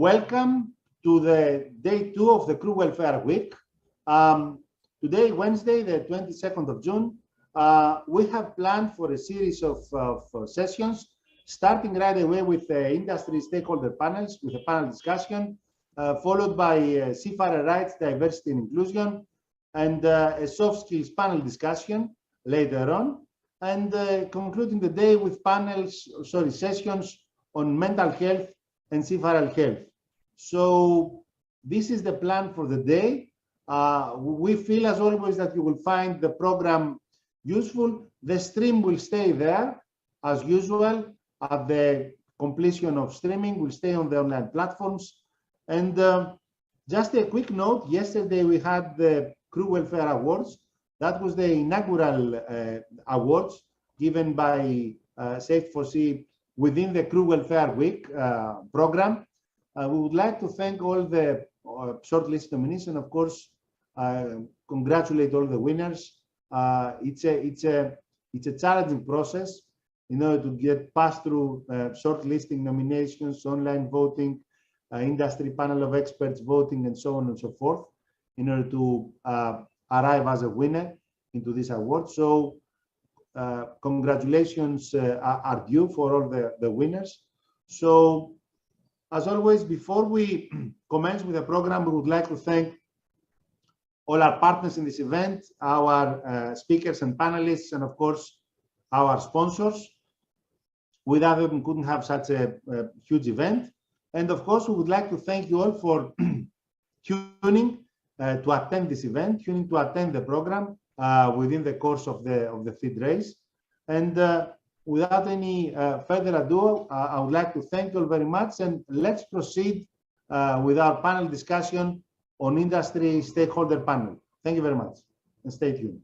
Welcome to the day 2 of the Crew Welfare Week. Today, Wednesday, the 22nd of June, we have planned for a series of sessions, starting right away with industry stakeholder panels, with a panel discussion, followed by seafarer rights, diversity and inclusion, and a soft skills panel discussion later on, and concluding the day with sessions on mental health and seafarer health. So this is the plan for the day. We feel, as always, that you will find the program useful. The stream will stay there as usual. At the completion of streaming, will stay on the online platforms. And just a quick note, yesterday we had the Crew Welfare Awards. That was the inaugural awards given by Safe for Sea within the Crew Welfare Week program. We would like to thank all the shortlist nominees and, of course, congratulate all the winners. It's a challenging process in order to get past through shortlisting nominations, online voting, industry panel of experts voting, and so on and so forth, in order to arrive as a winner into this award. So congratulations are due for all the winners. So as always, before we commence with the program, we would like to thank all our partners in this event, our speakers and panelists, and of course, our sponsors. Without them, we couldn't have such a huge event. And of course, we would like to thank you all for tuning to attend this event, tuning to attend the program within the course of the feed race. And without any further ado, I would like to thank you all very much, and let's proceed with our panel discussion on industry stakeholder panel. Thank you very much, and stay tuned.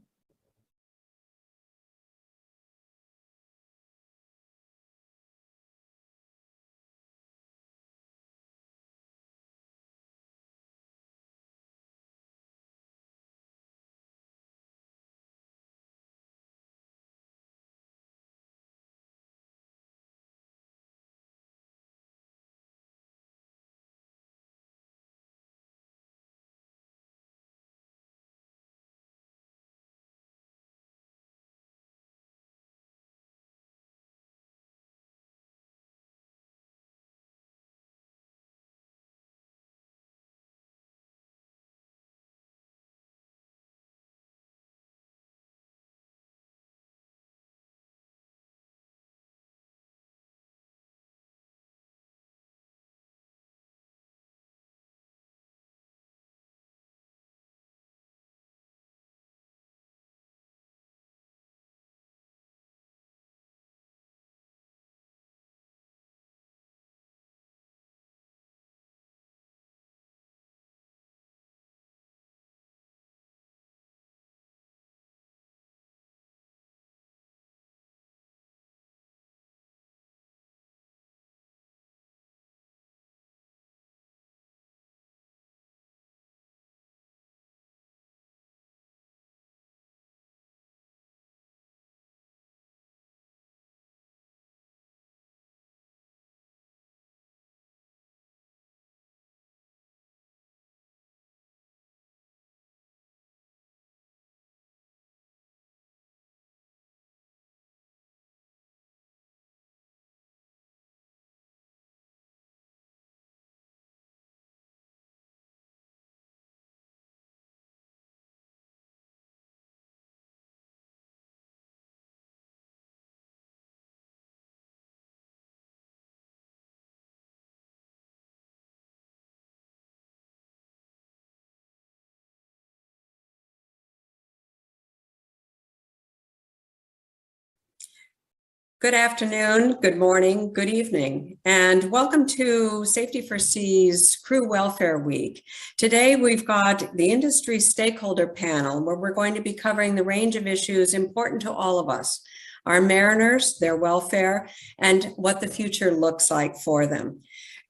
Good afternoon, good morning, good evening, and welcome to Safety for Sea's Crew Welfare Week. Today we've got the industry stakeholder panel where we're going to be covering the range of issues important to all of us, our mariners, their welfare, and what the future looks like for them.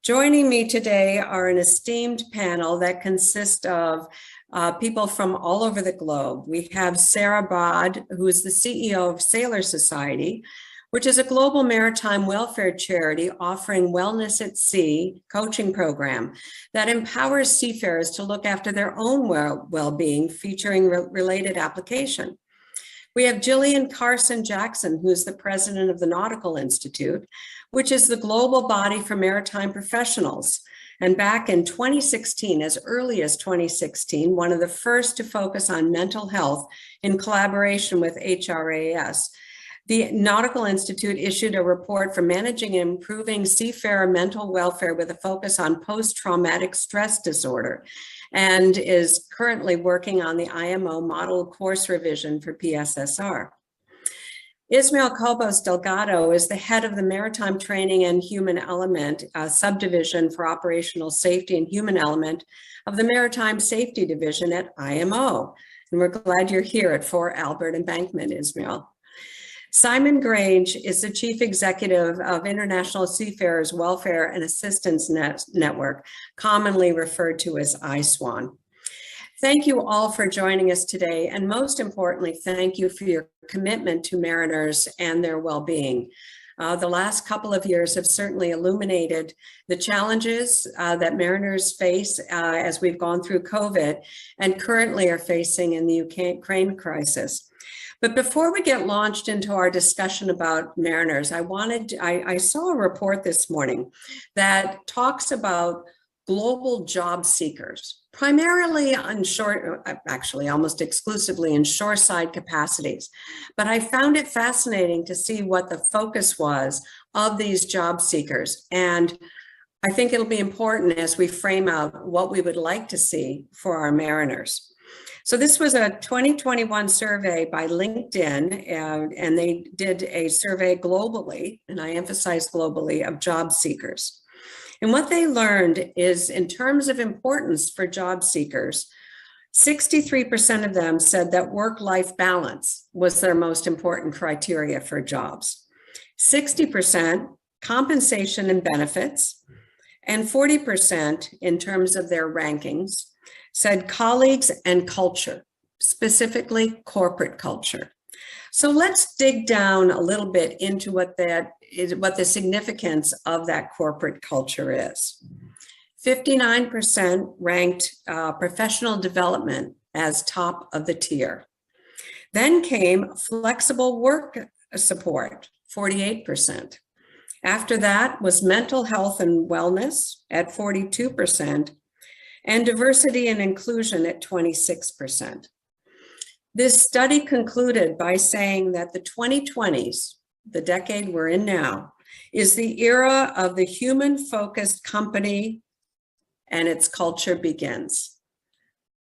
Joining me today are an esteemed panel that consists of people from all over the globe. We have Sara Baade, who is the CEO of Sailor Society. which is a global maritime welfare charity offering wellness at sea coaching program that empowers seafarers to look after their own well-being, featuring related application. We have Jillian Carson-Jackson, who's the president of the Nautical Institute, which is the global body for maritime professionals. And back in 2016, as early as 2016, one of the first to focus on mental health in collaboration with HRAS, the Nautical Institute issued a report for managing and improving seafarer mental welfare with a focus on post-traumatic stress disorder, and is currently working on the IMO model course revision for PSSR. Ismael Cobos Delgado is the head of the Maritime Training and Human Element subdivision for operational safety and human element of the Maritime Safety Division at IMO. And we're glad you're here at 4 Albert Embankment, Ismael. Simon Grainge is the Chief Executive of International Seafarers Welfare and Assistance Network, commonly referred to as ISWAN. Thank you all for joining us today, and most importantly, thank you for your commitment to mariners and their well-being. The last couple of years have certainly illuminated the challenges that mariners face as we've gone through COVID and currently are facing in the Ukraine crisis. But before we get launched into our discussion about mariners, I saw a report this morning that talks about global job seekers, primarily on actually almost exclusively in shoreside capacities. But I found it fascinating to see what the focus was of these job seekers. And I think it'll be important as we frame out what we would like to see for our mariners. So this was a 2021 survey by LinkedIn, and they did a survey globally, and I emphasize globally, of job seekers. And what they learned is, in terms of importance for job seekers, 63% of them said that work-life balance was their most important criteria for jobs. 60% compensation and benefits, and 40% in terms of their rankings said colleagues and culture, specifically corporate culture. So let's dig down a little bit into what the significance of that corporate culture is. 59% ranked professional development as top of the tier. Then came flexible work support, 48%. After that was mental health and wellness at 42%, and diversity and inclusion at 26%. This study concluded by saying that the 2020s, the decade we're in now, is the era of the human-focused company, and its culture begins.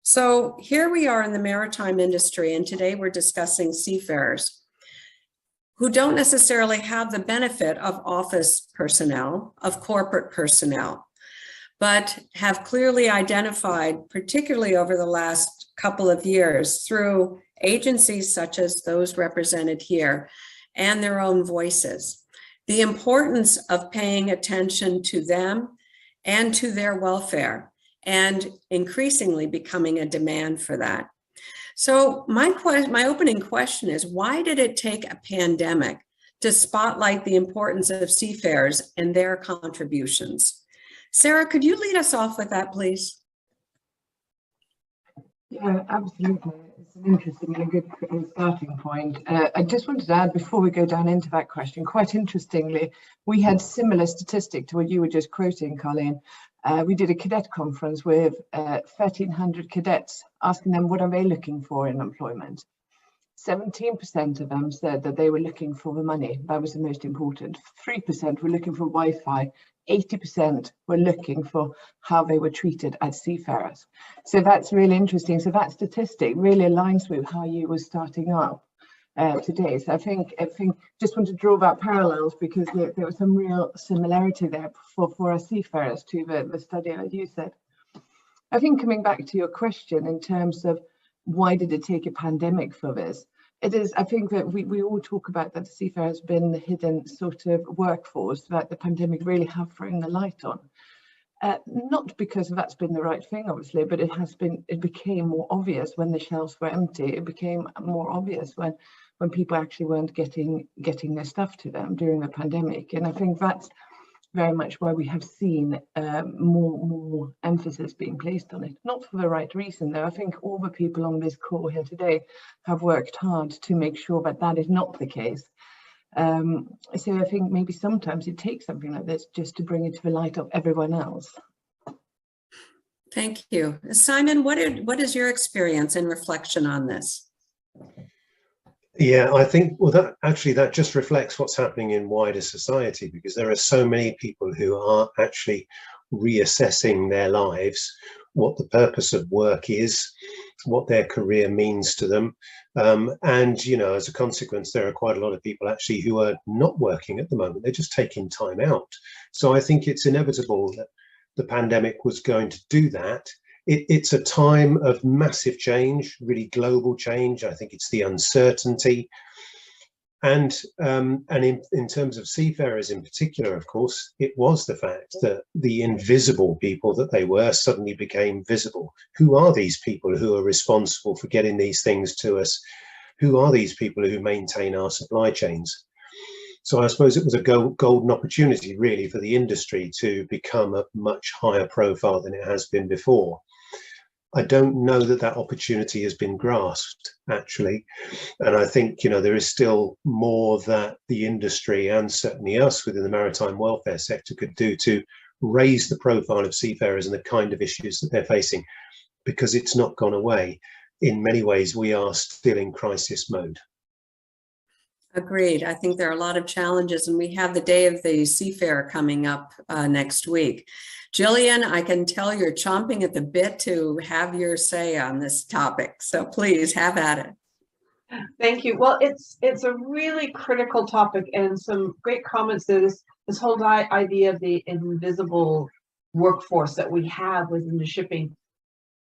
So here we are in the maritime industry, and today we're discussing seafarers who don't necessarily have the benefit of office personnel, of corporate personnel, but have clearly identified, particularly over the last couple of years, through agencies such as those represented here and their own voices, the importance of paying attention to them and to their welfare, and increasingly becoming a demand for that. So my opening question is, why did it take a pandemic to spotlight the importance of seafarers and their contributions? Sara, could you lead us off with that, please? Yeah, absolutely. It's an interesting and a good starting point. I just wanted to add, before we go down into that question, quite interestingly, we had similar statistic to what you were just quoting, Colleen. We did a cadet conference with 1,300 cadets, asking them what are they looking for in employment. 17% of them said that they were looking for the money. That was the most important. 3% were looking for Wi-Fi. 80% were looking for how they were treated as seafarers. So that's really interesting. So that statistic really aligns with how you were starting up today. So I think just want to draw that parallels, because there was some real similarity there for our seafarers to the study that you said. I think coming back to your question in terms of why did it take a pandemic for this? It is, I think that we all talk about that the seafarer has been the hidden sort of workforce that the pandemic really have thrown the light on. Not because that's been the right thing, obviously, but it became more obvious when the shelves were empty. It became more obvious when when people actually weren't getting their stuff to them during the pandemic. And I think that's very much why we have seen more emphasis being placed on it. Not for the right reason, though. I think all the people on this call here today have worked hard to make sure that that is not the case. So I think maybe sometimes it takes something like this just to bring it to the light of everyone else. Thank you. Simon, what is your experience and reflection on this? Yeah, I think, well, that just reflects what's happening in wider society, because there are so many people who are actually reassessing their lives, what the purpose of work is, what their career means to them. And, you know, as a consequence, there are quite a lot of people actually who are not working at the moment. They're just taking time out. So I think it's inevitable that the pandemic was going to do that. It's a time of massive change, really global change. I think it's the uncertainty. And in terms of seafarers in particular, of course, it was the fact that the invisible people that they were suddenly became visible. Who are these people who are responsible for getting these things to us? Who are these people who maintain our supply chains? So I suppose it was a golden opportunity, really, for the industry to become a much higher profile than it has been before. I don't know that that opportunity has been grasped, actually. And I think, you know, there is still more that the industry and certainly us within the maritime welfare sector could do to raise the profile of seafarers and the kind of issues that they're facing, because it's not gone away. In many ways, we are still in crisis mode. Agreed. I think there are a lot of challenges, and we have the Day of the Seafarer coming up next week. Jillian, I can tell you're chomping at the bit to have your say on this topic, so please have at it. Thank you. Well, it's a really critical topic, and some great comments there. This whole idea of the invisible workforce that we have within the shipping.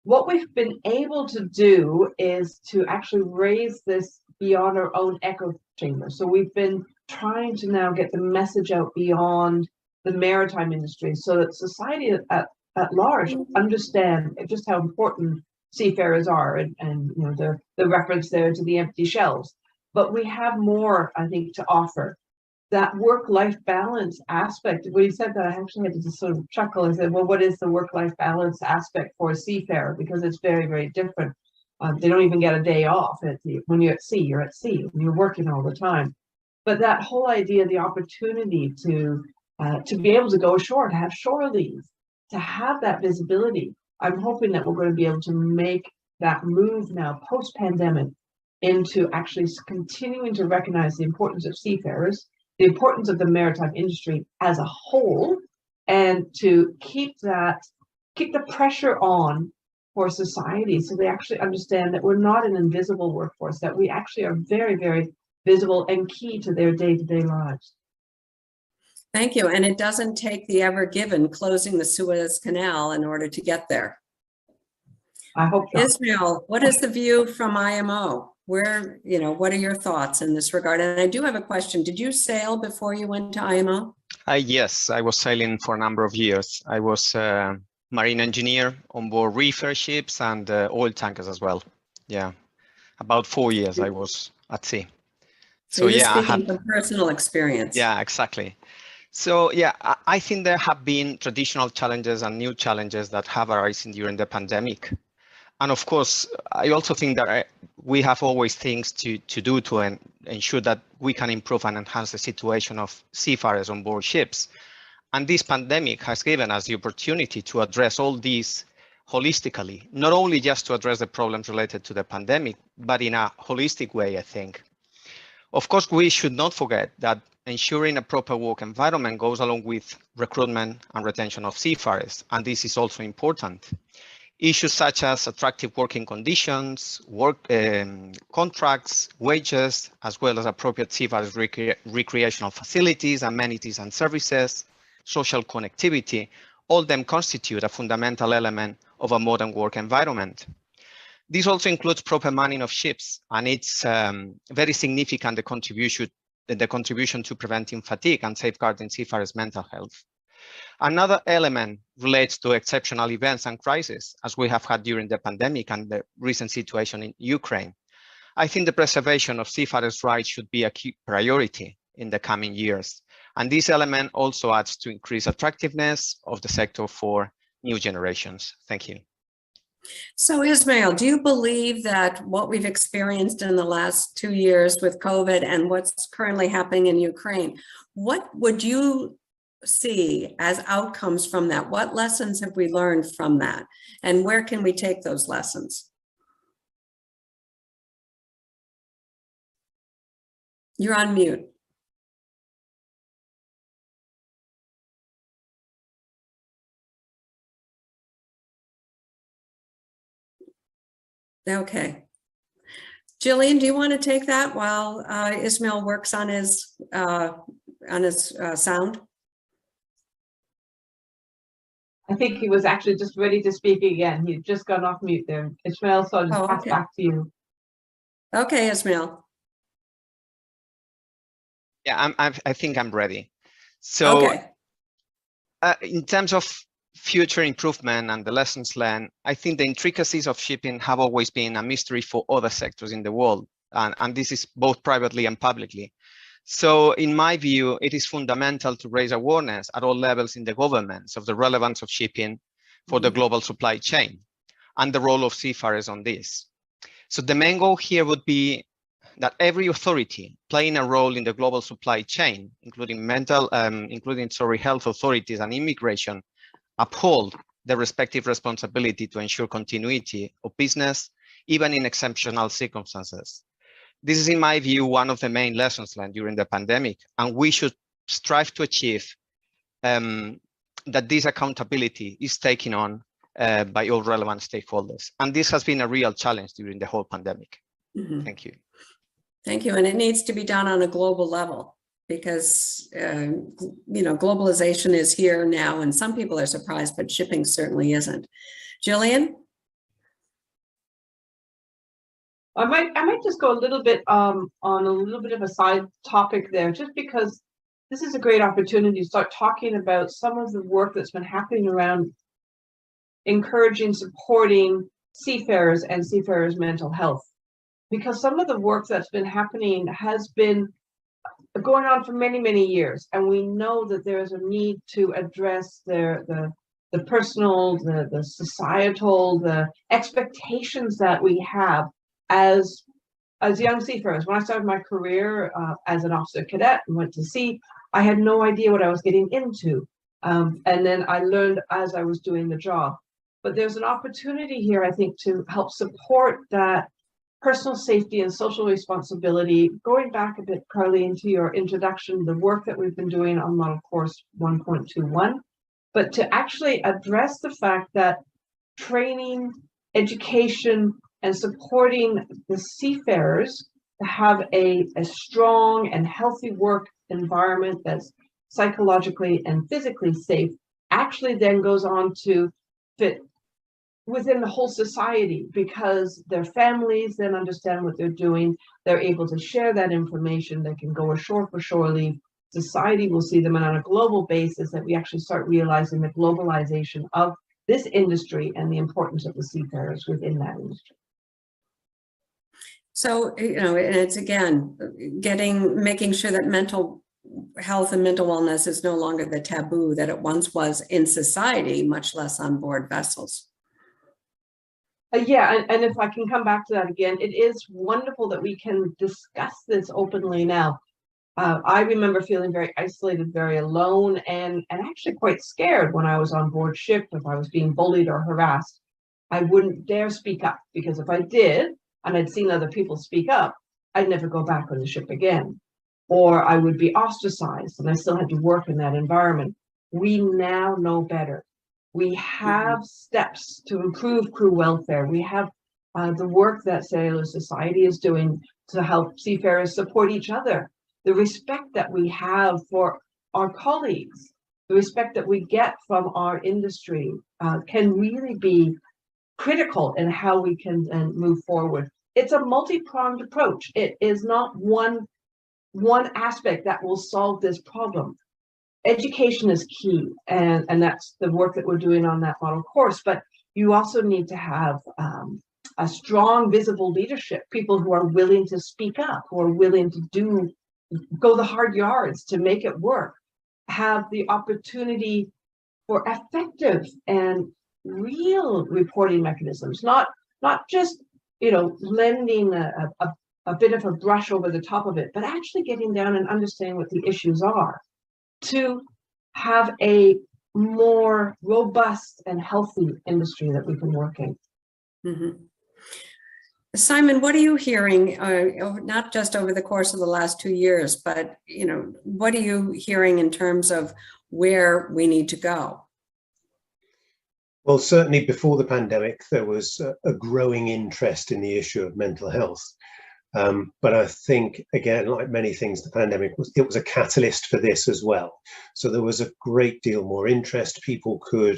What we've been able to do is to actually raise this beyond our own echo chamber. So we've been trying to now get the message out beyond the maritime industry, so that society at large understand just how important seafarers are, and you know, the reference there to the empty shelves. But we have more, I think, to offer. That work-life balance aspect, when you said that, I actually had to just sort of chuckle and say, well, what is the work-life balance aspect for a seafarer? Because it's very, very different. They don't even get a day off. When you're at sea, you're at sea, and you're working all the time. But that whole idea, the opportunity to be able to go ashore, to have shore leave, to have that visibility, I'm hoping that we're going to be able to make that move now post-pandemic into actually continuing to recognize the importance of seafarers, the importance of the maritime industry as a whole, and to keep the pressure on for society, so they actually understand that we're not an invisible workforce, that we actually are very, very visible and key to their day-to-day lives. Thank you. And it doesn't take the ever given closing the Suez Canal in order to get there. I hope so. Ismael, what is the view from IMO? Where, you know, what are your thoughts in this regard? And I do have a question. Did you sail before you went to IMO? Yes, I was sailing for a number of years. I was marine engineer on board reefer ships and oil tankers as well. Yeah, about 4 years I was at sea. So you're speaking from personal experience. Yeah, exactly. So yeah, I think there have been traditional challenges and new challenges that have arisen during the pandemic. And of course, I also think that we have always things to do to ensure that we can improve and enhance the situation of seafarers on board ships. And this pandemic has given us the opportunity to address all these holistically, not only just to address the problems related to the pandemic, but in a holistic way, I think. Of course, we should not forget that ensuring a proper work environment goes along with recruitment and retention of seafarers, and this is also important. Issues such as attractive working conditions, work contracts, wages, as well as appropriate seafarers recreational facilities, amenities and services, social connectivity, all them constitute a fundamental element of a modern work environment. This also includes proper manning of ships, and it's very significant, the contribution to preventing fatigue and safeguarding seafarers' mental health. Another element relates to exceptional events and crises, as we have had during the pandemic and the recent situation in Ukraine. I think the preservation of seafarers' rights should be a key priority in the coming years. And this element also adds to increased attractiveness of the sector for new generations. Thank you. So Ismael, do you believe that what we've experienced in the last 2 years with COVID and what's currently happening in Ukraine, what would you see as outcomes from that? What lessons have we learned from that? And where can we take those lessons? You're on mute. Okay. Jillian, do you want to take that while Ismael works on his sound? I think he was actually just ready to speak again. He'd just gone off mute there. Ismael, so I'll just pass back to you. Okay, Ismael. Yeah, I think I'm ready. So okay. In terms of future improvement and the lessons learned, I think the intricacies of shipping have always been a mystery for other sectors in the world, and this is both privately and publicly. So in my view, it is fundamental to raise awareness at all levels in the governments of the relevance of shipping for the global supply chain and the role of seafarers on this. So the main goal here would be that every authority playing a role in the global supply chain, including health authorities and immigration, uphold their respective responsibility to ensure continuity of business, even in exceptional circumstances. This is, in my view, one of the main lessons learned during the pandemic, and we should strive to achieve that this accountability is taken on by all relevant stakeholders. And this has been a real challenge during the whole pandemic. Mm-hmm. Thank you. Thank you. And it needs to be done on a global level because, globalization is here now and some people are surprised, but shipping certainly isn't. Jillian? I might just go a little bit on a little bit of a side topic there, just because this is a great opportunity to start talking about some of the work that's been happening around encouraging, supporting seafarers and seafarers' mental health. Because some of the work that's been happening has been going on for many, many years, and we know that there is a need to address the personal, the societal, the expectations that we have as young seafarers. When I started my career as an officer cadet and went to sea, I had no idea what I was getting into, and then I learned as I was doing the job. But there's an opportunity here, I think, to help support that personal safety and social responsibility. Going back a bit, Carly, into your introduction, the work that we've been doing on Model Course 1.21, but to actually address the fact that training, education, and supporting the seafarers to have a strong and healthy work environment that's psychologically and physically safe actually then goes on to fit within the whole society, because their families then understand what they're doing. They're able to share that information. They can go ashore for shore leave. Society will see them, and on a global basis that we actually start realizing the globalization of this industry and the importance of the seafarers within that industry. So, it's again, making sure that mental health and mental wellness is no longer the taboo that it once was in society, much less on board vessels. Yeah, and if I can come back to that again, it is wonderful that we can discuss this openly now. I remember feeling very isolated, very alone, and actually quite scared when I was on board ship. If I was being bullied or harassed, I wouldn't dare speak up, because if I did, and I'd seen other people speak up, I'd never go back on the ship again. Or I would be ostracized, and I still had to work in that environment. We now know better. We have steps to improve crew welfare. We have the work that Sailor Society is doing to help seafarers support each other. The respect that we have for our colleagues, the respect that we get from our industry can really be critical in how we can move forward. It's a multi-pronged approach. It is not one aspect that will solve this problem. Education is key, and that's the work that we're doing on that model course, but you also need to have a strong, visible leadership, people who are willing to speak up, who are willing to go the hard yards to make it work, have the opportunity for effective and real reporting mechanisms, not just, you know, lending a bit of a brush over the top of it, but actually getting down and understanding what the issues are, to have a more robust and healthy industry that we can work in. Mm-hmm. Simon, what are you hearing, not just over the course of the last 2 years, but, you know, what are you hearing in terms of where we need to go? Well, certainly before the pandemic, there was a growing interest in the issue of mental health. But I think, again, like many things, the pandemic was a catalyst for this as well. So there was a great deal more interest. People could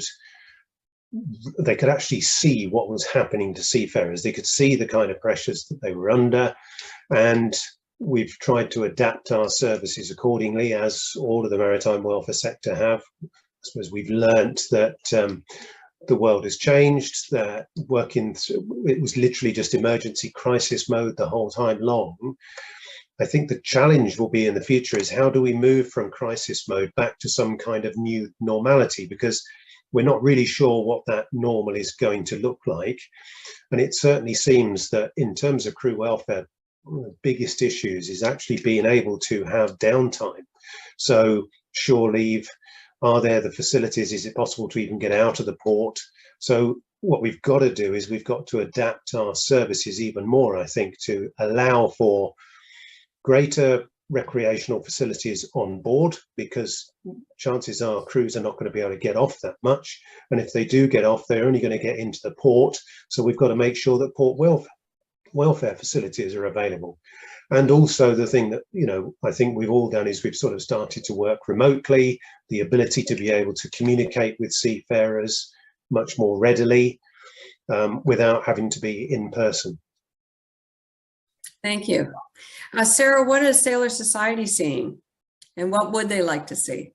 actually see what was happening to seafarers. They could see the kind of pressures that they were under. And we've tried to adapt our services accordingly, as all of the maritime welfare sector have. I suppose we've learnt that the world has changed, that it was literally just emergency crisis mode the whole time long. I think the challenge will be in the future is how do we move from crisis mode back to some kind of new normality, because we're not really sure what that normal is going to look like. And it certainly seems that in terms of crew welfare, one of the biggest issues is actually being able to have downtime. So shore leave, are there the facilities? Is it possible to even get out of the port? So what we've got to do is we've got to adapt our services even more, I think, to allow for greater recreational facilities on board, because chances are crews are not going to be able to get off that much. And if they do get off, they're only going to get into the port. So we've got to make sure that port welfare facilities are available. And also the thing that, you know, I think we've all done is we've sort of started to work remotely, the ability to be able to communicate with seafarers much more readily without having to be in person. Thank you. Sara, what is Sailor Society seeing, and what would they like to see?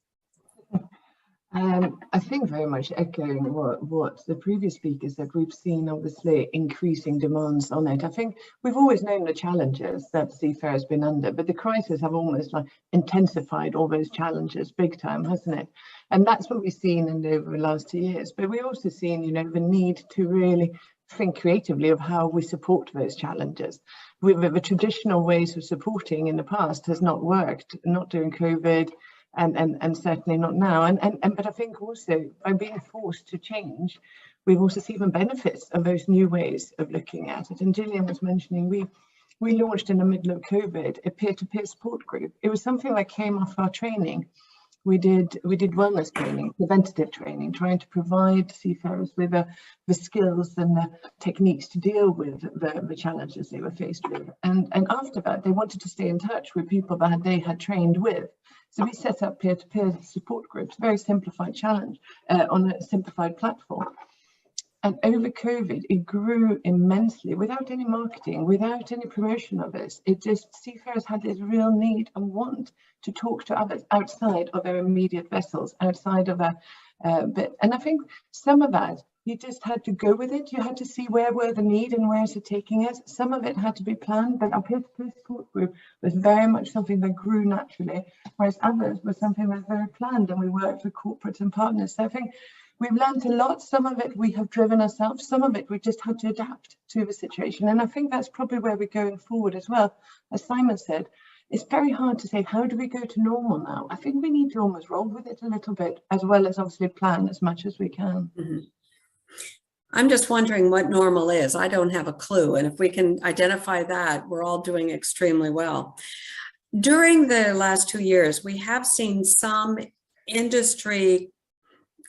I think very much echoing what the previous speaker said, we've seen obviously increasing demands on it. I think we've always known the challenges that seafarers have been under, but the crisis have almost like intensified all those challenges big time, hasn't it? And that's what we've seen over the last 2 years. But we've also seen, you know, the need to really think creatively of how we support those challenges. The traditional ways of supporting in the past has not worked, not during COVID, and certainly not now. But I think also by being forced to change, we've also seen the benefits of those new ways of looking at it. And Jillian was mentioning we launched in the middle of COVID a peer-to-peer support group. It was something that came off our training. We did wellness training, preventative training, trying to provide seafarers with the skills and the techniques to deal with the challenges they were faced with. And after that, they wanted to stay in touch with people that they had trained with. So we set up peer-to-peer support groups, very simplified challenge on a simplified platform. And over COVID, it grew immensely without any marketing, without any promotion of it. It just, seafarers had this real need and want to talk to others outside of their immediate vessels, outside of a bit. And I think some of that, you just had to go with it. You had to see where were the need and where is it taking us. Some of it had to be planned, but our peer-to-peer support group was very much something that grew naturally, whereas others was something that was very planned, and we worked with corporates and partners. So I think we've learned a lot. Some of it we have driven ourselves, some of it we just had to adapt to the situation. And I think that's probably where we're going forward as well. As Simon said, it's very hard to say, how do we go to normal now? I think we need to almost roll with it a little bit, as well as obviously plan as much as we can. Mm-hmm. I'm just wondering what normal is. I don't have a clue. And if we can identify that, we're all doing extremely well. During the last 2 years, we have seen some industry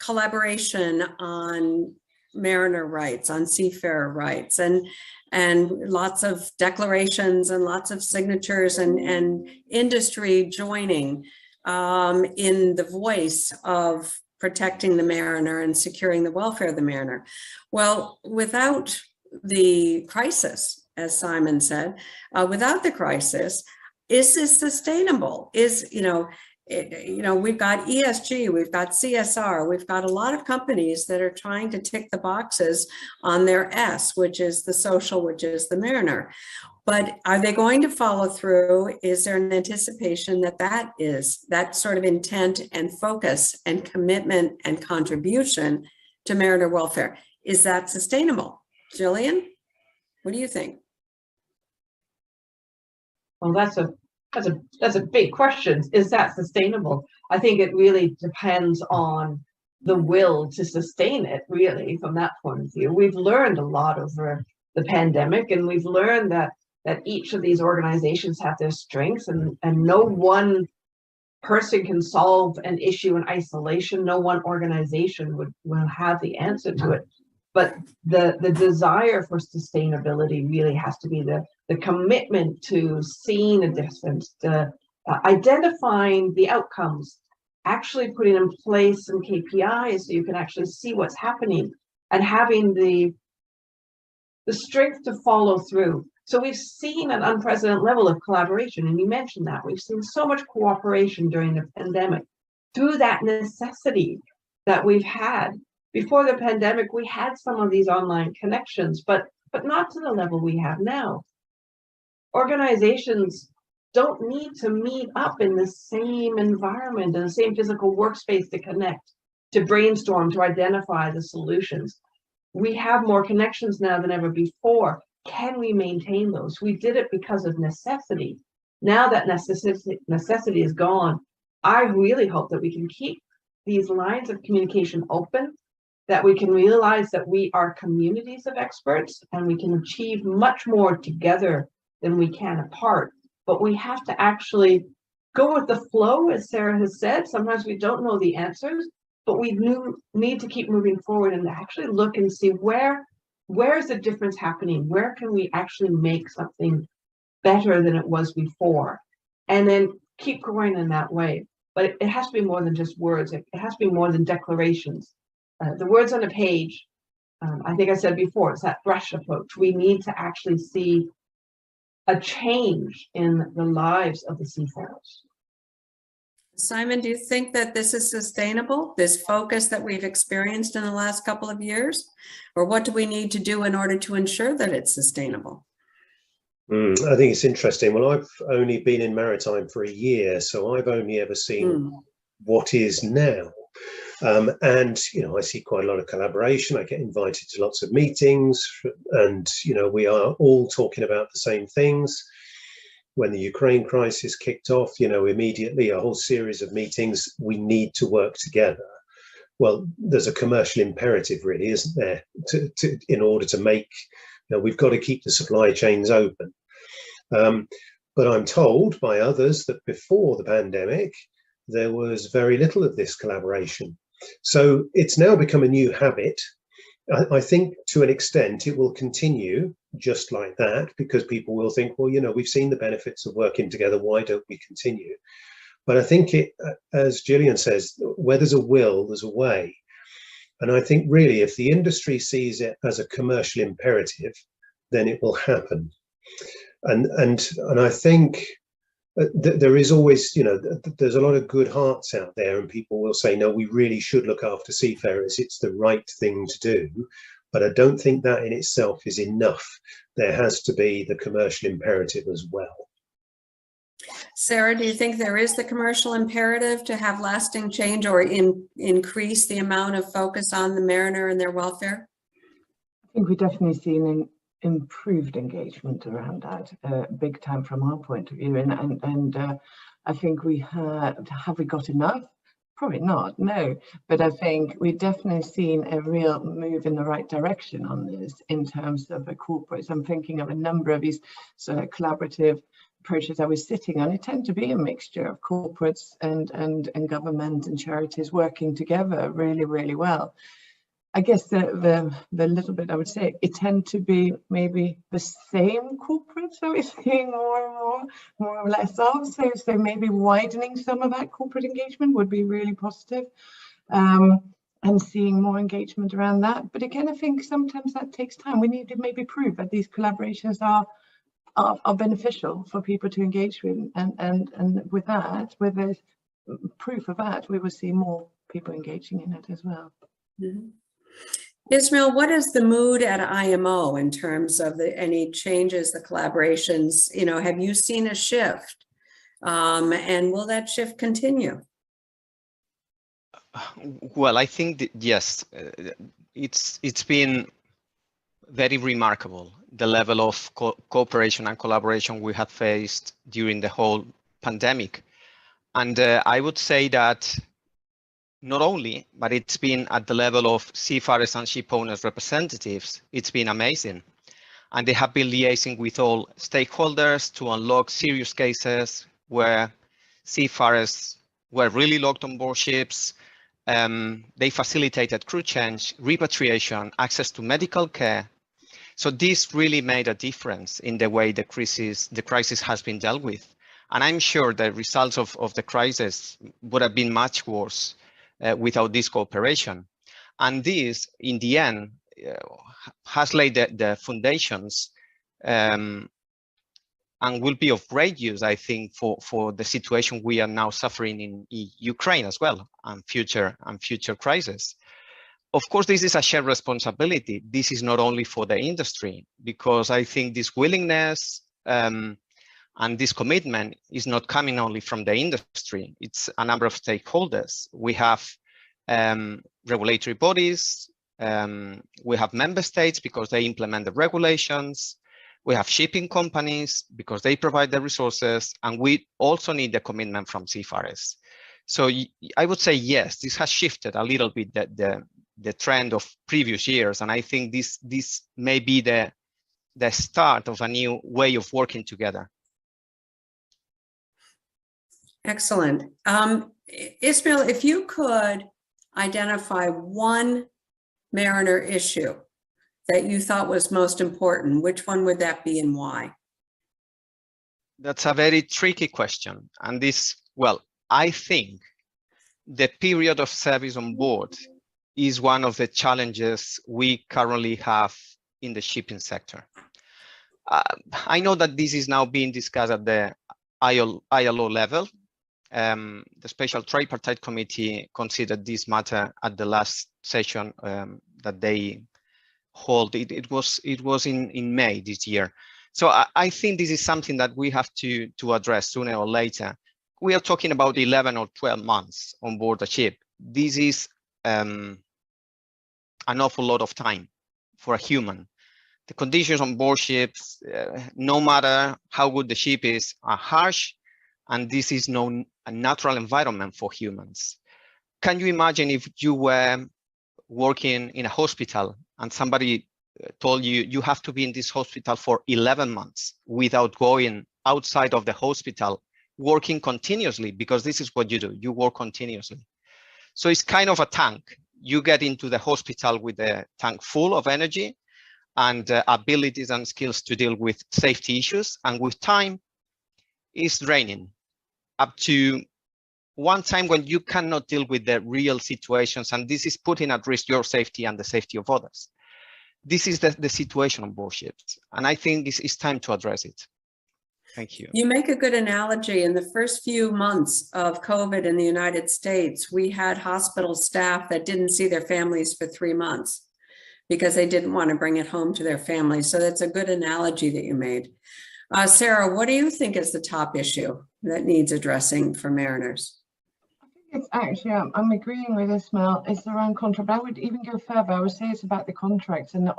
collaboration on mariner rights, on seafarer rights, and lots of declarations and lots of signatures and industry joining in the voice of protecting the mariner and securing the welfare of the mariner. Well, without the crisis, as Simon said, without the crisis, is this sustainable? Is, you know, you know, we've got ESG, we've got CSR, we've got a lot of companies that are trying to tick the boxes on their S, which is the social, which is the mariner. But are they going to follow through? Is there an anticipation that that sort of intent and focus and commitment and contribution to mariner welfare, is that sustainable? Jillian, what do you think? Well, that's a big question. Is that sustainable? I think it really depends on the will to sustain it, really, from that point of view. We've learned a lot over the pandemic, and we've learned that each of these organizations have their strengths, and no one person can solve an issue in isolation. No one organization will have the answer to it. But the desire for sustainability really has to be the commitment to seeing a difference, to identifying the outcomes, actually putting in place some KPIs so you can actually see what's happening, and having the strength to follow through. So we've seen an unprecedented level of collaboration, and you mentioned that. We've seen so much cooperation during the pandemic through that necessity that we've had. Before the pandemic, we had some of these online connections, but not to the level we have now. Organizations don't need to meet up in the same environment, in the same physical workspace to connect, to brainstorm, to identify the solutions. We have more connections now than ever before. Can we maintain those? We did it because of necessity. Now that necessity is gone, I really hope that we can keep these lines of communication open, that we can realize that we are communities of experts and we can achieve much more together than we can apart. But we have to actually go with the flow, as Sara has said. Sometimes we don't know the answers, but we need to keep moving forward and actually look and see where is the difference happening? Where can we actually make something better than it was before? And then keep growing in that way. But it has to be more than just words. It has to be more than declarations. The words on a page, I think I said before, it's that brush approach. We need to actually see a change in the lives of the seafarers. Simon, do you think that this is sustainable, this focus that we've experienced in the last couple of years? Or what do we need to do in order to ensure that it's sustainable? I think it's interesting. Well, I've only been in maritime for a year, so I've only ever seen what is now. And, you know, I see quite a lot of collaboration. I get invited to lots of meetings, and, you know, we are all talking about the same things. When the Ukraine crisis kicked off, you know, immediately a whole series of meetings, we need to work together. Well, there's a commercial imperative, really, isn't there, in order to make, you know, we've got to keep the supply chains open. But I'm told by others that before the pandemic, there was very little of this collaboration. So it's now become a new habit. I think to an extent it will continue just like that, because people will think, well, you know, we've seen the benefits of working together, why don't we continue? But I think it, as Jillian says, where there's a will, there's a way. And I think really if the industry sees it as a commercial imperative, then it will happen. And I think there is always, you know, there's a lot of good hearts out there, and people will say, no, we really should look after seafarers. It's the right thing to do. But I don't think that in itself is enough. There has to be the commercial imperative as well. Sara, do you think there is the commercial imperative to have lasting change or increase the amount of focus on the mariner and their welfare? I think we definitely see an improved engagement around that, big time from our point of view. And I think have we got enough? Probably not, no. But I think we've definitely seen a real move in the right direction on this in terms of the corporates. I'm thinking of a number of these sort of collaborative approaches I was sitting on. It tend to be a mixture of corporates and government and charities working together really, really well. I guess the little bit I would say, it tend to be maybe the same corporates that we're seeing more or less of. So maybe widening some of that corporate engagement would be really positive, and seeing more engagement around that. But again, I think sometimes that takes time. We need to maybe prove that these collaborations are beneficial for people to engage with, and with that, where there's proof of that, we will see more people engaging in it as well. Mm-hmm. Ismael, what is the mood at IMO in terms of any changes, the collaborations? You know, have you seen a shift? And will that shift continue? Well, I think that, yes, it's been very remarkable, the level of cooperation and collaboration we have faced during the whole pandemic. And I would say that not only, but it's been at the level of seafarers and ship owners representatives, it's been amazing. And they have been liaising with all stakeholders to unlock serious cases where seafarers were really locked on board ships. They facilitated crew change, repatriation, access to medical care. So this really made a difference in the way the crisis has been dealt with. And I'm sure the results of the crisis would have been much worse without this cooperation. And this, in the end, has laid the foundations and will be of great use, I think, for the situation we are now suffering in Ukraine as well, and future crises. Of course, this is a shared responsibility. This is not only for the industry, because I think this willingness and this commitment is not coming only from the industry. It's a number of stakeholders. We have regulatory bodies, we have member states because they implement the regulations, we have shipping companies because they provide the resources, and we also need the commitment from seafarers. So I would say, yes, this has shifted a little bit the trend of previous years, and I think this may be the start of a new way of working together. Excellent. Ismael, if you could identify one mariner issue that you thought was most important, which one would that be and why? That's a very tricky question. And this, well, I think the period of service on board is one of the challenges we currently have in the shipping sector. I know that this is now being discussed at the ILO level. The Special Tripartite Committee considered this matter at the last session that they hold. It was in May this year. So I think this is something that we have to address sooner or later. We are talking about 11 or 12 months on board a ship. This is an awful lot of time for a human. The conditions on board ships, no matter how good the ship is, are harsh, and this is not a natural environment for humans. Can you imagine if you were working in a hospital and somebody told you you have to be in this hospital for 11 months without going outside of the hospital, working continuously, because this is what you do, you work continuously. So it's kind of a tank. You get into the hospital with the tank full of energy and abilities and skills to deal with safety issues, and with time, it's draining up to one time when you cannot deal with the real situations, and this is putting at risk your safety and the safety of others. This is the situation on board ships, and I think it's time to address it. Thank you. You make a good analogy. In the first few months of COVID in the United States, we had hospital staff that didn't see their families for 3 months because they didn't want to bring it home to their families. So that's a good analogy that you made. Sara, what do you think is the top issue that needs addressing for mariners? I think it's actually, I'm agreeing with Ismael, it's around contract, but I would even go further. I would say it's about the contracts and the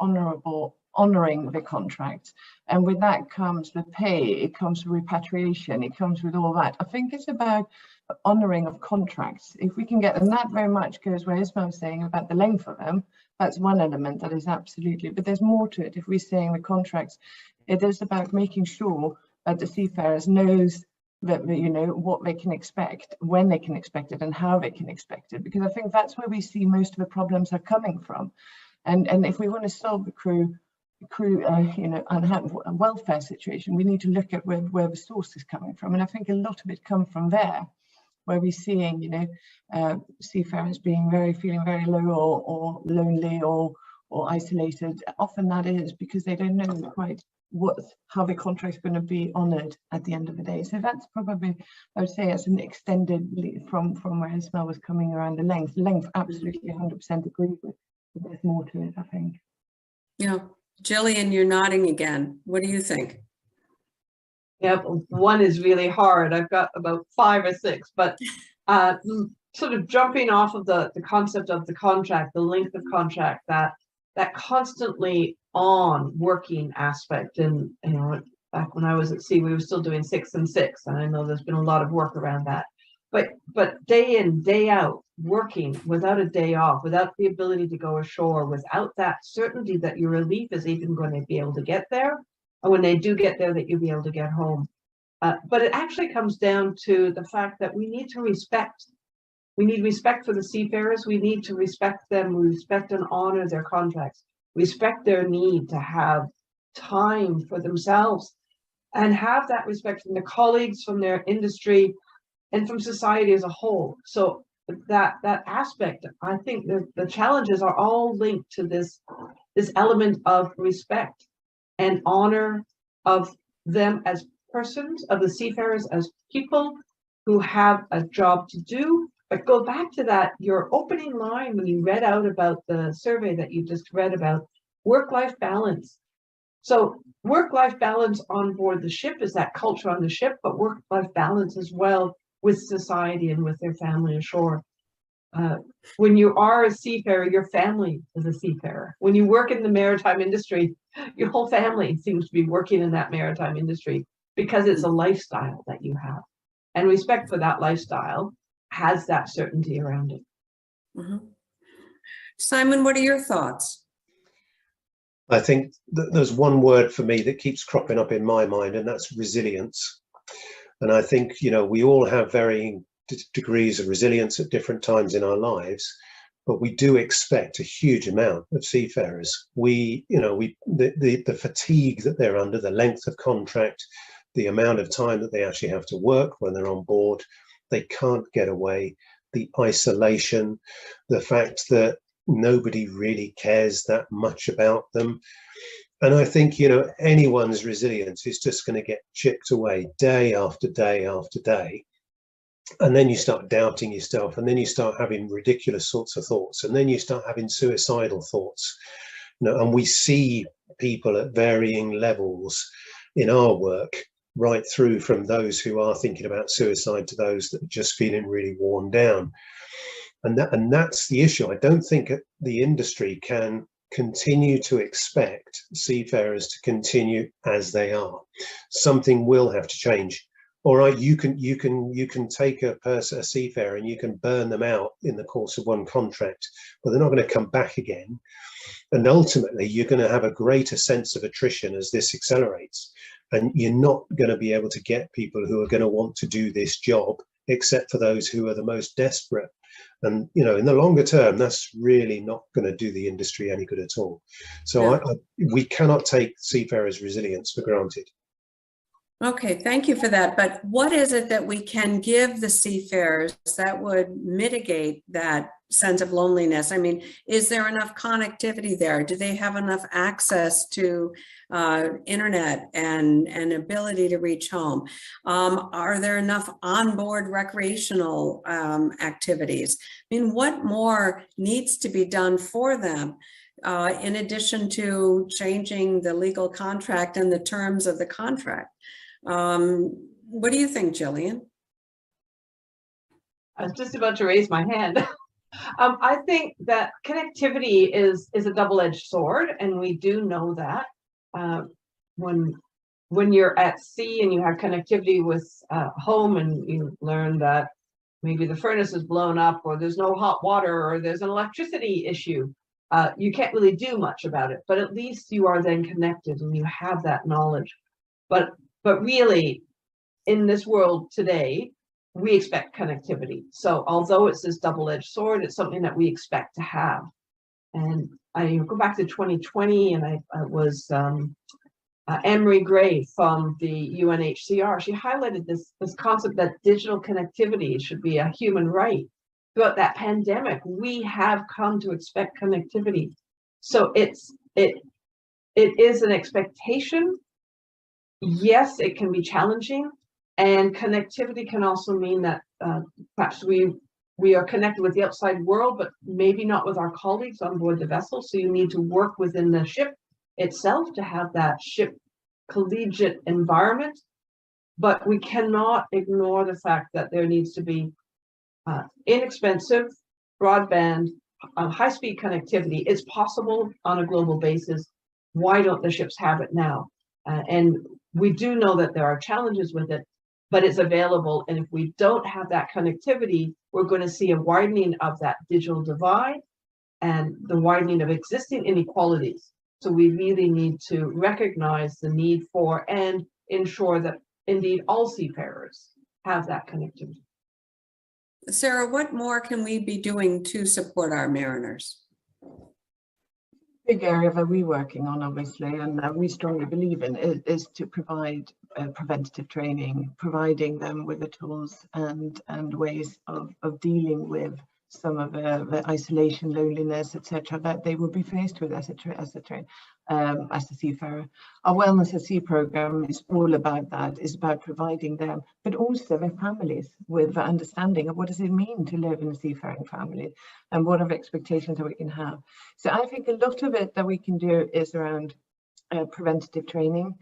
honouring the contracts. And with that comes the pay, it comes with repatriation, it comes with all that. I think it's about honouring of contracts. If we can get, and that very much goes where Ismael was saying about the length of them, that's one element that is absolutely, but there's more to it. If we're saying the contracts, it is about making sure that the seafarers knows that, you know, what they can expect, when they can expect it, and how they can expect it, because I think that's where we see most of the problems are coming from. And if we want to solve the crew, you know, and welfare situation, we need to look at where the source is coming from. And I think a lot of it comes from there, where we're seeing, you know, seafarers feeling very low or lonely or or isolated. Often that is because they don't know quite how the contract's going to be honoured at the end of the day. So that's probably, I would say, as an extended from where Ismael was coming around the length. Length, absolutely 100% agree with. But there's more to it, I think. Yeah. Jillian, you're nodding again. What do you think? Yeah, one is really hard. I've got about 5 or 6, but sort of jumping off of the concept of the contract, the length of contract, that constantly on working aspect. And you know, back when I was at sea, we were still doing 6 and 6, and I know there's been a lot of work around that. But day in, day out, working without a day off, without the ability to go ashore, without that certainty that your relief is even going to be able to get there, and when they do get there, that you'll be able to get home. But it actually comes down to the fact that we need to respect. We need respect for the seafarers. We need to respect them. We respect and honor their contracts. Respect their need to have time for themselves, and have that respect from their colleagues, from their industry, and from society as a whole. So that aspect, I think the challenges are all linked to this element of respect and honor of them as persons, of the seafarers as people who have a job to do. But go back to that, your opening line when you read out about the survey that you just read about, work-life balance. So work-life balance on board the ship is that culture on the ship, but work-life balance as well with society and with their family ashore. When you are a seafarer, your family is a seafarer. When you work in the maritime industry, your whole family seems to be working in that maritime industry because it's a lifestyle that you have. And respect for that lifestyle has that certainty around it. Mm-hmm. Simon, what are your thoughts? I think that there's one word for me that keeps cropping up in my mind, and that's resilience. And I think, you know, we all have varying degrees of resilience at different times in our lives, but we do expect a huge amount of seafarers. The fatigue that they're under, the length of contract, the amount of time that they actually have to work when they're on board, they can't get away, the isolation, the fact that nobody really cares that much about them. And I think, you know, anyone's resilience is just going to get chipped away day after day after day. And then you start doubting yourself, and then you start having ridiculous sorts of thoughts, and then you start having suicidal thoughts. You know, and we see people at varying levels in our work, right through from those who are thinking about suicide to those that are just feeling really worn down. And that's the issue. I don't think the industry can continue to expect seafarers to continue as they are. Something will have to change. All right, you can take a seafarer and you can burn them out in the course of one contract, but they're not going to come back again. And ultimately, you're going to have a greater sense of attrition as this accelerates. And you're not going to be able to get people who are going to want to do this job, except for those who are the most desperate. And, you know, in the longer term, that's really not going to do the industry any good at all. So we cannot take seafarers' resilience for granted. Okay, thank you for that. But what is it that we can give the seafarers that would mitigate that sense of loneliness? I mean, is there enough connectivity there? Do they have enough access to internet and ability to reach home? Are there enough onboard recreational activities? I mean, what more needs to be done for them in addition to changing the legal contract and the terms of the contract? What do you think, Jillian? I was just about to raise my hand. I think that connectivity is a double-edged sword, and we do know that when you're at sea and you have connectivity with home, and you learn that maybe the furnace is blown up, or there's no hot water, or there's an electricity issue, you can't really do much about it. But at least you are then connected and you have that knowledge. But really, in this world today, we expect connectivity. So although it's this double-edged sword, it's something that we expect to have. And I go back to 2020, and I was Anne-Marie Gray from the UNHCR. She highlighted this concept that digital connectivity should be a human right. Throughout that pandemic, we have come to expect connectivity. So it is an expectation. Yes, it can be challenging, and connectivity can also mean that perhaps we are connected with the outside world, but maybe not with our colleagues on board the vessel. So you need to work within the ship itself to have that ship collegiate environment. But we cannot ignore the fact that there needs to be inexpensive broadband, high-speed connectivity. It's possible on a global basis. Why don't the ships have it now? And we do know that there are challenges with it, but it's available. And if we don't have that connectivity, we're going to see a widening of that digital divide and the widening of existing inequalities. So we really need to recognize the need for and ensure that indeed all seafarers have that connectivity. Sara, what more can we be doing to support our mariners? Big area that we're working on, obviously, and we strongly believe in is to provide preventative training, providing them with the tools and ways of dealing with some of the isolation, loneliness, etc., that they will be faced with as a seafarer. Our Wellness at Sea program is all about that. It's about providing them, but also their families, with the understanding of what does it mean to live in a seafaring family and what are the expectations that we can have. So I think a lot of it that we can do is around preventative training.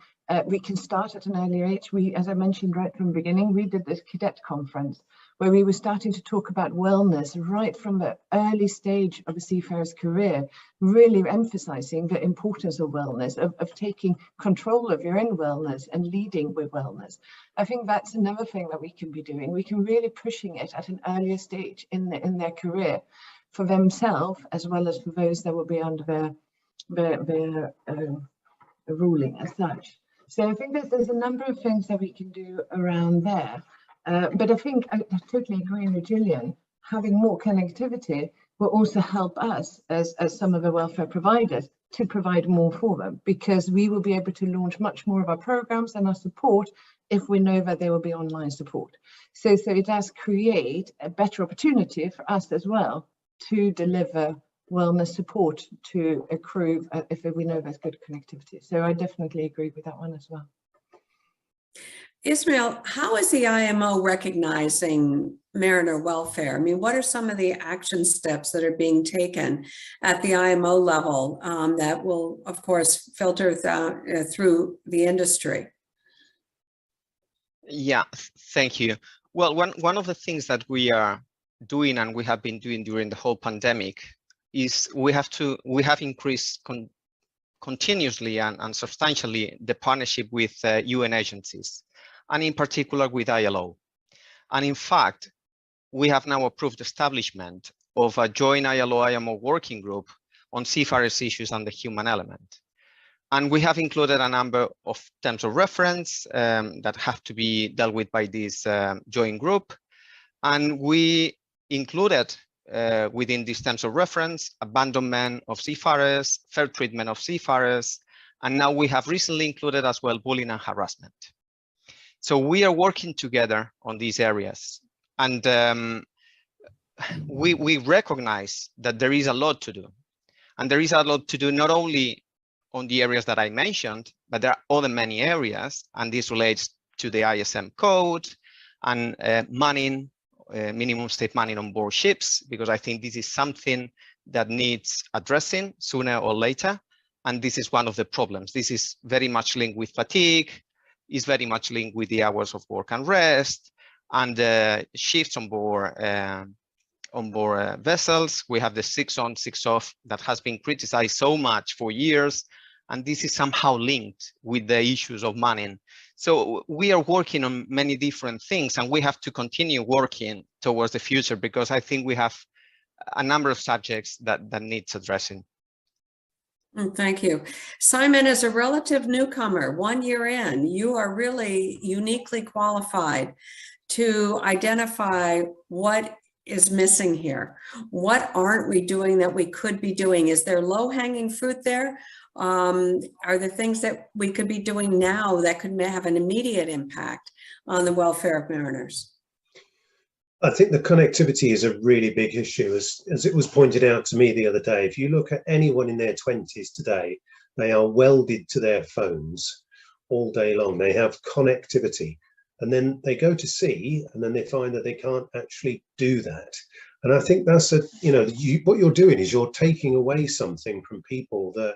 We can start at an early age. As I mentioned right from the beginning, we did this cadet conference where we were starting to talk about wellness right from the early stage of a seafarer's career, really emphasizing the importance of wellness, of taking control of your own wellness and leading with wellness. I think that's another thing that we can be doing. We can really pushing it at an earlier stage in their career for themselves, as well as for those that will be under their ruling as such. So I think there's a number of things that we can do around there. But I think I totally agree with Jillian. Having more connectivity will also help us as some of the welfare providers to provide more for them, because we will be able to launch much more of our programs and our support if we know that there will be online support. So it does create a better opportunity for us as well to deliver wellness support to a crew if we know there's good connectivity. So I definitely agree with that one as well. Ismael, how is the IMO recognizing mariner welfare? I mean, what are some of the action steps that are being taken at the IMO level that will, of course, filter through the industry? Yeah, thank you. Well, one of the things that we are doing and we have been doing during the whole pandemic is we have increased continuously and substantially the partnership with UN agencies, and in particular with ILO. And in fact, we have now approved establishment of a joint ILO-IMO working group on seafarers issues and the human element. And we have included a number of terms of reference that have to be dealt with by this joint group. And we included within these terms of reference, abandonment of seafarers, fair treatment of seafarers, and now we have recently included as well bullying and harassment. So we are working together on these areas, and we recognize that there is a lot to do, and there is a lot to do not only on the areas that I mentioned, but there are other many areas, and this relates to the ISM code and manning, minimum state manning on board ships, because I think this is something that needs addressing sooner or later, and this is one of the problems. This is very much linked with fatigue, is very much linked with the hours of work and rest, and shifts on board vessels. We have the 6 on, 6 off that has been criticized so much for years, and this is somehow linked with the issues of manning. So we are working on many different things, and we have to continue working towards the future, because I think we have a number of subjects that needs addressing. Thank you. Simon, as a relative newcomer, 1 year in, you are really uniquely qualified to identify what is missing here. What aren't we doing that we could be doing? Is there low-hanging fruit there? Are there things that we could be doing now that could have an immediate impact on the welfare of mariners? I think the connectivity is a really big issue, as it was pointed out to me the other day. If you look at anyone in their 20s today, they are welded to their phones all day long. They have connectivity, and then they go to sea, and then they find that they can't actually do that. And I think that's what you're doing is you're taking away something from people that,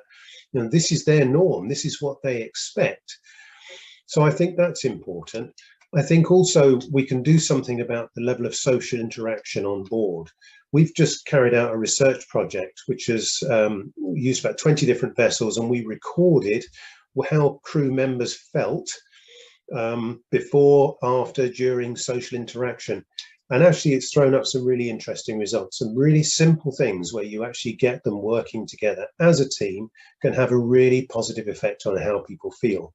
this is their norm. This is what they expect. So I think that's important. I think also we can do something about the level of social interaction on board. We've just carried out a research project which has used about 20 different vessels, and we recorded how crew members felt before, after, during social interaction. And actually it's thrown up some really interesting results. Some really simple things where you actually get them working together as a team can have a really positive effect on how people feel.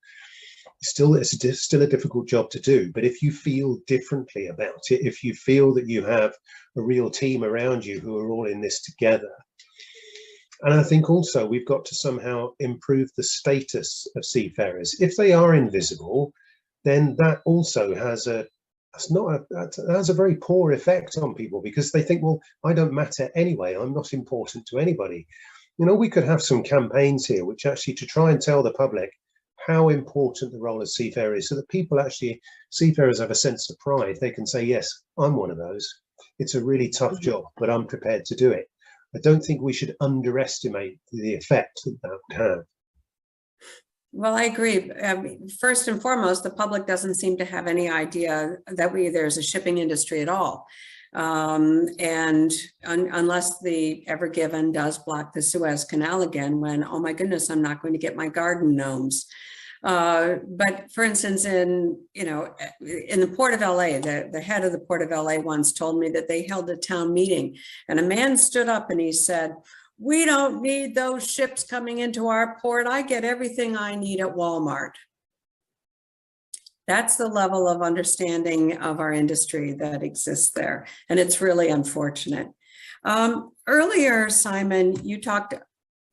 It's still a difficult job to do, but if you feel differently about it, if you feel that you have a real team around you who are all in this together, and I think also we've got to somehow improve the status of seafarers. If they are invisible, then that also has a very poor effect on people, because they think, well, I don't matter anyway, I'm not important to anybody. We could have some campaigns here which actually to try and tell the public how important the role of seafarer is, so that seafarers have a sense of pride. They can say, yes, I'm one of those. It's a really tough job, but I'm prepared to do it. I don't think we should underestimate the effect that would have. Well, I agree. First and foremost, the public doesn't seem to have any idea that there's a shipping industry at all. And unless the Ever Given does block the Suez Canal again, when, oh my goodness, I'm not going to get my garden gnomes. But for instance, in the Port of LA, the head of the Port of LA once told me that they held a town meeting, and a man stood up and he said, "We don't need those ships coming into our port. I get everything I need at Walmart." That's the level of understanding of our industry that exists there. And it's really unfortunate. Earlier, Simon, you talked,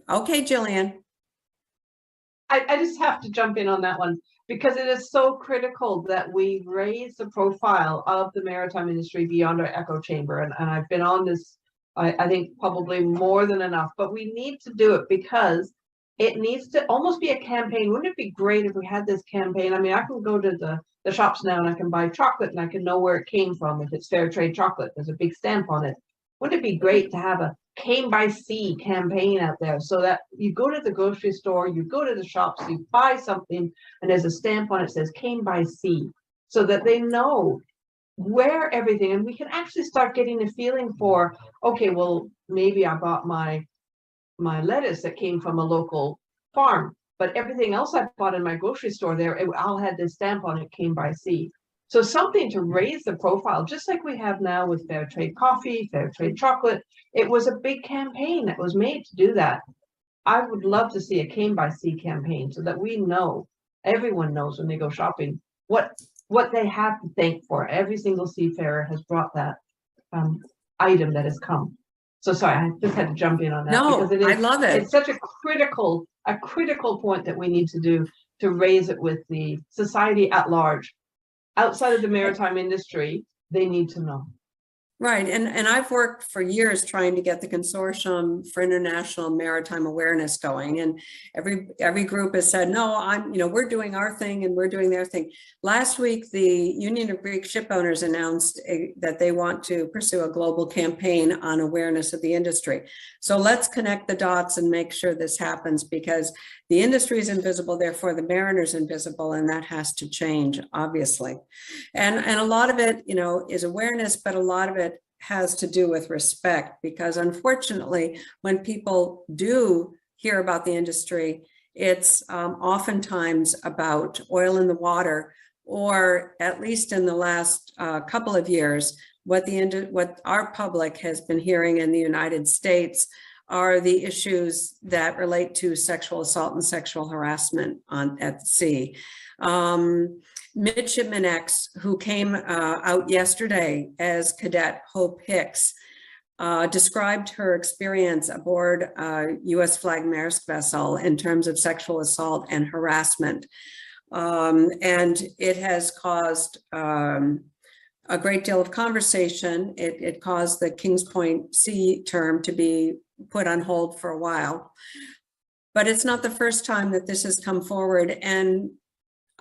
okay, Jillian. I just have to jump in on that one, because it is so critical that we raise the profile of the maritime industry beyond our echo chamber. And I've been on this, I think, probably more than enough, but we need to do it because it needs to almost be a campaign. Wouldn't it be great if we had this campaign? I mean, I can go to the shops now and I can buy chocolate and I can know where it came from. If it's fair trade chocolate, there's a big stamp on it. Wouldn't it be great to have a Came by Sea campaign out there, so that you go to the grocery store, you go to the shops, you buy something, and there's a stamp on it that says Came by Sea, so that they know where everything, and we can actually start getting a feeling for, okay, well, maybe I bought my lettuce that came from a local farm, but everything else I bought in my grocery store there, it all had this stamp on it, Came by Sea. So something to raise the profile, just like we have now with fair trade coffee, fair trade chocolate. It was a big campaign that was made to do that. I would love to see a Came by Sea campaign, so that we know, everyone knows when they go shopping, what they have to thank for. Every single seafarer has brought that item that has come. So sorry, I just had to jump in on that. No, because it is, I love it. It's such a critical point that we need to do to raise it with the society at large. Outside of the maritime industry, they need to know. Right, and I've worked for years trying to get the Consortium for International Maritime Awareness going, and every group has said, no, we're doing our thing and we're doing their thing. Last week, the Union of Greek Ship Owners announced that they want to pursue a global campaign on awareness of the industry. So let's connect the dots and make sure this happens, because the industry is invisible, therefore the mariner's invisible, and that has to change, obviously. And a lot of it, is awareness, but a lot of it has to do with respect, because unfortunately, when people do hear about the industry, it's oftentimes about oil in the water, or at least in the last couple of years, what our public has been hearing in the United States are the issues that relate to sexual assault and sexual harassment at sea. Midshipman X, who came out yesterday as Cadet Hope Hicks, described her experience aboard a U.S. flag Maersk vessel in terms of sexual assault and harassment. And it has caused a great deal of conversation. It caused the Kings Point Sea term to be put on hold for a while. But it's not the first time that this has come forward, and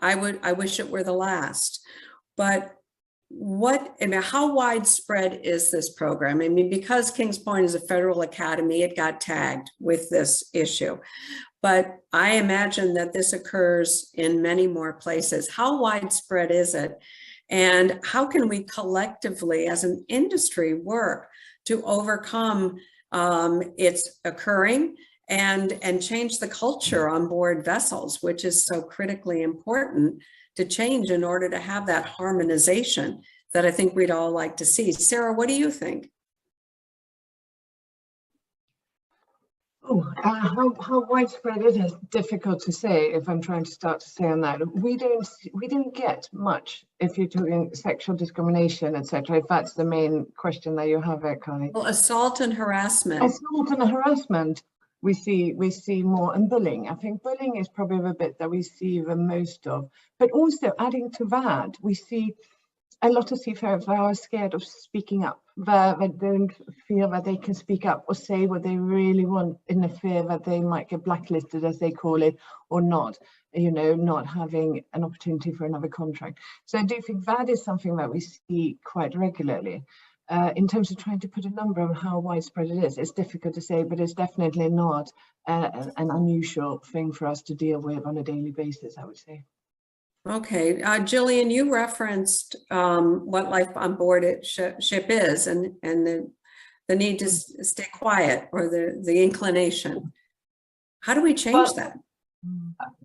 I wish it were the last. But how widespread is this program? I mean, because Kings Point is a federal academy, it got tagged with this issue. But I imagine that this occurs in many more places. How widespread is it? And how can we collectively as an industry work to overcome its occurring and change the culture on board vessels, which is so critically important to change in order to have that harmonization that I think we'd all like to see. Sara, what do you think? Oh, how widespread it is difficult to say. If I'm trying to start to say on that, we didn't get much if you're talking sexual discrimination, etc. If that's the main question that you have there, Connie. Well, assault and harassment. Assault and harassment, we see more, and bullying. I think bullying is probably the bit that we see the most of. But also adding to that, we see a lot of seafarers are scared of speaking up. They don't feel that they can speak up or say what they really want, in the fear that they might get blacklisted, as they call it, or not, not having an opportunity for another contract. So I do think that is something that we see quite regularly. In terms of trying to put a number on how widespread it is, it's difficult to say, but it's definitely not an unusual thing for us to deal with on a daily basis, I would say. Okay, Jillian, you referenced what life on board a ship is, and the need to stay quiet, or the inclination. How do we change that?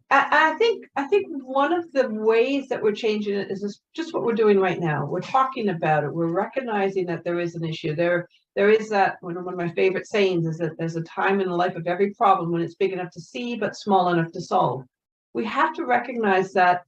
I think one of the ways that we're changing it is just what we're doing right now. We're talking about it. We're recognizing that there is an issue. There is that, one of my favorite sayings is that there's a time in the life of every problem when it's big enough to see but small enough to solve. We have to recognize that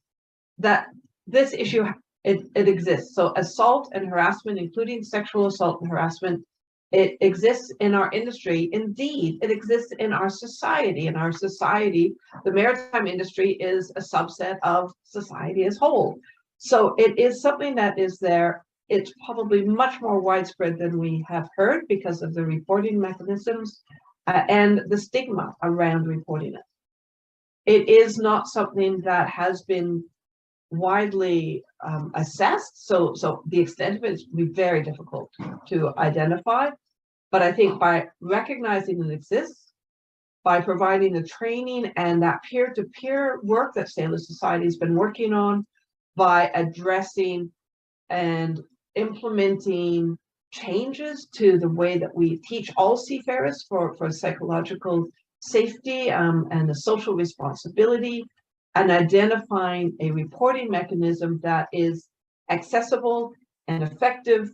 this issue, it exists. So assault and harassment, including sexual assault and harassment, it exists in our industry. Indeed, it exists in our society. In our society, the maritime industry is a subset of society as whole. So it is something that is there. It's probably much more widespread than we have heard because of the reporting mechanisms and the stigma around reporting it. It is not something that has been widely assessed, so the extent of it is very difficult to identify. But I think by recognizing it exists, by providing the training and that peer-to-peer work that Sailor Society has been working on, by addressing and implementing changes to the way that we teach all seafarers for psychological safety and the social responsibility, and identifying a reporting mechanism that is accessible and effective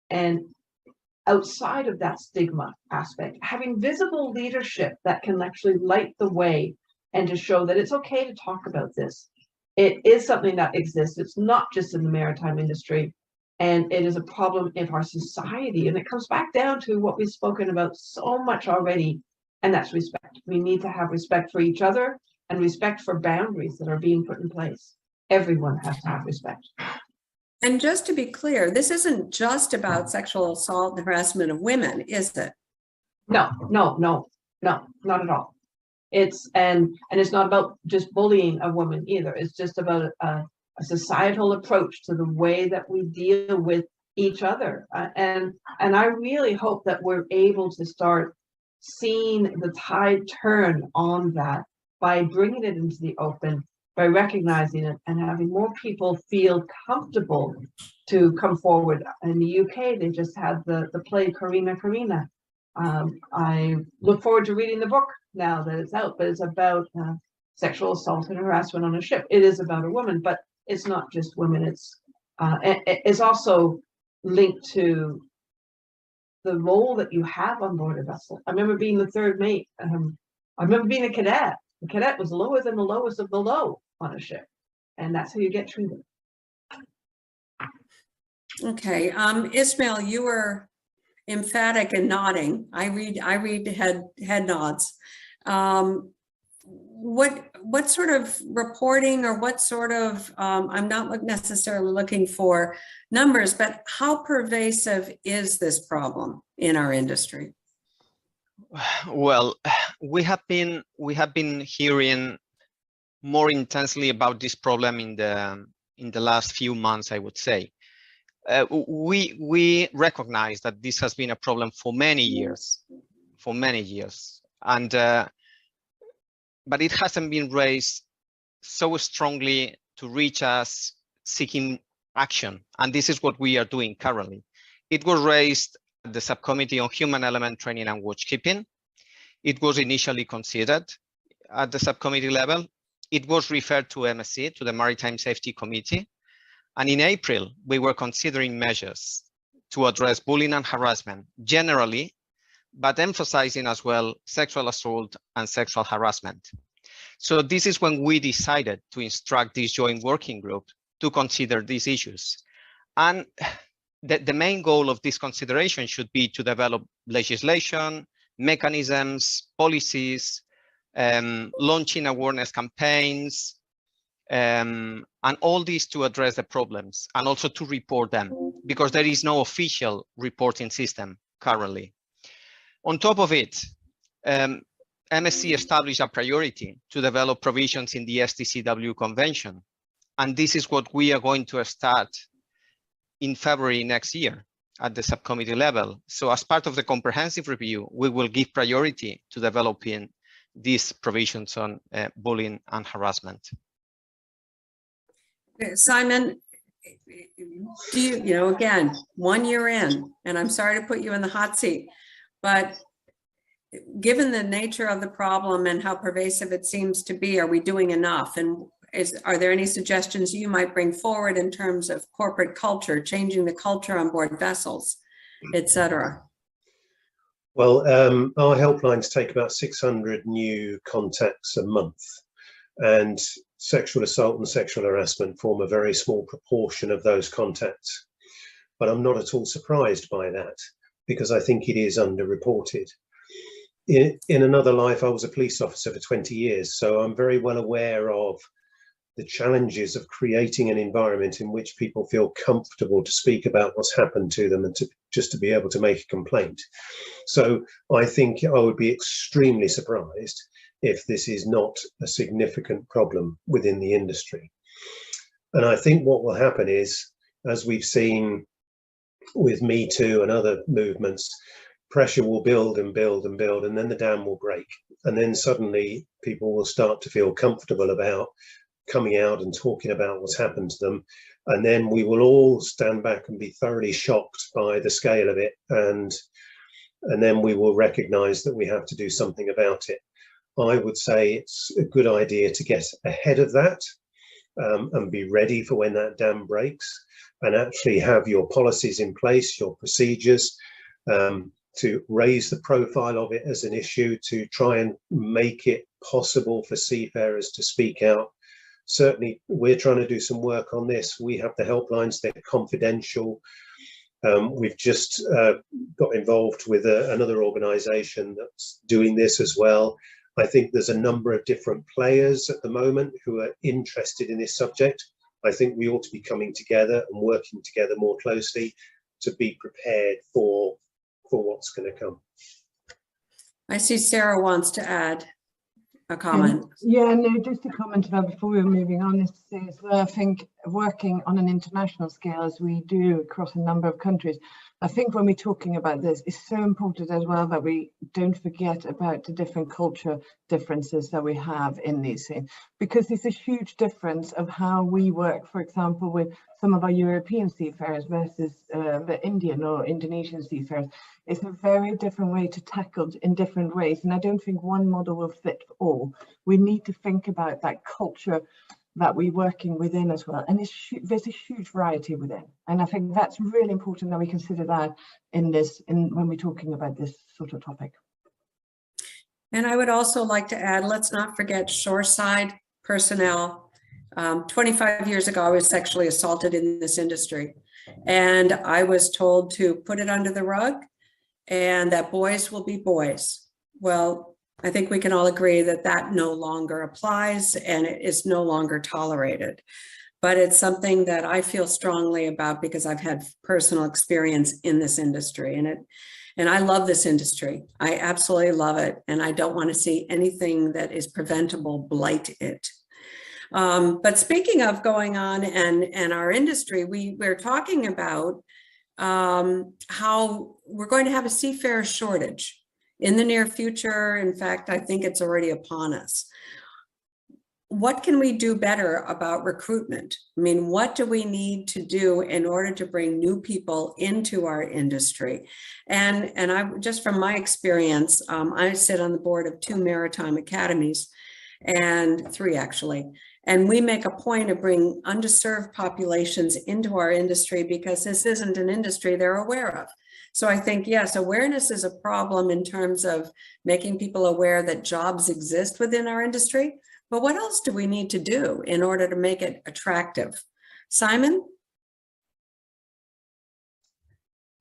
and outside of that stigma aspect, having visible leadership that can actually light the way and to show that it's okay to talk about this. It is something that exists. It's not just in the maritime industry, and it is a problem in our society. And it comes back down to what we've spoken about so much already, and that's respect. We need to have respect for each other and respect for boundaries that are being put in place. Everyone has to have respect. And just to be clear, this isn't just about sexual assault and harassment of women, is it? No, not at all. It's and it's not about just bullying a woman either. It's just about a societal approach to the way that we deal with each other. And I really hope that we're able to start seeing the tide turn on that by bringing it into the open, by recognizing it and having more people feel comfortable to come forward. In the UK, they just had the play Karina. I look forward to reading the book now that it's out, but it's about sexual assault and harassment on a ship. It is about a woman, but it's not just women. It's also linked to the role that you have on board a vessel. I remember being the third mate. I remember being a cadet. The cadet was lower than the lowest of the low on a ship, and that's how you get treated. Okay, Ismael, you were emphatic and nodding. I read head nods. what sort of reporting or what sort of, I'm not necessarily looking for numbers, but how pervasive is this problem in our industry? Well, we have been hearing more intensely about this problem in the last few months, I would say. We recognize that this has been a problem for many years, and but it hasn't been raised so strongly to reach us seeking action, and this is what we are doing currently. It was raised at the Subcommittee on Human Element Training and Watchkeeping. It was initially considered at the subcommittee level. It was referred to MSC, to the Maritime Safety Committee, and in April, we were considering measures to address bullying and harassment generally, but emphasizing as well sexual assault and sexual harassment. So this is when we decided to instruct this joint working group to consider these issues. And the main goal of this consideration should be to develop legislation, mechanisms, policies, launching awareness campaigns, and all these to address the problems and also to report them, because there is no official reporting system currently. On top of it, MSC established a priority to develop provisions in the STCW Convention. And this is what we are going to start in February next year at the subcommittee level. So as part of the comprehensive review, we will give priority to developing these provisions on bullying and harassment. Simon, do you, again, 1 year in, and I'm sorry to put you in the hot seat, but given the nature of the problem and how pervasive it seems to be, are we doing enough? And are there any suggestions you might bring forward in terms of corporate culture, changing the culture on board vessels, et cetera? Well, our helplines take about 600 new contacts a month, and sexual assault and sexual harassment form a very small proportion of those contacts. But I'm not at all surprised by that, because I think it is underreported. In another life, I was a police officer for 20 years, so I'm very well aware of the challenges of creating an environment in which people feel comfortable to speak about what's happened to them and just to be able to make a complaint. So I think I would be extremely surprised if this is not a significant problem within the industry. And I think what will happen is, as we've seen with Me Too and other movements, pressure will build and build and build, and then the dam will break. And then suddenly people will start to feel comfortable about coming out and talking about what's happened to them. And then we will all stand back and be thoroughly shocked by the scale of it. And then we will recognize that we have to do something about it. I would say it's a good idea to get ahead of that and be ready for when that dam breaks, and actually have your policies in place, your procedures, to raise the profile of it as an issue, to try and make it possible for seafarers to speak out. Certainly, we're trying to do some work on this. We have the helplines, they're confidential. We've just got involved with another organisation that's doing this as well. I think there's a number of different players at the moment who are interested in this subject. I think we ought to be coming together and working together more closely to be prepared for what's going to come. I see Sara wants to add a comment. Yeah, no, just a comment about before we're moving on is to say as well, I think working on an international scale as we do across a number of countries, I think when we're talking about this, it's so important as well that we don't forget about the different culture differences that we have in these things, because there's a huge difference of how we work, for example, with some of our European seafarers versus the Indian or Indonesian seafarers. It's a very different way to tackle in different ways. And I don't think one model will fit for all. We need to think about that culture that we're working within as well. And there's a huge variety within. And I think that's really important that we consider that when we're talking about this sort of topic. And I would also like to add, let's not forget shoreside personnel. 25 years ago, I was sexually assaulted in this industry. And I was told to put it under the rug and that boys will be boys. Well, I think we can all agree that that no longer applies and it is no longer tolerated. But it's something that I feel strongly about because I've had personal experience in this industry, and I love this industry. I absolutely love it, and I don't want to see anything that is preventable blight it. But speaking of going on and our industry, we're talking about how we're going to have a seafarer shortage in the near future. In fact, I think it's already upon us. What can we do better about recruitment? I mean, what do we need to do in order to bring new people into our industry? And I, just from my experience, I sit on the board of 2 maritime academies, and 3 actually. And we make a point of bringing underserved populations into our industry because this isn't an industry they're aware of. So I think, yes, awareness is a problem in terms of making people aware that jobs exist within our industry. But what else do we need to do in order to make it attractive? Simon?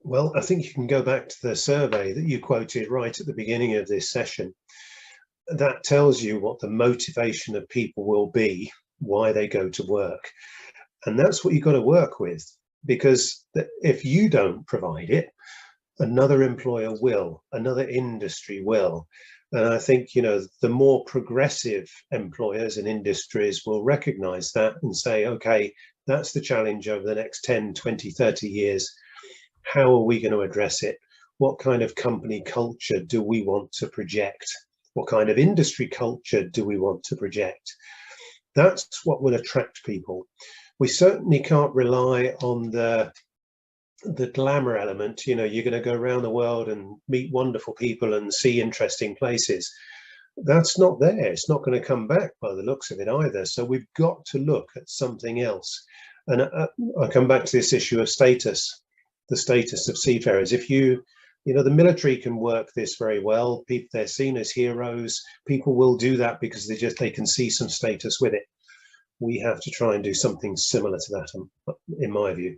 Well, I think you can go back to the survey that you quoted right at the beginning of this session. That tells you what the motivation of people will be, why they go to work. And that's what you've got to work with, because if you don't provide it, another employer will, another industry will. And I think, you know, the more progressive employers and industries will recognize that and say, okay, that's the challenge over the next 10, 20, 30 years. How are we going to address it? What kind of company culture do we want to project? What kind of industry culture do we want to project? That's what will attract people. We certainly can't rely on the glamour element. You know, you're going to go around the world and meet wonderful people and see interesting places. That's not there. It's not going to come back by the looks of it either. So we've got to look at something else. And I come back to this issue of status, the status of seafarers. If you know, the military can work this very well. People, they're seen as heroes. People will do that because they can see some status with it. We have to try and do something similar to that, in my view.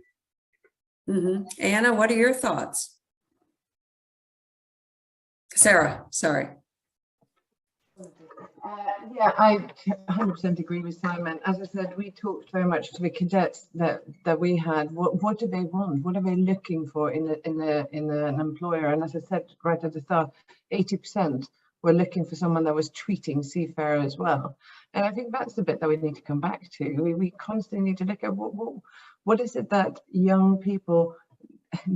Mm-hmm. Anna, what are your thoughts? Sarah, sorry. Yeah, I 100% agree with Simon. As I said, we talked very much to the cadets that we had. What do they want? What are they looking for in an employer? And as I said right at the start, 80% were looking for someone that was treating seafarers well. And I think that's the bit that we need to come back to. We constantly need to look at what is it that young people,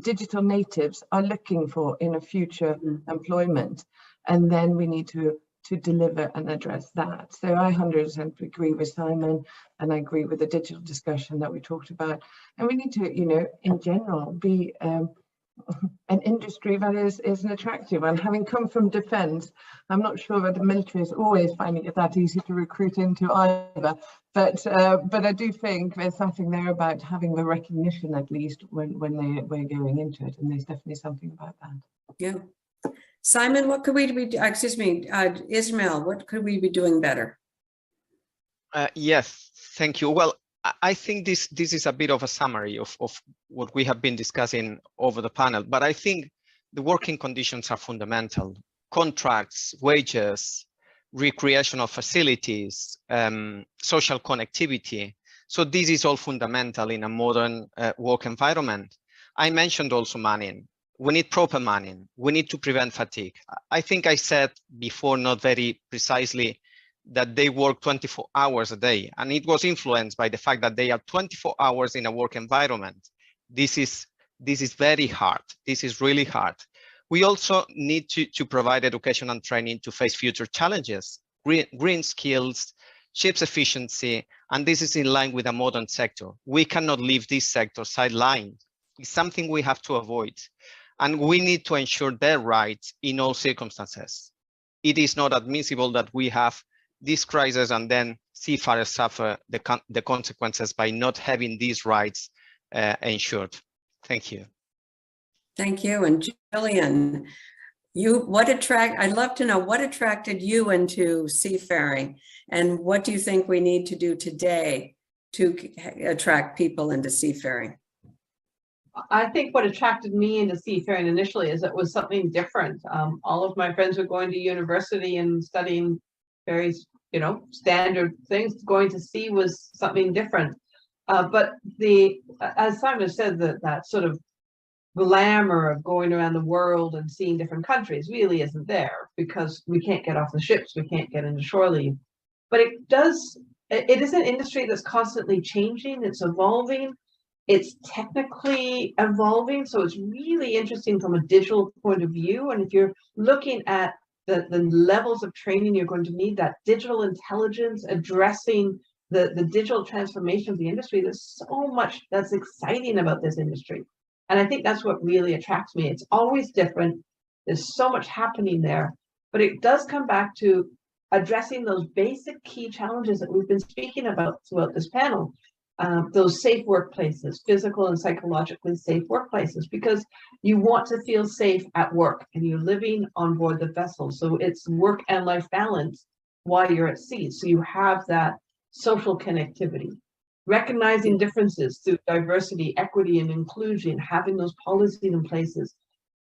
digital natives, are looking for in a future employment, and then we need to deliver and address that. So I 100% agree with Simon, and I agree with the digital discussion that we talked about. And we need to, you know, in general, be an industry that is an attractive one. Having come from defence, I'm not sure that the military is always finding it that easy to recruit into either. But I do think there's something there about having the recognition, at least when we're going into it, and there's definitely something about that. Yeah. Simon, what could we be, Ismael, what could we be doing better? Yes, thank you. Well, I think this is a bit of a summary of what we have been discussing over the panel, but I think the working conditions are fundamental. Contracts, wages, recreational facilities, social connectivity. So this is all fundamental in a modern work environment. I mentioned also manning. We need proper manning. We need to prevent fatigue. I think I said before, not very precisely, that they work 24 hours a day, and it was influenced by the fact that they are 24 hours in a work environment. This is very hard. This is really hard. We also need to provide education and training to face future challenges, green skills, ships efficiency, and this is in line with a modern sector. We cannot leave this sector sidelined. It's something we have to avoid. And we need to ensure their rights in all circumstances. It is not admissible that we have this crisis and then seafarers suffer the consequences by not having these rights ensured. Thank you. Thank you. And Jillian, I'd love to know what attracted you into seafaring, and what do you think we need to do today to attract people into seafaring? I think what attracted me into seafaring initially is it was something different. All of my friends were going to university and studying very, standard things. Going to sea was something different. But as Simon said, that sort of glamour of going around the world and seeing different countries really isn't there, because we can't get off the ships, we can't get into shore leave. But it is an industry that's constantly changing, it's evolving, it's technically evolving, so it's really interesting from a digital point of view. And if you're looking at the levels of training you're going to need, that digital intelligence, addressing the digital transformation of the industry, there's so much that's exciting about this industry. And I think that's what really attracts me. It's always different. There's so much happening there, but it does come back to addressing those basic key challenges that we've been speaking about throughout this panel. Those safe workplaces, physical and psychologically safe workplaces, because you want to feel safe at work and you're living on board the vessel. So it's work and life balance while you're at sea. So you have that social connectivity, recognizing differences through diversity, equity, and inclusion, having those policies in places,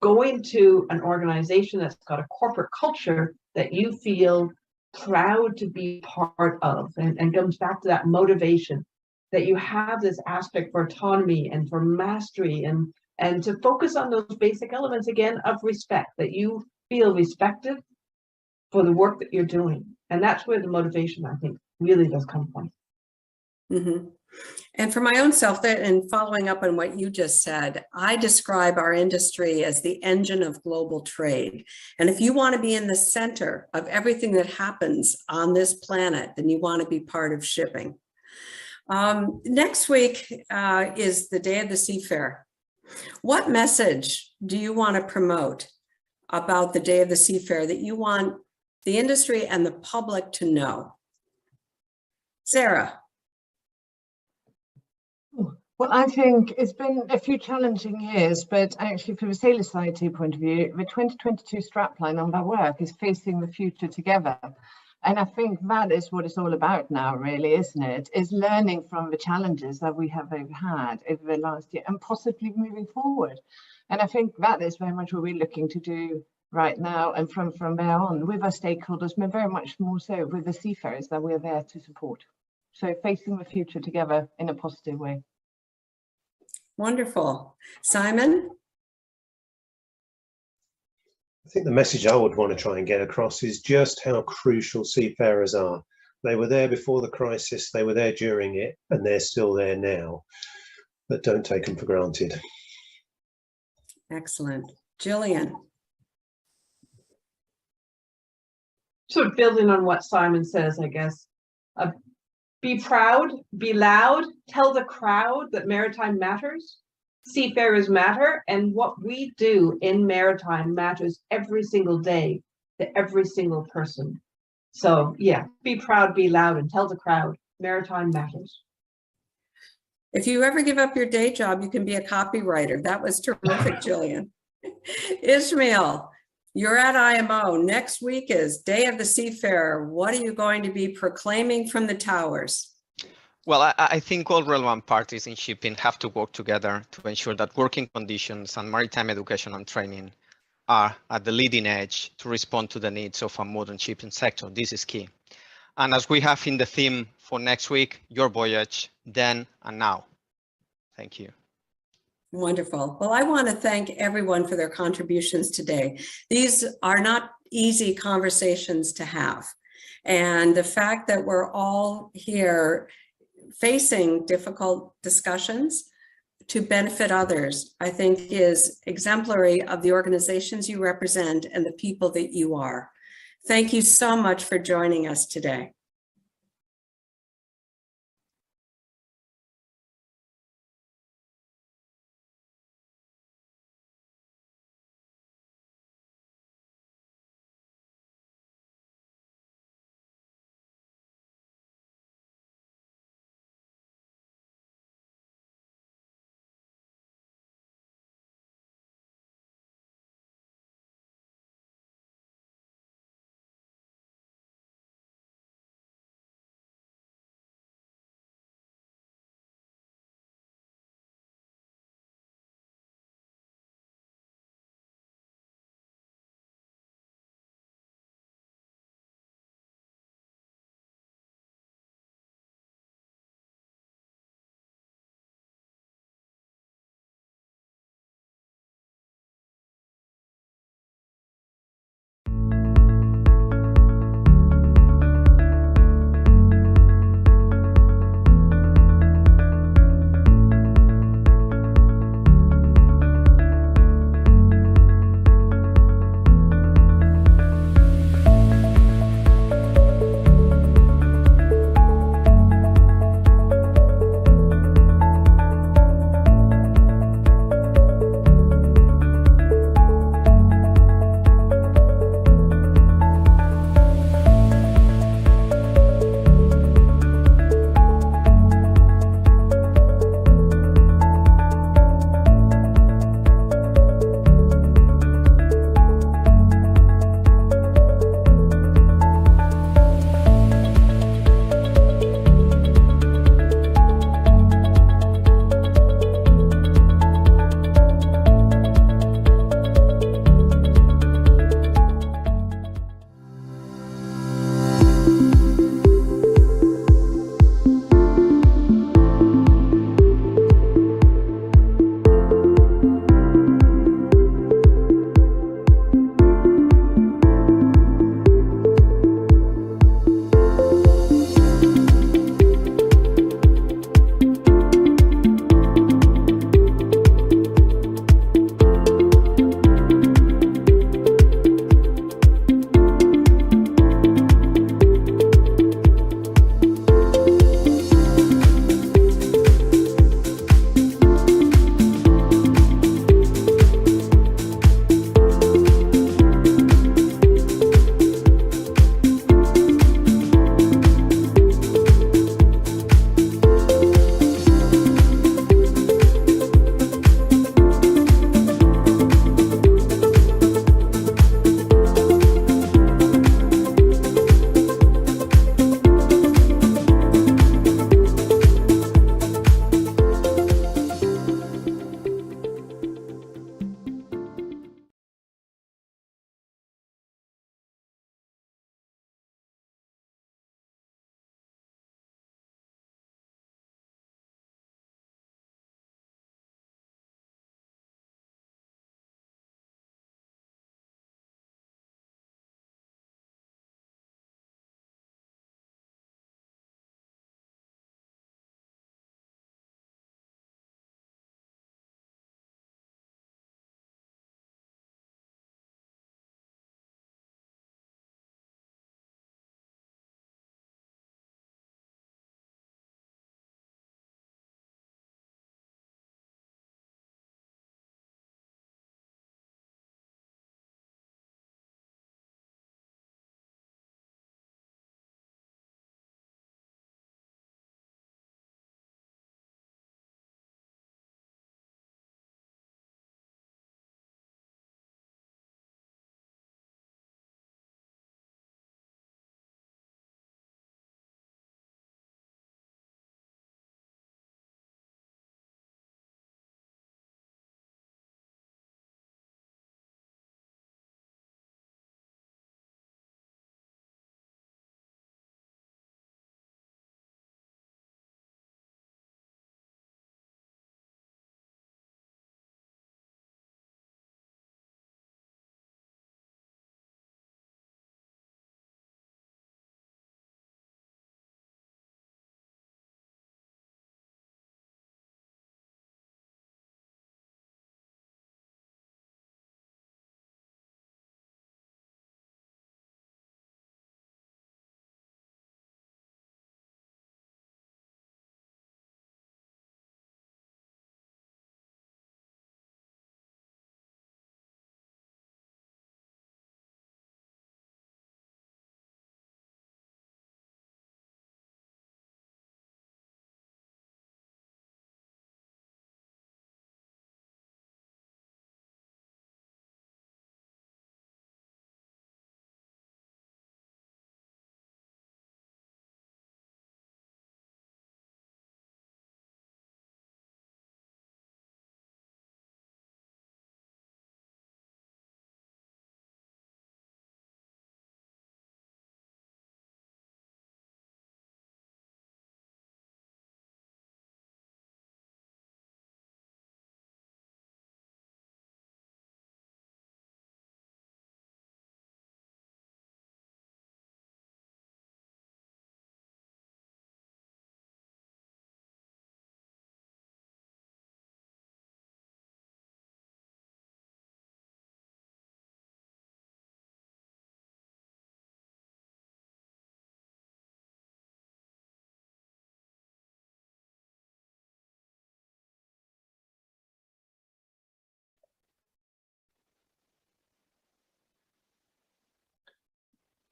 going to an organization that's got a corporate culture that you feel proud to be part of, and comes back to that motivation, that you have this aspect for autonomy and for mastery, and to focus on those basic elements again of respect, that you feel respected for the work that you're doing. And that's where the motivation, I think, really does come from. Mm-hmm. And for my own self, and following up on what you just said, I describe our industry as the engine of global trade. And if you want to be in the center of everything that happens on this planet, then you want to be part of shipping. Next week is the Day of the Seafarer. What message do you want to promote about the Day of the Seafarer that you want the industry and the public to know? Sara. Well, I think it's been a few challenging years, but actually from a Sailor Society point of view, the 2022 strapline on our work is facing the future together. And I think that is what it's all about now, really, isn't it? Is learning from the challenges that we have had over the last year and possibly moving forward. And I think that is very much what we're looking to do right now, and from there on with our stakeholders, but very much more so with the seafarers that we're there to support. So facing the future together in a positive way. Wonderful. Simon? I think the message I would want to try and get across is just how crucial seafarers are. They were there before the crisis, they were there during it, and they're still there now. But don't take them for granted. Excellent. Jillian? Sort of building on what Simon says, I guess. Be proud, be loud, tell the crowd that maritime matters. Seafarers matter, and what we do in maritime matters every single day to every single person. So yeah, be proud, be loud, and tell the crowd maritime matters. If you ever give up your day job, you can be a copywriter. That was terrific, Jillian. Ismael, you're at IMO. Next week is Day of the Seafarer. What are you going to be proclaiming from the towers? Well, I think all relevant parties in shipping have to work together to ensure that working conditions and maritime education and training are at the leading edge to respond to the needs of a modern shipping sector. This is key. And as we have in the theme for next week, your voyage, then and now. Thank you. Wonderful. Well, I want to thank everyone for their contributions today. These are not easy conversations to have. And the fact that we're all here facing difficult discussions to benefit others, I think is exemplary of the organizations you represent and the people that you are. Thank you so much for joining us today.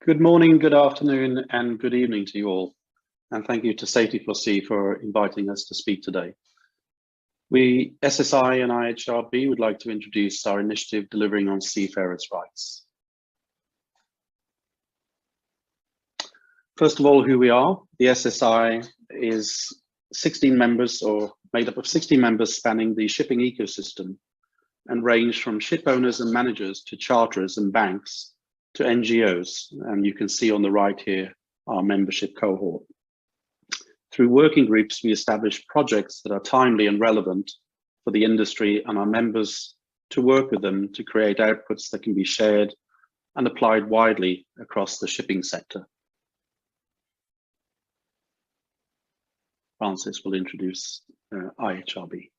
Good morning, good afternoon, and good evening to you all. And thank you to Safety for Sea for inviting us to speak today. We, SSI and IHRB, would like to introduce our initiative delivering on seafarers' rights. First of all, who we are. The SSI is 16 members, or made up of 16 members spanning the shipping ecosystem, and range from ship owners and managers to charterers and banks to NGOs. And you can see on the right here our membership cohort. Through working groups, we establish projects that are timely and relevant for the industry and our members to work with them to create outputs that can be shared and applied widely across the shipping sector. Francis will introduce IHRB.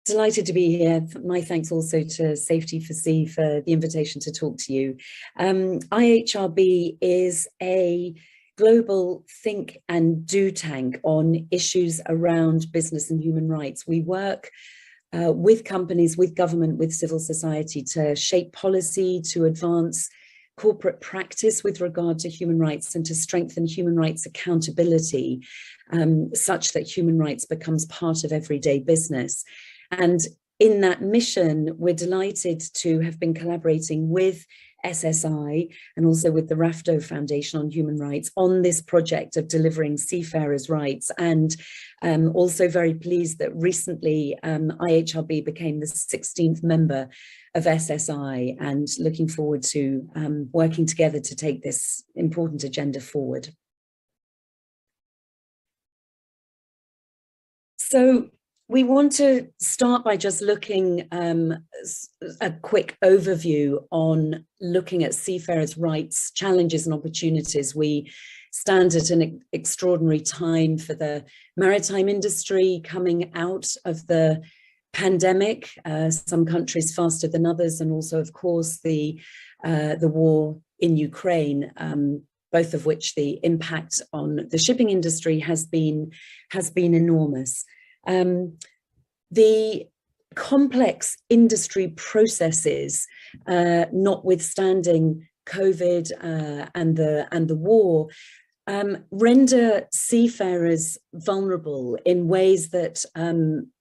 Delighted to be here. My thanks also to Safety for Sea for the invitation to talk to you. IHRB is a global think and do tank on issues around business and human rights. We work with companies, with government, with civil society to shape policy, to advance corporate practice with regard to human rights and to strengthen human rights accountability, such that human rights becomes part of everyday business. And in that mission, we're delighted to have been collaborating with SSI and also with the RAFTO Foundation on Human Rights on this project of delivering seafarers' rights. And also very pleased that recently IHRB became the 16th member of SSI, and looking forward to working together to take this important agenda forward. So we want to start by just looking a quick overview on looking at seafarers' rights, challenges and opportunities. We stand at an extraordinary time for the maritime industry coming out of the pandemic, some countries faster than others, and also, of course, the war in Ukraine, both of which the impact on the shipping industry has been enormous. The complex industry processes, notwithstanding COVID and the war, render seafarers vulnerable in ways that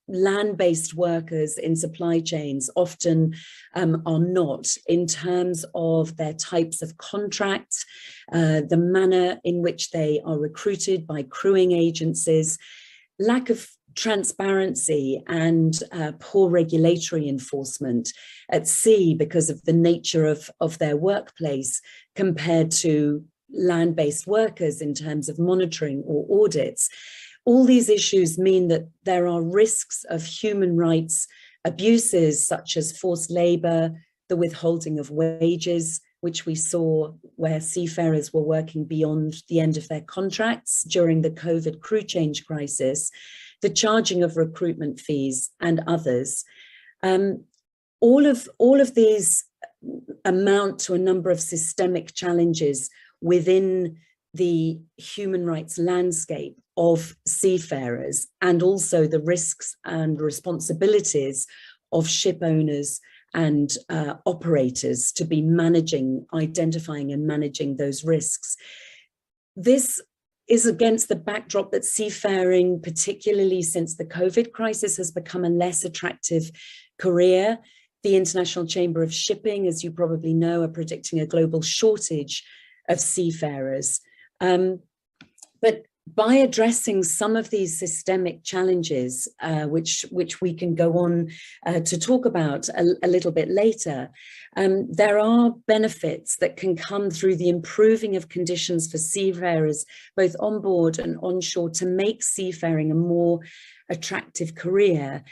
land-based workers in supply chains often are not, in terms of their types of contracts, the manner in which they are recruited by crewing agencies, lack of transparency and poor regulatory enforcement at sea because of the nature of their workplace compared to land-based workers in terms of monitoring or audits. All these issues mean that there are risks of human rights abuses such as forced labor, the withholding of wages, which we saw where seafarers were working beyond the end of their contracts during the COVID crew change crisis, the charging of recruitment fees and others. All of these amount to a number of systemic challenges within the human rights landscape of seafarers, and also the risks and responsibilities of ship owners and operators to be identifying and managing those risks. This is against the backdrop that seafaring, particularly since the COVID crisis, has become a less attractive career. The International Chamber of Shipping, as you probably know, are predicting a global shortage of seafarers. But by addressing some of these systemic challenges, which we can go on to talk about a little bit later, there are benefits that can come through the improving of conditions for seafarers, both on board and onshore, to make seafaring a more attractive career,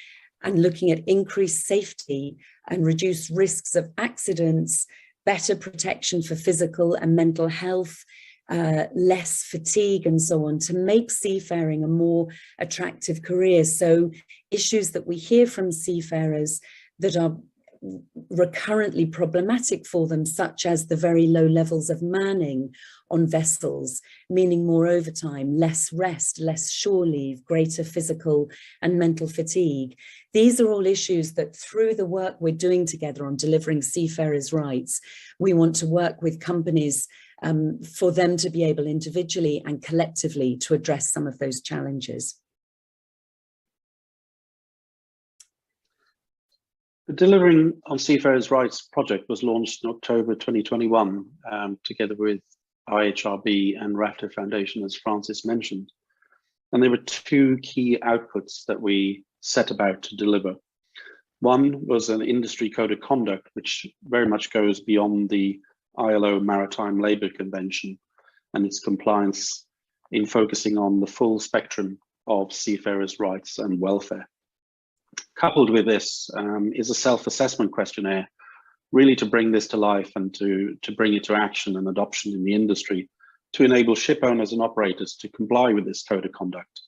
and looking at increased safety and reduced risks of accidents, better protection for physical and mental health, less fatigue and so on, to make seafaring a more attractive career. So issues that we hear from seafarers that are recurrently problematic for them, such as the very low levels of manning on vessels, meaning more overtime, less rest, less shore leave, greater physical and mental fatigue. These are all issues that through the work we're doing together on delivering seafarers' rights, we want to work with companies for them to be able individually and collectively to address some of those challenges. The Delivering on Seafarers' Rights project was launched in October 2021, together with IHRB and RAFTO Foundation, as Francis mentioned. And there were two key outputs that we set about to deliver. One was an industry code of conduct, which very much goes beyond the ILO Maritime Labour Convention and its compliance in focusing on the full spectrum of seafarers' rights and welfare. Coupled with this is a self-assessment questionnaire, really to bring this to life and to bring it to action and adoption in the industry to enable ship owners and operators to comply with this code of conduct.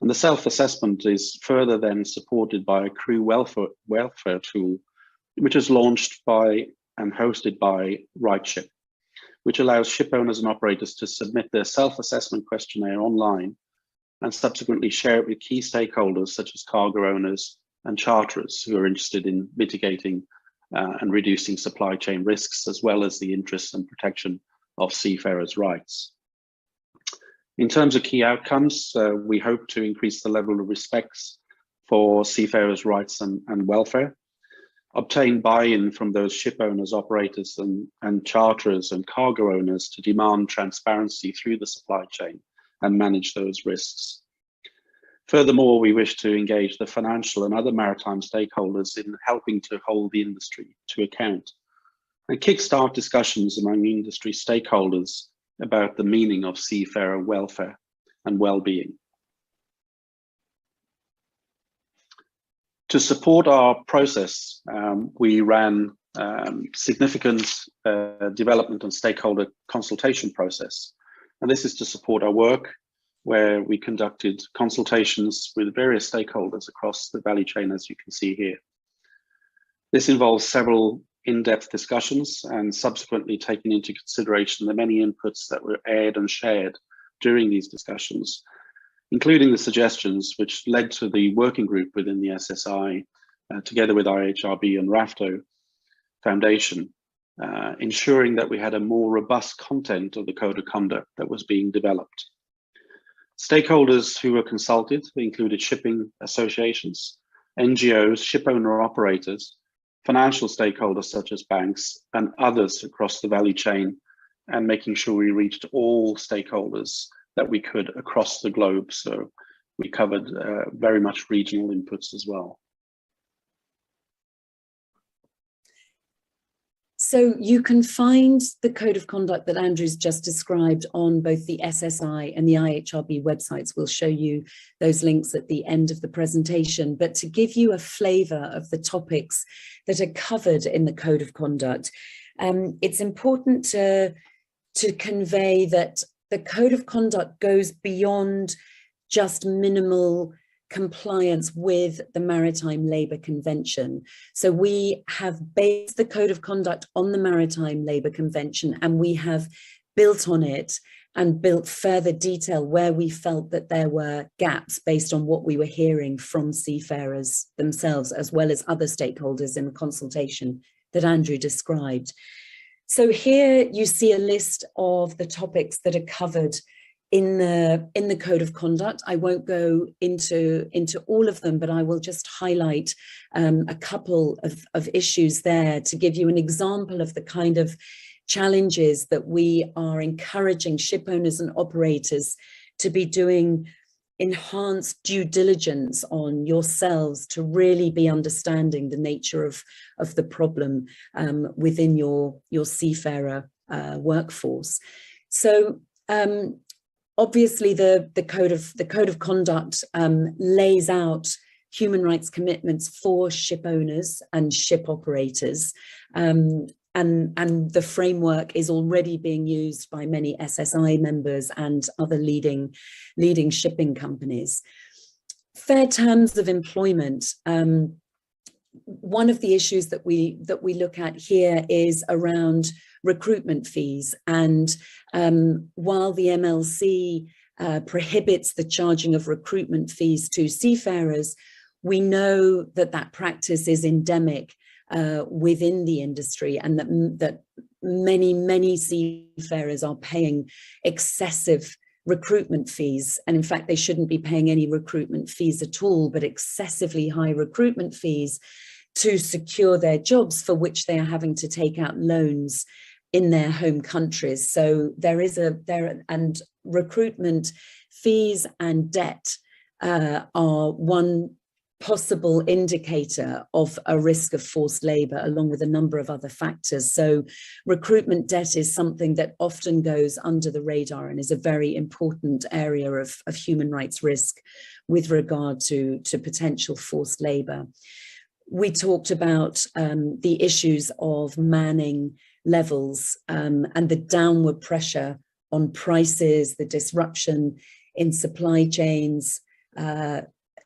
And the self-assessment is further then supported by a crew welfare tool, which is launched by and hosted by RightShip, which allows ship owners and operators to submit their self-assessment questionnaire online and subsequently share it with key stakeholders such as cargo owners and charterers who are interested in mitigating and reducing supply chain risks, as well as the interests and protection of seafarers' rights. In terms of key outcomes, we hope to increase the level of respect for seafarers' rights and welfare, obtain buy-in from those ship owners, operators and charterers and cargo owners to demand transparency through the supply chain and manage those risks. Furthermore, we wish to engage the financial and other maritime stakeholders in helping to hold the industry to account and kickstart discussions among industry stakeholders about the meaning of seafarer welfare and well-being. To support our process, we ran significant development and stakeholder consultation process. And this is to support our work, where we conducted consultations with various stakeholders across the value chain, as you can see here. This involves several in-depth discussions and subsequently taking into consideration the many inputs that were aired and shared during these discussions, including the suggestions which led to the working group within the SSI, together with IHRB and RAFTO Foundation, ensuring that we had a more robust content of the code of conduct that was being developed. Stakeholders who were consulted included shipping associations, NGOs, ship owner operators, financial stakeholders such as banks, and others across the value chain, and making sure we reached all stakeholders that we could across the globe. So we covered very much regional inputs as well. So you can find the code of conduct that Andrew's just described on both the SSI and the IHRB websites. We'll show you those links at the end of the presentation. But to give you a flavour of the topics that are covered in the code of conduct, it's important to convey that the code of conduct goes beyond just minimal compliance with the Maritime Labour Convention. So we have based the code of conduct on the Maritime Labour Convention, and we have built on it and built further detail where we felt that there were gaps based on what we were hearing from seafarers themselves, as well as other stakeholders in the consultation that Andrew described. So here you see a list of the topics that are covered in the code of conduct. I won't go into all of them, but I will just highlight a couple of issues there to give you an example of the kind of challenges that we are encouraging ship owners and operators to be doing enhanced due diligence on yourselves to really be understanding the nature of the problem within your seafarer workforce. So obviously, the code of conduct lays out human rights commitments for ship owners and ship operators, and the framework is already being used by many SSI members and other leading shipping companies. Fair terms of employment. one of the issues that we look at here is around recruitment fees. And while the MLC prohibits the charging of recruitment fees to seafarers, we know that that practice is endemic within the industry, and that many seafarers are paying excessive recruitment fees. And in fact, they shouldn't be paying any recruitment fees at all, but excessively high recruitment fees to secure their jobs, for which they are having to take out loans in their home countries. So and recruitment fees and debt are one possible indicator of a risk of forced labor, along with a number of other factors. So recruitment debt is something that often goes under the radar and is a very important area of human rights risk with regard to potential forced labor. We talked about the issues of manning levels and the downward pressure on prices, the disruption in supply chains,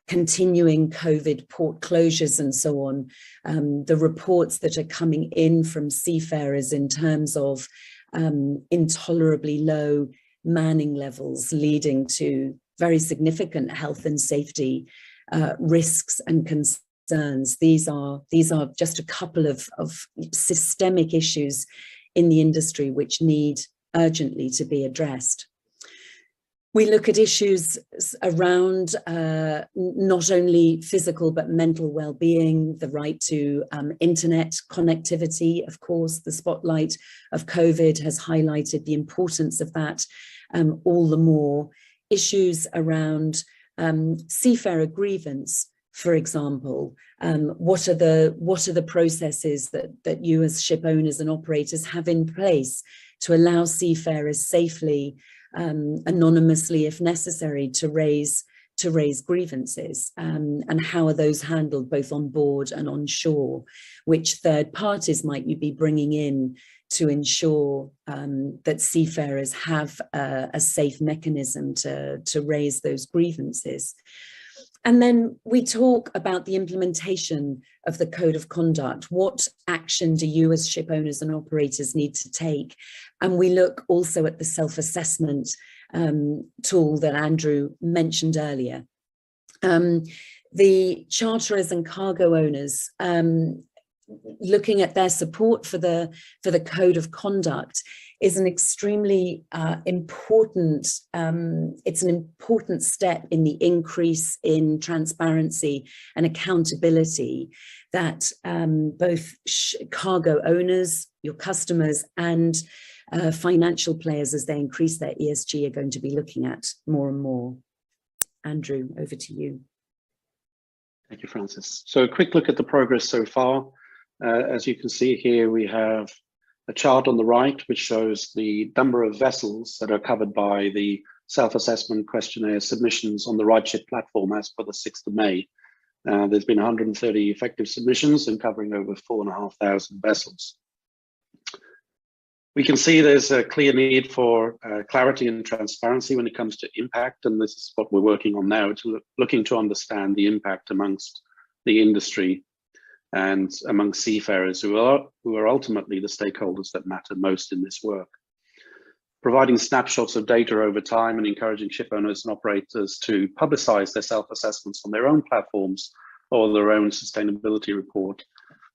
continuing COVID port closures and so on, the reports that are coming in from seafarers in terms of intolerably low manning levels, leading to very significant health and safety risks and concerns. These are just a couple of systemic issues in the industry which need urgently to be addressed. We look at issues around not only physical but mental well-being, the right to internet connectivity. Of course, the spotlight of COVID has highlighted the importance of that all the more. Issues around seafarer grievance, for example. What are the processes that you as ship owners and operators have in place to allow seafarers safely, anonymously if necessary, to raise grievances, and how are those handled both on board and on shore? Which third parties might you be bringing in to ensure that seafarers have a safe mechanism to raise those grievances? And then we talk about the implementation of the code of conduct. What action do you as ship owners and operators need to take? And we look also at the self-assessment tool that Andrew mentioned earlier. The charterers and cargo owners, looking at their support for the code of conduct is an extremely important, it's an important step in the increase in transparency and accountability that both cargo owners, your customers, and financial players, as they increase their ESG, are going to be looking at more and more. Andrew, over to you. Thank you, Frances. So a quick look at the progress so far. As you can see here, we have a chart on the right, which shows the number of vessels that are covered by the self-assessment questionnaire submissions on the RightShip platform as per the 6th of May. There's been 130 effective submissions and covering over 4,500 vessels. We can see there's a clear need for clarity and transparency when it comes to impact, and this is what we're working on now, looking to understand the impact amongst the industry and among seafarers who are ultimately the stakeholders that matter most in this work. Providing snapshots of data over time and encouraging ship owners and operators to publicize their self-assessments on their own platforms or their own sustainability report.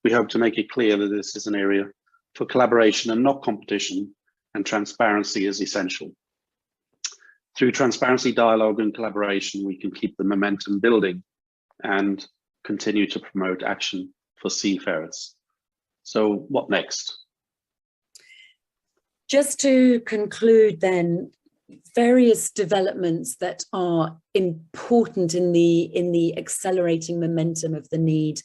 We hope to make it clear that this is an area for collaboration and not competition, and transparency is essential. Through transparency, dialogue, and collaboration, we can keep the momentum building and continue to promote action for seafarers. So what next? Just to conclude then, various developments that are important in the accelerating momentum of the need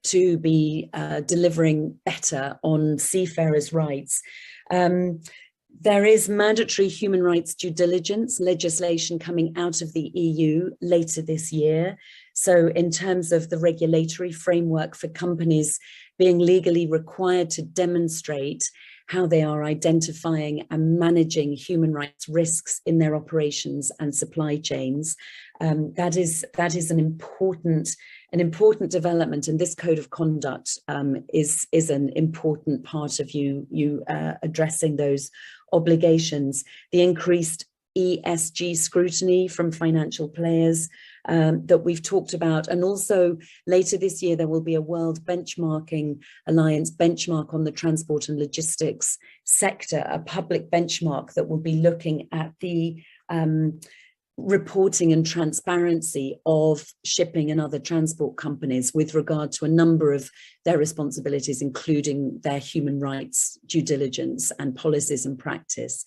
to be delivering better on seafarers' rights. There is mandatory human rights due diligence legislation coming out of the EU later this year. So in terms of the regulatory framework for companies being legally required to demonstrate how they are identifying and managing human rights risks in their operations and supply chains. That is an important development, and this code of conduct is an important part of you addressing those obligations. The increased ESG scrutiny from financial players that we've talked about, and also later this year there will be a World Benchmarking Alliance benchmark on the transport and logistics sector, a public benchmark that will be looking at the reporting and transparency of shipping and other transport companies with regard to a number of their responsibilities, including their human rights due diligence and policies and practice.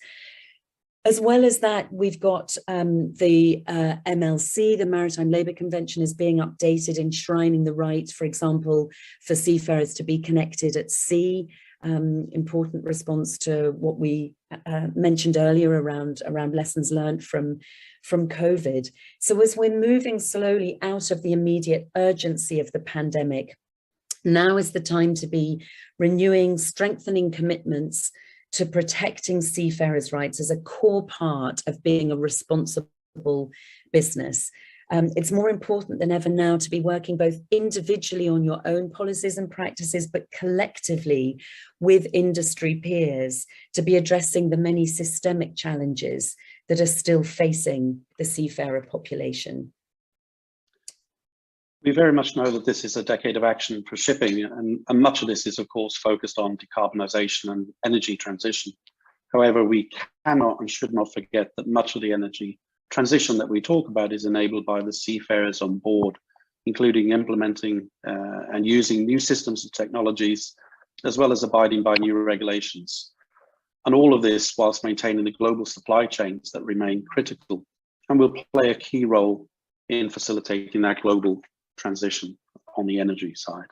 As well as that, we've got the MLC, the Maritime Labour Convention, is being updated, enshrining the right, for example, for seafarers to be connected at sea. Important response to what we mentioned earlier around lessons learned from COVID. So as we're moving slowly out of the immediate urgency of the pandemic, now is the time to be renewing, strengthening commitments to protecting seafarers' rights as a core part of being a responsible business. It's more important than ever now to be working both individually on your own policies and practices, but collectively with industry peers to be addressing the many systemic challenges that are still facing the seafarer population. We very much know that this is a decade of action for shipping, and much of this is, of course, focused on decarbonisation and energy transition. However, we cannot and should not forget that much of the energy transition that we talk about is enabled by the seafarers on board, including implementing and using new systems and technologies, as well as abiding by new regulations. And all of this whilst maintaining the global supply chains that remain critical and will play a key role in facilitating that global transition on the energy side.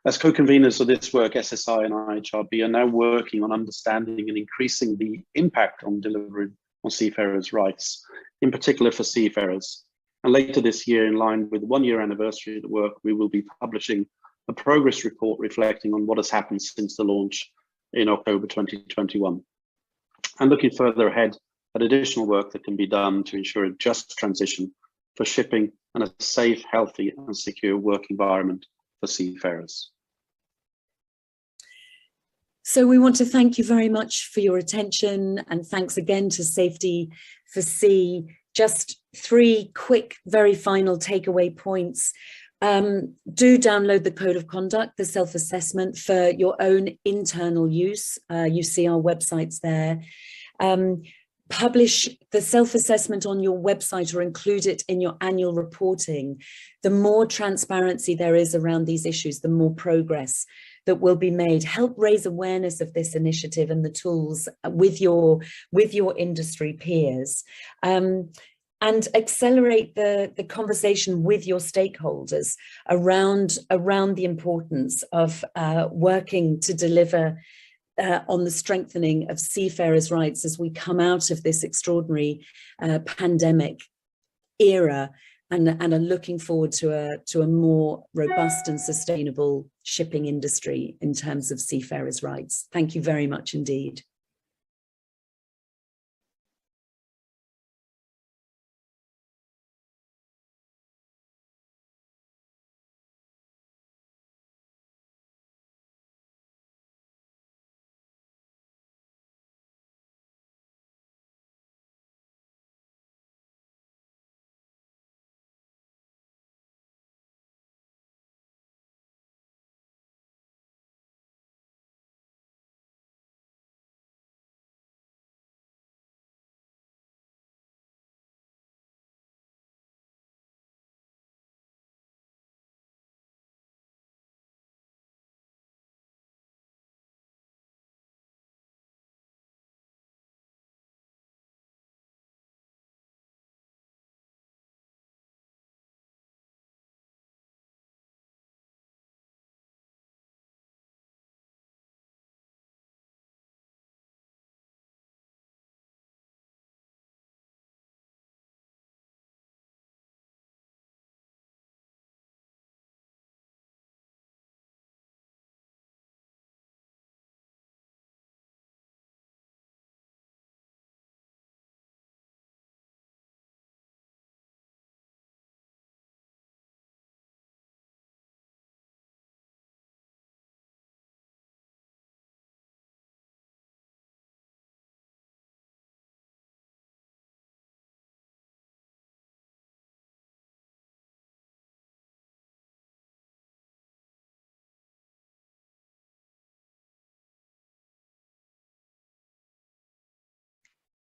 As co-conveners of this work, SSI and IHRB are now working on understanding and increasing the impact on delivering on seafarers' rights, in particular for seafarers. And later this year, in line with the 1-year anniversary of the work, we will be publishing a progress report reflecting on what has happened since the launch in October 2021. And looking further ahead at additional work that can be done to ensure a just transition for shipping and a safe, healthy and secure work environment for seafarers. So we want to thank you very much for your attention, and thanks again to Safety for Sea. Just 3 quick, very final takeaway points. Do download the Code of Conduct, the self-assessment, for your own internal use. You see our websites there. Publish the self-assessment on your website or include it in your annual reporting. The more transparency there is around these issues, the more progress that will be made. Help raise awareness of this initiative and the tools with your industry peers. And accelerate the conversation with your stakeholders around the importance of working to deliver on the strengthening of seafarers' rights as we come out of this extraordinary pandemic era, and are looking forward to a more robust and sustainable shipping industry in terms of seafarers' rights. Thank you very much indeed.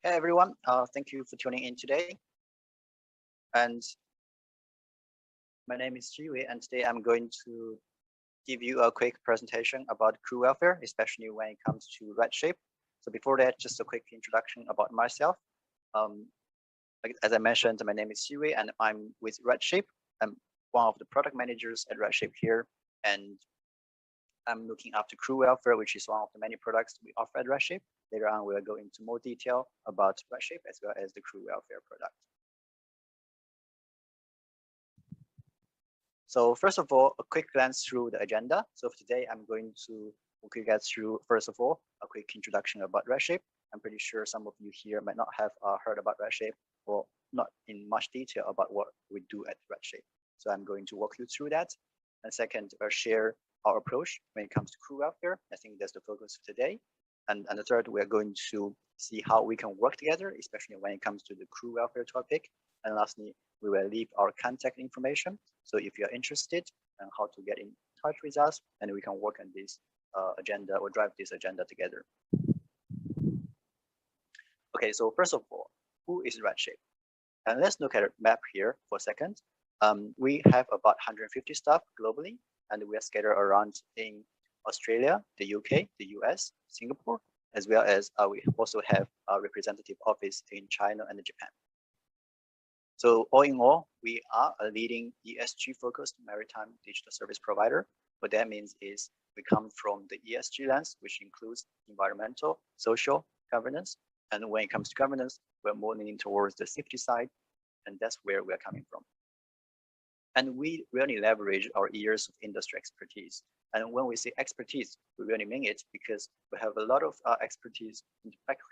Hey everyone, thank you for tuning in today. And my name is Xiwei, and today I'm going to give you a quick presentation about crew welfare, especially when it comes to RedShape. So before that, just a quick introduction about myself. As I mentioned, my name is Xiwei, and I'm with RedShape. I'm one of the product managers at RedShape here, and I'm looking after crew welfare, which is one of the many products we offer at RedShape. Later on, we'll go into more detail about RedShape as well as the crew welfare product. So first of all, a quick glance through the agenda. So for today, I'm going to quickly get through, first of all, a quick introduction about RedShape. I'm pretty sure some of you here might not have heard about RedShape or not in much detail about what we do at RedShape. So I'm going to walk you through that. And second, I'll share our approach when it comes to crew welfare. I think that's the focus of today. And the third, we're going to see how we can work together, especially when it comes to the crew welfare topic. And lastly, we will leave our contact information. So if you're interested in how to get in touch with us, and we can work on this agenda or drive this agenda together. Okay, so first of all, who is RedShape? And let's look at a map here for a second. We have about 150 staff globally, and we are scattered around in Australia, the UK, the US, Singapore, as well as we also have a representative office in China and Japan. So all in all, we are a leading ESG-focused maritime digital service provider. What that means is we come from the ESG lens, which includes environmental, social, governance. And when it comes to governance, we're more leaning towards the safety side, and that's where we're coming from. And we really leverage our years of industry expertise. And when we say expertise, we really mean it because we have a lot of expertise,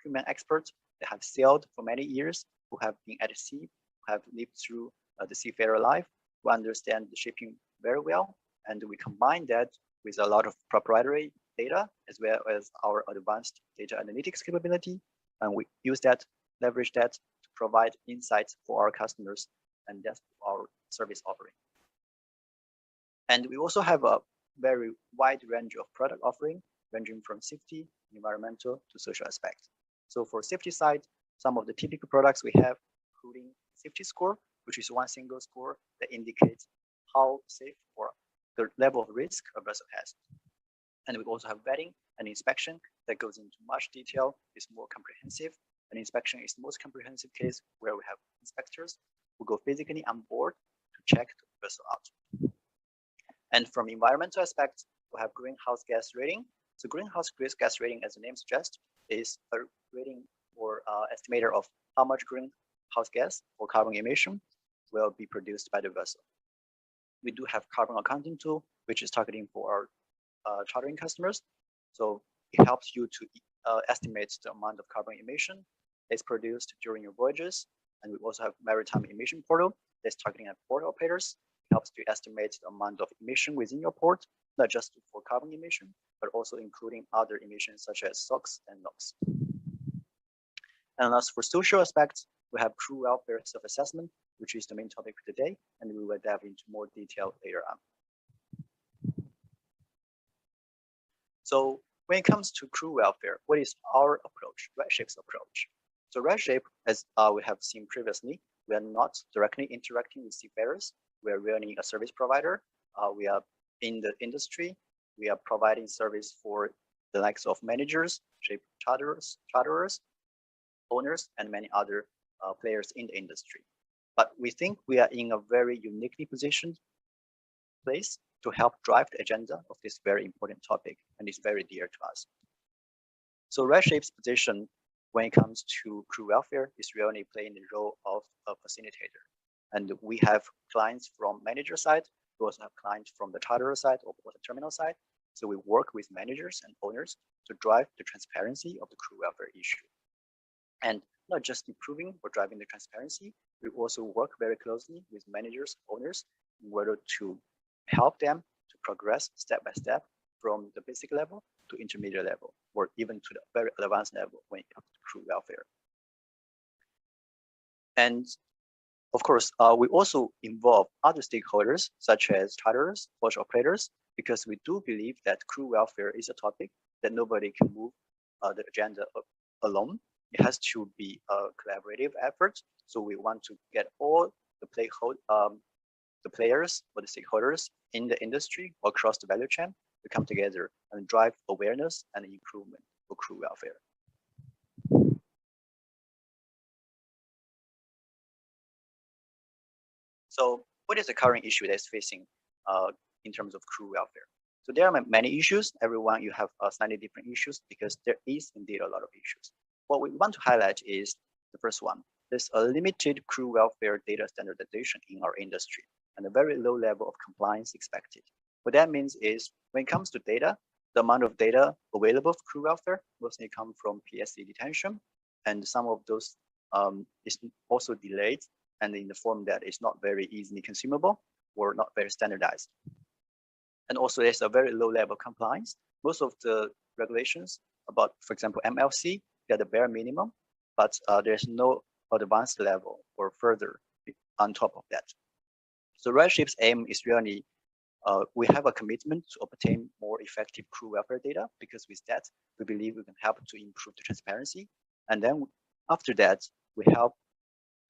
human experts that have sailed for many years, who have been at sea, who have lived through the seafarer life, who understand the shipping very well. And we combine that with a lot of proprietary data, as well as our advanced data analytics capability. And we use that, leverage that to provide insights for our customers, and that's our service offering. And we also have a very wide range of product offering, ranging from safety, environmental to social aspects. So for safety side, some of the typical products we have, including safety score, which is one single score that indicates how safe or the level of risk a vessel has. And we also have vetting and inspection that goes into much detail, is more comprehensive. And inspection is the most comprehensive case where we have inspectors who go physically on board to check the vessel out. And from environmental aspects, we have greenhouse gas rating. So greenhouse gas rating, as the name suggests, is a rating or estimator of how much greenhouse gas or carbon emission will be produced by the vessel. We do have carbon accounting tool, which is targeting for our chartering customers. So it helps you to estimate the amount of carbon emission that's produced during your voyages. And we also have maritime emission portal that's targeting at port operators. It helps to estimate the amount of emission within your port, not just for carbon emission, but also including other emissions such as SOx and NOx. And as for social aspects, we have crew welfare self-assessment, which is the main topic for today, and we will dive into more detail later on. So when it comes to crew welfare, what is our approach, RedShape's approach? So RedShape, as we have seen previously, we are not directly interacting with seafarers. We are really a service provider. We are in the industry. We are providing service for the likes of managers, ship charterers, owners, and many other players in the industry. But we think we are in a very uniquely positioned place to help drive the agenda of this very important topic, and it's very dear to us. So RedShape's position when it comes to crew welfare is really playing the role of a facilitator. And we have clients from manager side, we also have clients from the charterer side or the terminal side. So we work with managers and owners to drive the transparency of the crew welfare issue. And not just improving or driving the transparency, we also work very closely with managers, owners, in order to help them to progress step by step from the basic level to intermediate level, or even to the very advanced level when it comes to crew welfare. And of course, we also involve other stakeholders such as charterers, voyage operators, because we do believe that crew welfare is a topic that nobody can move the agenda alone. it has to be a collaborative effort. So we want to get all the players or the stakeholders in the industry or across the value chain to come together and drive awareness and improvement for crew welfare. So what is the current issue that's facing in terms of crew welfare? So there are many issues. Everyone, you have slightly different issues because there is indeed a lot of issues. What we want to highlight is the first one. There's a limited crew welfare data standardization in our industry and a very low level of compliance expected. What that means is when it comes to data, the amount of data available for crew welfare mostly come from PSC detention, and some of those is also delayed and in the form that is not very easily consumable or not very standardized. And also there's a very low level of compliance. Most of the regulations about, for example, MLC, they're the bare minimum, but there's no advanced level or further on top of that. So RedShip's aim is really, we have a commitment to obtain more effective crew welfare data, because with that, we believe we can help to improve the transparency. And then after that, we help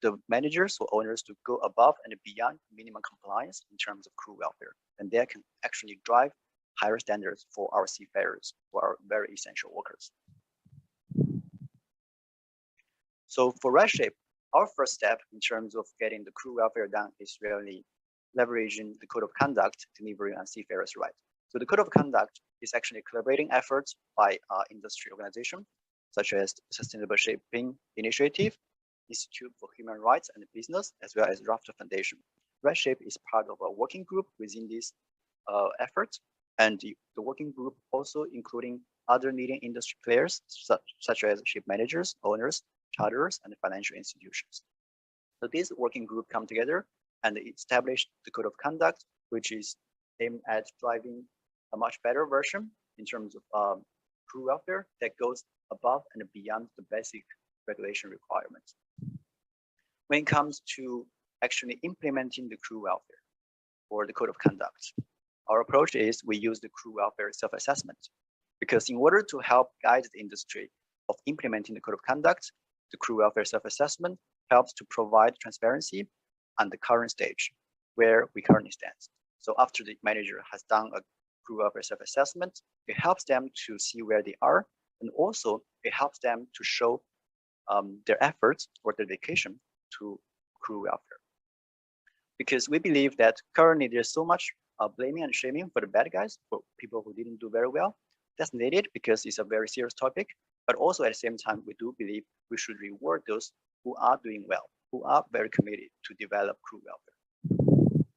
the managers or owners to go above and beyond minimum compliance in terms of crew welfare. And that can actually drive higher standards for our seafarers, for our very essential workers. So for RedShip, our first step in terms of getting the crew welfare done is really leveraging the code of conduct delivering on seafarers' rights. So the code of conduct is actually a collaborating effort by industry organizations such as Sustainable Shipping Initiative, Institute for Human Rights and Business, as well as Rafter Foundation. RedShip is part of a working group within this effort, and the working group also including other leading industry players such as ship managers, owners, charterers, and financial institutions. So this working group come together and establish the code of conduct, which is aimed at driving a much better version in terms of crew welfare that goes above and beyond the basic regulation requirements. When it comes to actually implementing the crew welfare or the code of conduct, our approach is we use the crew welfare self-assessment, because in order to help guide the industry of implementing the code of conduct, the crew welfare self-assessment helps to provide transparency on the current stage where we currently stand. So after the manager has done a crew welfare self-assessment, it helps them to see where they are, and also it helps them to show their efforts or dedication to crew welfare. Because we believe that currently there's so much blaming and shaming for the bad guys, for people who didn't do very well. That's needed because it's a very serious topic, but also at the same time, we do believe we should reward those who are doing well, who are very committed to develop crew welfare.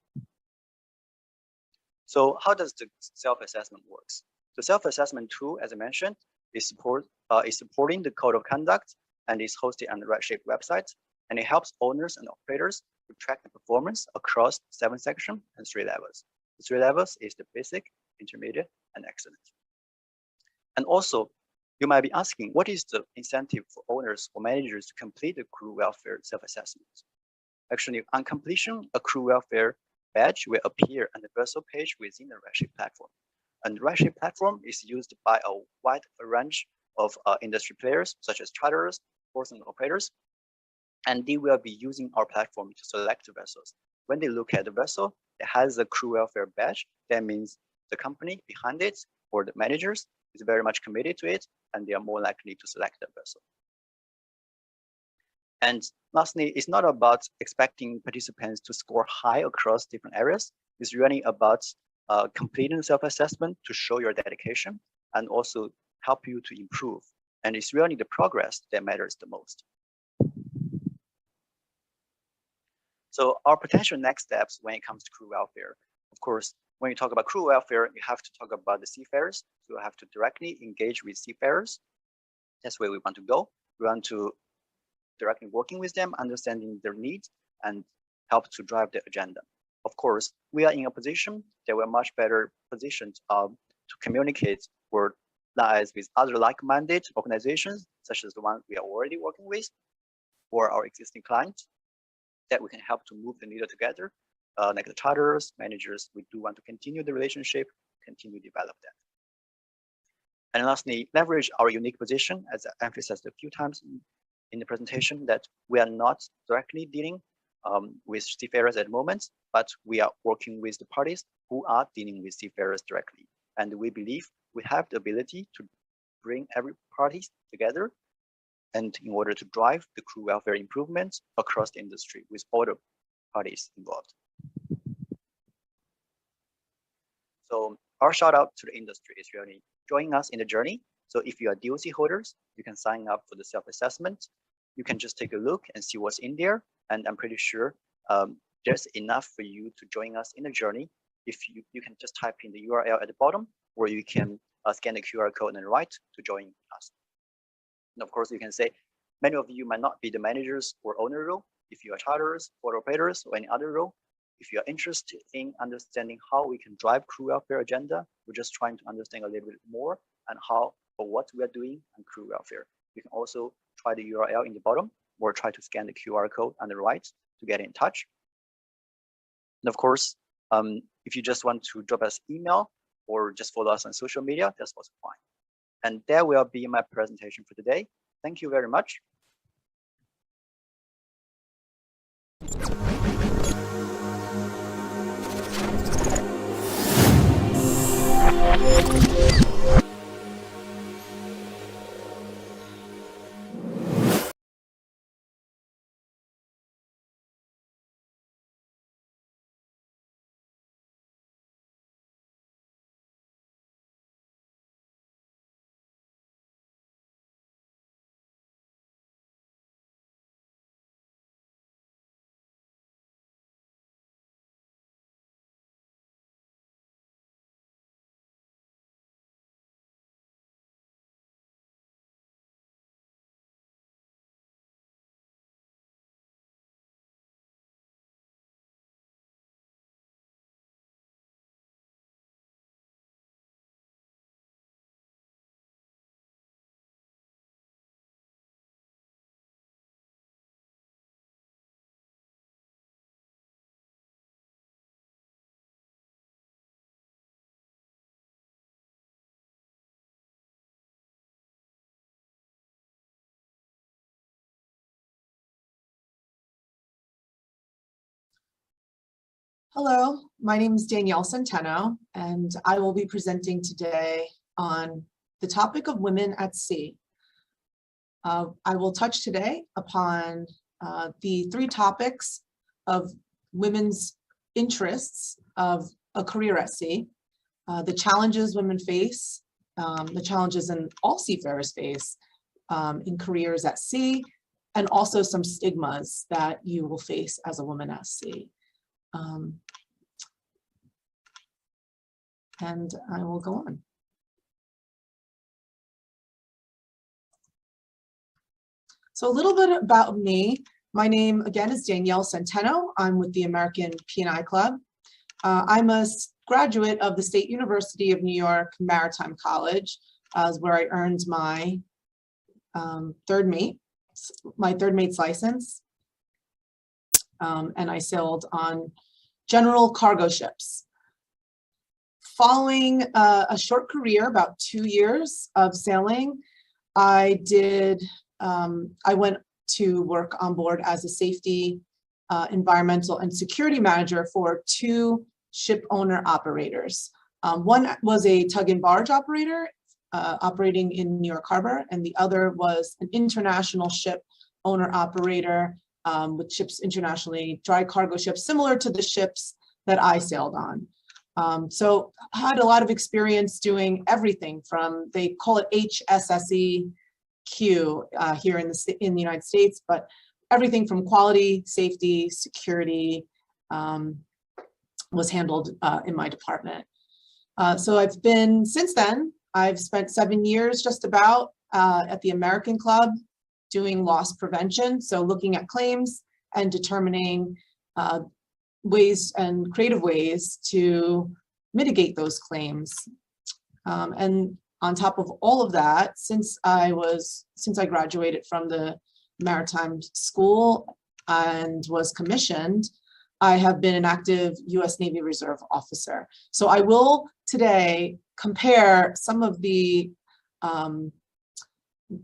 So how does the self-assessment works? The self-assessment tool, as I mentioned, is supporting the code of conduct and is hosted on the RedShip website, and it helps owners and operators to track the performance across 7 sections and 3 levels. The 3 levels is the basic, intermediate, and excellent. And also, you might be asking, what is the incentive for owners or managers to complete the crew welfare self-assessment? Actually, on completion, a crew welfare badge will appear on the vessel page within the RedShip platform. And the RedShip platform is used by a wide range of industry players, such as charterers, ports, and operators. And they will be using our platform to select the vessels. When they look at the vessel that has a crew welfare badge, that means the company behind it or the managers is very much committed to it, and they are more likely to select the vessel. And lastly, it's not about expecting participants to score high across different areas. It's really about completing self-assessment to show your dedication and also help you to improve. And it's really the progress that matters the most. So our potential next steps when it comes to crew welfare, of course, when you talk about crew welfare, you have to talk about the seafarers. So you have to directly engage with seafarers. That's where we want to go. We want to directly working with them, understanding their needs, and help to drive the agenda. Of course, we are in a position that we're much better positioned to communicate or liaise with other like-minded organizations, such as the one we are already working with, or our existing clients, that we can help to move the needle together. Like the charterers, managers, we do want to continue the relationship, continue to develop that. And lastly, leverage our unique position, as I emphasized a few times in the presentation that we are not directly dealing with seafarers at the moment, but we are working with the parties who are dealing with seafarers directly. And we believe we have the ability to bring every party together and in order to drive the crew welfare improvements across the industry with all the parties involved. So our shout out to the industry is really joining us in the journey. So if you are DOC holders, you can sign up for the self-assessment. You can just take a look and see what's in there. And I'm pretty sure there's enough for you to join us in the journey. If you can just type in the URL at the bottom, or you can scan the QR code on the right to join us. And of course, you can say, many of you might not be the managers or owner role. If you are charters, port operators, or any other role, if you are interested in understanding how we can drive crew welfare agenda, we're just trying to understand a little bit more and how or what we are doing on crew welfare. You can also try the URL in the bottom or try to scan the QR code on the right to get in touch. And of course, if you just want to drop us email or just follow us on social media, that's also fine. And that will be my presentation for today. Thank you very much. Hello, my name is Danielle Centeno, and I will be presenting today on the topic of women at sea. I will touch today upon the 3 topics of women's interests of a career at sea, the challenges women face, the challenges in all seafarers face in careers at sea, and also some stigmas that you will face as a woman at sea. And I will go on. So a little bit about me. My name, again, is Danielle Centeno. I'm with the American P&I Club. I'm a graduate of the State University of New York Maritime College, where I earned my third mate's license. And I sailed on general cargo ships. Following a short career, about 2 years of sailing, I went to work on board as a safety, environmental, and security manager for 2 ship owner operators. One was a tug and barge operator operating in New York Harbor, and the other was an international ship owner operator with ships internationally, dry cargo ships, similar to the ships that I sailed on. So I had a lot of experience doing everything from, they call it HSSEQ here in the United States, but everything from quality, safety, security was handled in my department. So I've been, since then, I've spent 7 years just about at the American Club doing loss prevention. So looking at claims and determining ways and creative ways to mitigate those claims. And on top of all of that, since I graduated from the Maritime School and was commissioned, I have been an active U.S. Navy Reserve officer. So I will today compare some of the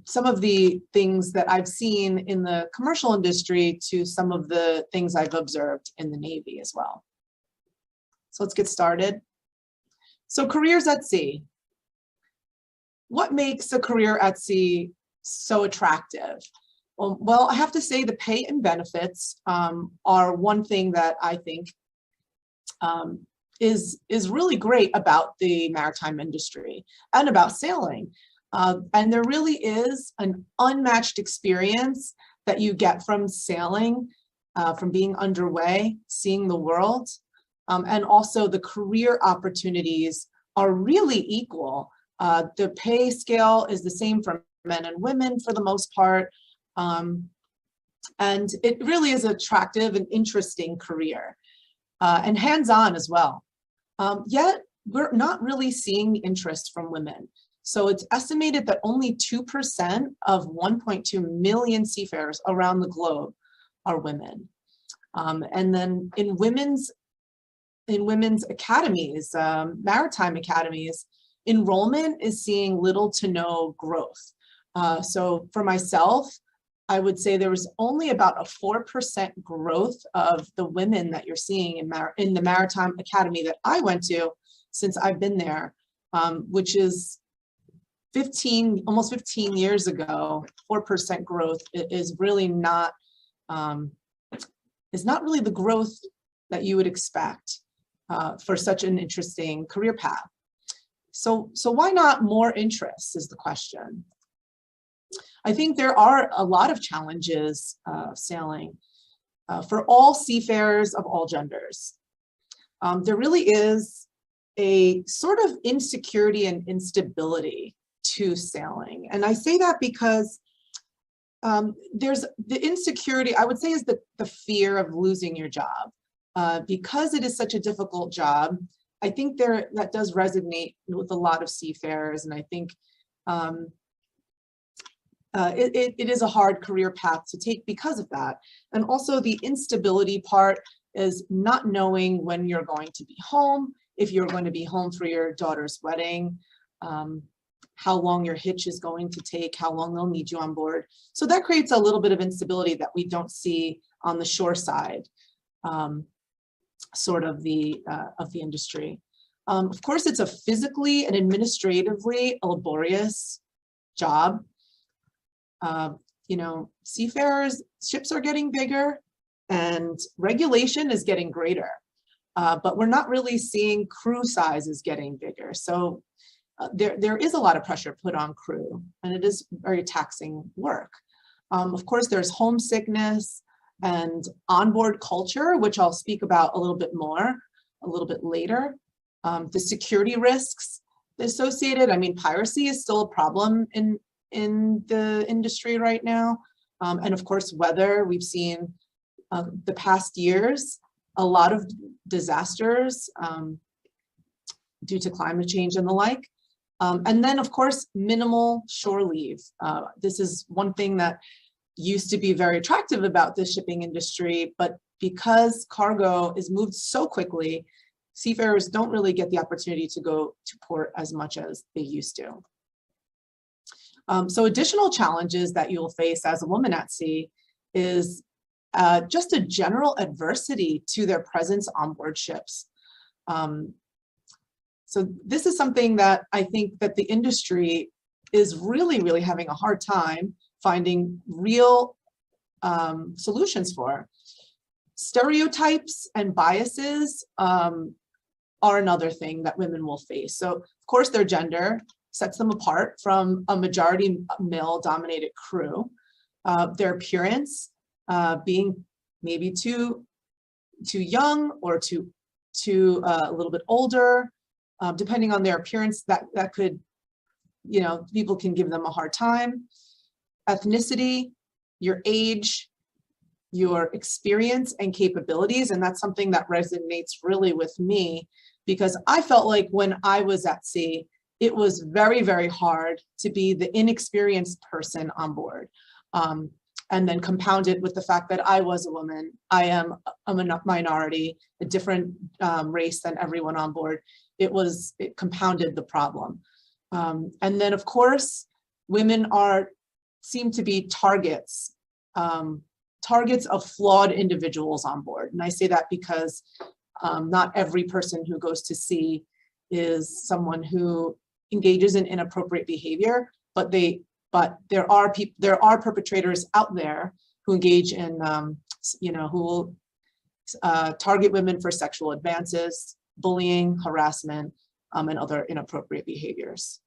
some of the things that I've seen in the commercial industry to some of the things I've observed in the Navy as well. So let's get started. So careers at sea. What makes a career at sea so attractive? Well, I have to say the pay and benefits are one thing that I think is really great about the maritime industry and about sailing. And there really is an unmatched experience that you get from sailing, from being underway, seeing the world, and also the career opportunities are really equal. The pay scale is the same for men and women for the most part. And it really is an attractive and interesting career, and hands-on as well. Yet we're not really seeing interest from women. So it's estimated that only 2% of 1.2 million seafarers around the globe are women. And then in women's academies, maritime academies, enrollment is seeing little to no growth. So for myself, I would say there was only about a 4% growth of the women that you're seeing in the Maritime Academy that I went to since I've been there, which is almost 15 years ago. 4% growth is really not, really the growth that you would expect for such an interesting career path. So why not more interest is the question. I think there are a lot of challenges sailing for all seafarers of all genders. There really is a sort of insecurity and instability to sailing. And I say that because there's the insecurity, I would say, is the fear of losing your job. Because it is such a difficult job, I think that does resonate with a lot of seafarers, and I think it is a hard career path to take because of that. And also the instability part is not knowing when you're going to be home, if you're going to be home for your daughter's wedding, how long your hitch is going to take, how long they'll need you on board. So that creates a little bit of instability that we don't see on the shore side, sort of the industry. Of course, it's a physically and administratively laborious job. You know, seafarers, ships are getting bigger and regulation is getting greater, but we're not really seeing crew sizes getting bigger. So there is a lot of pressure put on crew, and it is very taxing work. Of course, there's homesickness and onboard culture, which I'll speak about a little bit later. The security risks associated. I mean, piracy is still a problem in the industry right now. And of course, weather. We've seen the past years, a lot of disasters due to climate change and the like. And then, of course, minimal shore leave. This is one thing that used to be very attractive about the shipping industry, but because cargo is moved so quickly, seafarers don't really get the opportunity to go to port as much as they used to. So additional challenges that you'll face as a woman at sea is just a general adversity to their presence on board ships. So this is something that I think that the industry is really having a hard time finding real solutions for. Stereotypes and biases are another thing that women will face. So of course their gender sets them apart from a majority male-dominated crew. Their appearance, being maybe too young or too a little bit older, depending on their appearance, that could, you know, people can give them a hard time. Ethnicity, your age, your experience and capabilities, and that's something that resonates really with me, because I felt like when I was at sea, it was very hard to be the inexperienced person on board. And then compounded with the fact that I was a woman, I am a minority, a different race than everyone on board. It compounded the problem. And then of course, women seem to be targets of flawed individuals on board. And I say that because not every person who goes to sea is someone who engages in inappropriate behavior, but there are perpetrators out there who engage in, who will target women for sexual advances, bullying, harassment, and other inappropriate behaviors.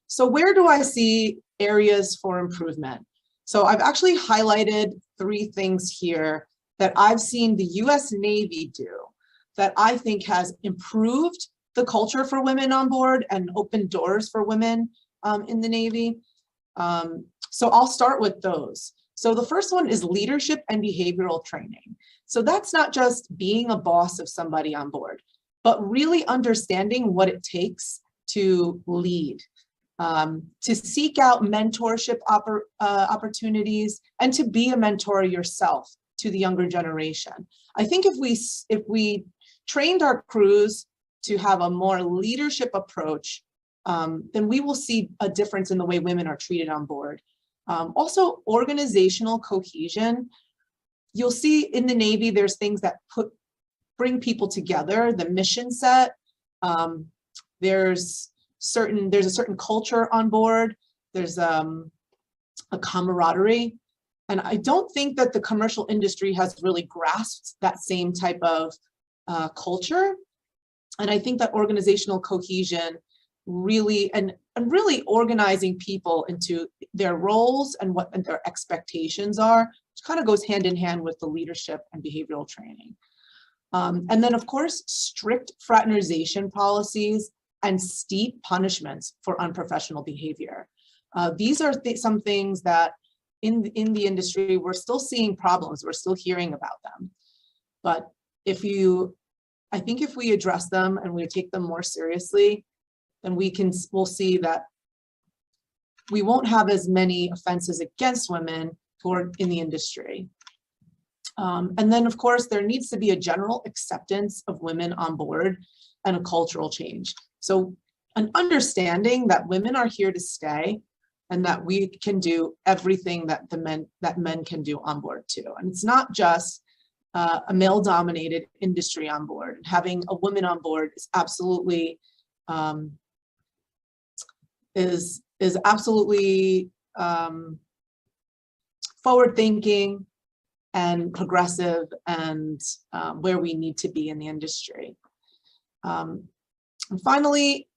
So where do I see areas for improvement? So I've actually highlighted 3 things here that I've seen the US Navy do that I think has improved the culture for women on board and opened doors for women in the Navy. So I'll start with those. So the first one is leadership and behavioral training. So that's not just being a boss of somebody on board, but really understanding what it takes to lead, to seek out mentorship opportunities, and to be a mentor yourself to the younger generation. I think if we trained our crews to have a more leadership approach, then we will see a difference in the way women are treated on board. Also, organizational cohesion. You'll see in the Navy, there's things that bring people together, the mission set. There's a certain culture on board. There's a camaraderie. And I don't think that the commercial industry has really grasped that same type of culture. And I think that organizational cohesion really, and really organizing people into their roles and what their expectations are, which kind of goes hand in hand with the leadership and behavioral training. And then of course, strict fraternization policies and steep punishments for unprofessional behavior. These are some things that in the industry, we're still seeing problems, we're still hearing about them. But I think if we address them and we take them more seriously, then we'll see that we won't have as many offenses against women who are in the industry. And then of course, there needs to be a general acceptance of women on board and a cultural change. So an understanding that women are here to stay and that we can do everything that men can do on board too. And it's not just a male-dominated industry on board. Having a woman on board is absolutely forward-thinking and progressive and where we need to be in the industry. And finally,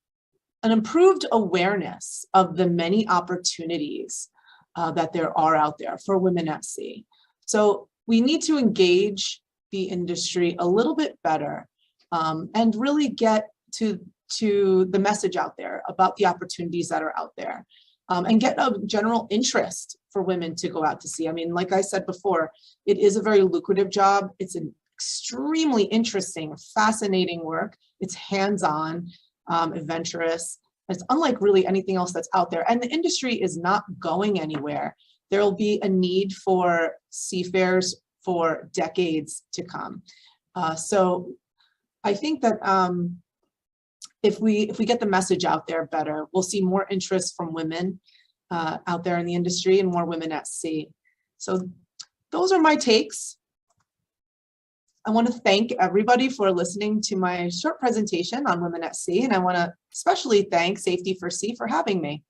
an improved awareness of the many opportunities that there are out there for women at sea. So we need to engage the industry a little bit better and really get to the message out there about the opportunities that are out there and get a general interest for women to go out to sea. I mean, like I said before, it is a very lucrative job. It's an extremely interesting, fascinating work. It's hands-on, adventurous. It's unlike really anything else that's out there. And the industry is not going anywhere. There will be a need for seafarers for decades to come. So I think that if we get the message out there better, we'll see more interest from women out there in the industry and more women at sea. So those are my takes. I want to thank everybody for listening to my short presentation on women at sea, and I want to especially thank Safety for Sea for having me.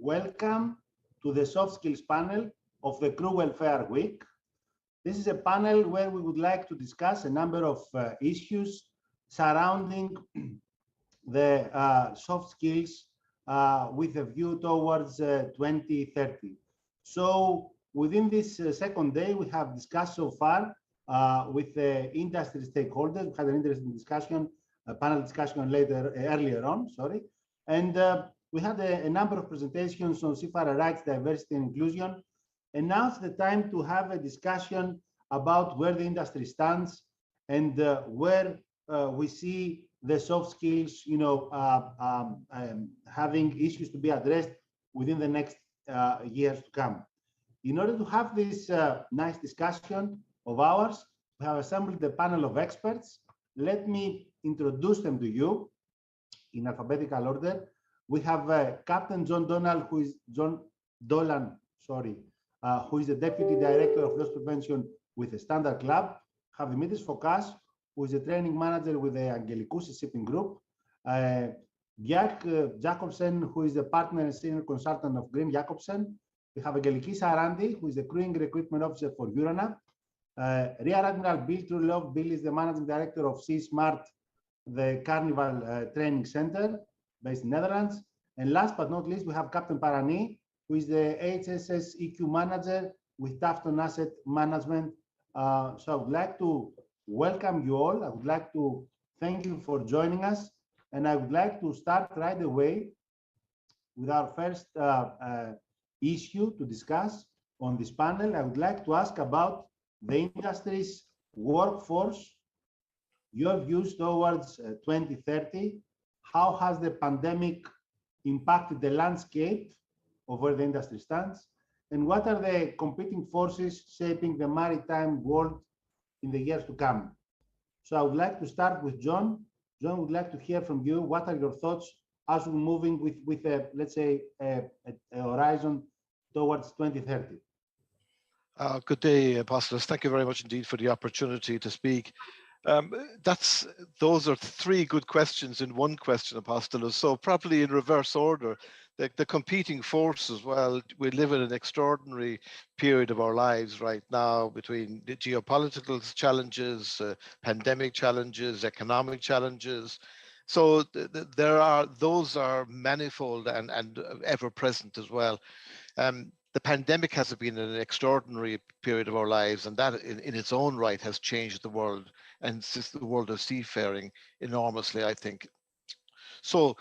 welcome to the soft skills panel of the Crew Welfare Week. This is a panel where we would like to discuss a number of issues surrounding the soft skills with a view towards 2030. So within this second day, we have discussed so far with the industry stakeholders. We had an interesting discussion, a panel discussion earlier on, and we had a number of presentations on seafarer rights, diversity and inclusion. And now it's the time to have a discussion about where the industry stands and where we see the soft skills, having issues to be addressed within the next years to come. In order to have this nice discussion of ours, we have assembled a panel of experts. Let me introduce them to you in alphabetical order. We have Captain John Dolan, who is the Deputy Director of Loss Prevention with the Standard Club. Have Dimitris Fokas, who is a training manager with the Angelikousis Shipping Group. Bjark Jacobsen, who is the partner and senior consultant of Green Jacobsen. We have Angeliki Sarandi, who is the crewing recruitment officer for Euronav. Rear Admiral Bill Trulov. Bill is the managing director of Sea Smart, the Carnival Training Center based in Netherlands. And last but not least, we have Captain Parani, who is the HSS EQ manager with Tafton Asset Management. So I would like to welcome you all. I would like to thank you for joining us. And I would like to start right away with our first issue to discuss on this panel. I would like to ask about the industry's workforce, your views towards 2030. How has the pandemic impacted the landscape of where the industry stands? And what are the competing forces shaping the maritime world in the years to come? So I would like to start with John. John, would like to hear from you. What are your thoughts as we're moving with a, let's say, a horizon towards 2030? Good day, Apostolos. Thank you very much indeed for the opportunity to speak. Those are three good questions in one question, Apostolos. So probably in reverse order, the competing forces. Well, we live in an extraordinary period of our lives right now between the geopolitical challenges, pandemic challenges, economic challenges. So those are manifold and ever present as well. The pandemic has been an extraordinary period of our lives, and that in its own right has changed the world and the world of seafaring enormously, I think. So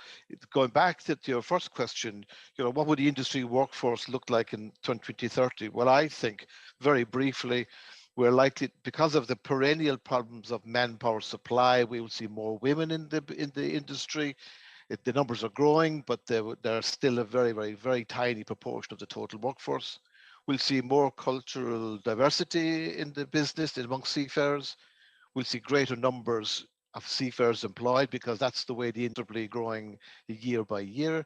going back to your first question, what would the industry workforce look like in 2030? Well, I think very briefly, we're likely, because of the perennial problems of manpower supply, we will see more women in the industry. The numbers are growing, but they're still a very, very, very tiny proportion of the total workforce. We'll see more cultural diversity in the business amongst seafarers. We'll see greater numbers of seafarers employed because that's the way the industry is growing year by year.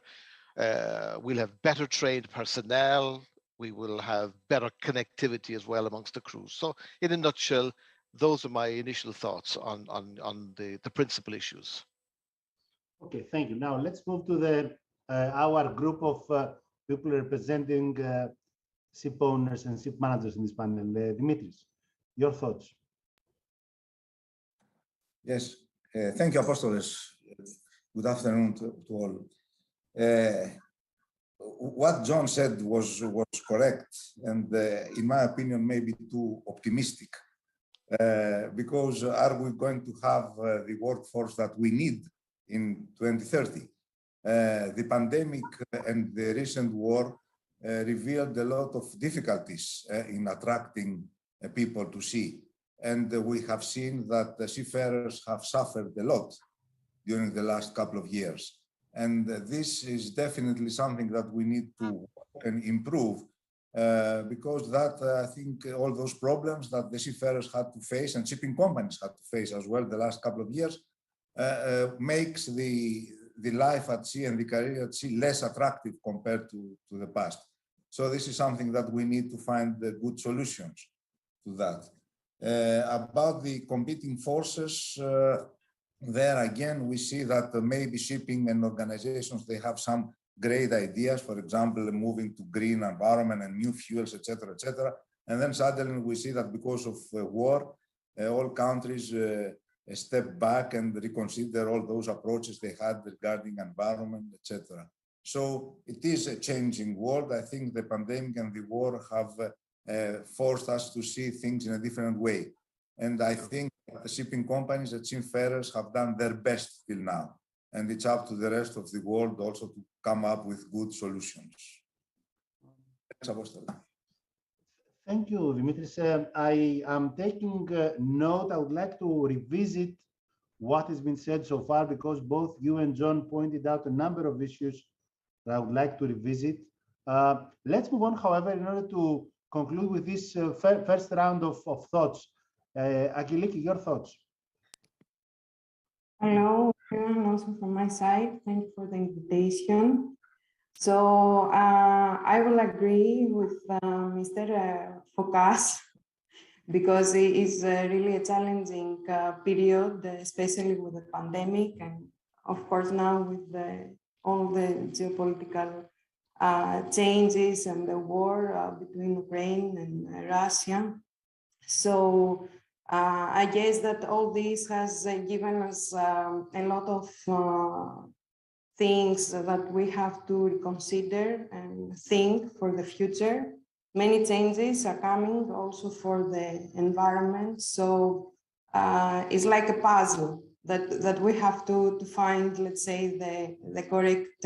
We'll have better trained personnel. We will have better connectivity as well amongst the crews. So in a nutshell, those are my initial thoughts on the principal issues. Okay, thank you. Now let's move to our group of people representing ship owners and ship managers in this panel. Dimitris, your thoughts? Yes, thank you, Apostolos. Good afternoon to all. What John said was correct, and in my opinion, maybe too optimistic, because are we going to have the workforce that we need in 2030? The pandemic and the recent war revealed a lot of difficulties in attracting people to sea. And we have seen that the seafarers have suffered a lot during the last couple of years. And this is definitely something that we need to improve because that, I think, all those problems that the seafarers had to face and shipping companies had to face as well the last couple of years makes the life at sea and the career at sea less attractive compared to the past. So this is something that we need to find good solutions to that. About the competing forces, there again, we see that maybe shipping and organizations, they have some great ideas, for example, moving to green environment and new fuels, etc., etc. And then suddenly we see that because of war, all countries step back and reconsider all those approaches they had regarding environment, etc. So it is a changing world. I think the pandemic and the war have forced us to see things in a different way. And I think the shipping companies at Seafarers have done their best till now. And it's up to the rest of the world also to come up with good solutions. Thanks, Apostolos. Thank you, Dimitris. I am taking note. I would like to revisit what has been said so far, because both you and John pointed out a number of issues that I would like to revisit. Let's move on, however, in order to conclude with this first round of thoughts. Angeliki, your thoughts. Hello, everyone, also from my side. Thank you for the invitation. So I will agree with Mr. Fokas, because it is really a challenging period, especially with the pandemic, and of course now with all the geopolitical changes and the war between Ukraine and Russia. So I guess that all this has given us a lot of things that we have to reconsider and think for the future. Many changes are coming also for the environment. So it's like a puzzle that we have to find, let's say, the correct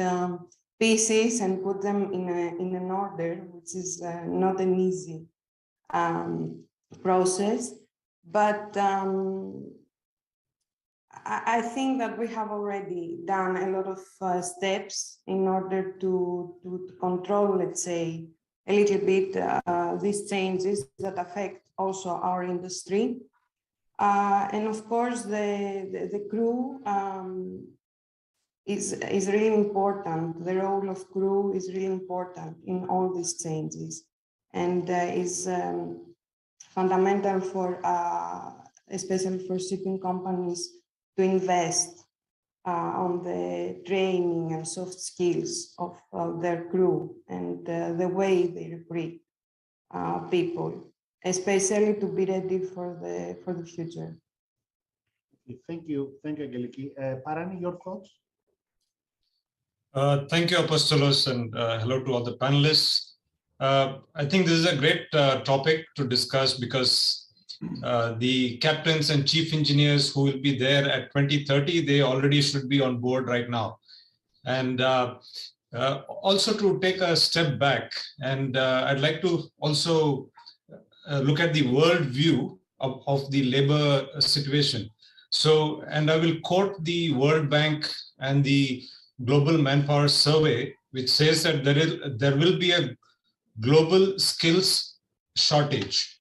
pieces and put them in an order, which is not an easy process. But I think that we have already done a lot of steps in order to control, let's say, a little bit these changes that affect also our industry. And of course, the crew is really important. The role of crew is really important in all these changes, and is fundamental for, especially for shipping companies, to invest on the training and soft skills of their crew and the way they recruit people, especially to be ready for the future. Thank you, Angeliki. Parani, your thoughts? Thank you, Apostolos, and hello to all the panelists. I think this is a great topic to discuss, because the captains and chief engineers who will be there at 2030, they already should be on board right now. And also to take a step back, and I'd like to also look at the world view of the labor situation. So, and I will quote the World Bank and the Global Manpower Survey, which says that there will be a global skills shortage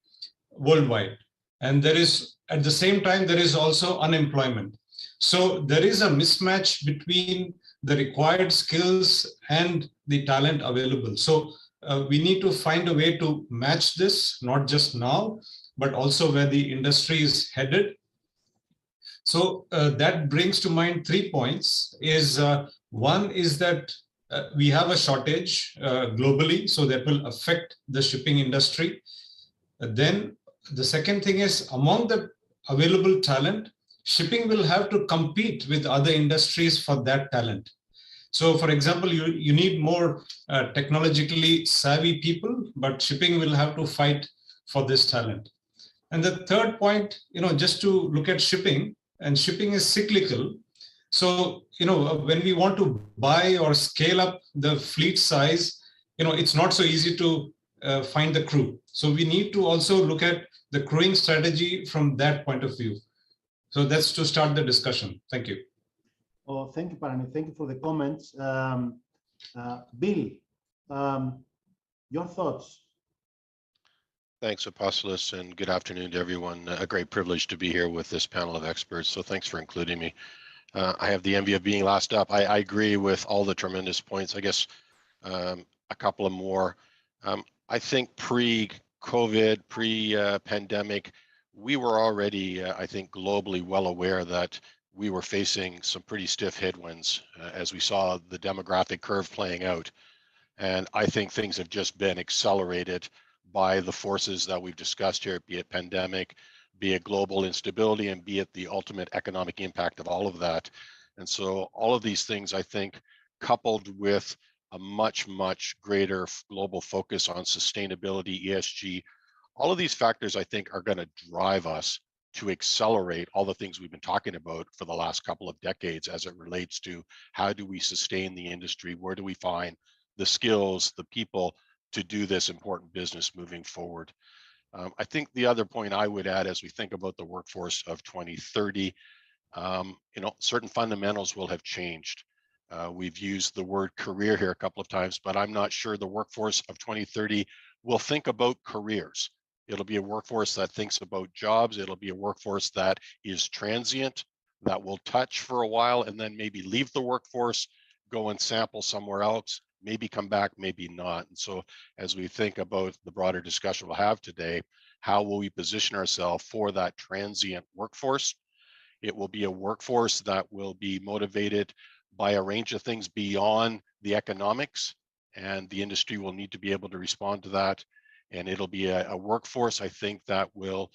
worldwide. And there is, at the same time, there is also unemployment. So there is a mismatch between the required skills and the talent available. So we need to find a way to match this, not just now, but also where the industry is headed. So that brings to mind 3 points. One is that we have a shortage globally, so that will affect the shipping industry. Then the second thing is, among the available talent, shipping will have to compete with other industries for that talent. So for example, you need more technologically savvy people, but shipping will have to fight for this talent. And the third point, just to look at shipping, and shipping is cyclical. So, when we want to buy or scale up the fleet size, it's not so easy to find the crew. So we need to also look at the crewing strategy from that point of view. So that's to start the discussion. Thank you. Oh, thank you, Parani. Thank you for the comments. Bill, your thoughts? Thanks, Apostolos, and good afternoon to everyone. A great privilege to be here with this panel of experts, so thanks for including me. I have the envy of being last up. I agree with all the tremendous points. I guess a couple of more. I think pre-COVID, pre-pandemic, we were already, I think, globally well aware that we were facing some pretty stiff headwinds as we saw the demographic curve playing out. And I think things have just been accelerated by the forces that we've discussed here, be it pandemic, be it global instability, and be it the ultimate economic impact of all of that. And so all of these things, I think, coupled with a much, much greater global focus on sustainability, ESG, all of these factors, I think, are going to drive us to accelerate all the things we've been talking about for the last couple of decades as it relates to how do we sustain the industry, where do we find the skills, the people to do this important business moving forward. I think the other point I would add as we think about the workforce of 2030, certain fundamentals will have changed. We've used the word career here a couple of times, but I'm not sure the workforce of 2030 will think about careers. It'll be a workforce that thinks about jobs. It'll be a workforce that is transient, that will touch for a while and then maybe leave the workforce, go and sample somewhere else, maybe come back, maybe not. And so as we think about the broader discussion we'll have today, how will we position ourselves for that transient workforce? It will be a workforce that will be motivated by a range of things beyond the economics, and the industry will need to be able to respond to that. And it'll be a workforce, I think, that will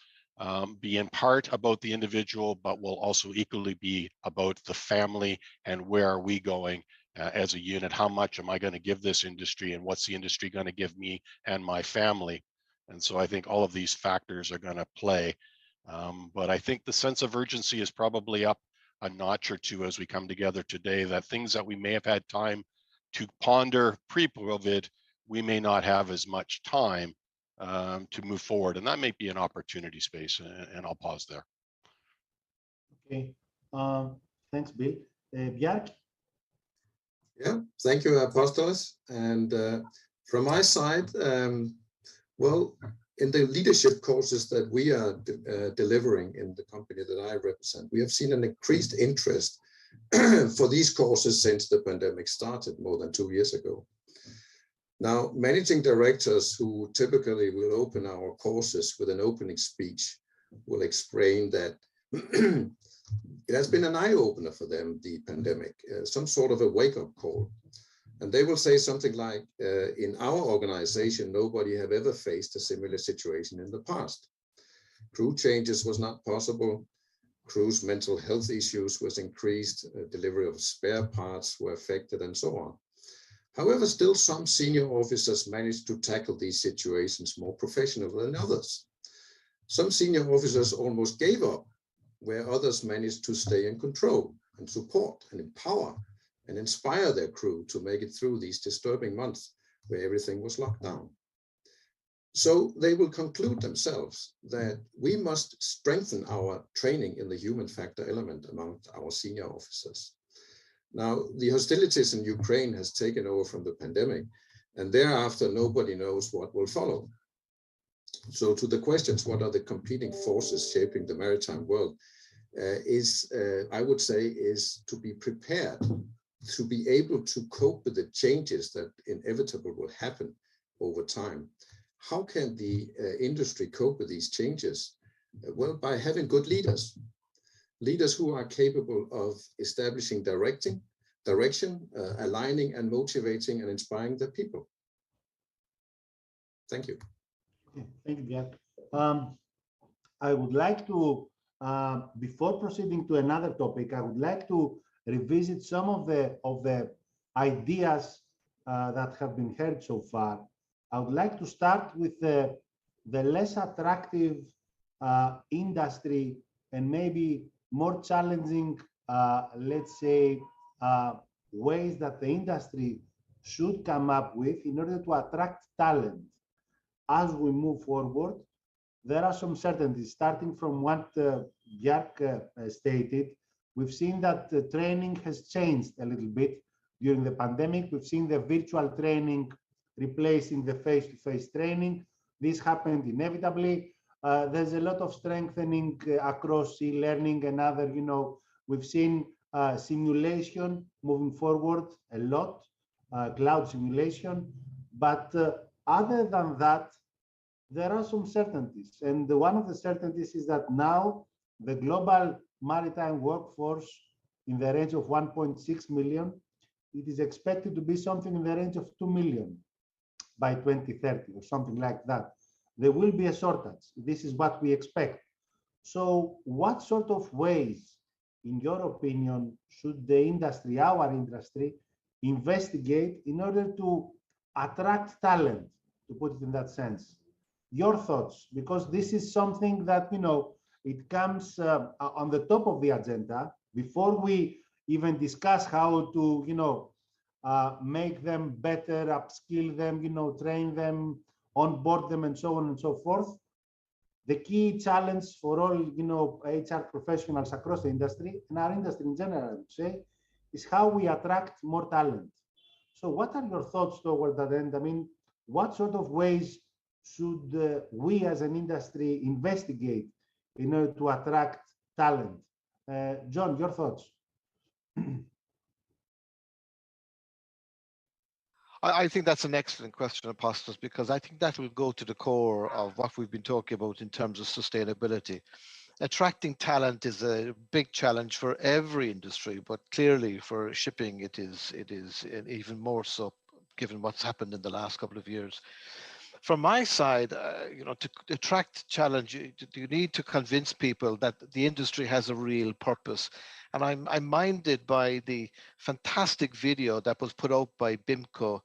be in part about the individual, but will also equally be about the family and where are we going as a unit. How much am I going to give this industry, and what's the industry going to give me and my family? And so I think all of these factors are going to play. But I think the sense of urgency is probably up a notch or two as we come together today, that things that we may have had time to ponder pre-COVID, we may not have as much time to move forward. And that may be an opportunity space, and I'll pause there. Okay, thanks, Bill. Bjarke? Yeah, thank you, Apostolos. And from my side, well, in the leadership courses that we are delivering in the company that I represent, we have seen an increased interest for these courses since the pandemic started more than 2 years ago. Now, managing directors who typically will open our courses with an opening speech will explain that it has been an eye-opener for them, the pandemic, some sort of a wake-up call. And they will say something like, in our organization, nobody have ever faced a similar situation in the past. Crew changes was not possible. Crew's mental health issues was increased. Delivery of spare parts were affected, and so on. However, still some senior officers managed to tackle these situations more professionally than others. Some senior officers almost gave up, where others managed to stay in control and support and empower and inspire their crew to make it through these disturbing months where everything was locked down. So they will conclude themselves that we must strengthen our training in the human factor element among our senior officers. Now, the hostilities in Ukraine has taken over from the pandemic, and thereafter nobody knows what will follow. So to the questions, what are the competing forces shaping the maritime world, I would say, is to be prepared, to be able to cope with the changes that inevitably will happen over time. How can the industry cope with these changes? Well, by having good leaders. Leaders who are capable of establishing direction, aligning and motivating and inspiring the people. Thank you. Okay, thank you, Bjarke. I would like to, before proceeding to another topic, I would like to revisit some of the ideas that have been heard so far. I would like to start with the less attractive industry and maybe more challenging, let's say, ways that the industry should come up with in order to attract talent. As we move forward, there are some certainties, starting from what Bjarke stated. We've seen that the training has changed a little bit during the pandemic. We've seen the virtual training replacing the face-to-face training. This happened inevitably. There's a lot of strengthening across e-learning and other, we've seen simulation moving forward a lot, cloud simulation. But other than that, there are some certainties. And one of the certainties is that now the global maritime workforce in the range of 1.6 million. It is expected to be something in the range of 2 million by 2030 or something like that. There will be a shortage. This is what we expect. So what sort of ways, in your opinion, should the industry, our industry, investigate in order to attract talent, to put it in that sense? Your thoughts, because this is something that, you know, it comes on the top of the agenda before we even discuss how to, you know, make them better, upskill them, you know, train them, onboard them, and so on and so forth. The key challenge for all, you know, HR professionals across the industry, and our industry in general, I would say, is how we attract more talent. So what are your thoughts toward that end? I mean, what sort of ways should we as an industry investigate in order to attract talent? John, your thoughts? I think that's an excellent question, Apostolos, because I think that will go to the core of what we've been talking about in terms of sustainability. Attracting talent is a big challenge for every industry, but clearly for shipping, it is even more so, given what's happened in the last couple of years. From my side, you know, to attract challenge, you need to convince people that the industry has a real purpose. And I'm minded by the fantastic video that was put out by BIMCO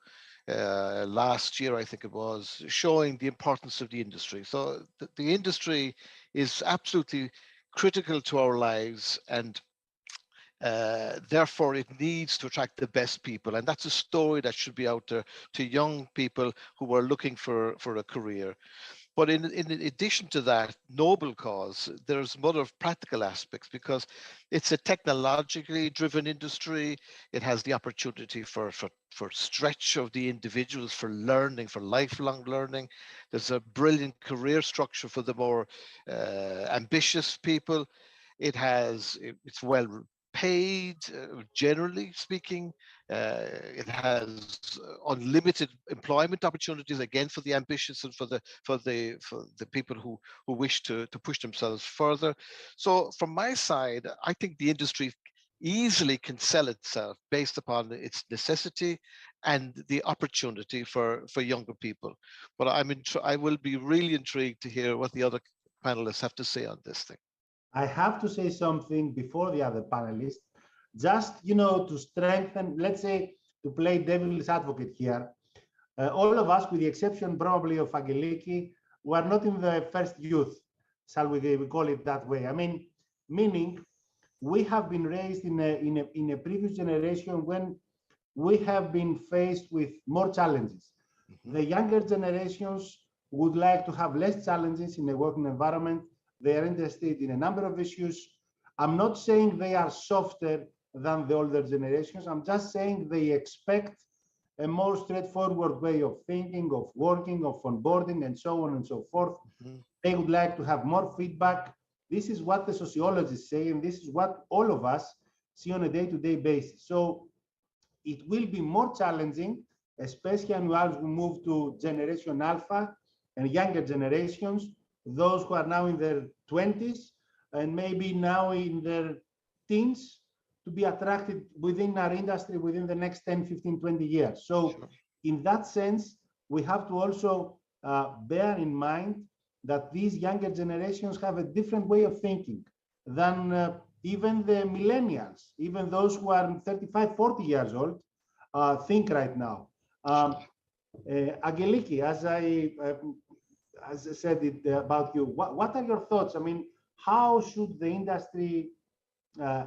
last year, I think it was, showing the importance of the industry. So the industry is absolutely critical to our lives, and therefore it needs to attract the best people. And that's a story that should be out there to young people who are looking for a career. But in addition to that noble cause, there's other practical aspects, because it's a technologically driven industry. It has the opportunity for stretch of the individuals, for learning, for lifelong learning. There's a brilliant career structure for the more ambitious people. It's well paid, generally speaking. It has unlimited employment opportunities, again, for the ambitious and for the people who wish to push themselves further. So from my side, I think the industry easily can sell itself based upon its necessity and the opportunity for younger people. But I will be really intrigued to hear what the other panelists have to say on this thing. I have to say something before the other panelists, just, you know, to strengthen, let's say, to play devil's advocate here. All of us, with the exception probably of Angeliki, were not in the first youth, shall we call it that way. I mean, meaning we have been raised in a previous generation when we have been faced with more challenges. Mm-hmm. The younger generations would like to have less challenges in the working environment. They are interested in a number of issues. I'm not saying they are softer than the older generations. I'm just saying they expect a more straightforward way of thinking, of working, of onboarding, and so on and so forth. Mm-hmm. They would like to have more feedback. This is what the sociologists say, and this is what all of us see on a day-to-day basis. So it will be more challenging, especially as we move to Generation Alpha and younger generations, those who are now in their 20s and maybe now in their teens, to be attracted within our industry within the next 10, 15, 20 years. So sure. In that sense, we have to also bear in mind that these younger generations have a different way of thinking than even the millennials, even those who are 35, 40 years old, think right now. Angeliki, as I said it about you, what are your thoughts? I mean, how should the industry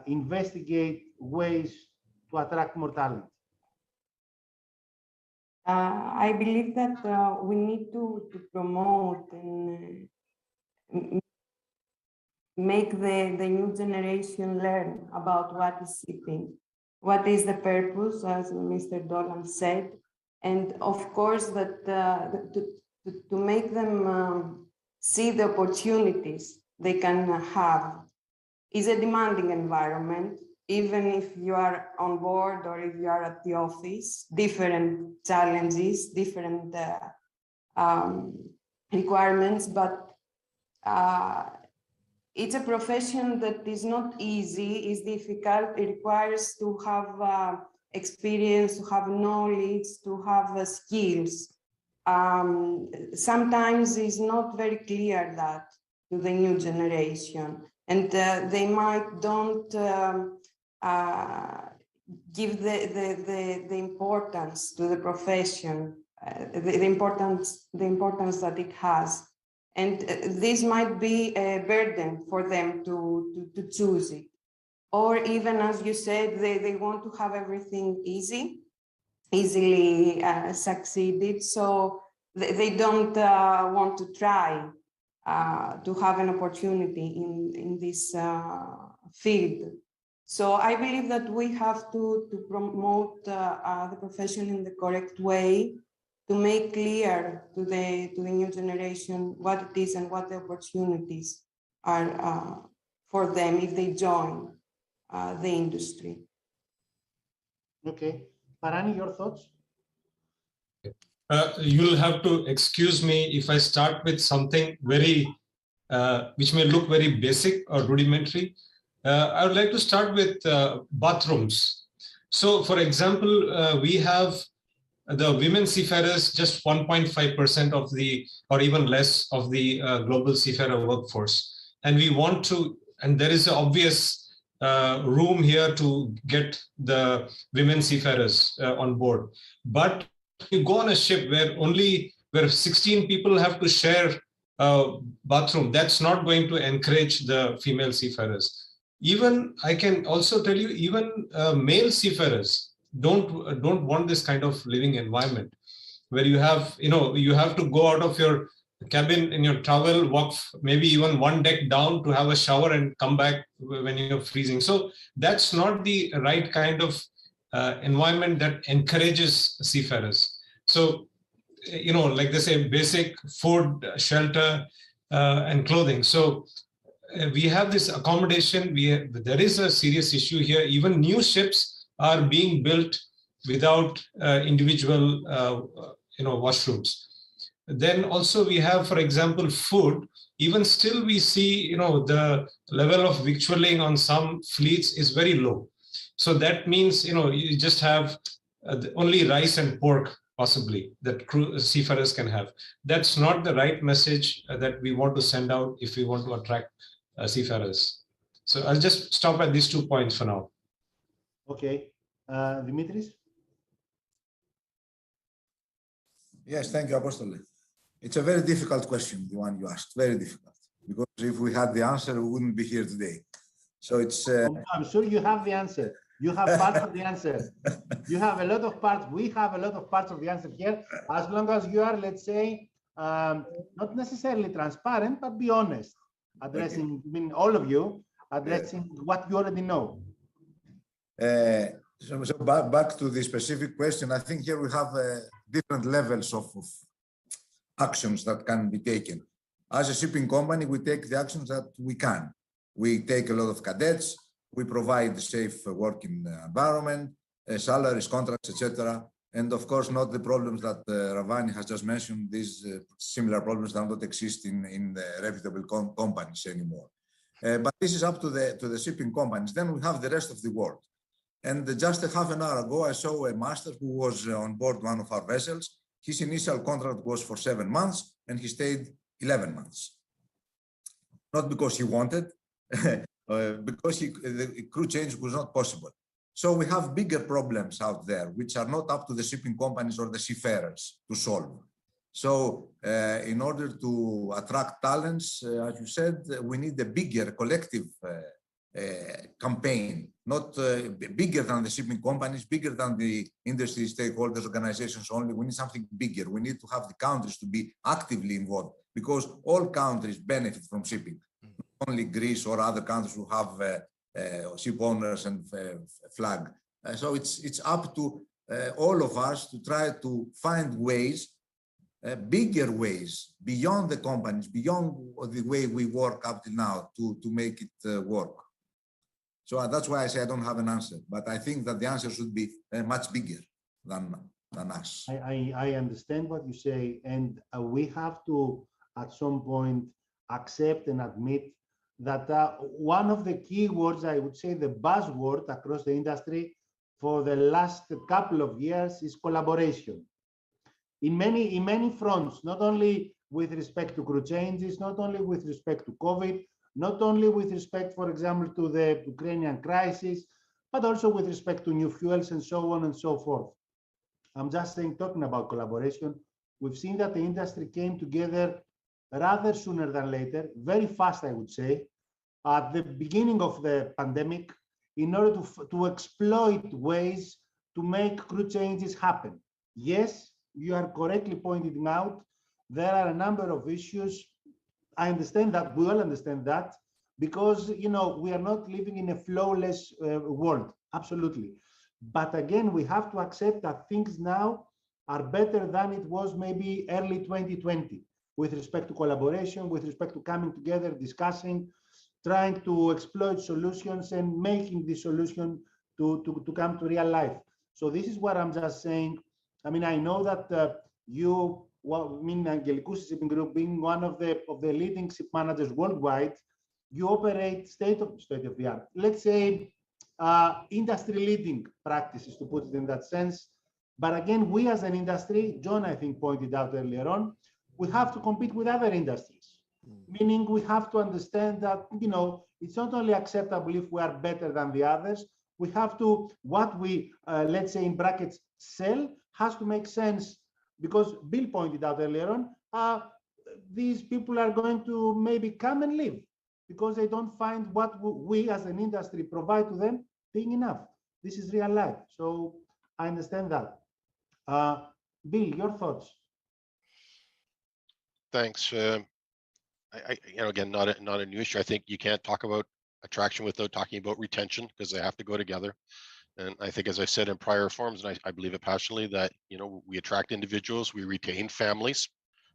investigate ways to attract more talent? I believe that we need to promote and make the new generation learn about what is shipping, what is the purpose, as Mr. Dolan said, and of course that to make them see the opportunities they can have. Is a demanding environment, even if you are on board or if you are at the office, different challenges, different requirements, but it's a profession that is not easy, is difficult. It requires to have experience, to have knowledge, to have skills. Sometimes it's not very clear that to the new generation, and they might don't give the importance to the profession, the importance that it has. And this might be a burden for them to choose it. Or even, as you said, they want to have everything easily succeeded. So they don't want to try to have an opportunity in this field. So I believe that we have to promote the profession in the correct way, to make clear to the new generation what it is and what the opportunities are for them if they join the industry. Okay. Parani, your thoughts? You'll have to excuse me if I start with something very, which may look very basic or rudimentary. I would like to start with bathrooms. So, for example, we have the women seafarers, just 1.5% of the, or even less of the global seafarer workforce. And we want to, and there is an obvious room here to get the women seafarers on board. But you go on a ship where 16 people have to share a bathroom, that's not going to encourage the female seafarers. Even, I can also tell you, even male seafarers don't want this kind of living environment where you have, you have to go out of your cabin in your towel, walk maybe even one deck down to have a shower and come back when you're freezing. So that's not the right kind of environment that encourages seafarers. So, like they say, basic food, shelter, and clothing. So we have this accommodation. There is a serious issue here. Even new ships are being built without individual, washrooms. Then also we have, for example, food. Even still we see, the level of victualling on some fleets is very low. So that means, you just have only rice and pork possibly that seafarers can have. That's not the right message that we want to send out if we want to attract seafarers. So I'll just stop at these 2 points for now. Okay. Dimitris? Yes, thank you, Apostolos. It's a very difficult question, the one you asked, very difficult. Because if we had the answer, we wouldn't be here today. So it's... I'm sure you have the answer. You have parts of the answer. You have a lot of parts. We have a lot of parts of the answer here. As long as you are, let's say, not necessarily transparent, but be honest. Addressing, all of you, addressing what you already know. So back to the specific question, I think here we have different levels of actions that can be taken. As a shipping company, we take the actions that we can. We take a lot of cadets, we provide a safe working environment, salaries, contracts, etc. And of course, not the problems that Ravani has just mentioned. These similar problems that don't exist in the reputable companies anymore. But this is up to the shipping companies. Then we have the rest of the world. And just a half an hour ago, I saw a master who was on board one of our vessels. His initial contract was for 7 months, and he stayed 11 months. Not because he wanted, because the crew change was not possible. So we have bigger problems out there, which are not up to the shipping companies or the seafarers to solve. So in order to attract talents, as you said, we need a bigger collective campaign, not bigger than the shipping companies, bigger than the industry stakeholders, organizations only. We need something bigger. We need to have the countries to be actively involved because all countries benefit from shipping, not only Greece or other countries who have ship owners and flag. So it's up to all of us to try to find ways, bigger ways, beyond the companies, beyond the way we work up to now to make it work. So that's why I say I don't have an answer, but I think that the answer should be much bigger than us. I understand what you say, and we have to, at some point, accept and admit that one of the key words, I would say the buzzword across the industry for the last couple of years is collaboration. In many fronts, not only with respect to crew changes, not only with respect to COVID, not only with respect, for example, to the Ukrainian crisis, but also with respect to new fuels and so on and so forth. I'm just saying, talking about collaboration, we've seen that the industry came together rather sooner than later, very fast, I would say, at the beginning of the pandemic, in order to exploit ways to make crew changes happen. Yes, you are correctly pointing out, there are a number of issues. I understand that, we all understand that, because we are not living in a flawless world, absolutely. But again, we have to accept that things now are better than it was maybe early 2020, with respect to collaboration, with respect to coming together, discussing, trying to exploit solutions and making the solution to come to real life. So this is what I'm just saying. I mean, I know that Angelikou's shipping group, being one of the leading ship managers worldwide, you operate state of the art. Let's say industry leading practices, to put it in that sense. But again, we as an industry, John, I think, pointed out earlier on, we have to compete with other industries. Meaning we have to understand that, it's not only acceptable if we are better than the others, we have to, what we, let's say in brackets, sell, has to make sense. Because Bill pointed out earlier on, these people are going to maybe come and leave because they don't find what we as an industry provide to them being enough. This is real life. So I understand that. Bill, your thoughts? Thanks. Again, not a new issue. I think you can't talk about attraction without talking about retention, because they have to go together. And I think, as I said in prior forums, and I believe it passionately, that we attract individuals, we retain families.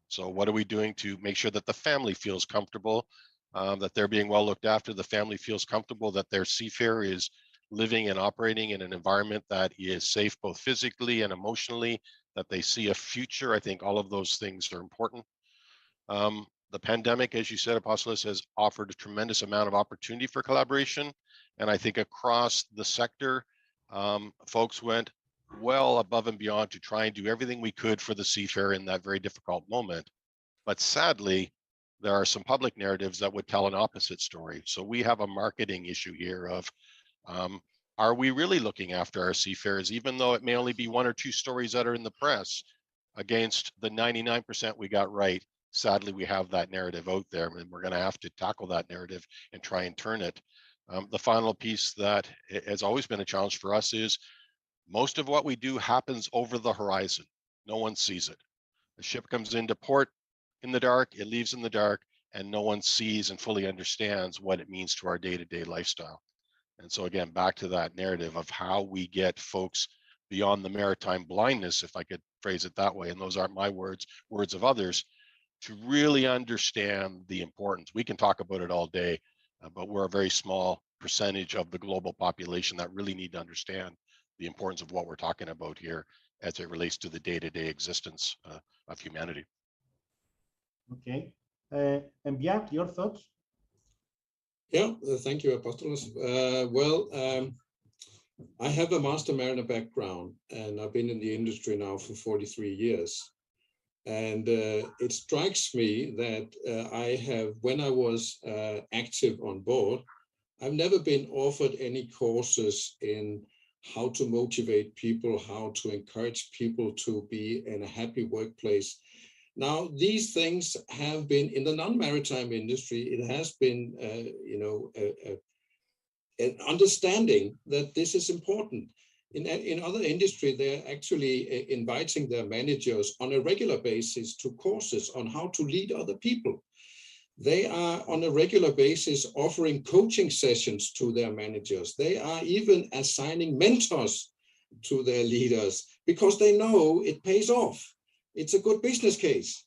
So what are we doing to make sure that the family feels comfortable, that they're being well looked after, the family feels comfortable, that their seafarer is living and operating in an environment that is safe both physically and emotionally, that they see a future? I think all of those things are important. The pandemic, as you said, Apostolos, has offered a tremendous amount of opportunity for collaboration. And I think across the sector, folks went well above and beyond to try and do everything we could for the seafarer in that very difficult moment. But sadly, there are some public narratives that would tell an opposite story. So we have a marketing issue here of, are we really looking after our seafarers, even though it may only be 1 or 2 stories that are in the press against the 99% we got right? Sadly, we have that narrative out there, and we're going to have to tackle that narrative and try and turn it. The final piece that has always been a challenge for us is most of what we do happens over the horizon. No one sees it. The ship comes into port in the dark, it leaves in the dark, and no one sees and fully understands what it means to our day-to-day lifestyle. And so again, back to that narrative of how we get folks beyond the maritime blindness, if I could phrase it that way, and those aren't my words, words of others, to really understand the importance. We can talk about it all day, but we're a very small percentage of the global population that really need to understand the importance of what we're talking about here as it relates to the day-to-day existence of humanity. Okay. And Gehrt, your thoughts? Yeah, thank you, Apostolos. I have a master mariner background, and I've been in the industry now for 43 years. And it strikes me that when I was active on board, I've never been offered any courses in how to motivate people, how to encourage people to be in a happy workplace. Now, these things have been in the non-maritime industry. It has been, an understanding that this is important. In other industry, they're actually inviting their managers on a regular basis to courses on how to lead other people. They are on a regular basis offering coaching sessions to their managers. They are even assigning mentors to their leaders because they know it pays off. It's a good business case.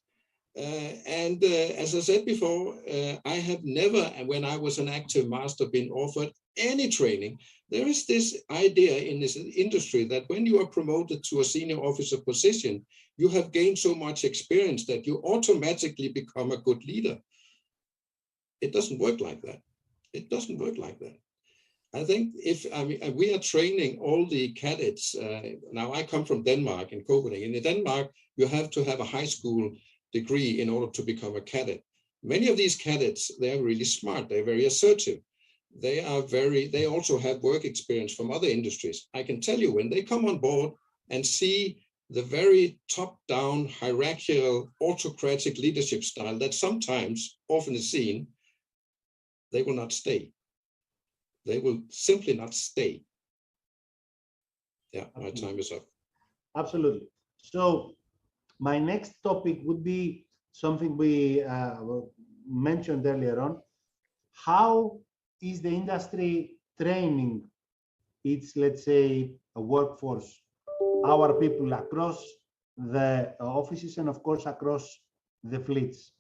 As I said before, I have never, when I was an active master, been offered any training. There is this idea in this industry that when you are promoted to a senior officer position, you have gained so much experience that you automatically become a good leader. It doesn't work like that. It doesn't work like that. I think we are training all the cadets. Now I come from Denmark, in Copenhagen. In Denmark, you have to have a high school degree in order to become a cadet. Many of these cadets, they are really smart. They're very assertive. They also have work experience from other industries. I can tell you, when they come on board and see the very top-down, hierarchical, autocratic leadership style that sometimes often is seen, they will not stay. They will simply not stay. Yeah, my time is up. Absolutely. So my next topic would be something we mentioned earlier on. How is the industry training its, let's say, a workforce, our people across the offices and of course across the fleets?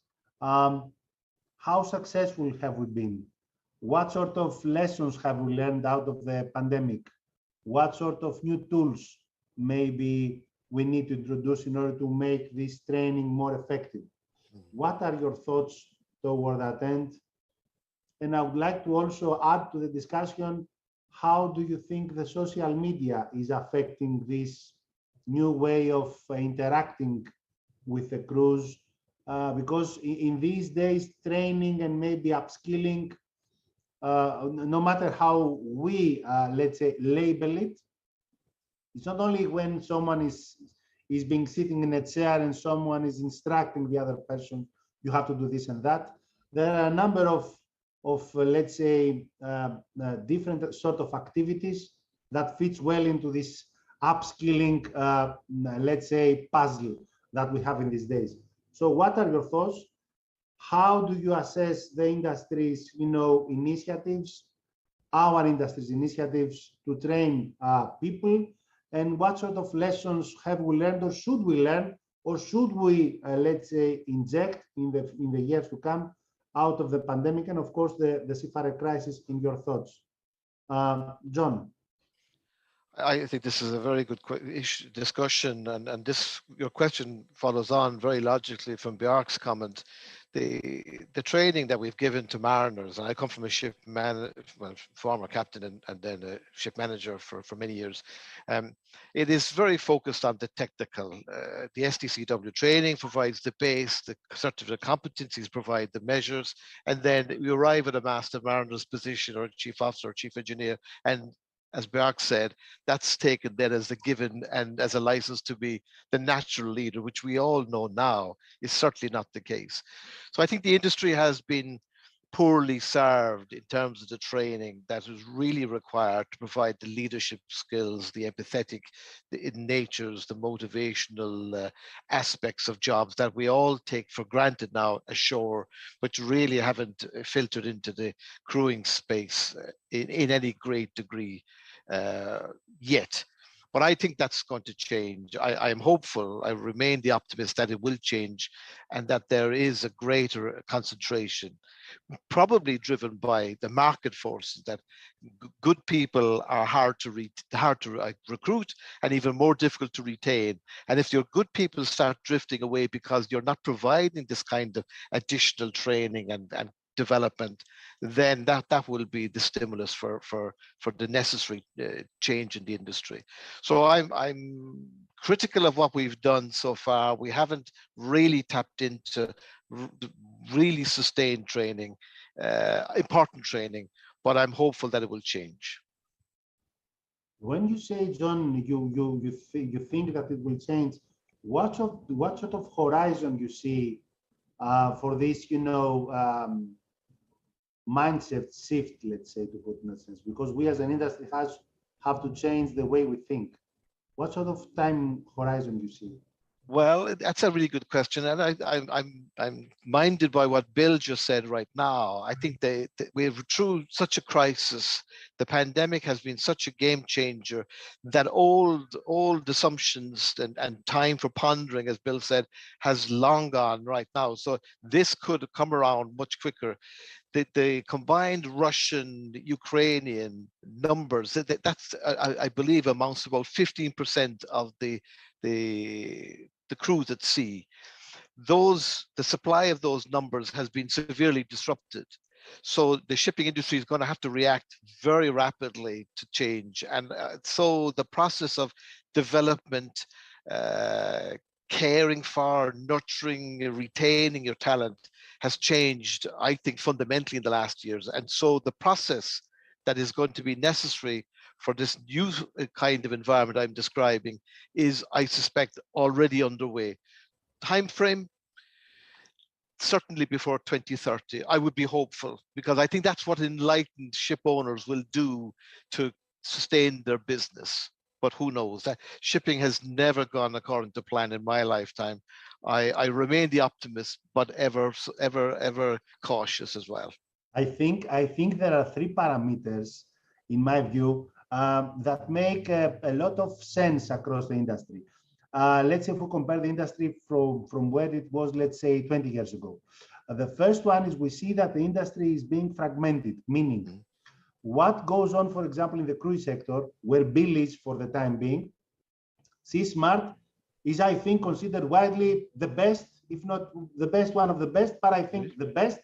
How successful have we been? What sort of lessons have we learned out of the pandemic? What sort of new tools maybe we need to introduce in order to make this training more effective? What are your thoughts toward that end? And I would like to also add to the discussion, how do you think the social media is affecting this new way of interacting with the crews? Because in these days, training and maybe upskilling, no matter how we, let's say, label it, it's not only when someone is being sitting in a chair and someone is instructing the other person, you have to do this and that. There are a number of let's say, different sort of activities that fits well into this upskilling, let's say, puzzle that we have in these days. So what are your thoughts? How do you assess the industry's, initiatives, our industry's initiatives to train people? And what sort of lessons have we learned, or should we learn, or should we, let's say, inject in the years to come out of the pandemic and, of course, the seafarer crisis, in your thoughts? John? I think this is a very good discussion, and your question follows on very logically from Bjarke's comment. The training that we've given to mariners, and I come from a former captain and then a ship manager for many years. It is very focused on the technical. The STCW training provides the base, the certificate competencies provide the measures, and then you arrive at a master mariner's position or chief officer or chief engineer, and as Bjarke said, that's taken then as a given and as a license to be the natural leader, which we all know now is certainly not the case. So I think the industry has been poorly served in terms of the training that is really required to provide the leadership skills, the empathetic natures, the motivational aspects of jobs that we all take for granted now ashore, but really haven't filtered into the crewing space in any great degree yet. But I think that's going to change. I am hopeful, I remain the optimist that it will change, and that there is a greater concentration, probably driven by the market forces, that good people are hard to recruit and even more difficult to retain. And if your good people start drifting away because you're not providing this kind of additional training and development, then that will be the stimulus for the necessary change in the industry. So I'm critical of what we've done so far. We haven't really tapped into really sustained training, important training, but I'm hopeful that it will change. When you say, John, you think that it will change, what sort of horizon you see for this, mindset shift, let's say, to put in a sense, because we as an industry have to change the way we think. What sort of time horizon do you see? Well, that's a really good question, and I'm minded by what Bill just said right now. I think we're through such a crisis. The pandemic has been such a game changer that old assumptions and time for pondering, as Bill said, has long gone right now. So this could come around much quicker. The combined Russian-Ukrainian numbers, that's I believe amounts to about 15% of the crews at sea. The supply of those numbers has been severely disrupted. So the shipping industry is going to have to react very rapidly to change. And so the process of development, caring for, nurturing, retaining your talent has changed, I think, fundamentally in the last years. And so the process that is going to be necessary for this new kind of environment I'm describing is, I suspect, already underway. Time frame, certainly before 2030. I would be hopeful, because I think that's what enlightened ship owners will do to sustain their business. But who knows? That shipping has never gone according to plan in my lifetime. I remain the optimist, but ever cautious as well. I think there are three parameters, in my view, that make a lot of sense across the industry. Let's say if we compare the industry from where it was, let's say 20 years ago. The first one is we see that the industry is being fragmented, meaning what goes on, for example, in the cruise sector, where Bill is for the time being, Sea Smart is, I think, considered widely the best, if not the best, one of the best, but I think the best,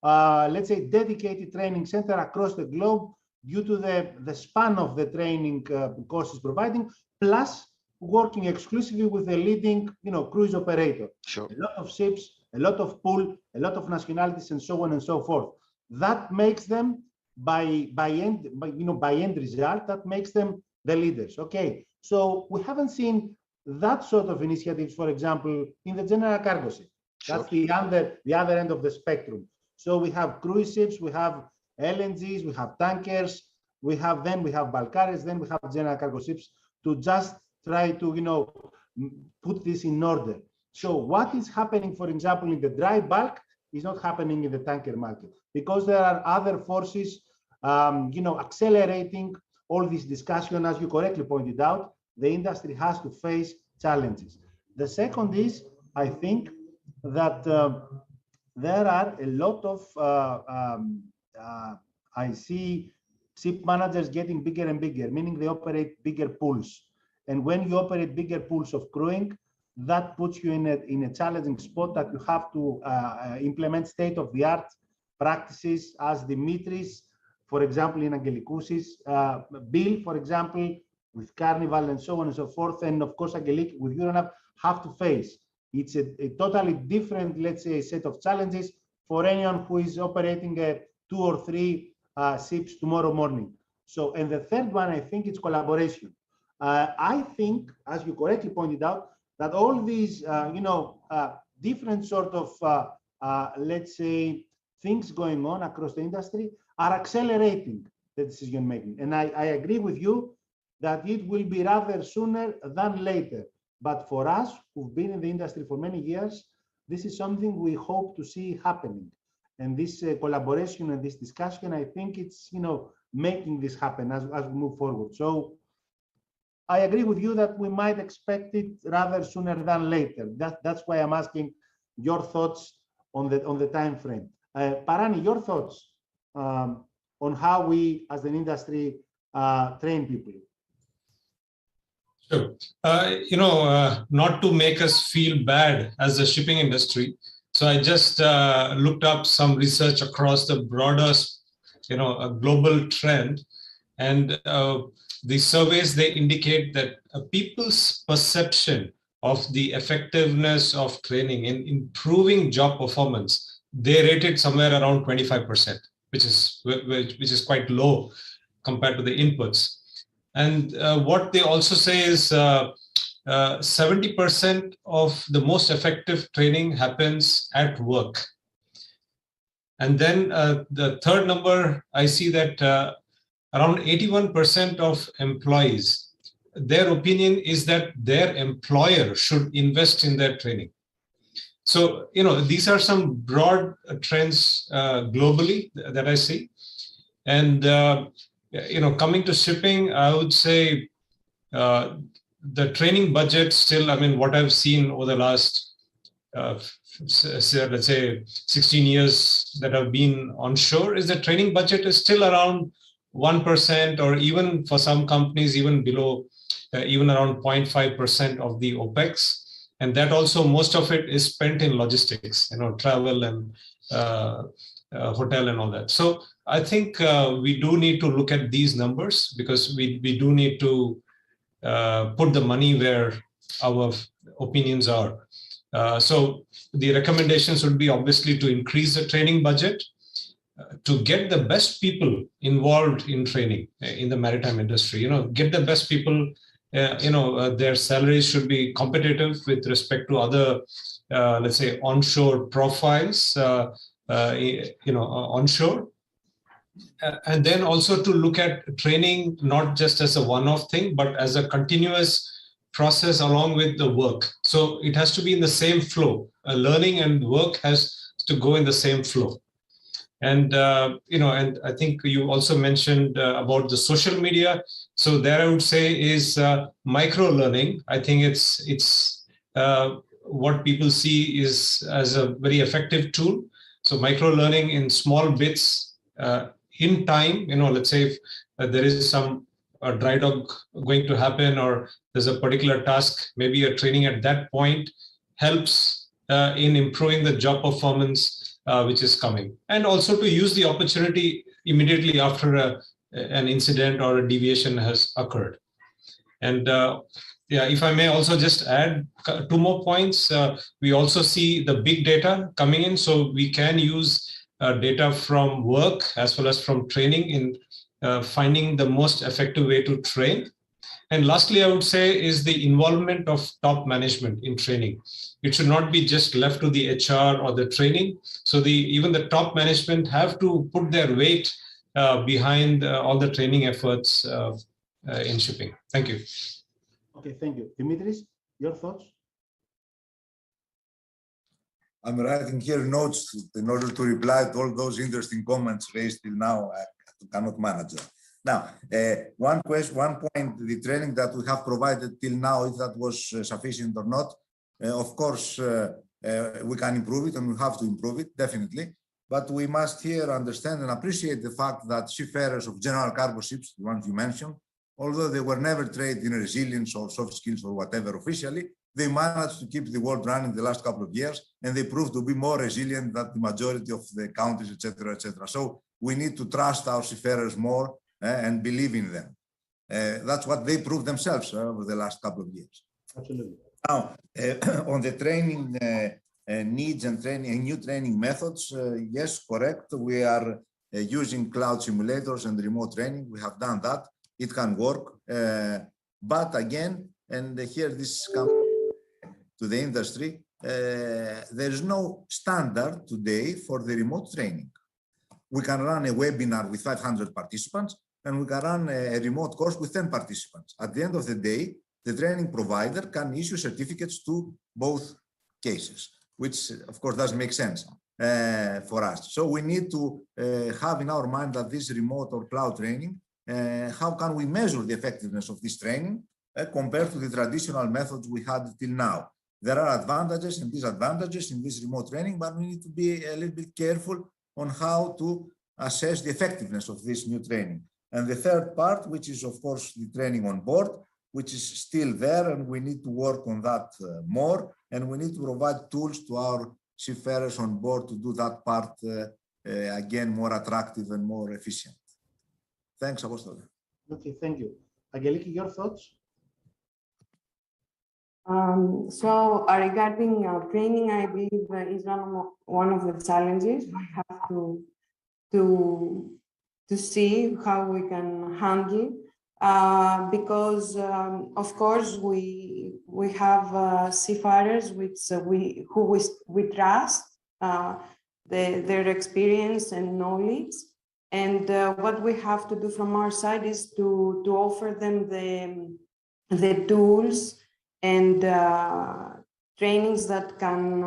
let's say, dedicated training center across the globe due to the span of the training courses providing, plus working exclusively with a leading, cruise operator. Sure. A lot of ships, a lot of pool, a lot of nationalities, and so on and so forth. That makes them, by end result, that makes them the leaders. Okay, so we haven't seen that sort of initiatives, for example, in the general cargo ship. That's the other end of the spectrum. So we have cruise ships, we have LNGs, we have tankers, we have bulk carriers, then we have general cargo ships, to just try to put this in order. So what is happening, for example, in the dry bulk is not happening in the tanker market, because there are other forces accelerating all this discussion. As you correctly pointed out, the industry has to face challenges. The second is, I think, that there are a lot of I see ship managers getting bigger and bigger, meaning they operate bigger pools. And when you operate bigger pools of crewing, that puts you in a challenging spot, that you have to implement state-of-the-art practices, as Dimitris, for example, in Angelikousis, Bill, for example, with Carnival, and so on and so forth, and of course Angelik with Euronav, have to face. It's a totally different, let's say, set of challenges for anyone who is operating 2 or 3 ships tomorrow morning. So, and the third one, I think, it's collaboration. I think, as you correctly pointed out, that all these, different sort of, let's say, things going on across the industry are accelerating the decision making. And I agree with you that it will be rather sooner than later. But for us, who've been in the industry for many years, this is something we hope to see happening. And this collaboration and this discussion, I think it's, making this happen as we move forward. So I agree with you that we might expect it rather sooner than later. That's why I'm asking your thoughts on the time frame. Parani, your thoughts on how we, as an industry, train people. Sure. Not to make us feel bad as a shipping industry, so I just looked up some research across the broader, a global trend, and the surveys, they indicate that people's perception of the effectiveness of training in improving job performance, they rated somewhere around 25%, which is quite low compared to the inputs. And what they also say is 70% of the most effective training happens at work. And then the third number, I see that around 81% of employees, their opinion is that their employer should invest in their training. So, these are some broad trends globally that I see. And, coming to shipping, I would say the training budget still, what I've seen over the last, let's say 16 years that I've been on shore, is the training budget is still around 1%, or even for some companies, even below, even around 0.5% of the OPEX. And that also, most of it is spent in logistics, travel and hotel and all that. So I think we do need to look at these numbers, because we do need to put the money where our opinions are. So the recommendations would be obviously to increase the training budget, to get the best people involved in training in the maritime industry. Get the best people. Their salaries should be competitive with respect to other, let's say, onshore profiles. Onshore. And then also to look at training not just as a one-off thing, but as a continuous process along with the work. So it has to be in the same flow. Learning and work has to go in the same flow. And and I think you also mentioned about the social media. So there I would say is micro learning. I think it's what people see is as a very effective tool. So micro learning in small bits in time. Let's say if there is some dry dock going to happen, or there's a particular task, maybe a training at that point helps in improving the job performance which is coming, and also to use the opportunity immediately after an incident or a deviation has occurred. And if I may also just add 2 more points. We also see the big data coming in, so we can use data from work as well as from training in finding the most effective way to train. And lastly, I would say is the involvement of top management in training. It should not be just left to the HR or the training. So even the top management have to put their weight behind all the training efforts in shipping. Thank you. Okay, thank you. Dimitris, your thoughts? I'm writing here notes in order to reply to all those interesting comments raised till now. I cannot manage that. Now, one point, the training that we have provided till now, if that was sufficient or not, of course, we can improve it, and we have to improve it, definitely. But we must here understand and appreciate the fact that seafarers of general cargo ships, the ones you mentioned, although they were never trained in resilience or soft skills or whatever officially, they managed to keep the world running the last couple of years, and they proved to be more resilient than the majority of the countries, etc., etc. So we need to trust our seafarers more and believe in them. That's what they proved themselves over the last couple of years. Absolutely. Now, on the training needs and new training methods, yes, correct. We are using cloud simulators and remote training. We have done that. It can work. But again, and here this comes to the industry, there is no standard today for the remote training. We can run a webinar with 500 participants, and we can run a remote course with 10 participants. At the end of the day, the training provider can issue certificates to both cases, which of course doesn't make sense for us. So we need to have in our mind that this remote or cloud training, how can we measure the effectiveness of this training compared to the traditional methods we had till now? There are advantages and disadvantages in this remote training, but we need to be a little bit careful on how to assess the effectiveness of this new training. And the third part, which is of course the training on board, which is still there, and we need to work on that more, and we need to provide tools to our seafarers on board to do that part again more attractive and more efficient. Thanks, Apostolos. Okay, thank you. Angeliki, your thoughts? So regarding training, I believe is one of the challenges we have to see how we can handle, because of course we have seafarers who we trust their experience and knowledge, and what we have to do from our side is to offer them the tools and trainings that can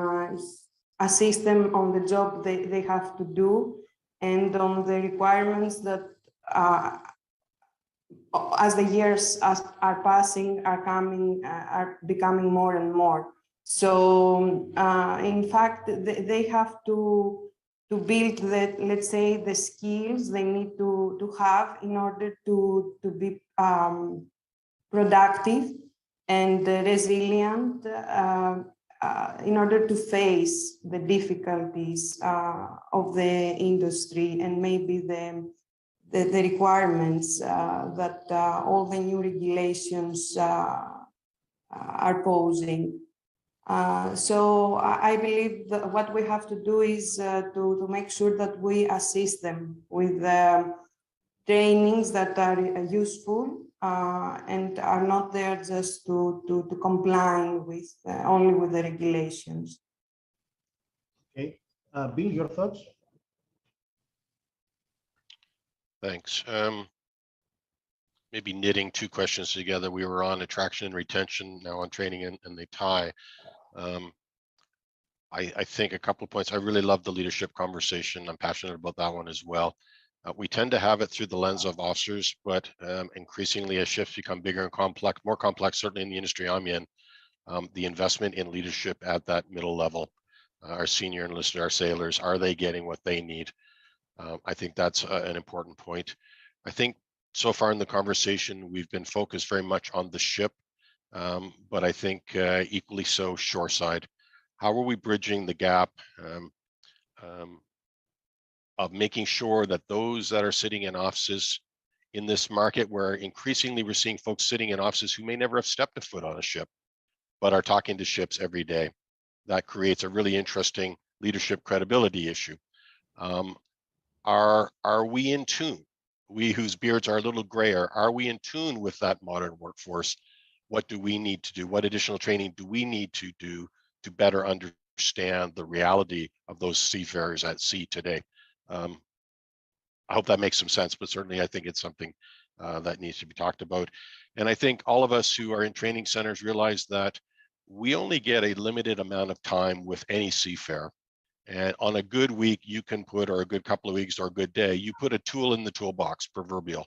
assist them on the job they have to do, and on the requirements that as the years are passing are becoming more and more. So in fact, they have to build the, let's say, the skills they need to have in order to be productive and resilient in order to face the difficulties of the industry and maybe the requirements that all the new regulations are posing. So I believe that what we have to do is to make sure that we assist them with trainings that are useful and are not there just to comply with only with the regulations. Okay, Bill, your thoughts? Thanks. Maybe knitting two questions together. We were on attraction and retention, now on training, and they tie. I think a couple of points. I really love the leadership conversation. I'm passionate about that one as well. We tend to have it through the lens of officers, but increasingly as shifts become bigger and complex, more complex, certainly in the industry I'm in, the investment in leadership at that middle level, our senior enlisted, our sailors, are they getting what they need? I think that's an important point. I think so far in the conversation, we've been focused very much on the ship, but I think equally so shoreside. How are we bridging the gap of making sure that those that are sitting in offices in this market, where increasingly we're seeing folks sitting in offices who may never have stepped a foot on a ship, but are talking to ships every day? That creates a really interesting leadership credibility issue. Are we in tune? We whose beards are a little grayer, are we in tune with that modern workforce? What do we need to do? What additional training do we need to do to better understand the reality of those seafarers at sea today? I hope that makes some sense, but certainly I think it's something that needs to be talked about. And I think all of us who are in training centers realize that we only get a limited amount of time with any seafarer. And on a good week, you can put, or a good couple of weeks, or a good day, you put a tool in the toolbox, proverbial.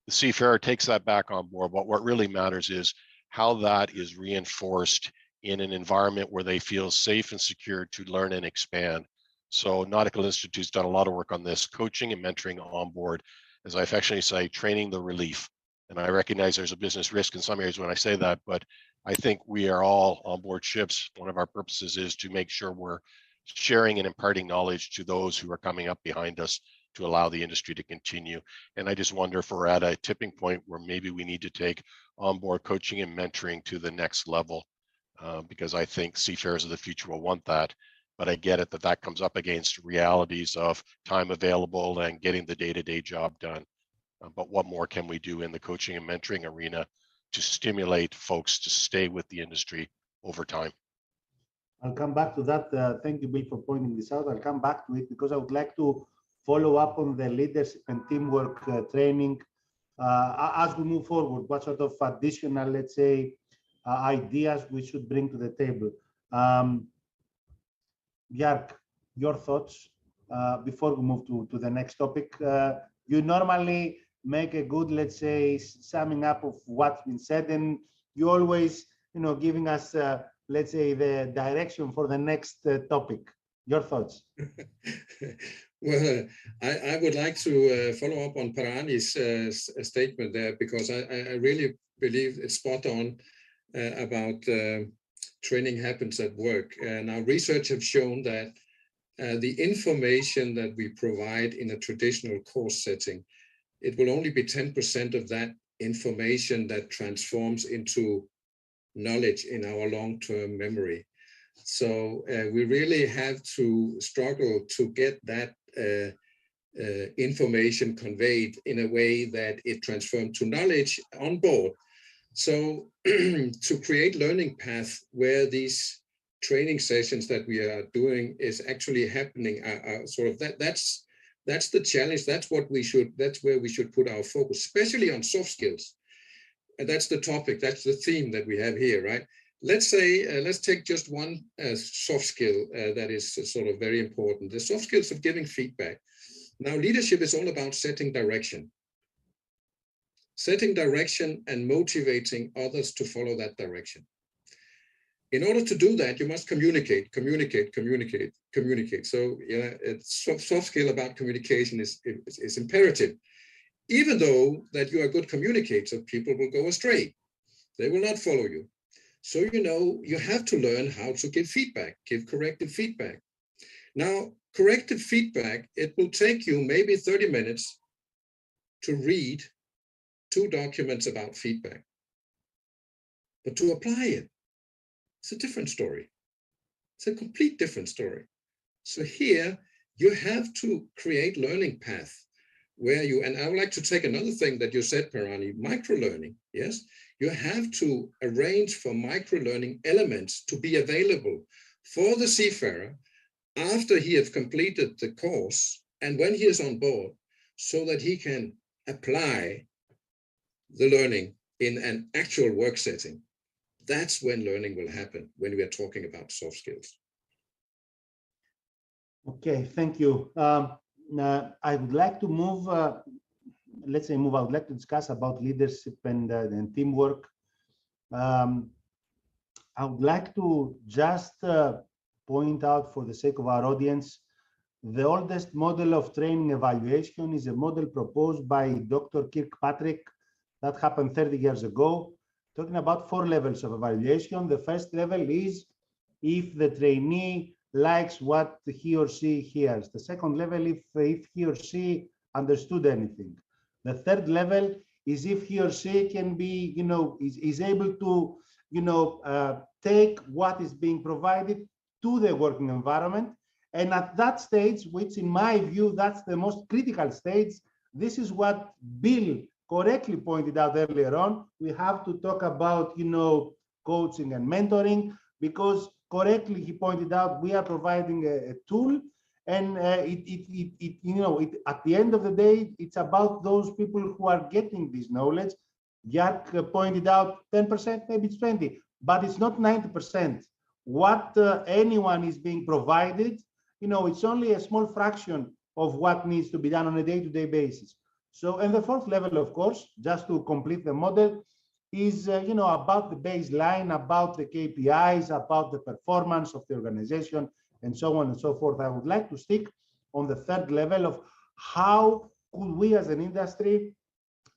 The seafarer takes that back on board. But what really matters is how that is reinforced in an environment where they feel safe and secure to learn and expand. So Nautical Institute's done a lot of work on this, coaching and mentoring on board, as I affectionately say, training the relief. And I recognize there's a business risk in some areas when I say that, but I think we are all on board ships. One of our purposes is to make sure we're sharing and imparting knowledge to those who are coming up behind us to allow the industry to continue. And I just wonder if we're at a tipping point where maybe we need to take onboard coaching and mentoring to the next level, because I think seafarers of the future will want that. But I get it that comes up against realities of time available and getting the day-to-day job done. But what more can we do in the coaching and mentoring arena to stimulate folks to stay with the industry over time? I'll come back to that. Thank you, Bill, for pointing this out. I'll come back to it because I would like to follow up on the leadership and teamwork training as we move forward. What sort of additional, let's say, ideas we should bring to the table? Gehrt, your thoughts before we move to the next topic. You normally make a good, let's say, summing up of what's been said, and you always, giving us let's say, the direction for the next topic. Your thoughts? Well, I would like to follow up on Parani's statement there, because I really believe it's spot on about training happens at work. Now, research have shown that the information that we provide in a traditional course setting, it will only be 10% of that information that transforms into knowledge in our long-term memory. So we really have to struggle to get that information conveyed in a way that it transforms to knowledge on board. So to create learning paths where these training sessions that we are doing is actually happening, sort of that's the challenge. That's where we should put our focus, especially on soft skills. And that's the topic, that's the theme that we have here, right? Let's say, let's take just one soft skill that is sort of very important, the soft skills of giving feedback. Now, leadership is all about setting direction. Setting direction and motivating others to follow that direction. In order to do that, you must communicate. So, soft skill about communication is imperative. Even though that you are a good communicator, people will go astray. They will not follow you. So, you know, you have to learn how to give feedback, give corrective feedback. Now, corrective feedback, it will take you maybe 30 minutes to read 2 documents about feedback. But to apply it, it's a different story. It's a complete different story. So here you have to create learning path where you, and I would like to take another thing that you said, Parani, micro-learning, yes? You have to arrange for micro-learning elements to be available for the seafarer after he has completed the course and when he is on board, so that he can apply the learning in an actual work setting. That's when learning will happen, when we are talking about soft skills. Okay, thank you. I would like to move, I would like to discuss about leadership and teamwork. I would like to just point out, for the sake of our audience, the oldest model of training evaluation is a model proposed by Dr. Kirkpatrick that happened 30 years ago, talking about 4 levels of evaluation. The first level is if the trainee likes what he or she hears. The second level, if he or she understood anything. The third level is if he or she can be, is able to, take what is being provided to the working environment. And at that stage, which in my view, that's the most critical stage, this is what Bill correctly pointed out earlier on. We have to talk about, coaching and mentoring, because correctly he pointed out we are providing a tool, and at the end of the day, it's about those people who are getting this knowledge. Gehrt pointed out 10%, maybe it's 20, but it's not 90%. What anyone is being provided, it's only a small fraction of what needs to be done on a day-to-day basis. So, and the fourth level, of course, just to complete the model, is about the baseline, about the KPIs, about the performance of the organization, and so on and so forth. I would like to stick on the third level of how could we as an industry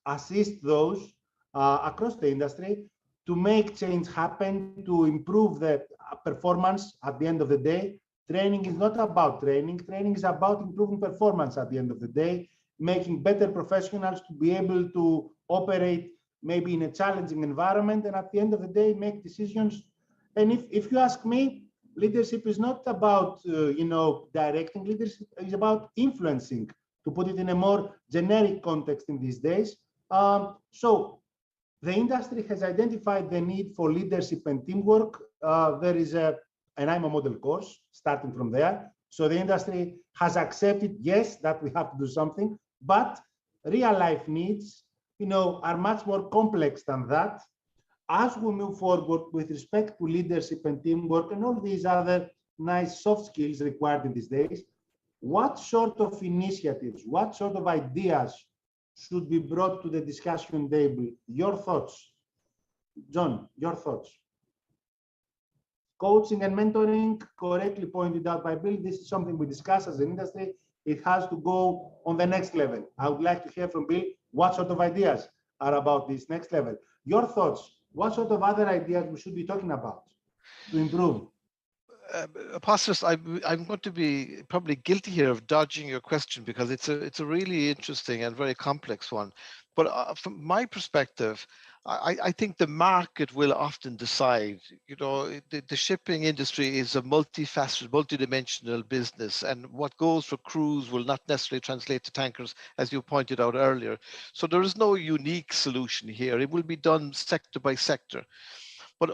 assist those across the industry to make change happen, to improve the performance at the end of the day. Training is not about training. Training is about improving performance at the end of the day, making better professionals to be able to operate maybe in a challenging environment, and at the end of the day, make decisions. And if you ask me, leadership is not about, directing. Leadership is about influencing, to put it in a more generic context in these days. So the industry has identified the need for leadership and teamwork. There is an IMO model course starting from there. So the industry has accepted, yes, that we have to do something, but real life needs, are much more complex than that. As we move forward with respect to leadership and teamwork and all these other nice soft skills required in these days, what sort of initiatives, what sort of ideas should be brought to the discussion table? Your thoughts, John, your thoughts. Coaching and mentoring, correctly pointed out by Bill, this is something we discuss as an industry. It has to go on the next level. I would like to hear from Bill what sort of ideas are about this next level. Your thoughts, what sort of other ideas we should be talking about to improve? Apostolos, I'm going to be probably guilty here of dodging your question, because it's a really interesting and very complex one. But from my perspective, I think the market will often decide. The shipping industry is a multifaceted, multidimensional business, and what goes for cruise will not necessarily translate to tankers, as you pointed out earlier. So there is no unique solution here. It will be done sector by sector. But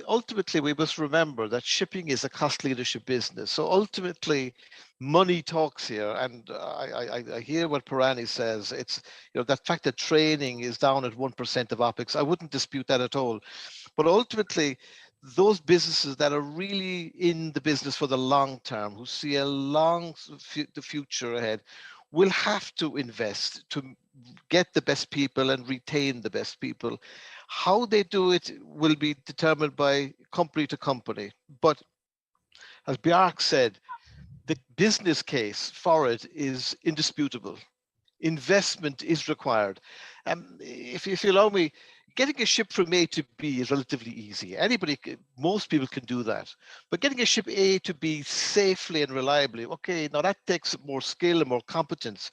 ultimately, we must remember that shipping is a cost leadership business. So ultimately, money talks here. And I hear what Parani says. It's, that fact that training is down at 1% of OPEX. I wouldn't dispute that at all. But ultimately, those businesses that are really in the business for the long term, who see the future ahead, will have to invest to get the best people and retain the best people. How they do it will be determined by company to company. But as Bjarke said, the business case for it is indisputable. Investment is required. If you allow me, getting a ship from A to B is relatively easy. Most people can do that. But getting a ship A to B safely and reliably, okay, now that takes more skill and more competence.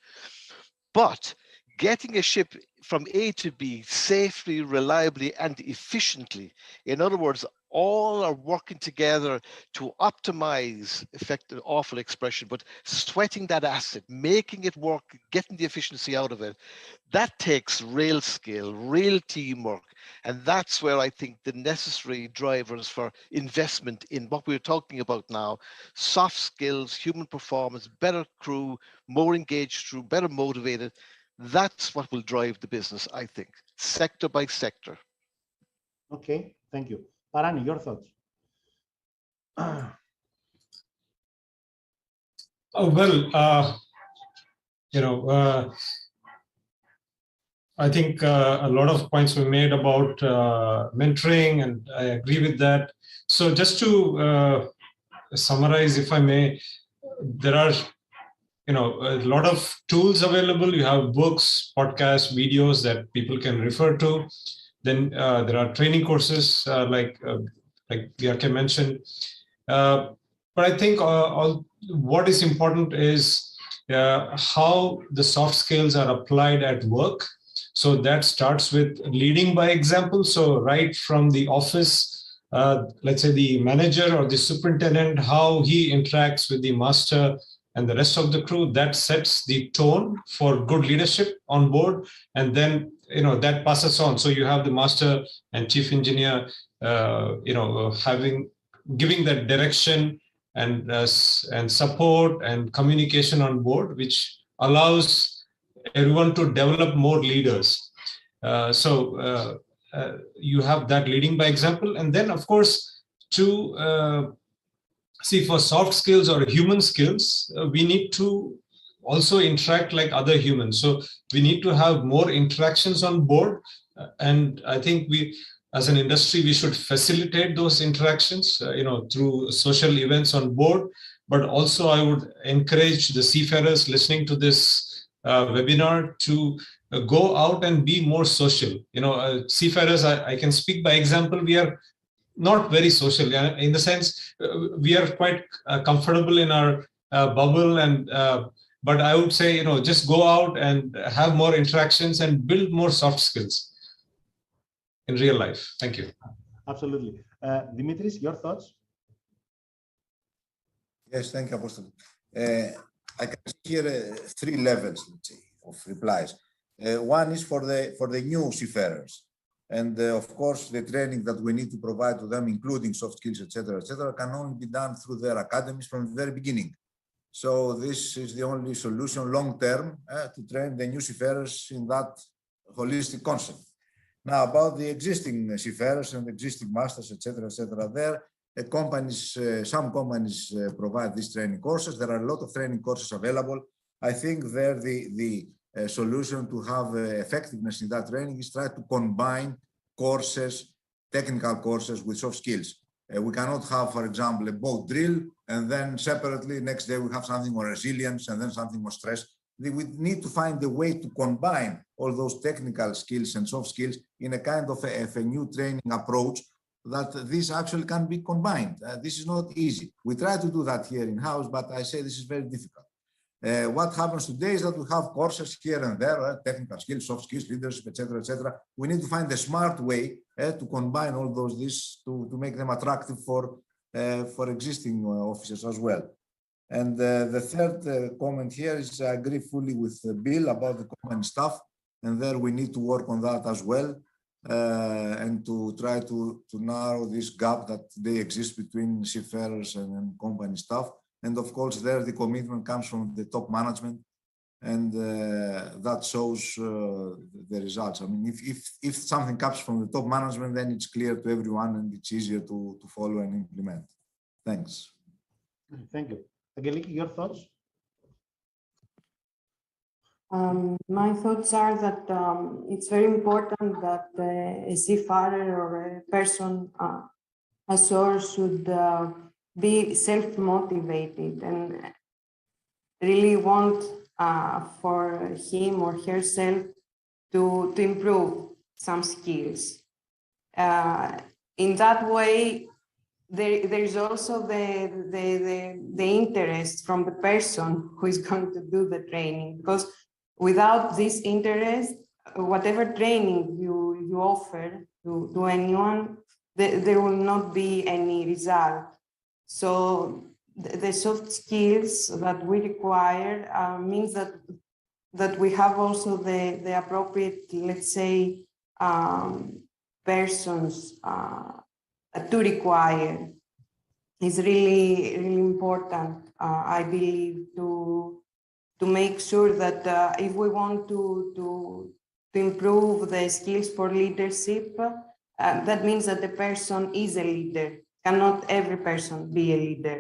But getting a ship from A to B safely, reliably, and efficiently, in other words, all are working together to optimize, effective, awful expression, but sweating that asset, making it work, getting the efficiency out of it, that takes real skill, real teamwork. And that's where I think the necessary drivers for investment in what we're talking about now, soft skills, human performance, better crew, more engaged crew, better motivated, that's what will drive the business, I think, sector by sector. Okay, thank you. Parani, your thoughts? I think a lot of points were made about mentoring, and I agree with that. So just to summarize, if I may, there are a lot of tools available. You have books, podcasts, videos that people can refer to. Then there are training courses like Bjarke mentioned. But I think what is important is how the soft skills are applied at work. So that starts with leading by example. So right from the office, let's say the manager or the superintendent, how he interacts with the master and the rest of the crew, that sets the tone for good leadership on board. And then, that passes on. So you have the master and chief engineer, giving that direction and support and communication on board, which allows everyone to develop more leaders. You have that leading by example. And then, of course, to see, for soft skills or human skills, we need to also interact like other humans. So we need to have more interactions on board. And I think we, as an industry, we should facilitate those interactions, through social events on board. But also I would encourage the seafarers listening to this webinar to go out and be more social. Seafarers, I can speak by example. We are not very social, in the sense we are quite comfortable in our bubble, but I would say, just go out and have more interactions and build more soft skills in real life. Thank you. Absolutely. Dimitris, your thoughts? Yes, thank you, Apostle. I can see here 3 levels, let's say, of replies. One is for the new seafarers. And of course, the training that we need to provide to them, including soft skills, etc., can only be done through their academies from the very beginning. So this is the only solution long-term to train the new seafarers in that holistic concept. Now, about the existing seafarers and existing masters, etc., there, some companies provide these training courses. There are a lot of training courses available. I think they're the solution to have effectiveness in that training is try to combine courses, technical courses with soft skills. We cannot have, for example, a boat drill and then separately next day we have something on resilience and then something on stress. We need to find a way to combine all those technical skills and soft skills in a kind of a new training approach that this actually can be combined. This is not easy. We try to do that here in-house, but I say this is very difficult. What happens today is that we have courses here and there, technical skills, soft skills, leadership, etc., etc. We need to find a smart way to combine all these to make them attractive for existing officers as well. And the third comment here is I agree fully with Bill about the company staff, and there we need to work on that as well, and to try to narrow this gap that they exist between seafarers and company staff. And of course, there the commitment comes from the top management, and that shows the results. I mean, if something comes from the top management, then it's clear to everyone and it's easier to follow and implement. Thanks. Thank you. Angeliki, your thoughts? My thoughts are that it's very important that a seafarer or a person ashore should be self-motivated and really want for him or herself to improve. some skills. In that way, there is also the interest from the person who is going to do the training, because without this interest, whatever training you offer to anyone, there will not be any result. So the soft skills that we require means that we have also the appropriate, let's say, persons to require. Is really important, I believe, to make sure that if we want to improve the skills for leadership, that means that the person is a leader. Cannot every person be a leader.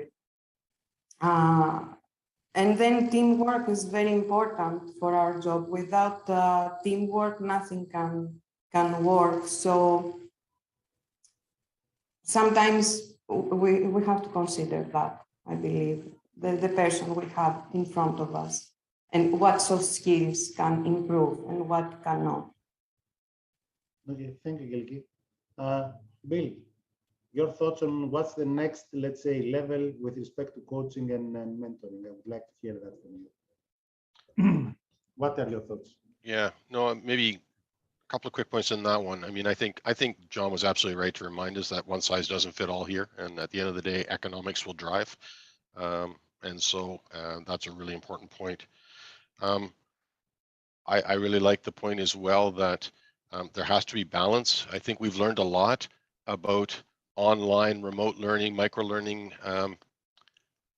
And then teamwork is very important for our job. Without teamwork, nothing can work. So sometimes we have to consider that, I believe, the person we have in front of us and what soft skills can improve and what cannot. Okay, thank you, Gilgi. Bill, your thoughts on what's the next, let's say, level with respect to coaching and mentoring? I would like to hear that from you. What are your thoughts? Yeah, no, maybe a couple of quick points on that one. I mean, I think John was absolutely right to remind us that one size doesn't fit all here, and at the end of the day, economics will drive, and so that's a really important point. I really like the point as well that there has to be balance. I think we've learned a lot about online remote learning, micro learning, and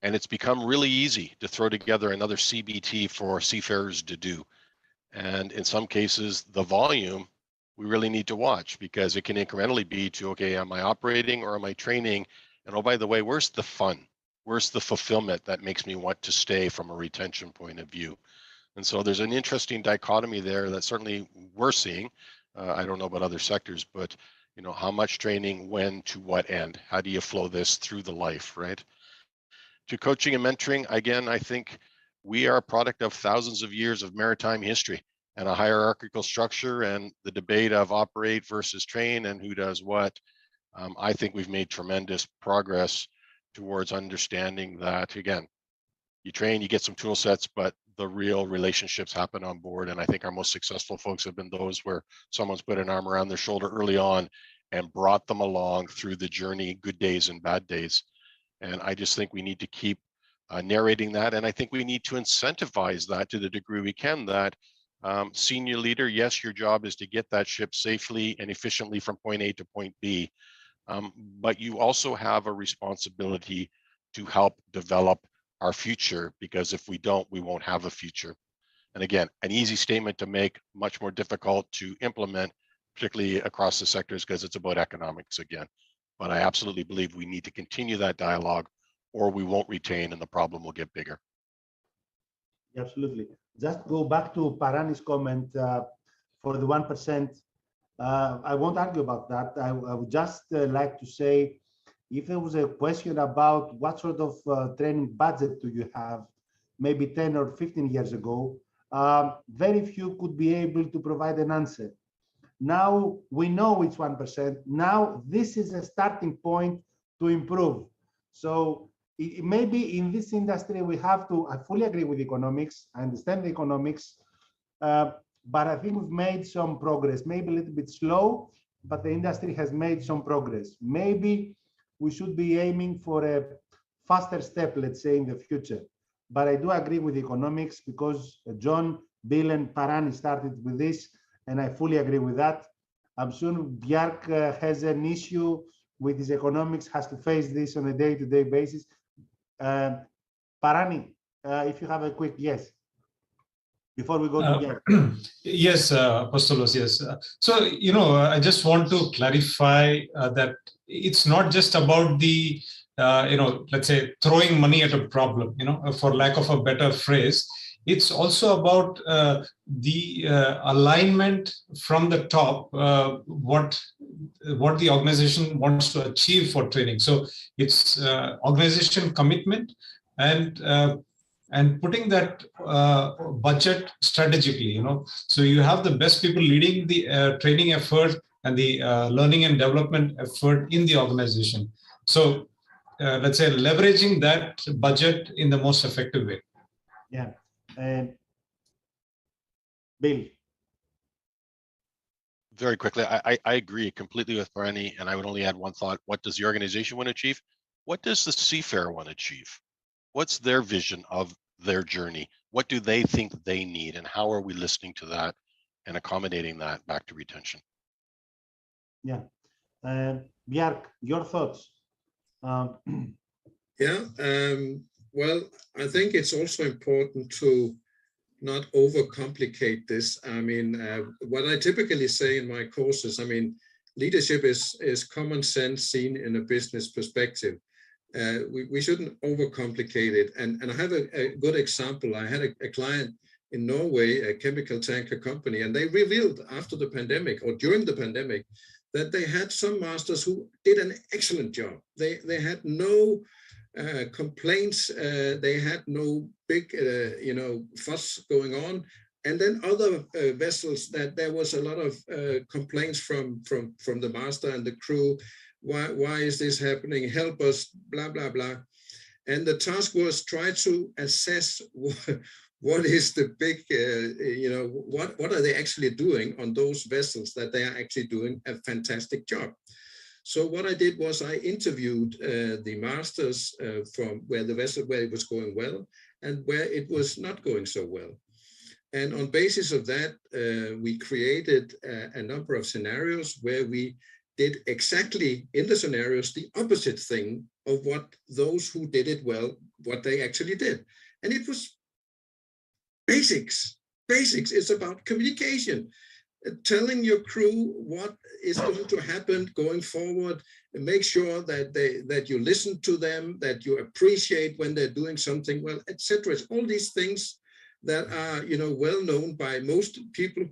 it's become really easy to throw together another CBT for seafarers to do. And in some cases, the volume we really need to watch, because it can incrementally be to, okay, am I operating or am I training? And oh, by the way, where's the fun? Where's the fulfillment that makes me want to stay from a retention point of view? And so there's an interesting dichotomy there that certainly we're seeing. I don't know about other sectors, but you know, how much training, when, to what end? How do you flow this through the life, right? To coaching and mentoring, again, I think we are a product of thousands of years of maritime history and a hierarchical structure, and the debate of operate versus train and who does what. I think we've made tremendous progress towards understanding that, again, you train, you get some tool sets, but the real relationships happen on board. And I think our most successful folks have been those where someone's put an arm around their shoulder early on and brought them along through the journey, good days and bad days. And I just think we need to keep narrating that. And I think we need to incentivize that to the degree we can, that senior leader, yes, your job is to get that ship safely and efficiently from point A to point B. But you also have a responsibility to help develop our future, because if we don't, we won't have a future. And again, an easy statement to make, much more difficult to implement, particularly across the sectors, because it's about economics again. But I absolutely believe we need to continue that dialogue, or we won't retain and the problem will get bigger. Absolutely. Just go back to Parani's comment for the 1%. I won't argue about that. I would just like to say, if there was a question about what sort of training budget do you have, maybe 10 or 15 years ago, very few could be able to provide an answer. Now we know it's 1%. Now this is a starting point to improve. So maybe in this industry we have to, I fully agree with economics, I understand the economics, but I think we've made some progress, maybe a little bit slow, but the industry has made some progress. Maybe we should be aiming for a faster step, let's say, in the future. But I do agree with economics, because John, Bill, and Parani started with this, and I fully agree with that. I'm sure Bjark has an issue with his economics, has to face this on a day-to-day basis. Parani, if you have a quick yes, before we go to Bjark. Yes, Apostolos, yes. So, you know, I just want to clarify that it's not just about the, you know, let's say throwing money at a problem, you know, for lack of a better phrase. It's also about the alignment from the top, what the organization wants to achieve for training. So it's organization commitment and and putting that budget strategically, so you have the best people leading the training effort and the learning and development effort in the organization. So let's say leveraging that budget in the most effective way. Yeah. Bill. Very quickly, I agree completely with Bernie, and I would only add one thought. What does the organization want to achieve? What does the seafarer want to achieve? What's their vision of their journey? What do they think they need, and how are we listening to that and accommodating that back to retention? Yeah. Bjark, your thoughts? Yeah, well, I think it's also important to not overcomplicate this. I mean, what I typically say in my courses, I mean, leadership is common sense seen in a business perspective. We shouldn't overcomplicate it. And I have a good example. I had a client in Norway, a chemical tanker company, and they revealed after the pandemic or during the pandemic that they had some masters who did an excellent job. They had no complaints. They had no big, fuss going on. And then other vessels that there was a lot of complaints from the master and the crew. Why is this happening? Help us, blah, blah, blah. And the task was try to assess what is the big, what are they actually doing on those vessels that they are actually doing a fantastic job. So what I did was I interviewed the masters from where it was going well and where it was not going so well. And on basis of that, we created a number of scenarios where we did exactly in the scenarios the opposite thing of what those who did it well, what they actually did. And it was basics. It's about communication. Telling your crew what is going to happen going forward, and make sure that you listen to them, that you appreciate when they're doing something well, etc. It's all these things that are well known by most people.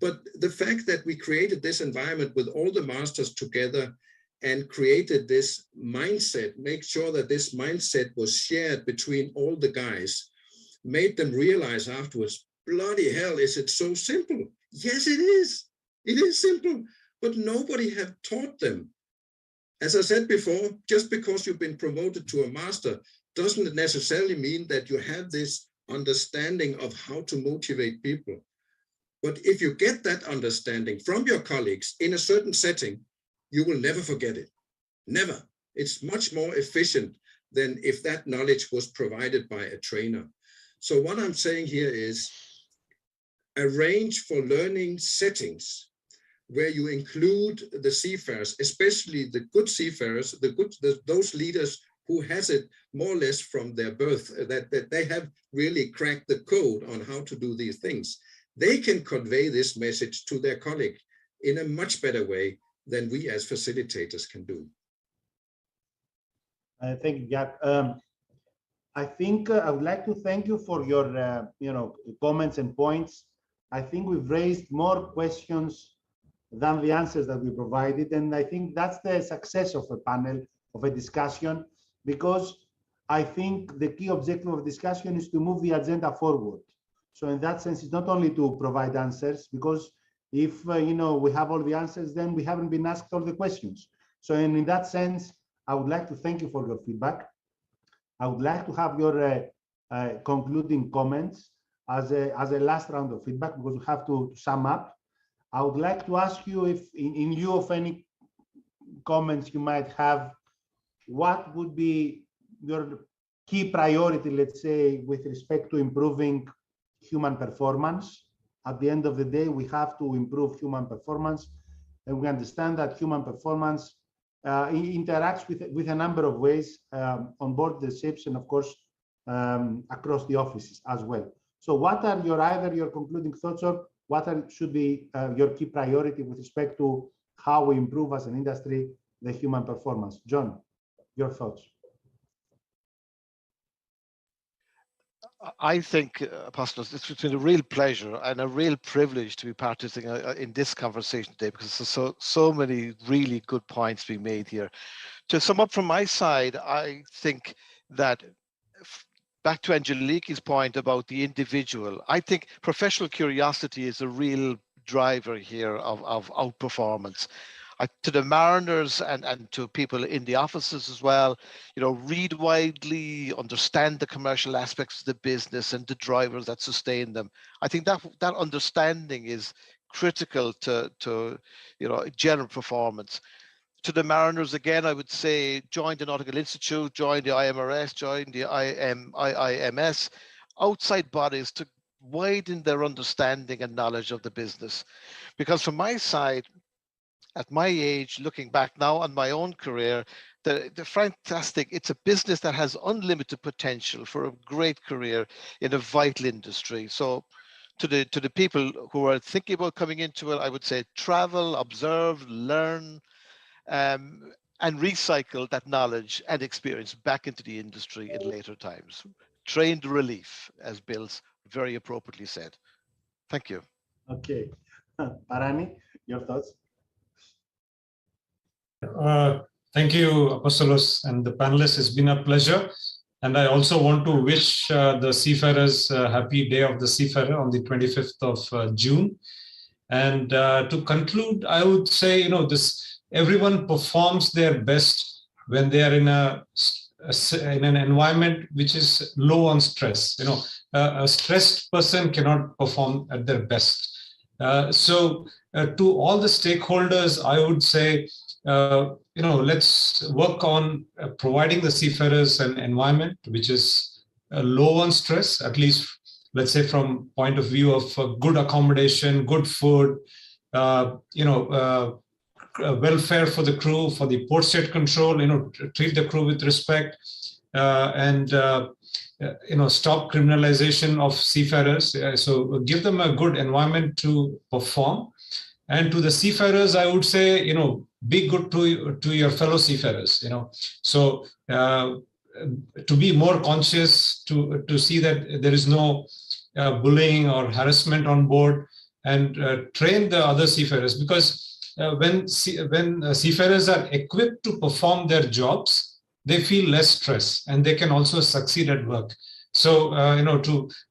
But the fact that we created this environment with all the masters together and created this mindset, make sure that this mindset was shared between all the guys, made them realize afterwards, bloody hell, is it so simple? Yes, it is. It is simple, but nobody have taught them. As I said before, just because you've been promoted to a master doesn't necessarily mean that you have this understanding of how to motivate people. But if you get that understanding from your colleagues in a certain setting, you will never forget it. Never. It's much more efficient than if that knowledge was provided by a trainer. So what I'm saying here is arrange for learning settings where you include the seafarers, especially the good seafarers, those leaders who has it more or less from their birth, that they have really cracked the code on how to do these things. They can convey this message to their colleague in a much better way than we as facilitators can do. Thank you, Jack. I think I would like to thank you for your comments and points. I think we've raised more questions than the answers that we provided, and I think that's the success of a panel, of a discussion, because I think the key objective of discussion is to move the agenda forward. So in that sense, it's not only to provide answers, because if we have all the answers, then we haven't been asked all the questions. So in that sense, I would like to thank you for your feedback. I would like to have your concluding comments as a last round of feedback, because we have to sum up. I would like to ask you if, in lieu of any comments you might have, what would be your key priority, let's say, with respect to improving human performance? At the end of the day, we have to improve human performance, and we understand that human performance interacts with a number of ways on board the ships and, of course, across the offices as well. So what are either your concluding thoughts, or what should be your key priority with respect to how we improve as an industry the human performance? John, your thoughts. I think, Apostolos, it's been a real pleasure and a real privilege to be participating in this conversation today, because there's so many really good points being made here. To sum up from my side, I think that back to Angelique's point about the individual, I think professional curiosity is a real driver here of outperformance. To the mariners and to people in the offices as well, read widely, understand the commercial aspects of the business and the drivers that sustain them. I think that understanding is critical to general performance. To the mariners, again, I would say join the Nautical Institute, join the IMRS, join the IIMS, outside bodies to widen their understanding and knowledge of the business. Because from my side, at my age, looking back now on my own career, the fantastic, it's a business that has unlimited potential for a great career in a vital industry. So to the people who are thinking about coming into it, I would say travel, observe, learn, and recycle that knowledge and experience back into the industry in later times. Trained relief, as Bill's very appropriately said. Thank you. Okay. Parani, your thoughts? Thank you, Apostolos and the panelists. It's been a pleasure. And I also want to wish the Seafarers a happy Day of the Seafarer on the 25th of June. And to conclude, I would say, everyone performs their best when they are in an environment which is low on stress. A stressed person cannot perform at their best. So to all the stakeholders, I would say, let's work on providing the seafarers an environment which is low on stress, at least, let's say, from point of view of good accommodation, good food, welfare for the crew, for the port state control, treat the crew with respect, and stop criminalization of seafarers. So give them a good environment to perform. And to the seafarers, I would say, be good to your fellow seafarers. So to be more conscious, to see that there is no bullying or harassment on board, and train the other seafarers, because when seafarers are equipped to perform their jobs, they feel less stress and they can also succeed at work. So,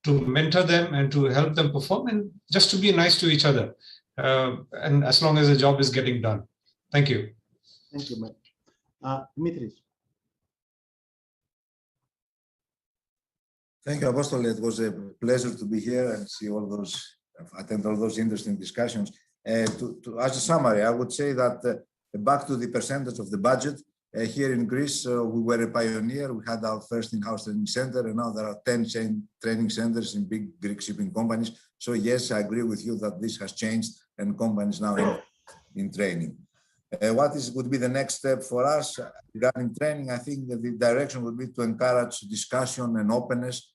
to mentor them and to help them perform, and just to be nice to each other. And as long as the job is getting done. Thank you. Thank you, Mike. Dimitris. Thank you, Apostol. It was a pleasure to be here and see attend all those interesting discussions. As a summary, I would say that back to the percentage of the budget, here in Greece, we were a pioneer. We had our first in-house training center, and now there are 10 training centers in big Greek shipping companies. So yes, I agree with you that this has changed, and companies now in training. What would be the next step for us regarding training? I think that the direction would be to encourage discussion and openness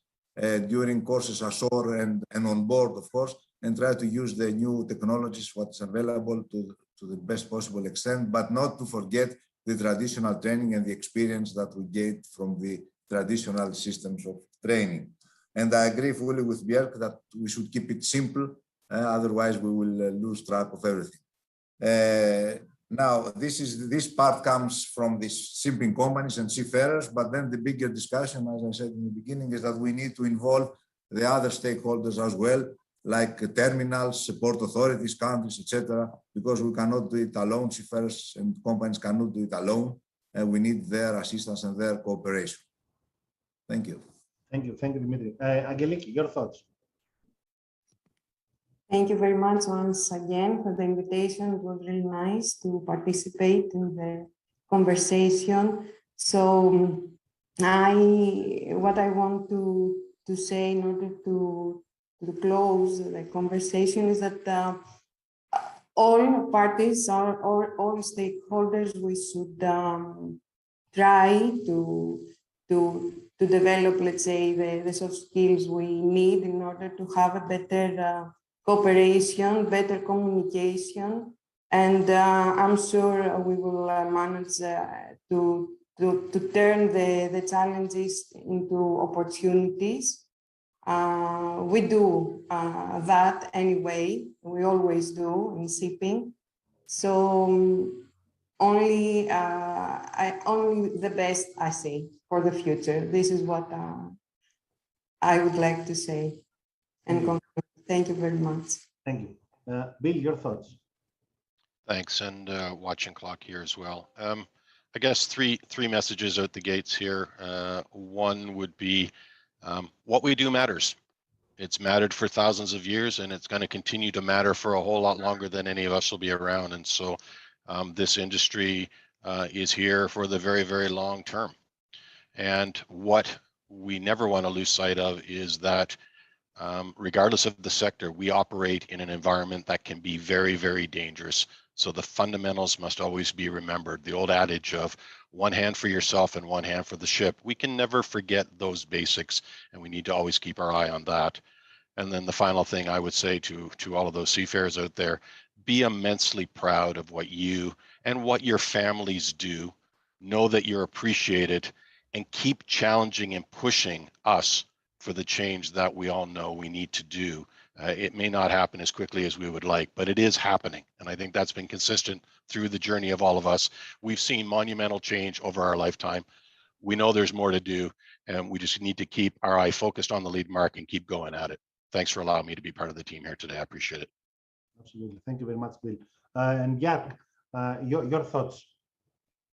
during courses ashore and on board, of course, and try to use the new technologies, what's available to the best possible extent, but not to forget the traditional training and the experience that we get from the traditional systems of training. And I agree fully with Björk that we should keep it simple, otherwise we will lose track of everything. Now, this part comes from the shipping companies and seafarers, but then the bigger discussion, as I said in the beginning, is that we need to involve the other stakeholders as well, like terminals, port authorities, countries, etc., because we cannot do it alone. Seafarers and companies cannot do it alone, and we need their assistance and their cooperation. Thank you. Thank you, Dimitri. Angeliki, your thoughts? Thank you very much once again for the invitation. It was really nice to participate in the conversation. So what I want to say in order to close the conversation is that all parties, all stakeholders, we should try to develop, let's say, the soft skills we need in order to have a better cooperation, better communication, and I'm sure we will manage to turn the challenges into opportunities. We do that anyway. We always do in shipping. So only the best, I say, for the future. This is what I would like to say and conclude. Thank you very much. Thank you. Bill, your thoughts? Thanks, and watching clock here as well. I guess three messages out the gates here. One would be what we do matters. It's mattered for thousands of years, and it's going to continue to matter for a whole lot longer than any of us will be around. And so this industry is here for the very, very long term. And what we never want to lose sight of is that regardless of the sector, we operate in an environment that can be very, very dangerous. So the fundamentals must always be remembered. The old adage of one hand for yourself and one hand for the ship. We can never forget those basics, and we need to always keep our eye on that. And then the final thing I would say to all of those seafarers out there, be immensely proud of what you and what your families do. Know that you're appreciated, and keep challenging and pushing us for the change that we all know we need to do. It may not happen as quickly as we would like, but it is happening. And I think that's been consistent through the journey of all of us. We've seen monumental change over our lifetime. We know there's more to do, and we just need to keep our eye focused on the lead mark and keep going at it. Thanks for allowing me to be part of the team here today. I appreciate it. Absolutely. Thank you very much, Bill. And Gehrt, your thoughts?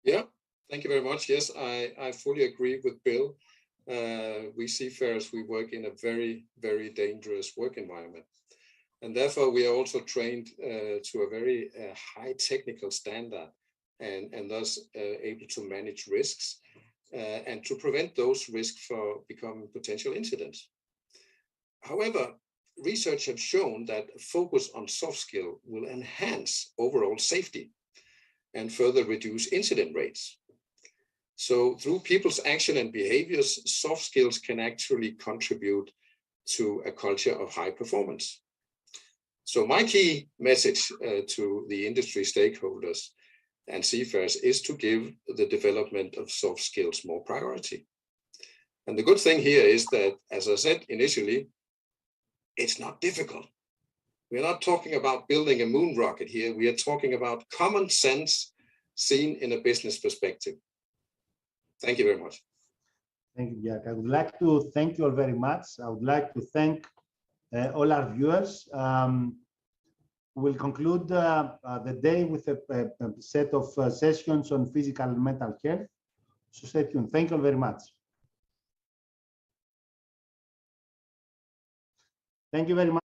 Yeah, thank you very much. Yes, I fully agree with Bill. We seafarers, we work in a very, very dangerous work environment. And therefore, we are also trained to a very high technical standard and thus able to manage risks and to prevent those risks from becoming potential incidents. However, research has shown that a focus on soft skill will enhance overall safety and further reduce incident rates. So through people's action and behaviors, soft skills can actually contribute to a culture of high performance. So my key message to the industry stakeholders and seafarers is to give the development of soft skills more priority. And the good thing here is that, as I said initially, it's not difficult. We're not talking about building a moon rocket here. We are talking about common sense seen in a business perspective. Thank you very much. Thank you, Jack. I would like to thank you all very much. I would like to thank all our viewers. We'll conclude the day with a set of sessions on physical and mental health. So stay tuned. Thank you all very much. Thank you very much.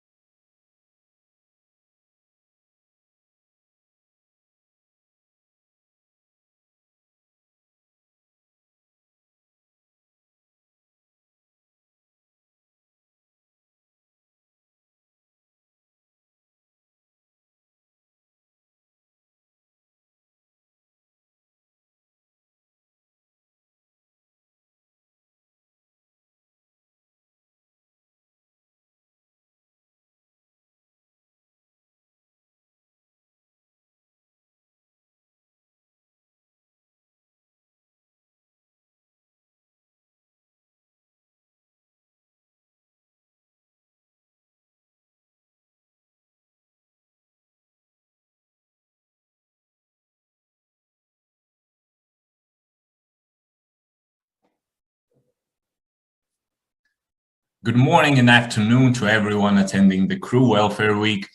Good morning and afternoon to everyone attending the Crew Welfare Week.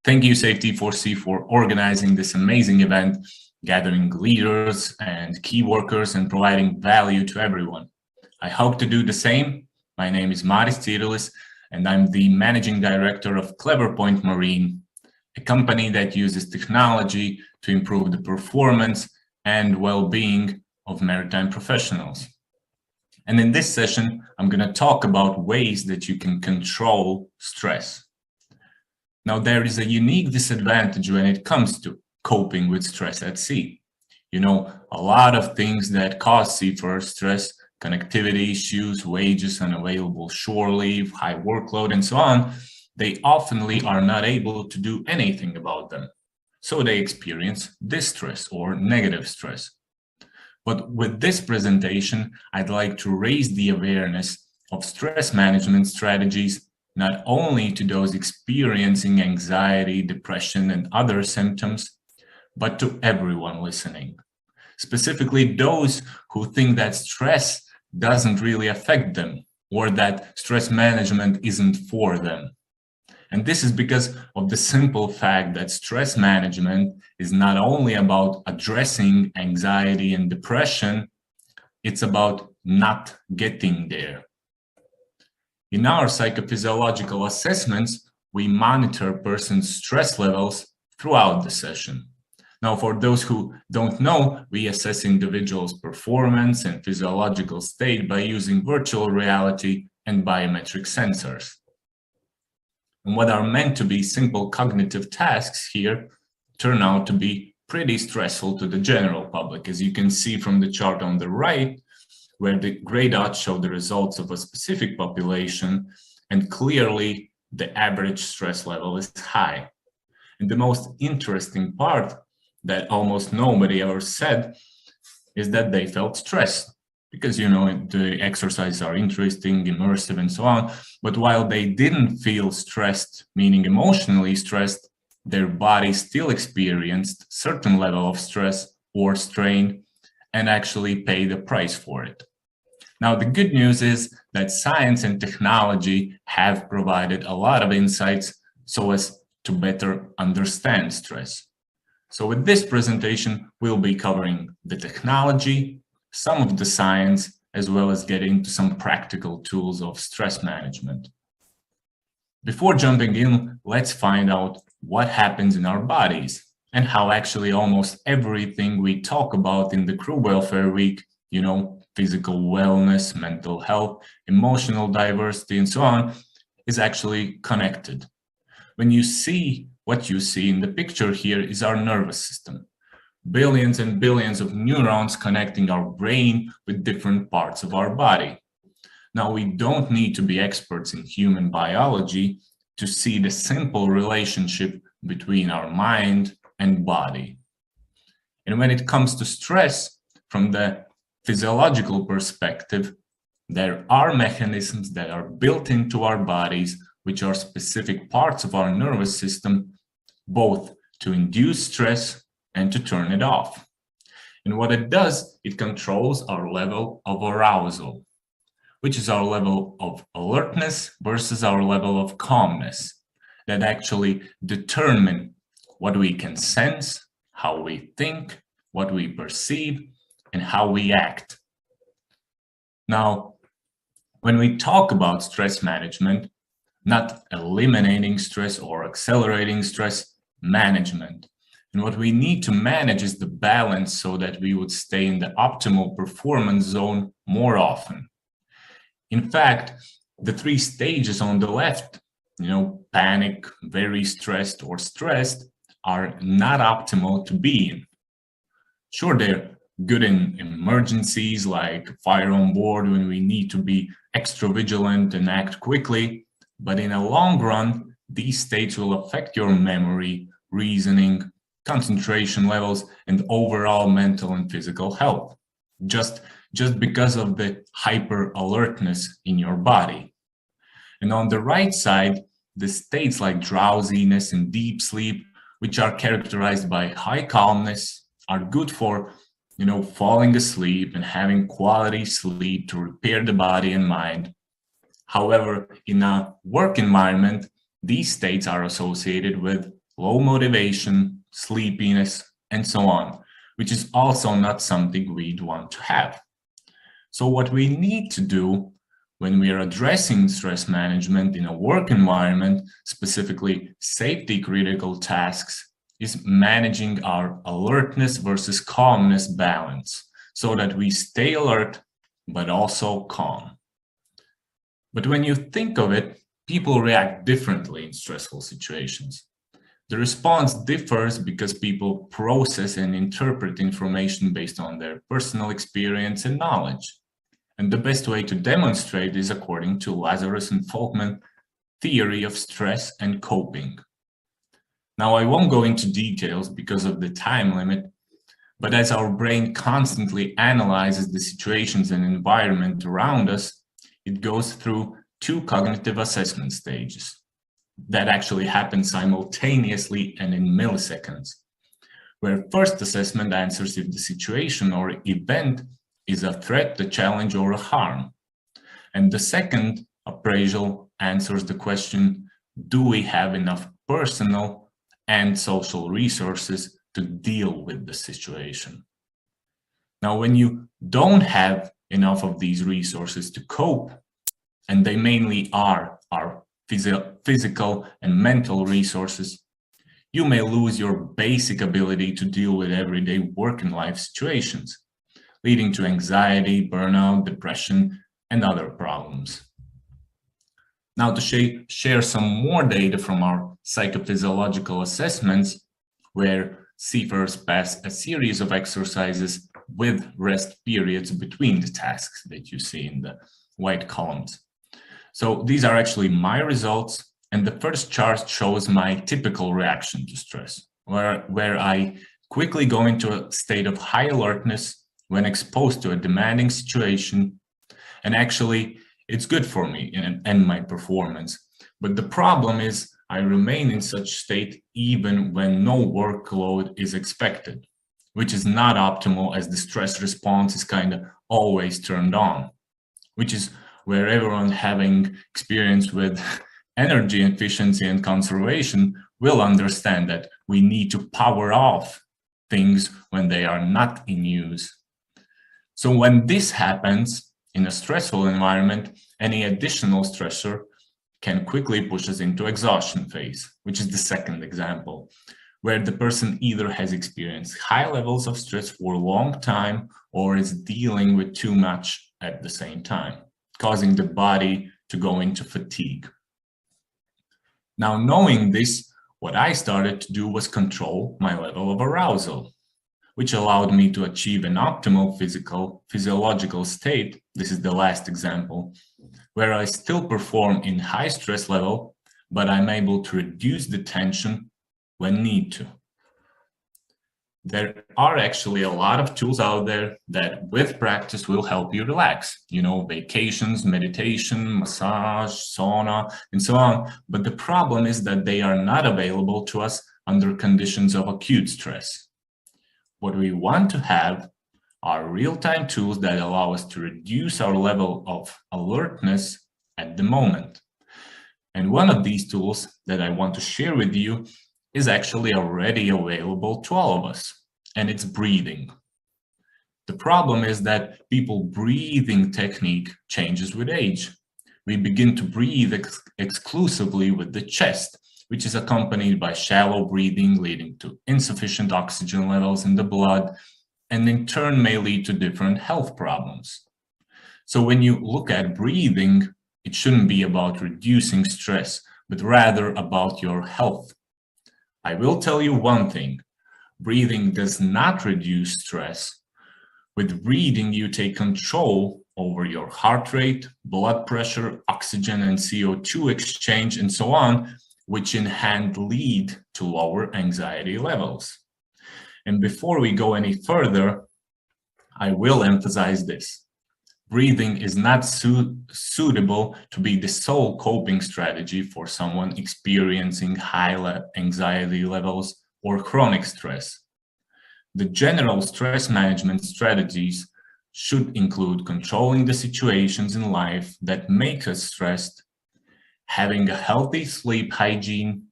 Thank you, Safety4Sea, for organizing this amazing event, gathering leaders and key workers and providing value to everyone. I hope to do the same. My name is Cirulis, and I'm the Managing Director of Clever Point Marine, a company that uses technology to improve the performance and well-being of maritime professionals. And in this session, I'm going to talk about ways that you can control stress. Now, there is a unique disadvantage when it comes to coping with stress at sea. You know, a lot of things that cause seafarers stress, connectivity issues, wages, unavailable shore leave, high workload, and so on, they oftenly are not able to do anything about them. So they experience distress or negative stress. But with this presentation, I'd like to raise the awareness of stress management strategies, not only to those experiencing anxiety, depression, and other symptoms, but to everyone listening, specifically those who think that stress doesn't really affect them, or that stress management isn't for them. And this is because of the simple fact that stress management is not only about addressing anxiety and depression, it's about not getting there. In our psychophysiological assessments, we monitor a person's stress levels throughout the session. Now, for those who don't know, we assess individuals' performance and physiological state by using virtual reality and biometric sensors. And what are meant to be simple cognitive tasks here turn out to be pretty stressful to the general public, as you can see from the chart on the right, where the gray dots show the results of a specific population, and clearly the average stress level is high. And the most interesting part that almost nobody ever said is that they felt stressed, because, you know, the exercises are interesting, immersive, and so on. But while they didn't feel stressed, meaning emotionally stressed, their body still experienced certain level of stress or strain and actually paid the price for it. Now, the good news is that science and technology have provided a lot of insights so as to better understand stress. So with this presentation, we'll be covering the technology, some of the science, as well as get into some practical tools of stress management. Before jumping in, let's find out what happens in our bodies and how actually almost everything we talk about in the Crew Welfare Week, you know, physical wellness, mental health, emotional diversity, and so on, is actually connected. When you see what you see in the picture here is our nervous system. Billions and billions of neurons connecting our brain with different parts of our body. Now, we don't need to be experts in human biology to see the simple relationship between our mind and body. And when it comes to stress, from the physiological perspective, there are mechanisms that are built into our bodies, which are specific parts of our nervous system, both to induce stress and to turn it off. And what it does, it controls our level of arousal, which is our level of alertness versus our level of calmness, that actually determine what we can sense, how we think, what we perceive, and how we act. Now, when we talk about stress management, not eliminating stress or accelerating stress, management. And what we need to manage is the balance so that we would stay in the optimal performance zone more often. In fact, the 3 stages on the left, you know, panic, very stressed, or stressed, are not optimal to be in. Sure, they're good in emergencies like fire on board when we need to be extra vigilant and act quickly, but in a long run, these states will affect your memory, reasoning, concentration levels, and overall mental and physical health, just because of the hyper alertness in your body. And on the right side, the states like drowsiness and deep sleep, which are characterized by high calmness, are good for, you know, falling asleep and having quality sleep to repair the body and mind. However, in a work environment, these states are associated with low motivation, sleepiness, and so on, which is also not something we'd want to have. So what we need to do when we are addressing stress management in a work environment, specifically safety critical tasks, is managing our alertness versus calmness balance so that we stay alert, but also calm. But when you think of it, people react differently in stressful situations. The response differs because people process and interpret information based on their personal experience and knowledge. And the best way to demonstrate is according to Lazarus and Folkman theory of stress and coping. Now, I won't go into details because of the time limit, but as our brain constantly analyzes the situations and environment around us, it goes through 2 cognitive assessment stages that actually happen simultaneously and in milliseconds, where first assessment answers if the situation or event is a threat, a challenge, or a harm. And the second appraisal answers the question, do we have enough personal and social resources to deal with the situation? Now, when you don't have enough of these resources to cope, and they mainly are our physical and mental resources, you may lose your basic ability to deal with everyday work and life situations, leading to anxiety, burnout, depression, and other problems. Now, to share some more data from our psychophysiological assessments, where seafarers pass a series of exercises with rest periods between the tasks that you see in the white columns. So these are actually my results, and the first chart shows my typical reaction to stress, where I quickly go into a state of high alertness when exposed to a demanding situation, and actually it's good for me and my performance. But the problem is I remain in such state even when no workload is expected, which is not optimal, as the stress response is kind of always turned on, which is where everyone having experience with energy efficiency and conservation will understand that we need to power off things when they are not in use. So when this happens in a stressful environment, any additional stressor can quickly push us into exhaustion phase, which is the second example, where the person either has experienced high levels of stress for a long time or is dealing with too much at the same time, causing the body to go into fatigue. Now, knowing this, what I started to do was control my level of arousal, which allowed me to achieve an optimal physiological state. This is the last example, where I still perform in high stress level, but I'm able to reduce the tension when need to. There are actually a lot of tools out there that with practice will help you relax. You know, vacations, meditation, massage, sauna, and so on. But the problem is that they are not available to us under conditions of acute stress. What we want to have are real-time tools that allow us to reduce our level of alertness at the moment. And one of these tools that I want to share with you is actually already available to all of us, and it's breathing. The problem is that people's breathing technique changes with age. We begin to breathe exclusively with the chest, which is accompanied by shallow breathing, leading to insufficient oxygen levels in the blood, and in turn may lead to different health problems. So when you look at breathing, it shouldn't be about reducing stress, but rather about your health. I will tell you one thing, breathing does not reduce stress. With breathing, you take control over your heart rate, blood pressure, oxygen and CO2 exchange, and so on, which in hand lead to lower anxiety levels. And before we go any further, I will emphasize this. Breathing is not suitable to be the sole coping strategy for someone experiencing high anxiety levels or chronic stress. The general stress management strategies should include controlling the situations in life that make us stressed, having a healthy sleep hygiene,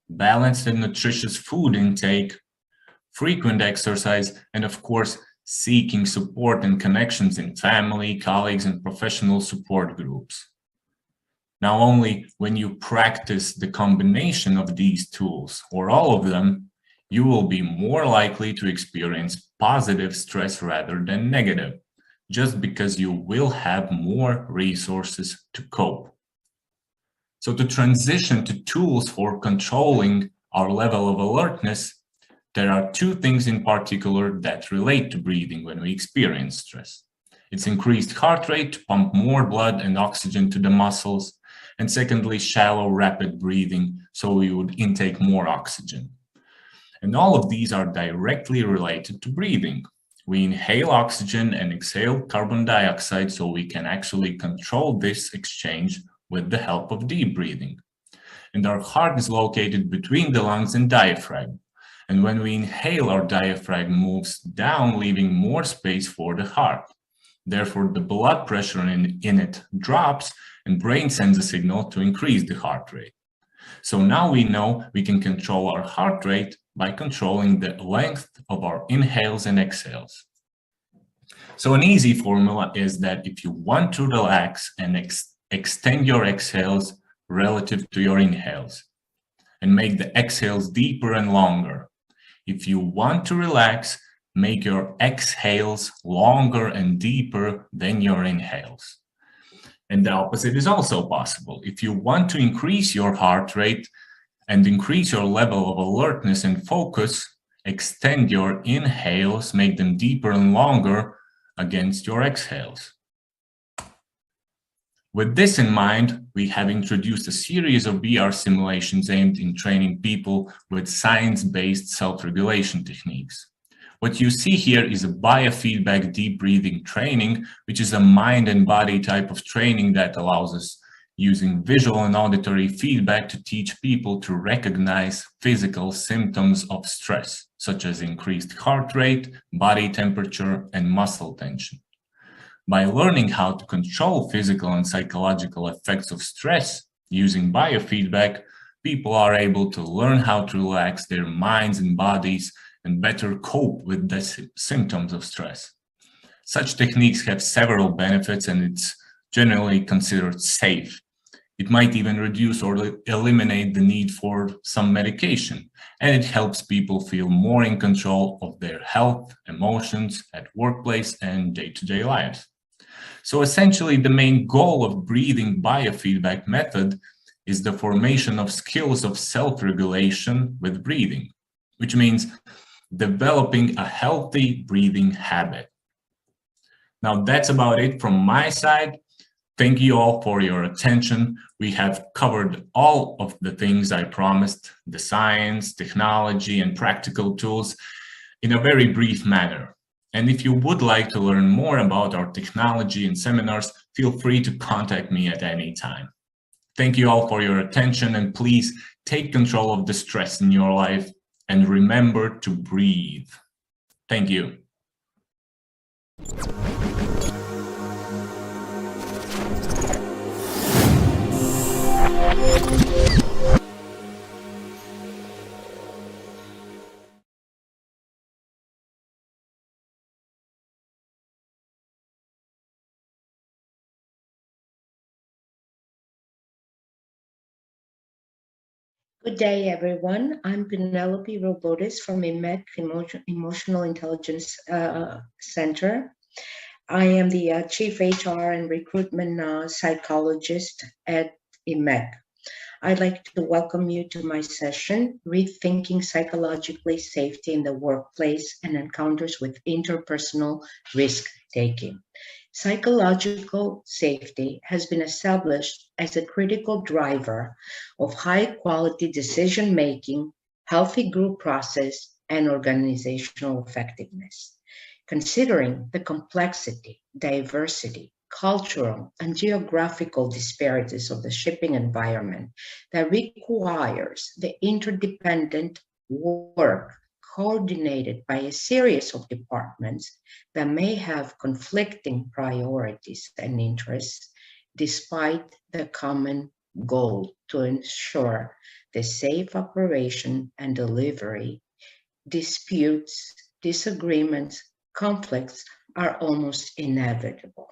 balanced and nutritious food intake, frequent exercise, and of course, seeking support and connections in family, colleagues, and professional support groups. Now, only when you practice the combination of these tools, or all of them, you will be more likely to experience positive stress rather than negative, just because you will have more resources to cope. So to transition to tools for controlling our level of alertness, there are two things in particular that relate to breathing when we experience stress. It's increased heart rate to pump more blood and oxygen to the muscles, and secondly, shallow, rapid breathing, so we would intake more oxygen. And all of these are directly related to breathing. We inhale oxygen and exhale carbon dioxide, so we can actually control this exchange with the help of deep breathing. And our heart is located between the lungs and diaphragm. And when we inhale, our diaphragm moves down, leaving more space for the heart. Therefore, the blood pressure in it drops and brain sends a signal to increase the heart rate. So now we know we can control our heart rate by controlling the length of our inhales and exhales. So an easy formula is that if you want to relax and extend your exhales relative to your inhales and make the exhales deeper and longer. If you want to relax, make your exhales longer and deeper than your inhales. And the opposite is also possible. If you want to increase your heart rate and increase your level of alertness and focus, extend your inhales, make them deeper and longer against your exhales. With this in mind, we have introduced a series of BR simulations aimed in training people with science-based self-regulation techniques. What you see here is a biofeedback deep breathing training, which is a mind and body type of training that allows us using visual and auditory feedback to teach people to recognize physical symptoms of stress, such as increased heart rate, body temperature, and muscle tension. By learning how to control physical and psychological effects of stress using biofeedback, people are able to learn how to relax their minds and bodies and better cope with the symptoms of stress. Such techniques have several benefits and it's generally considered safe. It might even reduce or eliminate the need for some medication, and it helps people feel more in control of their health, emotions at workplace and day-to-day lives. So essentially, the main goal of breathing biofeedback method is the formation of skills of self-regulation with breathing, which means developing a healthy breathing habit. Now, that's about it from my side. Thank you all for your attention. We have covered all of the things I promised, the science, technology, and practical tools in a very brief manner. And if you would like to learn more about our technology and seminars, feel free to contact me at any time. Thank you all for your attention, and please take control of the stress in your life and remember to breathe. Thank you. Good day, everyone. I'm Penelope Robotis from IMEC, Emotional Intelligence Center. I am the Chief HR and Recruitment Psychologist at IMEC. I'd like to welcome you to my session, Rethinking Psychologically Safety in the Workplace and Encounters with Interpersonal Risk-Taking. Psychological safety has been established as a critical driver of high-quality decision-making, healthy group process, and organizational effectiveness. Considering the complexity, diversity, cultural, and geographical disparities of the shipping environment that requires the interdependent work coordinated by a series of departments that may have conflicting priorities and interests, despite the common goal to ensure the safe operation and delivery, disputes, disagreements, conflicts are almost inevitable.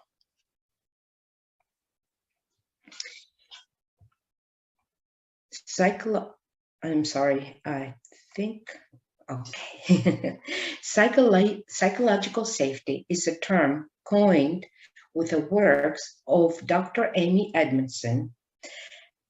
Psychological safety is a term coined with the works of Dr. Amy Edmondson,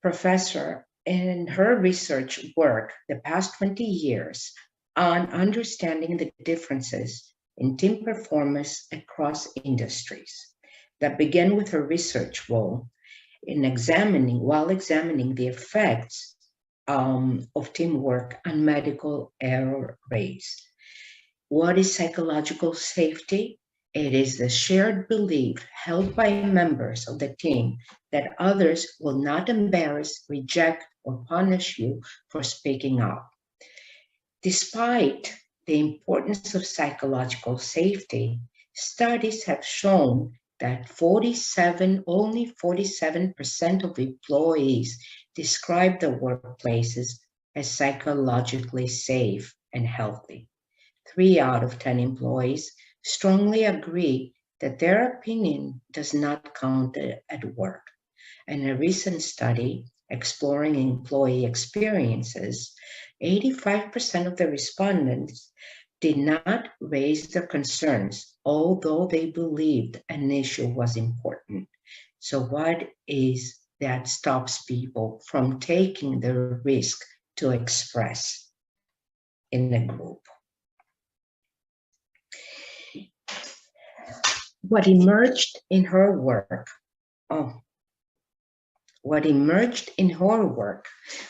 professor in her research work the past 20 years on understanding the differences in team performance across industries, that began with her research role in examining the effects of teamwork and medical error rates. What is psychological safety? It is the shared belief held by members of the team that others will not embarrass, reject, or punish you for speaking up. Despite the importance of psychological safety, Studies have shown that only 47% of employees describe their workplaces as psychologically safe and healthy. 3 out of 10 employees strongly agree that their opinion does not count at work. In a recent study exploring employee experiences, 85% of the respondents did not raise their concerns, although they believed an issue was important. So what is that stops people from taking the risk to express in a group? What emerged in her work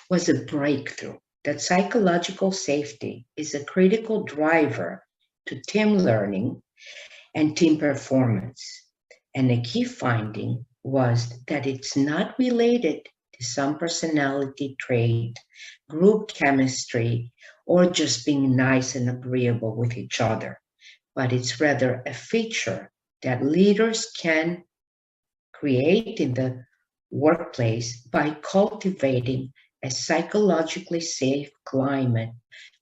was a breakthrough that psychological safety is a critical driver to team learning and team performance. And a key finding was that it's not related to some personality trait, group chemistry, or just being nice and agreeable with each other, but it's rather a feature that leaders can create in the workplace by cultivating a psychologically safe climate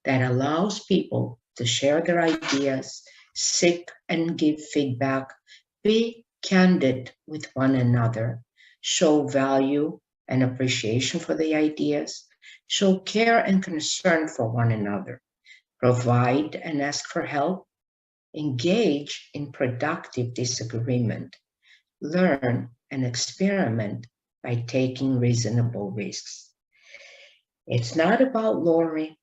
that allows people to share their ideas, seek and give feedback, be candid with one another, show value and appreciation for the ideas, show care and concern for one another, provide and ask for help, engage in productive disagreement, learn and experiment by taking reasonable risks. It's not about lowering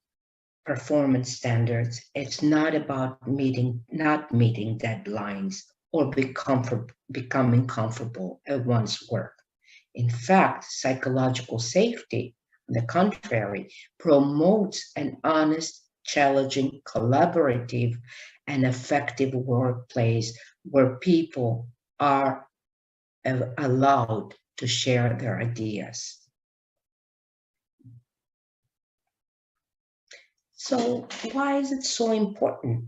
performance standards. It's not about not meeting deadlines or becoming comfortable at one's work. In fact, psychological safety, on the contrary, promotes an honest, challenging, collaborative, and effective workplace where people are allowed to share their ideas. So why is it so important?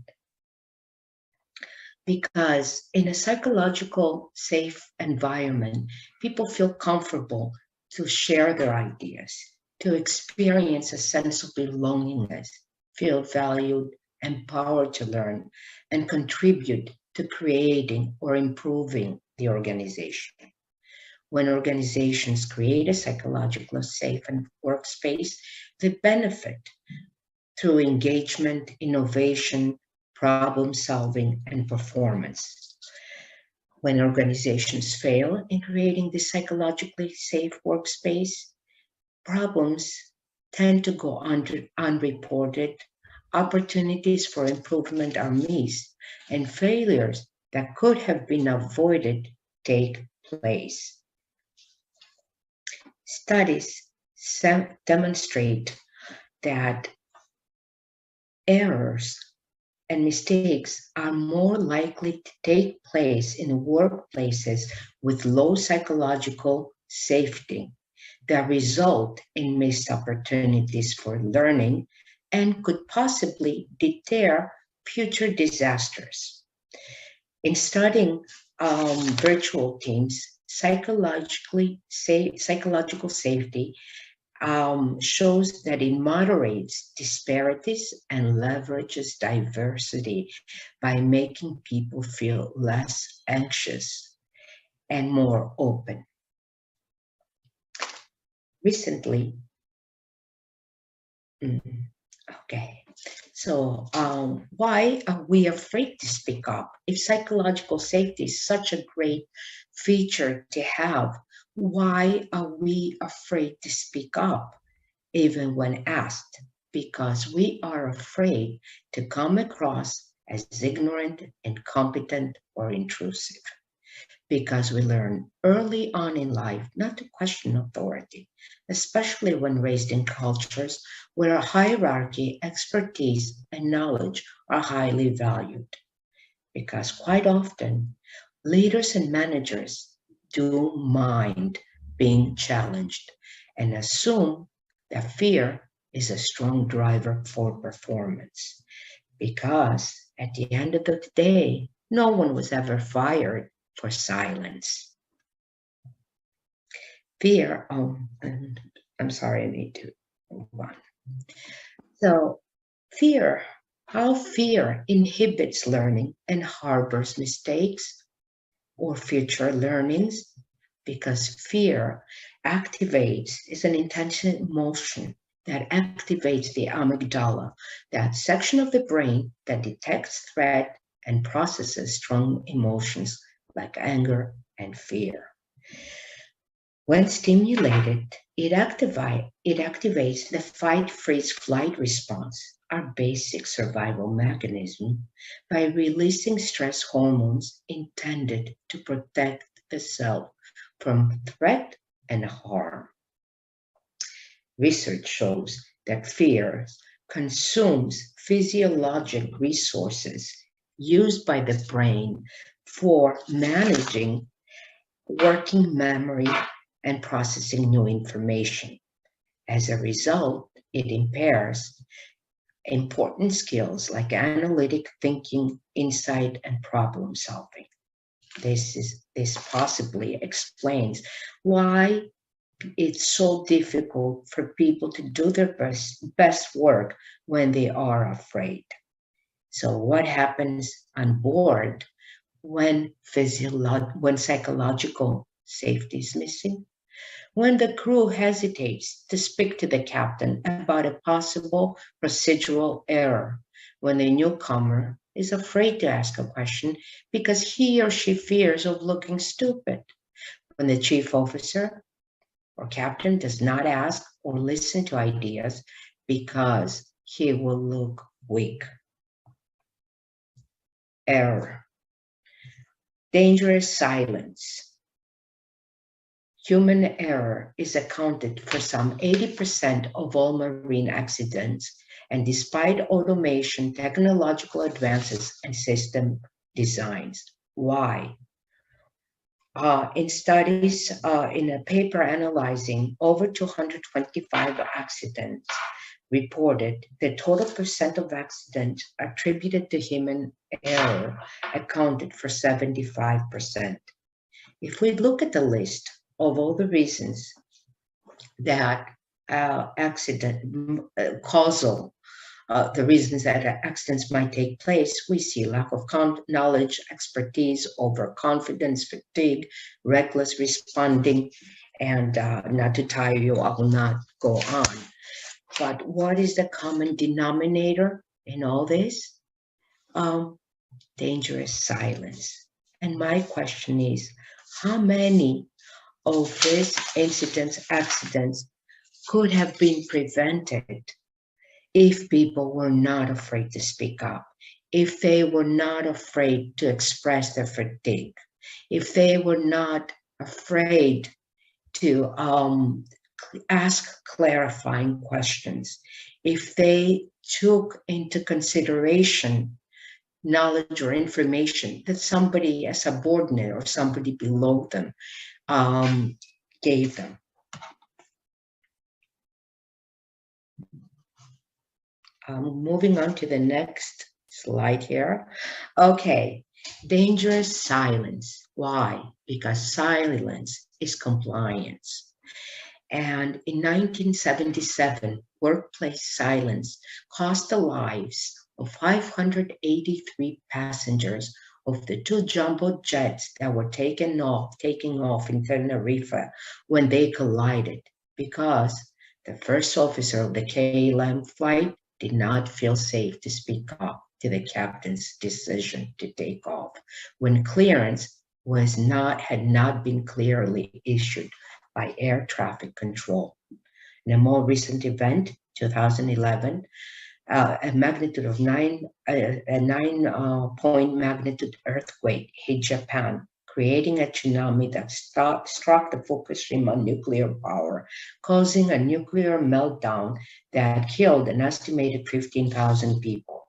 Because in a psychological safe environment, people feel comfortable to share their ideas, to experience a sense of belongingness, feel valued, empowered to learn, and contribute to creating or improving the organization. When organizations create a psychologically safe workspace, they benefit through engagement, innovation, problem solving, and performance. When organizations fail in creating this psychologically safe workspace, problems tend to go unreported, opportunities for improvement are missed, and failures that could have been avoided take place. Studies demonstrate that errors and mistakes are more likely to take place in workplaces with low psychological safety that result in missed opportunities for learning and could possibly deter future disasters. In studying virtual teams, psychological safety shows that it moderates disparities and leverages diversity by making people feel less anxious and more open. Recently, why are we afraid to speak up? If psychological safety is such a great feature to have, why are we afraid to speak up, even when asked? Because we are afraid to come across as ignorant, incompetent, or intrusive. Because we learn early on in life not to question authority, especially when raised in cultures where a hierarchy, expertise, and knowledge are highly valued. Because quite often, leaders and managers do mind being challenged and assume that fear is a strong driver for performance. Because at the end of the day, No one was ever fired for silence. Fear, and I'm sorry, I need to move on. So fear, how fear inhibits learning and harbors mistakes or future learnings, because fear is an intentional emotion that activates the amygdala, that section of the brain that detects threat and processes strong emotions like anger and fear. When stimulated, it activates the fight, freeze, flight response, our basic survival mechanism, by releasing stress hormones intended to protect the self from threat and harm. Research shows that fear consumes physiologic resources used by the brain for managing working memory and processing new information. As a result, it impairs important skills like analytic thinking, insight, and problem solving. This possibly explains why it's so difficult for people to do their best work when they are afraid. So what happens on board when psychological safety is missing? When the crew hesitates to speak to the captain about a possible procedural error, when the newcomer is afraid to ask a question because he or she fears of looking stupid, when the chief officer or captain does not ask or listen to ideas because he will look weak. Error. Dangerous silence. Human error is accounted for some 80% of all marine accidents, and despite automation, technological advances, and system designs. Why? In studies, in a paper analyzing over 225 accidents reported, the total percent of accidents attributed to human error accounted for 75%. If we look at the list of all the reasons that the reasons that accidents might take place, we see lack of knowledge, expertise, overconfidence, fatigue, reckless responding, and not to tire you, I will not go on. But what is the common denominator in all this? Dangerous silence. And my question is, how many of these accidents could have been prevented if people were not afraid to speak up, if they were not afraid to express their fatigue, if they were not afraid to ask clarifying questions, if they took into consideration knowledge or information that somebody, a subordinate or somebody below them, gave them. Moving on to the next slide here. Okay, dangerous silence. Why? Because silence is compliance. And in 1977, workplace silence cost the lives of 583 passengers of the two jumbo jets that were taking off in Tenerife when they collided, because the first officer of the KLM flight did not feel safe to speak up to the captain's decision to take off when clearance had not been clearly issued by air traffic control. In a more recent event, 2011, a magnitude of 9-point magnitude earthquake hit Japan, creating a tsunami that struck the Fukushima nuclear power, causing a nuclear meltdown that killed an estimated 15,000 people.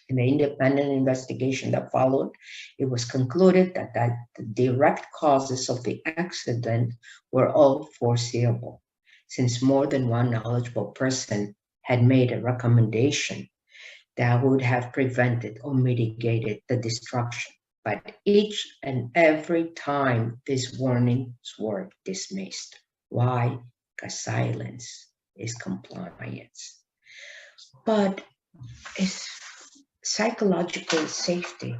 In the independent investigation that followed, it was concluded that the direct causes of the accident were all foreseeable, since more than one knowledgeable person had made a recommendation that would have prevented or mitigated the destruction. But each and every time these warnings were dismissed. Why? Because silence is compliance. But it's psychological safety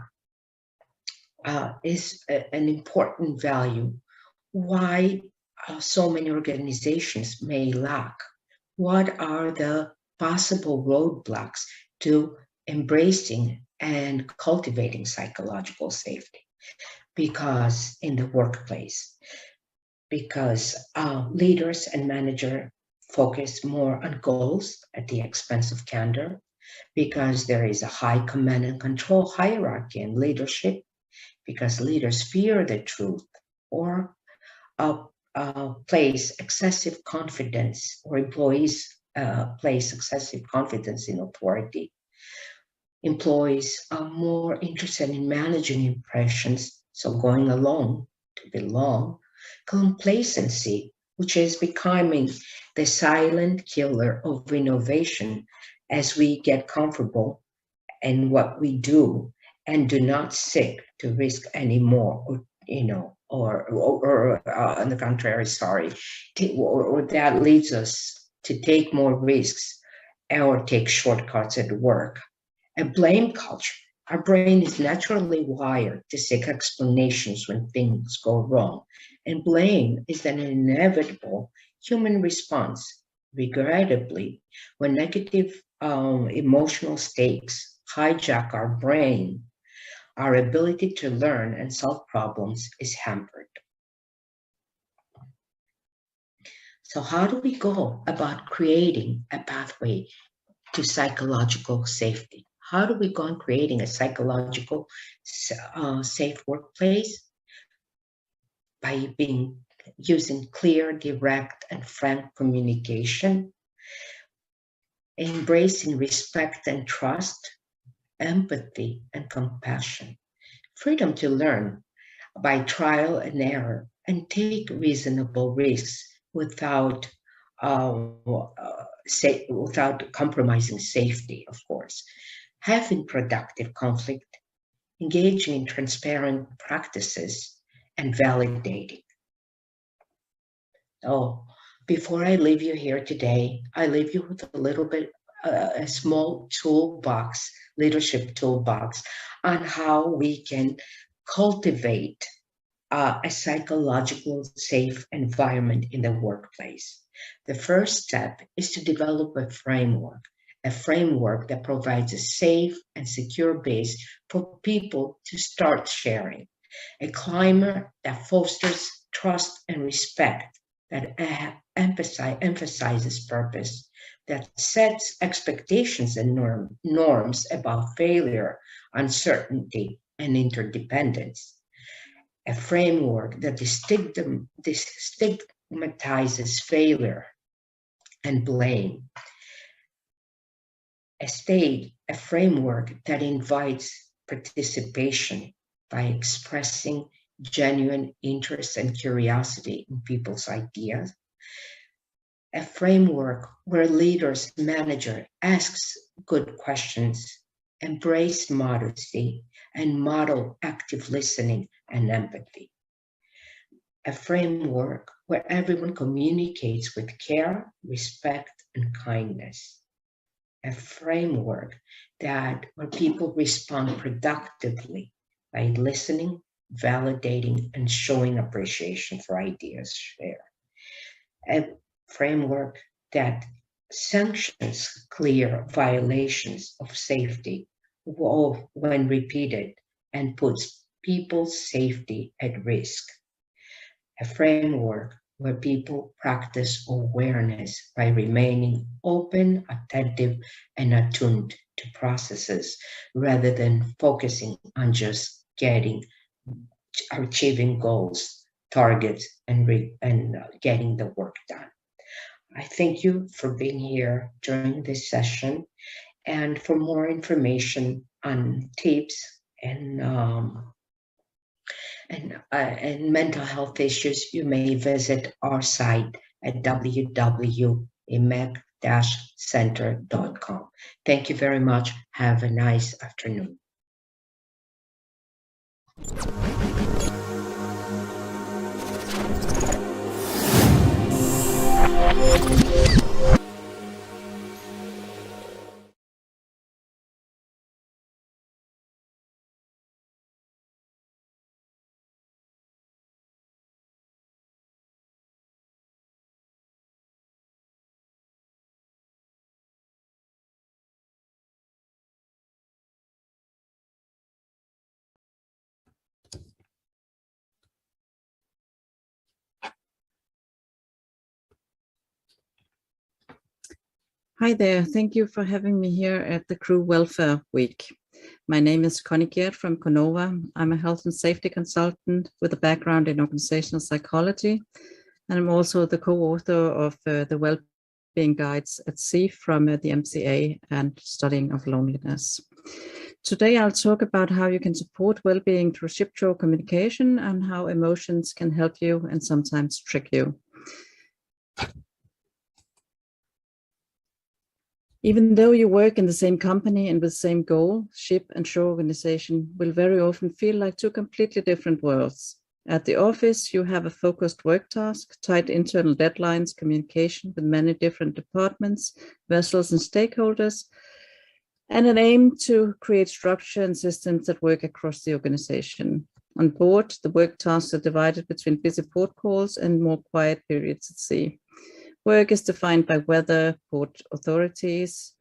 is an important value. Why so many organizations may lack? What are the possible roadblocks to embracing and cultivating psychological safety? Because in the workplace, because leaders and managers focus more on goals at the expense of candor, because there is a high command and control hierarchy in leadership, because leaders fear the truth, or place excessive confidence, or employees place excessive confidence in authority. Employees are more interested in managing impressions, so going along to belong. Complacency, which is becoming the silent killer of innovation as we get comfortable in what we do and do not seek to risk anymore, or on the contrary, or that leads us to take more risks or take shortcuts at work. A blame culture. Our brain is naturally wired to seek explanations when things go wrong, and blame is an inevitable human response. Regrettably, when negative emotional states hijack our brain, our ability to learn and solve problems is hampered. So how do we go about creating a pathway to psychological safety? How do we go on creating a psychological safe workplace? By using clear, direct, and frank communication, embracing respect and trust, empathy and compassion, freedom to learn by trial and error, and take reasonable risks without compromising safety, of course. Having productive conflict, engaging in transparent practices, and validating. Oh, before I leave you here today, I leave you with a little bit, a small toolbox, leadership toolbox, on how we can cultivate a psychological safe environment in the workplace. The first step is to develop a framework that provides a safe and secure base for people to start sharing, a climate that fosters trust and respect, that emphasizes purpose, that sets expectations and norms about failure, uncertainty, and interdependence, a framework that stigmatizes failure and blame, a framework that invites participation by expressing genuine interest and curiosity in people's ideas, a framework where leaders, manager asks good questions, embrace modesty, and model active listening and empathy, a framework where everyone communicates with care, respect, and kindness, a framework where people respond productively by listening, validating, and showing appreciation for ideas shared. A framework that sanctions clear violations of safety when repeated and puts people's safety at risk. A framework where people practice awareness by remaining open, attentive, and attuned to processes rather than focusing on just achieving goals, targets, and getting the work done. I thank you for being here during this session. And for more information on tips and mental health issues, you may visit our site at www.imec.org. wellbeing-center.com. Thank you very much. Have a nice afternoon. Hi there, thank you for having me here at the Crew Welfare Week. My name is Connie S from Conova. I'm a health and safety consultant with a background in organizational psychology, and I'm also the co-author of the Wellbeing Guides at Sea from the MCA and Studying of Loneliness. Today I'll talk about how you can support well-being through ship-shore communication and how emotions can help you and sometimes trick you. Even though you work in the same company and with the same goal, ship and shore organization will very often feel like two completely different worlds. At the office, you have a focused work task, tight internal deadlines, communication with many different departments, vessels and stakeholders, and an aim to create structure and systems that work across the organization. On board, the work tasks are divided between busy port calls and more quiet periods at sea. Work is defined by weather, port authorities,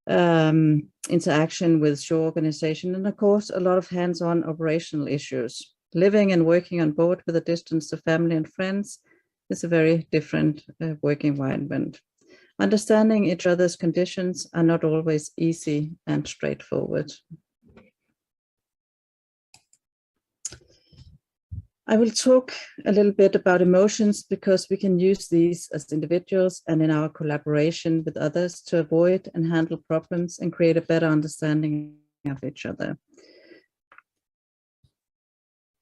interaction with shore organization, and of course, a lot of hands-on operational issues. Living and working on board with a distance to family and friends is a very different work environment. Understanding each other's conditions are not always easy and straightforward. I will talk a little bit about emotions because we can use these as individuals and in our collaboration with others to avoid and handle problems and create a better understanding of each other.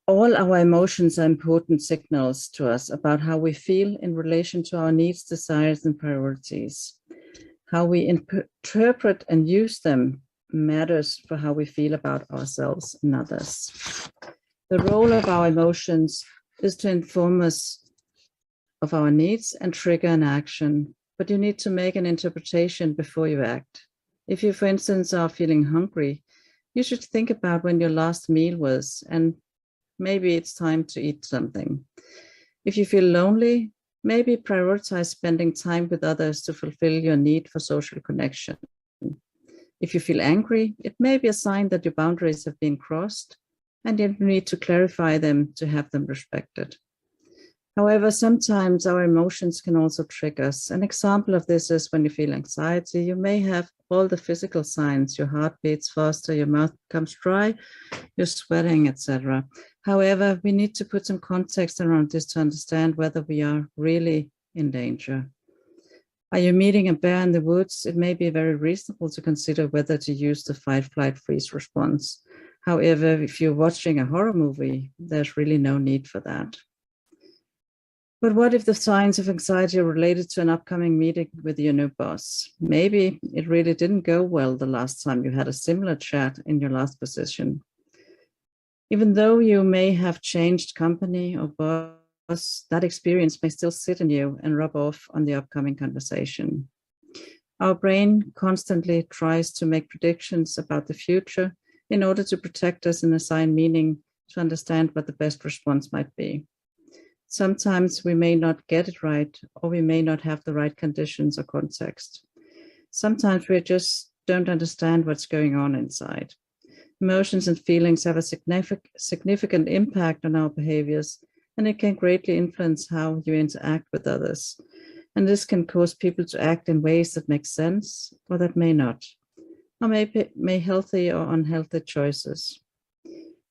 All our emotions are important signals to us about how we feel in relation to our needs, desires, and priorities. How we interpret and use them matters for how we feel about ourselves and others. The role of our emotions is to inform us of our needs and trigger an action, but you need to make an interpretation before you act. If you, for instance, are feeling hungry, you should think about when your last meal was, and maybe it's time to eat something. If you feel lonely, maybe prioritize spending time with others to fulfill your need for social connection. If you feel angry, it may be a sign that your boundaries have been crossed, and you need to clarify them to have them respected. However, sometimes our emotions can also trick us. An example of this is when you feel anxiety, you may have all the physical signs, your heart beats faster, your mouth becomes dry, you're sweating, etc. However, we need to put some context around this to understand whether we are really in danger. Are you meeting a bear in the woods? It may be very reasonable to consider whether to use the fight, flight, freeze response. However, if you're watching a horror movie, there's really no need for that. But what if the signs of anxiety are related to an upcoming meeting with your new boss? Maybe it really didn't go well the last time you had a similar chat in your last position. Even though you may have changed company or boss, that experience may still sit in you and rub off on the upcoming conversation. Our brain constantly tries to make predictions about the future in order to protect us and assign meaning to understand what the best response might be. Sometimes we may not get it right, or we may not have the right conditions or context. Sometimes we just don't understand what's going on inside. Emotions and feelings have a significant impact on our behaviors, and it can greatly influence how you interact with others. And this can cause people to act in ways that make sense or that may not, or may healthy or unhealthy choices.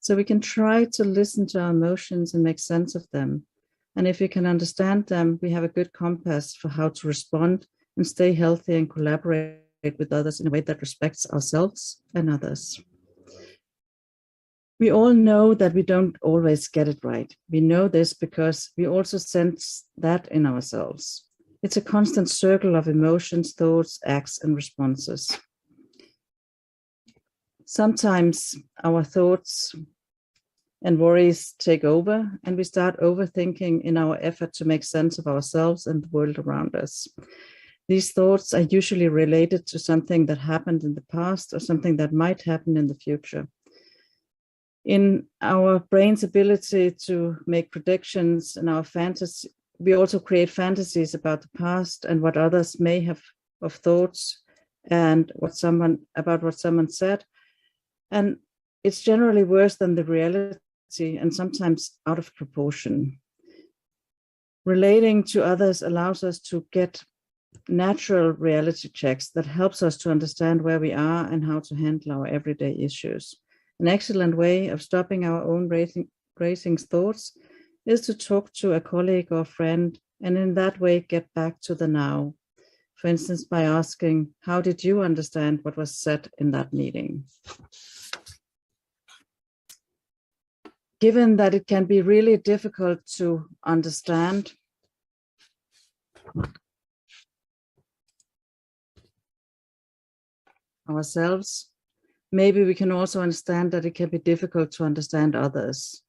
So we can try to listen to our emotions and make sense of them. And if we can understand them, we have a good compass for how to respond and stay healthy and collaborate with others in a way that respects ourselves and others. We all know that we don't always get it right. We know this because we also sense that in ourselves. It's a constant circle of emotions, thoughts, acts, and responses. Sometimes our thoughts and worries take over, and we start overthinking in our effort to make sense of ourselves and the world around us. These thoughts are usually related to something that happened in the past or something that might happen in the future. In our brain's ability to make predictions and our fantasy, we also create fantasies about the past and what others may have of thoughts and what someone said. And it's generally worse than the reality and sometimes out of proportion. Relating to others allows us to get natural reality checks that helps us to understand where we are and how to handle our everyday issues. An excellent way of stopping our own racing thoughts is to talk to a colleague or friend, and in that way get back to the now. For instance, by asking, how did you understand what was said in that meeting? Given that it can be really difficult to understand ourselves, maybe we can also understand that it can be difficult to understand others.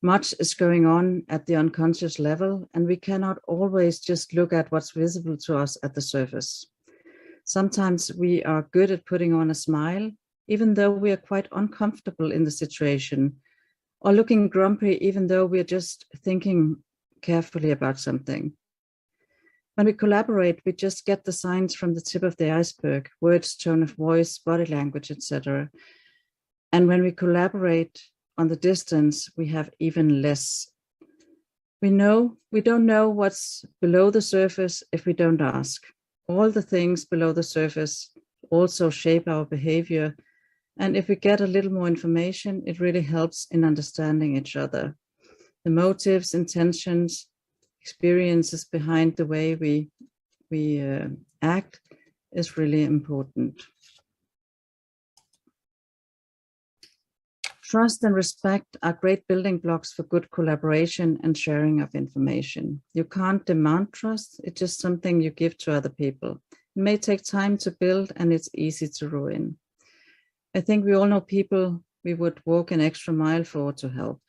Much is going on at the unconscious level, and we cannot always just look at what's visible to us at the surface. Sometimes we are good at putting on a smile, even though we are quite uncomfortable in the situation, or looking grumpy, even though we're just thinking carefully about something. When we collaborate, we just get the signs from the tip of the iceberg, words, tone of voice, body language, etc. And when we collaborate on the distance, we have even less. We don't know what's below the surface if we don't ask. All the things below the surface also shape our behavior. And if we get a little more information, it really helps in understanding each other. The motives, intentions, experiences behind the way we act is really important. Trust and respect are great building blocks for good collaboration and sharing of information. You can't demand trust, it's just something you give to other people. It may take time to build and it's easy to ruin. I think we all know people we would walk an extra mile for to help.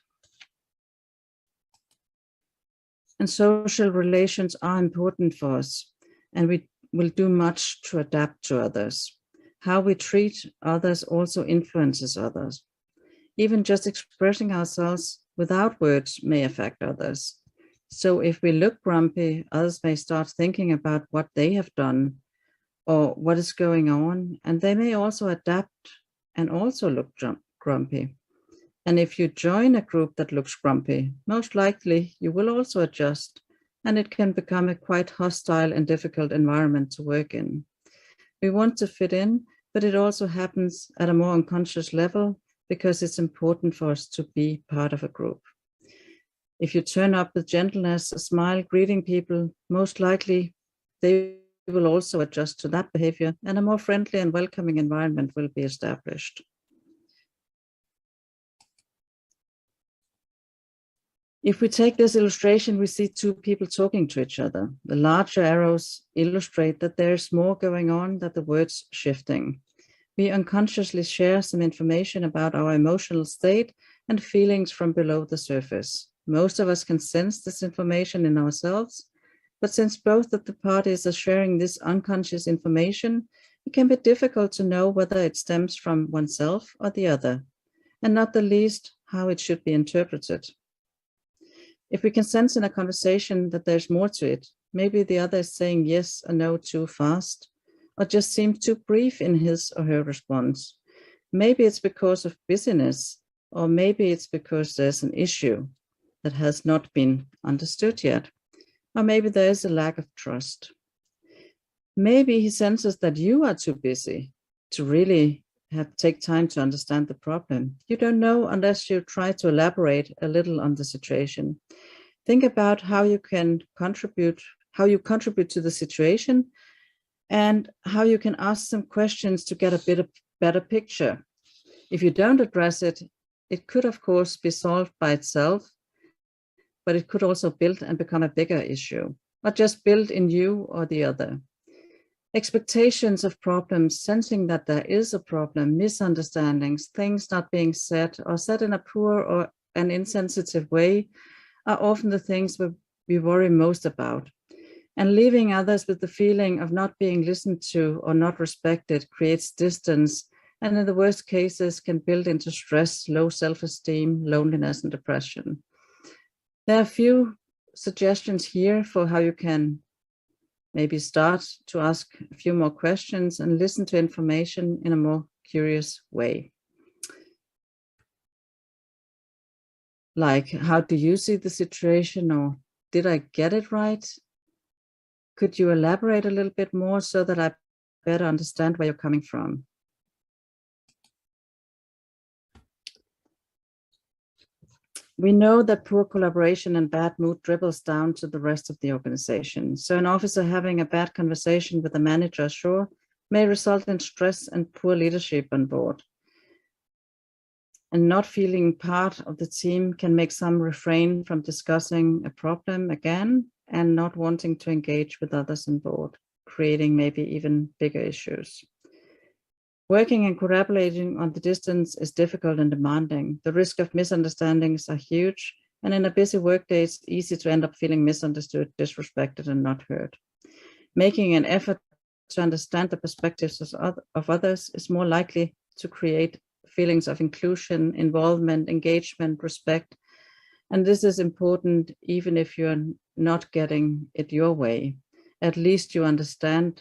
And social relations are important for us, and we will do much to adapt to others. How we treat others also influences others. Even just expressing ourselves without words may affect others. So if we look grumpy, others may start thinking about what they have done or what is going on, and they may also adapt and also look grumpy. And if you join a group that looks grumpy, most likely you will also adjust, and it can become a quite hostile and difficult environment to work in. We want to fit in, but it also happens at a more unconscious level because it's important for us to be part of a group. If you turn up with gentleness, a smile, greeting people, most likely they will also adjust to that behavior, and a more friendly and welcoming environment will be established. If we take this illustration, we see two people talking to each other. The larger arrows illustrate that there's more going on than the words shifting. We unconsciously share some information about our emotional state and feelings from below the surface. Most of us can sense this information in ourselves, but since both of the parties are sharing this unconscious information, it can be difficult to know whether it stems from oneself or the other, and not the least, how it should be interpreted. If we can sense in a conversation that there's more to it, maybe the other is saying yes or no too fast, or just seems too brief in his or her response. Maybe it's because of busyness, or maybe it's because there's an issue that has not been understood yet, or maybe there is a lack of trust. Maybe he senses that you are too busy to really take time to understand the problem. You don't know unless you try to elaborate a little on the situation. Think about how you can contribute, to the situation, and how you can ask some questions to get a better picture. If you don't address it, it could of course be solved by itself, but it could also build and become a bigger issue. or just built in you or the other. Expectations of problems, sensing that there is a problem, misunderstandings, things not being said or said in a poor or an insensitive way are often the things we worry most about. And leaving others with the feeling of not being listened to or not respected creates distance, and in the worst cases can build into stress, low self-esteem, loneliness, and depression. There are a few suggestions here for how you can maybe start to ask a few more questions and listen to information in a more curious way. Like, how do you see the situation, or did I get it right? Could you elaborate a little bit more so that I better understand where you're coming from? We know that poor collaboration and bad mood dribbles down to the rest of the organization. So an officer having a bad conversation with a manager ashore may result in stress and poor leadership on board. And not feeling part of the team can make some refrain from discussing a problem again and not wanting to engage with others on board, creating maybe even bigger issues. Working and collaborating on the distance is difficult and demanding. The risk of misunderstandings are huge, and in a busy workday, it's easy to end up feeling misunderstood, disrespected, and not heard. Making an effort to understand the perspectives of others is more likely to create feelings of inclusion, involvement, engagement, respect. And this is important even if you're not getting it your way. At least you understand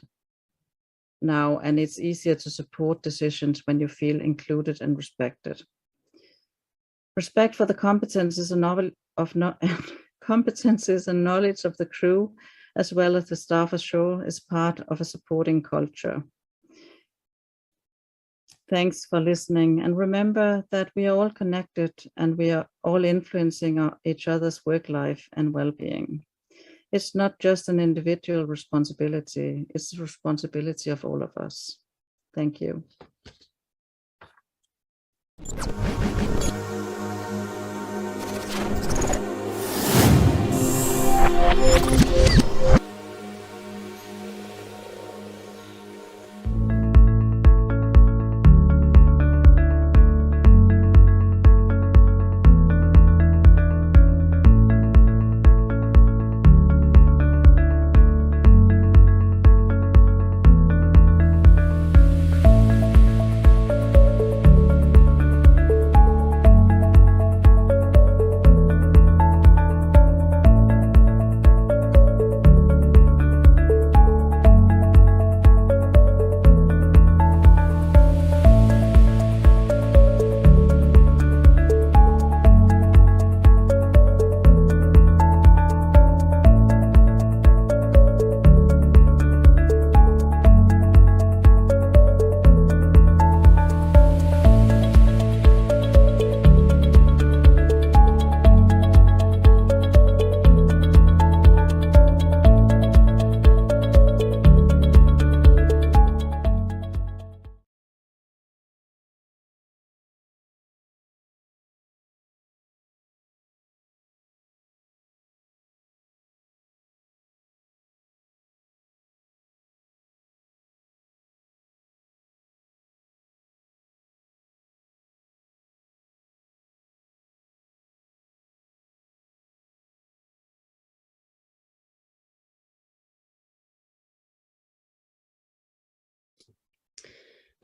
now, and it's easier to support decisions when you feel included and respected. Respect for the competences and knowledge of the crew, as well as the staff ashore, is part of a supporting culture. Thanks for listening, and remember that we are all connected and we are all influencing each other's work life and well-being. It's not just an individual responsibility, it's the responsibility of all of us. Thank you.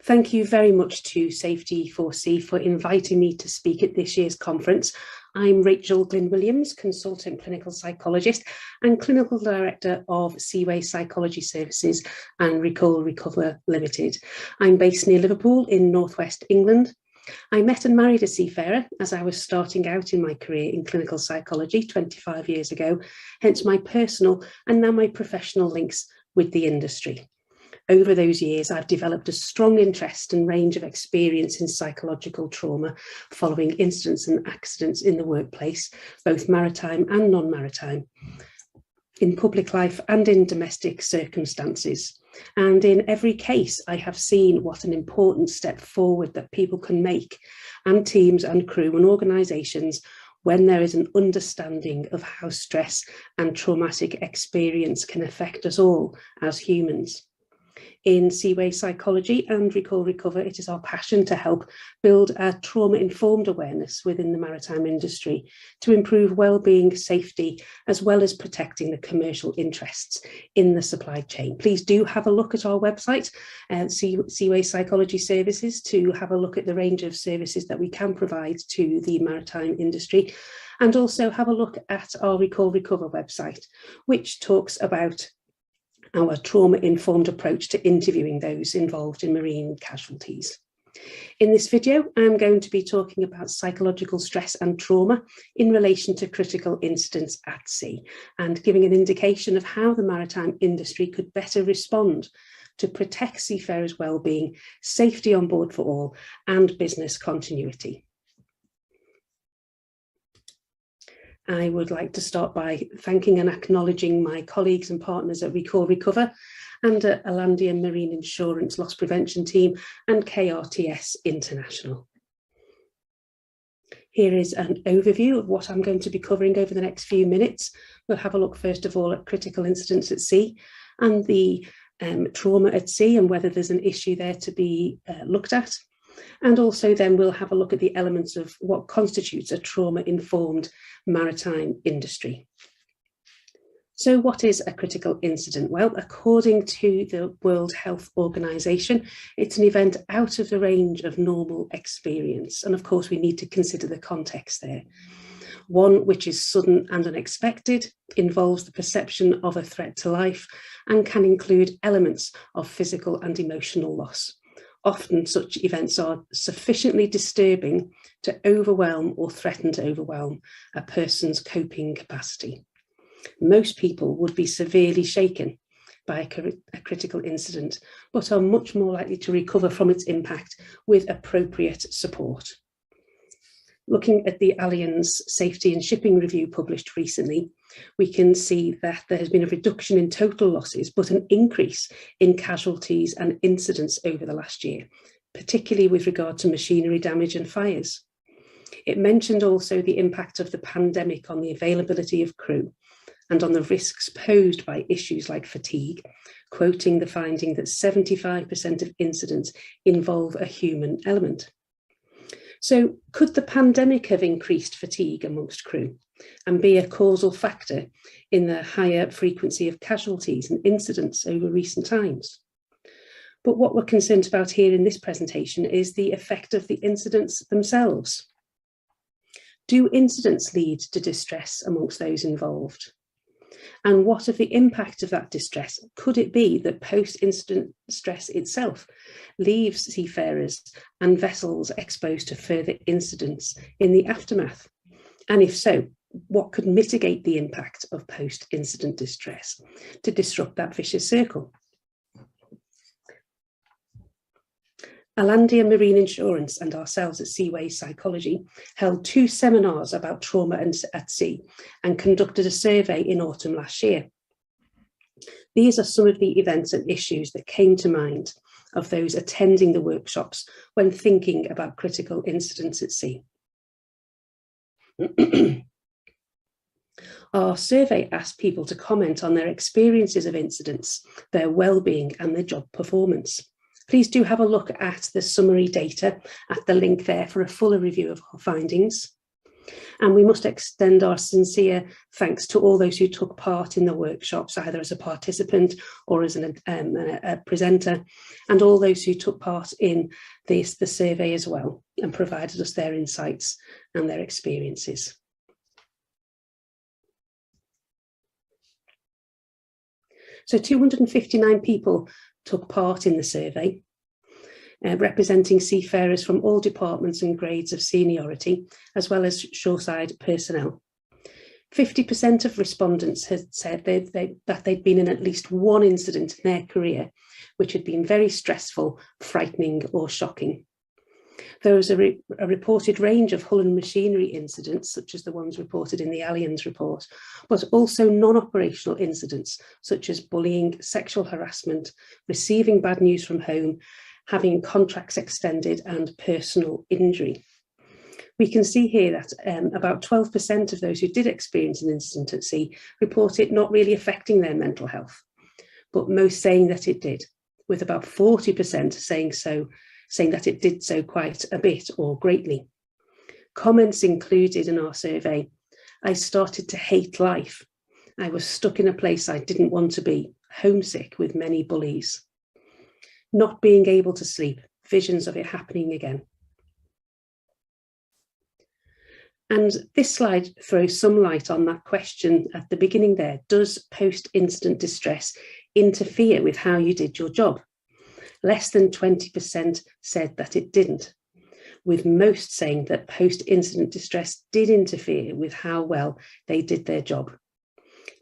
Thank you very much to Safety 4C for inviting me to speak at this year's conference. I'm Rachel Glynn-Williams, Consultant Clinical Psychologist and Clinical Director of Xiwei Psychology Services and Recall Recover Limited. I'm based near Liverpool in northwest England. I met and married a seafarer as I was starting out in my career in clinical psychology 25 years ago, hence my personal and now my professional links with the industry. Over those years, I've developed a strong interest and range of experience in psychological trauma following incidents and accidents in the workplace, both maritime and non-maritime, in public life and in domestic circumstances. And in every case, I have seen what an important step forward that people can make, and teams and crew and organisations, when there is an understanding of how stress and traumatic experience can affect us all as humans. In Xiwei Psychology and Recall Recover, it is our passion to help build a trauma-informed awareness within the maritime industry to improve well-being, safety, as well as protecting the commercial interests in the supply chain. Please do have a look at our website, Xiwei Psychology Services, to have a look at the range of services that we can provide to the maritime industry, and also have a look at our Recall Recover website, which talks about our trauma-informed approach to interviewing those involved in marine casualties. In this video, I'm going to be talking about psychological stress and trauma in relation to critical incidents at sea, and giving an indication of how the maritime industry could better respond to protect seafarers' well-being, safety on board for all, and business continuity. I would like to start by thanking and acknowledging my colleagues and partners at Recall Recover and at Alandia Marine Insurance Loss Prevention Team and KRTS International. Here is an overview of what I'm going to be covering over the next few minutes. We'll have a look first of all at critical incidents at sea and the trauma at sea and whether there's an issue there to be looked at. And also then we'll have a look at the elements of what constitutes a trauma-informed maritime industry. So what is a critical incident? Well, according to the World Health Organization, it's an event out of the range of normal experience. And of course, we need to consider the context there. One which is sudden and unexpected, involves the perception of a threat to life, and can include elements of physical and emotional loss. Often such events are sufficiently disturbing to overwhelm or threaten to overwhelm a person's coping capacity. Most people would be severely shaken by a critical incident, but are much more likely to recover from its impact with appropriate support. Looking at the Allianz Safety and Shipping Review published recently, we can see that there has been a reduction in total losses, but an increase in casualties and incidents over the last year, particularly with regard to machinery damage and fires. It mentioned also the impact of the pandemic on the availability of crew and on the risks posed by issues like fatigue, quoting the finding that 75% of incidents involve a human element. So could the pandemic have increased fatigue amongst crew and be a causal factor in the higher frequency of casualties and incidents over recent times? But what we're concerned about here in this presentation is the effect of the incidents themselves. Do incidents lead to distress amongst those involved? And what of the impact of that distress? Could it be that post-incident stress itself leaves seafarers and vessels exposed to further incidents in the aftermath? And if so, what could mitigate the impact of post-incident distress to disrupt that vicious circle? Alandia Marine Insurance and ourselves at Xiwei Psychology held 2 seminars about trauma at sea and conducted a survey in autumn last year. These are some of the events and issues that came to mind of those attending the workshops when thinking about critical incidents at sea. Our survey asked people to comment on their experiences of incidents, their well-being and their job performance. Please do have a look at the summary data at the link there for a fuller review of our findings. And we must extend our sincere thanks to all those who took part in the workshops, either as a participant or as a presenter, and all those who took part in the survey as well and provided us their insights and their experiences. So 259 people took part in the survey, representing seafarers from all departments and grades of seniority, as well as shoreside personnel. 50% of respondents had said that they'd been in at least one incident in their career, which had been very stressful, frightening, or shocking. There was a reported range of hull and machinery incidents, such as the ones reported in the Allianz report, but also non-operational incidents, such as bullying, sexual harassment, receiving bad news from home, having contracts extended, and personal injury. We can see here that about 12% of those who did experience an incident at sea report it not really affecting their mental health, but most saying that it did, with about 40% saying that it did so quite a bit or greatly. Comments included in our survey: I started to hate life. I was stuck in a place I didn't want to be, homesick with many bullies. Not being able to sleep, visions of it happening again. And this slide throws some light on that question at the beginning there. Does post-incident distress interfere with how you did your job? Less than 20% said that it didn't, with most saying that post-incident distress did interfere with how well they did their job.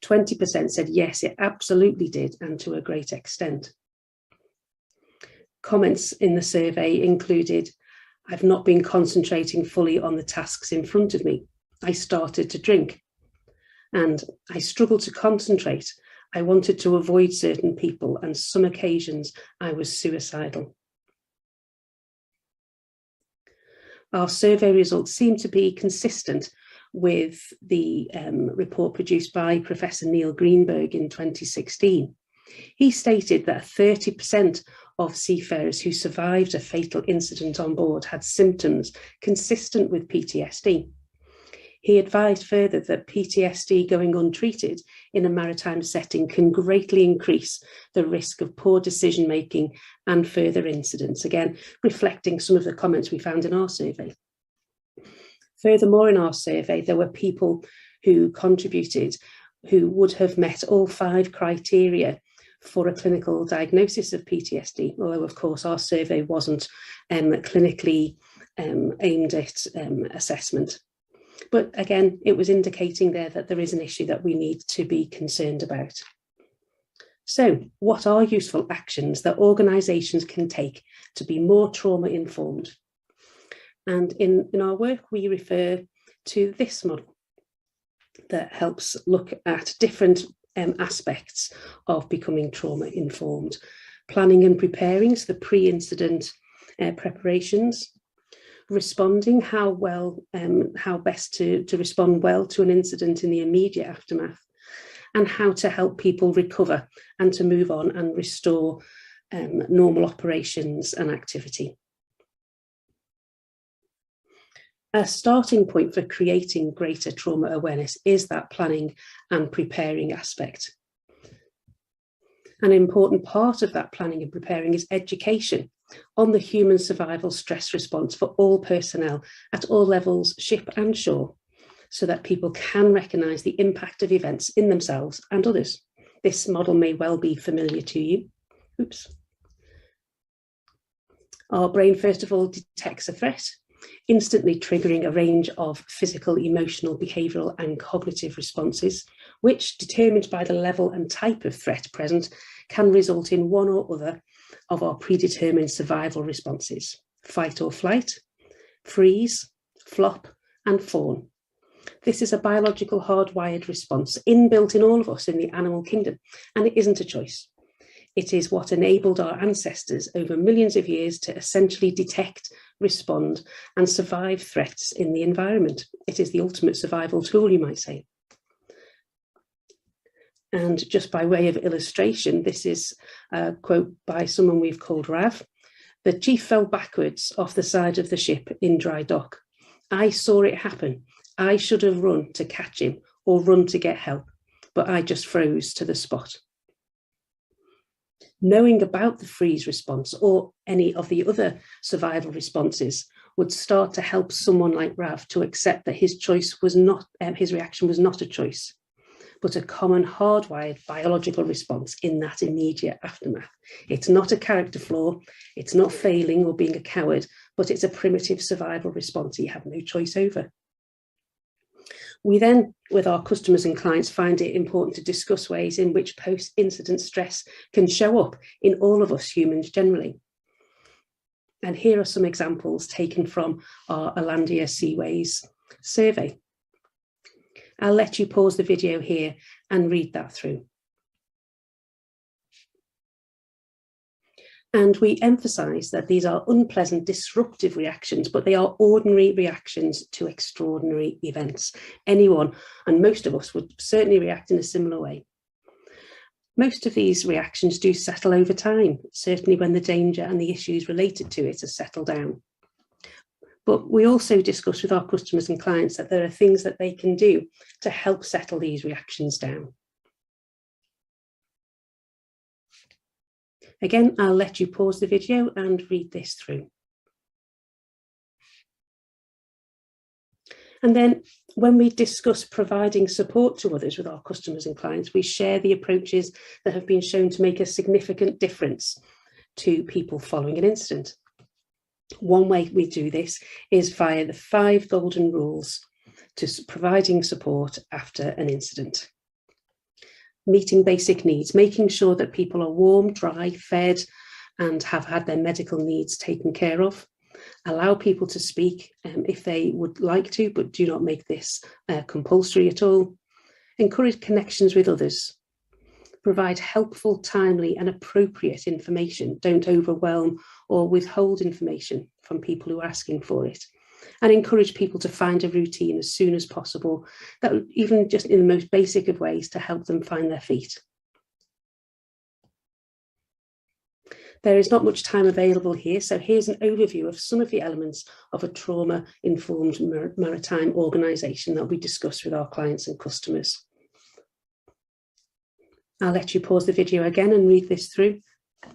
20% said yes, it absolutely did, and to a great extent. Comments in the survey included: I've not been concentrating fully on the tasks in front of me. I started to drink. And I struggled to concentrate. I wanted to avoid certain people, and some occasions I was suicidal. Our survey results seem to be consistent with the report produced by Professor Neil Greenberg in 2016. He stated that 30% of seafarers who survived a fatal incident on board had symptoms consistent with PTSD. He advised further that PTSD going untreated in a maritime setting can greatly increase the risk of poor decision-making and further incidents, again, reflecting some of the comments we found in our survey. Furthermore, in our survey, there were people who contributed who would have met all 5 criteria for a clinical diagnosis of PTSD, although of course our survey wasn't clinically aimed at assessment. But again, it was indicating there that there is an issue that we need to be concerned about. So what are useful actions that organisations can take to be more trauma informed? And in our work, we refer to this model that helps look at different aspects of becoming trauma informed. Planning and preparing, so the pre-incident preparations, responding, how best to respond well to an incident in the immediate aftermath, and how to help people recover and to move on and restore normal operations and activity. A starting point for creating greater trauma awareness is that planning and preparing aspect. An important part of that planning and preparing is education on the human survival stress response for all personnel at all levels, ship and shore, so that people can recognise the impact of events in themselves and others. This model may well be familiar to you. Oops. Our brain, first of all, detects a threat, instantly triggering a range of physical, emotional, behavioural and cognitive responses, which, determined by the level and type of threat present, can result in one or other of our predetermined survival responses: fight or flight, freeze, flop and fawn. This is a biological hardwired response inbuilt in all of us in the animal kingdom, and it isn't a choice. It is what enabled our ancestors over millions of years to essentially detect, respond and survive threats in the environment. It is the ultimate survival tool, you might say. And just by way of illustration, this is a quote by someone we've called Rav. The chief fell backwards off the side of the ship in dry dock. I saw it happen. I should have run to catch him or run to get help, but I just froze to the spot. Knowing about the freeze response or any of the other survival responses would start to help someone like Rav to accept that his choice was not, his reaction was not a choice, but a common hardwired biological response in that immediate aftermath. It's not a character flaw, it's not failing or being a coward, but it's a primitive survival response you have no choice over. We then, with our customers and clients, find it important to discuss ways in which post-incident stress can show up in all of us humans generally. And here are some examples taken from our Alandia Seaways survey. I'll let you pause the video here and read that through. And we emphasize that these are unpleasant, disruptive reactions, but they are ordinary reactions to extraordinary events. Anyone, and most of us, would certainly react in a similar way. Most of these reactions do settle over time, certainly when the danger and the issues related to it are settled down. But we also discuss with our customers and clients that there are things that they can do to help settle these reactions down. Again, I'll let you pause the video and read this through. And then when we discuss providing support to others with our customers and clients, we share the approaches that have been shown to make a significant difference to people following an incident. One way we do this is via the 5 golden rules to providing support after an incident. Meeting basic needs, making sure that people are warm, dry, fed, and have had their medical needs taken care of. Allow people to speak if they would like to, but do not make this compulsory at all. Encourage connections with others. Provide helpful, timely, and appropriate information. Don't overwhelm or withhold information from people who are asking for it. And encourage people to find a routine as soon as possible, that even just in the most basic of ways, to help them find their feet. There is not much time available here, so here's an overview of some of the elements of a trauma-informed maritime organisation that we discuss with our clients and customers. I'll let you pause the video again and read this through,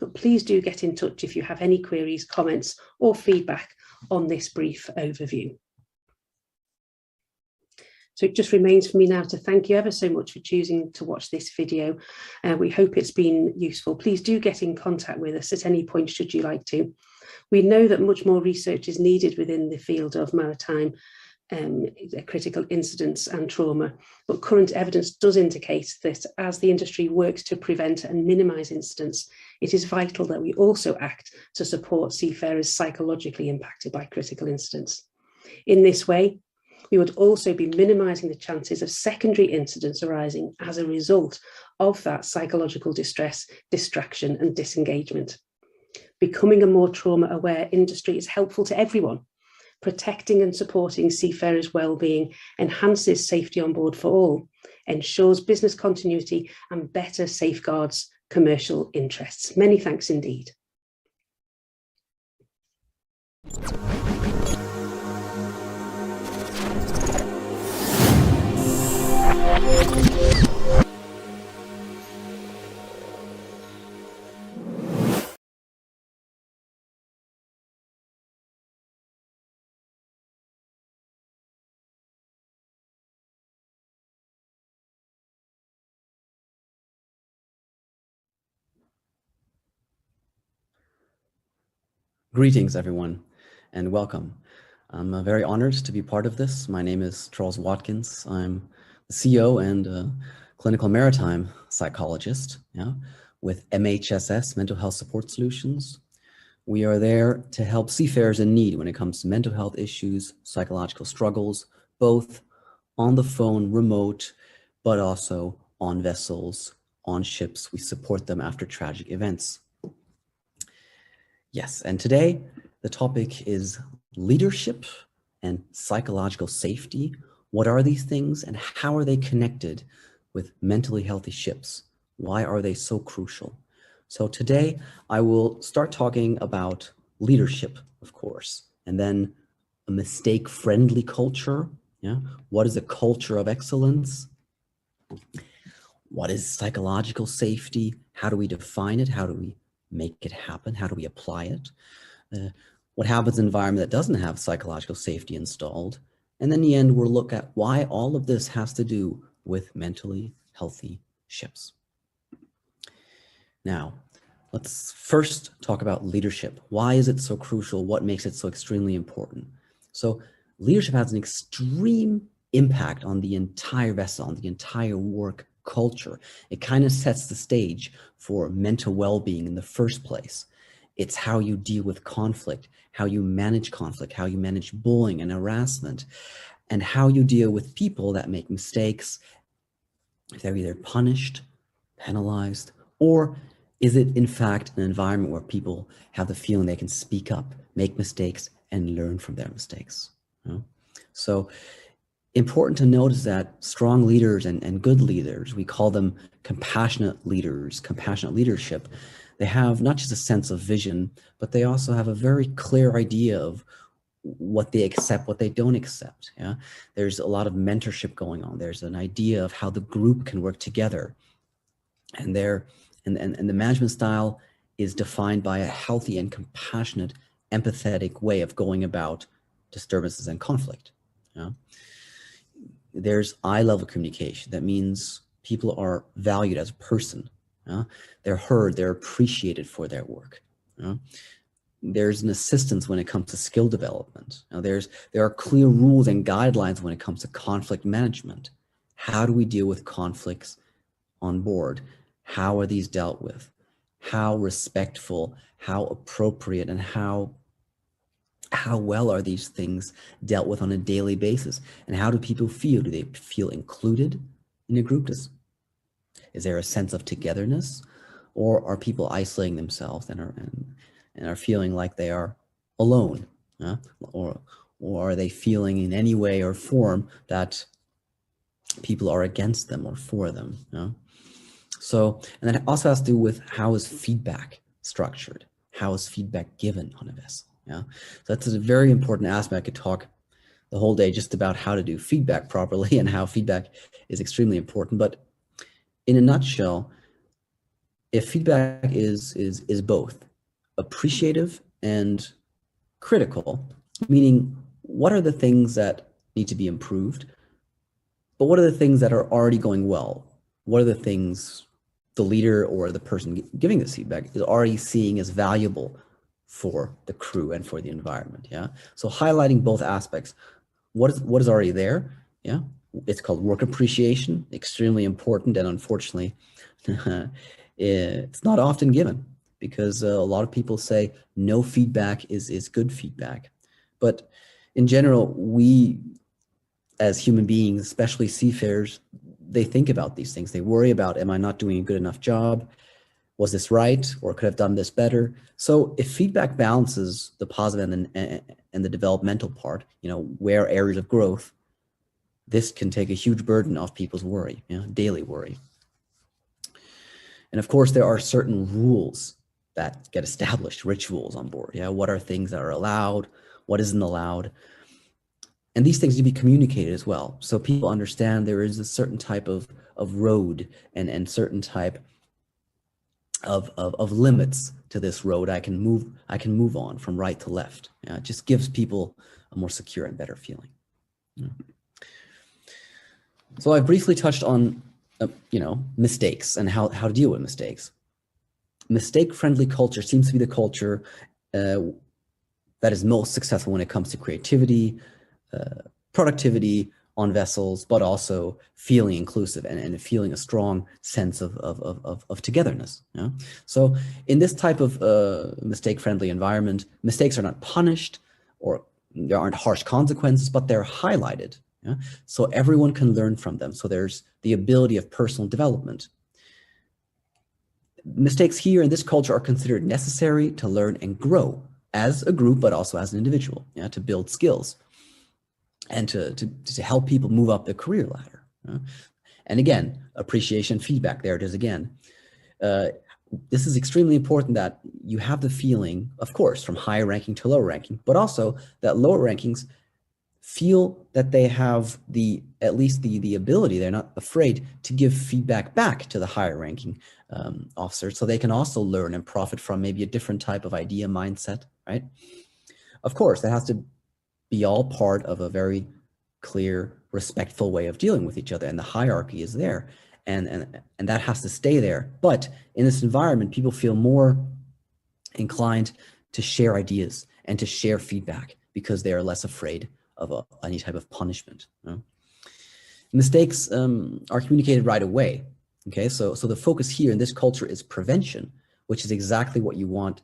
but please do get in touch if you have any queries, comments, or feedback on this brief overview. So it just remains for me now to thank you ever so much for choosing to watch this video. We hope it's been useful. Please do get in contact with us at any point should you like to. We know that much more research is needed within the field of maritime critical incidents and trauma, but current evidence does indicate that as the industry works to prevent and minimise incidents, it is vital that we also act to support seafarers psychologically impacted by critical incidents. In this way, we would also be minimising the chances of secondary incidents arising as a result of that psychological distress, distraction, and disengagement. Becoming a more trauma-aware industry is helpful to everyone. Protecting and supporting seafarers' well-being enhances safety on board for all, ensures business continuity, and better safeguards commercial interests. Many thanks indeed. Greetings, everyone, and welcome. I'm very honored to be part of this. My name is Charles Watkins. I'm the CEO and clinical maritime psychologist with MHSS, Mental Health Support Solutions. We are there to help seafarers in need when it comes to mental health issues, psychological struggles, both on the phone, remote, but also on vessels, on ships. We support them after tragic events. Yes, and today the topic is leadership and psychological safety. What are these things and how are they connected with mentally healthy ships? Why are they so crucial? So today I will start talking about leadership, of course, and then a mistake-friendly culture. What is a culture of excellence? What is psychological safety? How do we define it? How do we make it happen? How do we apply it? What happens in an environment that doesn't have psychological safety installed? And then in the end, we'll look at why all of this has to do with mentally healthy ships. Now, let's first talk about leadership. Why is it so crucial? What makes it so extremely important? So leadership has an extreme impact on the entire vessel, on the entire work culture. It kind of sets the stage for mental well-being in the first place. It's how you deal with conflict, how you manage conflict, how you manage bullying and harassment, and how you deal with people that make mistakes. If they're either punished, penalized, or Is it in fact an environment where people have the feeling they can speak up, make mistakes, and learn from their mistakes? You know? So important to notice that strong leaders and good leaders, we call them compassionate leaders, compassionate leadership. They have not just a sense of vision, but they also have a very clear idea of what they accept, what they don't accept. Yeah, there's a lot of mentorship going on. There's an idea of how the group can work together, and the management style is defined by a healthy and compassionate, empathetic way of going about disturbances and conflict. Yeah? There's eye-level communication. That means people are valued as a person. Yeah? They're heard, they're appreciated for their work. Yeah? There's an assistance when it comes to skill development. Now there are clear rules and guidelines when it comes to conflict management. How do we deal with conflicts on board? How are these dealt with? How respectful, how appropriate, and how well are these things dealt with on a daily basis? And how do people feel? Do they feel included in a group? Is there a sense of togetherness? Or are people isolating themselves and are feeling like they are alone? Or are they feeling in any way or form that people are against them or for them? So, and that also has to do with how is feedback structured? How is feedback given on a vessel? Yeah, so that's a very important aspect. I could talk the whole day just about how to do feedback properly and how feedback is extremely important. But in a nutshell, if feedback is both appreciative and critical, meaning what are the things that need to be improved, but what are the things that are already going well? What are the things the leader or the person giving this feedback is already seeing as valuable for the crew and for the environment? Yeah, so highlighting both aspects. What is already there? Yeah, it's called work appreciation, extremely important, and unfortunately it's not often given, because a lot of people say no feedback is good feedback. But in general, we as human beings, especially seafarers, they think about these things. They worry about, am I not doing a good enough job? Was this right? Or could I have done this better? So if feedback balances the positive and the developmental part, where areas of growth, this can take a huge burden off people's worry, daily worry. And of course, there are certain rules that get established, rituals on board. Yeah, what are things that are allowed? What isn't allowed? And these things need to be communicated as well, so people understand there is a certain type of road and certain type of limits to this road. I can move on from right to left. It just gives people a more secure and better feeling. So I briefly touched on mistakes and how to deal with mistakes. Mistake-friendly culture seems to be the culture that is most successful when it comes to creativity, productivity on vessels, but also feeling inclusive and feeling a strong sense of togetherness. So in this type of mistake-friendly environment, mistakes are not punished, or there aren't harsh consequences, but they're highlighted. So everyone can learn from them. So there's the ability of personal development. Mistakes here in this culture are considered necessary to learn and grow as a group, but also as an individual, to build skills and to help people move up the career ladder. And again, appreciation, feedback, there it is again. This is extremely important, that you have the feeling, of course, from higher ranking to lower ranking, but also that lower rankings feel that they have at least the ability, they're not afraid to give feedback back to the higher ranking officers, so they can also learn and profit from maybe a different type of idea, mindset, right? Of course, that has to be all part of a very clear, respectful way of dealing with each other, and the hierarchy is there, and that has to stay there. But in this environment, people feel more inclined to share ideas and to share feedback because they are less afraid of any type of punishment. Mistakes are communicated right away. Okay, so the focus here in this culture is prevention, which is exactly what you want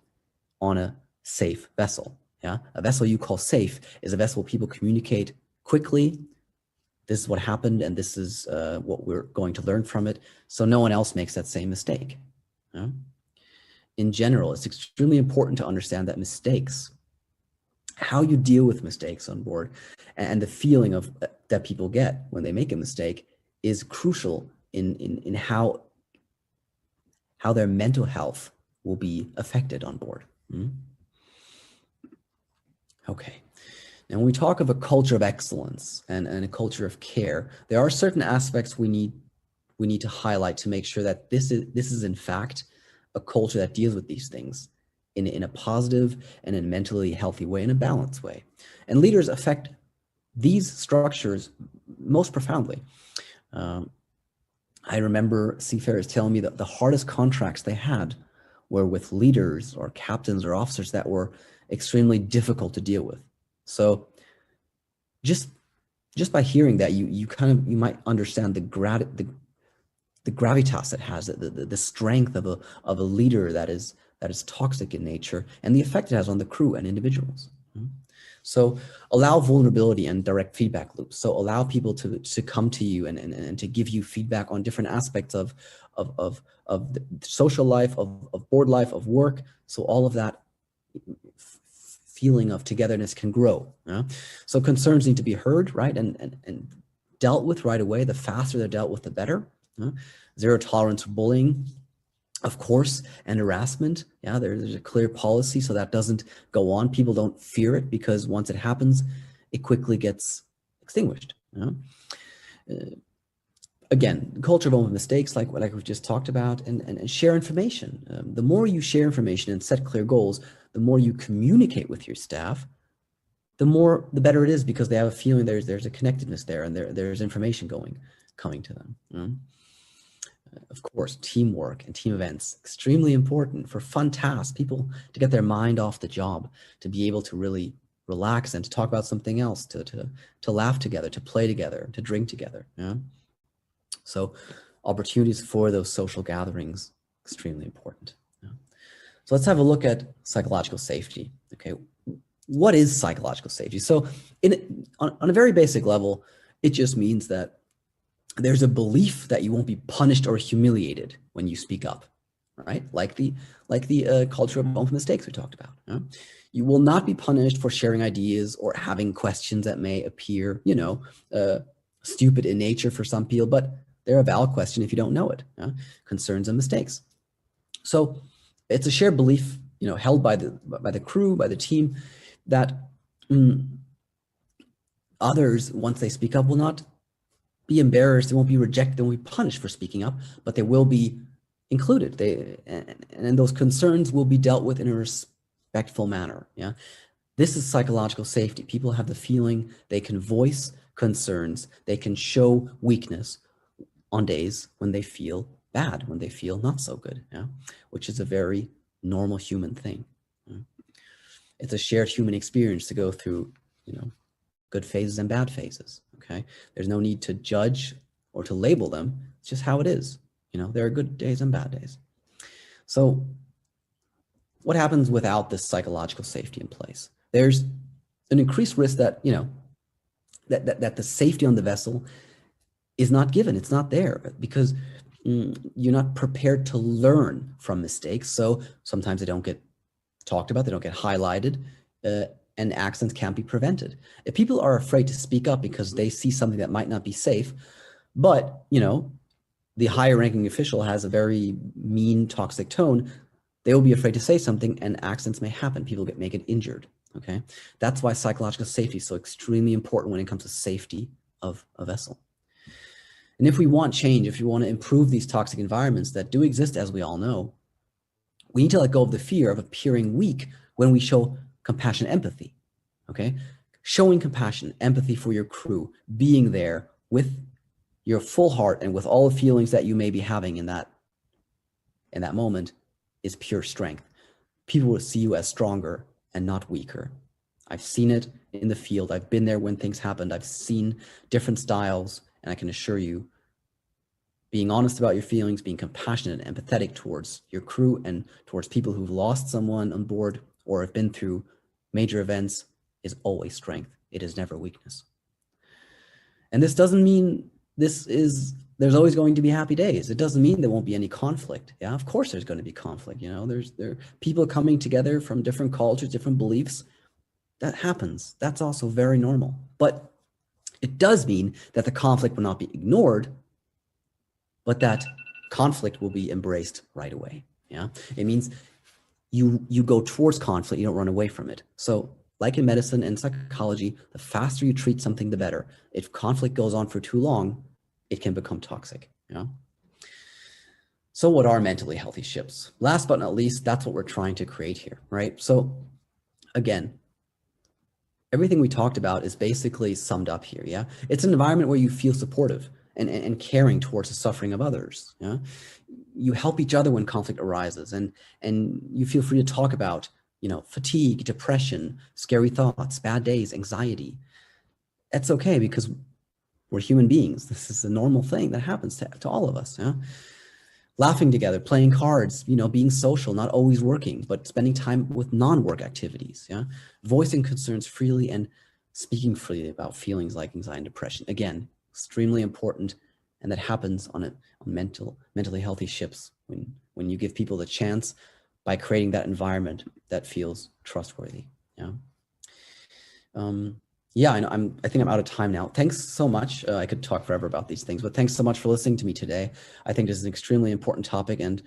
on a safe vessel. Yeah, a vessel you call safe is a vessel where people communicate quickly. This is what happened, and this is what we're going to learn from it, so no one else makes that same mistake. in general, it's extremely important to understand that mistakes, how you deal with mistakes on board, and the feeling of that people get when they make a mistake is crucial in how their mental health will be affected on board. Okay. Now, when we talk of a culture of excellence and a culture of care, there are certain aspects we need to highlight to make sure that this is in fact a culture that deals with these things in a positive and in a mentally healthy way, in a balanced way. And leaders affect these structures most profoundly. I remember seafarers telling me that the hardest contracts they had were with leaders or captains or officers that were extremely difficult to deal with. So just by hearing that, you might understand the gravitas it has, the strength of a leader that is toxic in nature, and the effect it has on the crew and individuals. So allow vulnerability and direct feedback loops. So allow people to come to you and to give you feedback on different aspects of the social life, of board life, of work. So all of that feeling of togetherness can grow. So concerns need to be heard, right, and dealt with right away. The faster they're dealt with, the better. Zero tolerance for bullying, of course, and harassment. Yeah, there's a clear policy so that doesn't go on. People don't fear it because once it happens, it quickly gets extinguished. Again, culture of open mistakes, like we've just talked about, and share information. The more you share information and set clear goals, the more you communicate with your staff, the better it is, because they have a feeling there's a connectedness there, and there's information coming to them. Of course, teamwork and team events, extremely important for fun tasks, people to get their mind off the job, to be able to really relax and to talk about something else, to laugh together, to play together, to drink together. So opportunities for those social gatherings, extremely important. So let's have a look at psychological safety. Okay, what is psychological safety? So on a very basic level, it just means that there's a belief that you won't be punished or humiliated when you speak up, right? Like the culture of open mistakes we talked about. You will not be punished for sharing ideas or having questions that may appear, stupid in nature for some people, but they're a valid question if you don't know it. Concerns and mistakes. So it's a shared belief, held by the crew, by the team, that others, once they speak up, will not be embarrassed, they won't be rejected, they won't be punished for speaking up, but they will be included. And those concerns will be dealt with in a respectful manner. This is psychological safety. People have the feeling they can voice concerns, they can show weakness on days when they feel bad, when they feel not so good, which is a very normal human thing. It's a shared human experience to go through, good phases and bad phases. Okay, there's no need to judge or to label them. It's just how it is. There are good days and bad days. So what happens without this psychological safety in place? There's an increased risk that, that the safety on the vessel is not given. It's not there because you're not prepared to learn from mistakes. So sometimes they don't get talked about, they don't get highlighted, and accidents can't be prevented. If people are afraid to speak up because they see something that might not be safe, but the higher ranking official has a very mean, toxic tone, they will be afraid to say something and accidents may happen. People may get injured. Okay, that's why psychological safety is so extremely important when it comes to safety of a vessel. And if we want change, if we want to improve these toxic environments that do exist, as we all know, we need to let go of the fear of appearing weak when we show compassion, empathy. Okay, showing compassion, empathy for your crew, being there with your full heart and with all the feelings that you may be having in that moment is pure strength. People will see you as stronger and not weaker. I've seen it in the field. I've been there when things happened. I've seen different styles, and I can assure you, being honest about your feelings, being compassionate and empathetic towards your crew and towards people who've lost someone on board or have been through major events is always strength. It is never weakness. And this doesn't mean there's always going to be happy days. It doesn't mean there won't be any conflict. Yeah, of course there's going to be conflict. You know, there are people coming together from different cultures, different beliefs. That happens. That's also very normal. But it does mean that the conflict will not be ignored, but that conflict will be embraced right away. Yeah, it means you go towards conflict, you don't run away from it. So like in medicine and psychology, the faster you treat something, the better. If conflict goes on for too long, it can become toxic. You know? So what are mentally healthy ships? Last but not least, that's what we're trying to create here, right? So again, everything we talked about is basically summed up here. Yeah, it's an environment where you feel supportive and caring towards the suffering of others. Yeah, you help each other when conflict arises, and you feel free to talk about, you know, fatigue, depression, scary thoughts, bad days, anxiety. That's okay, because we're human beings. This is a normal thing that happens to all of us. Yeah, laughing together, playing cards, you know, being social, not always working, but spending time with non-work activities. Yeah, voicing concerns freely and speaking freely about feelings like anxiety and depression. Again, extremely important, and that happens on mentally healthy ships when you give people the chance by creating that environment that feels trustworthy. Yeah. Yeah, I think I'm out of time now. Thanks so much. I could talk forever about these things, but thanks so much for listening to me today. I think this is an extremely important topic, and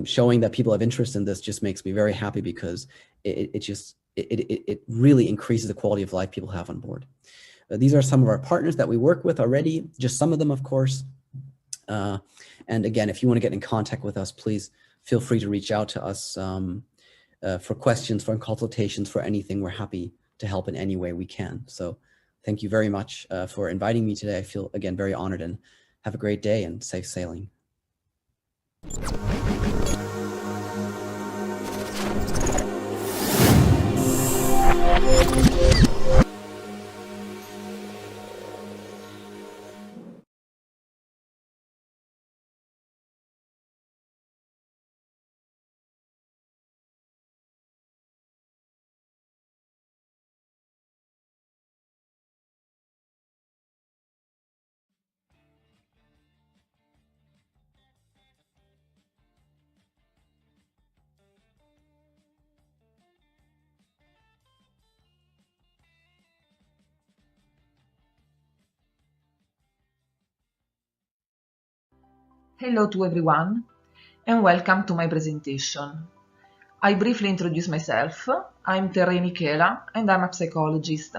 showing that people have interest in this just makes me very happy, because it really increases the quality of life people have on board. These are some of our partners that we work with already, just some of them, of course. And again, if you want to get in contact with us, please feel free to reach out to us for questions, for consultations, for anything. We're happy to help in any way we can. So thank you very much for inviting me today. I feel, again, very honored, and have a great day and safe sailing. Hello to everyone, and welcome to my presentation. I briefly introduce myself. I'm Terrei Michela, and I'm a psychologist.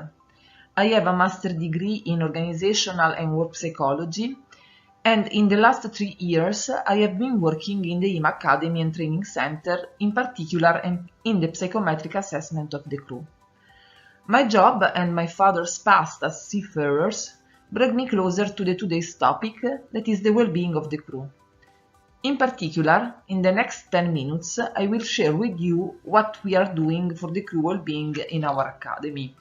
I have a master's degree in organizational and work psychology, and in the last 3 years I have been working in the IMA Academy and Training Center, in particular in the psychometric assessment of the crew. My job and my father's past as seafarers brought me closer to today's topic, that is the well-being of the crew. In particular, in the next 10 minutes, I will share with you what we are doing for the crew well-being in our academy.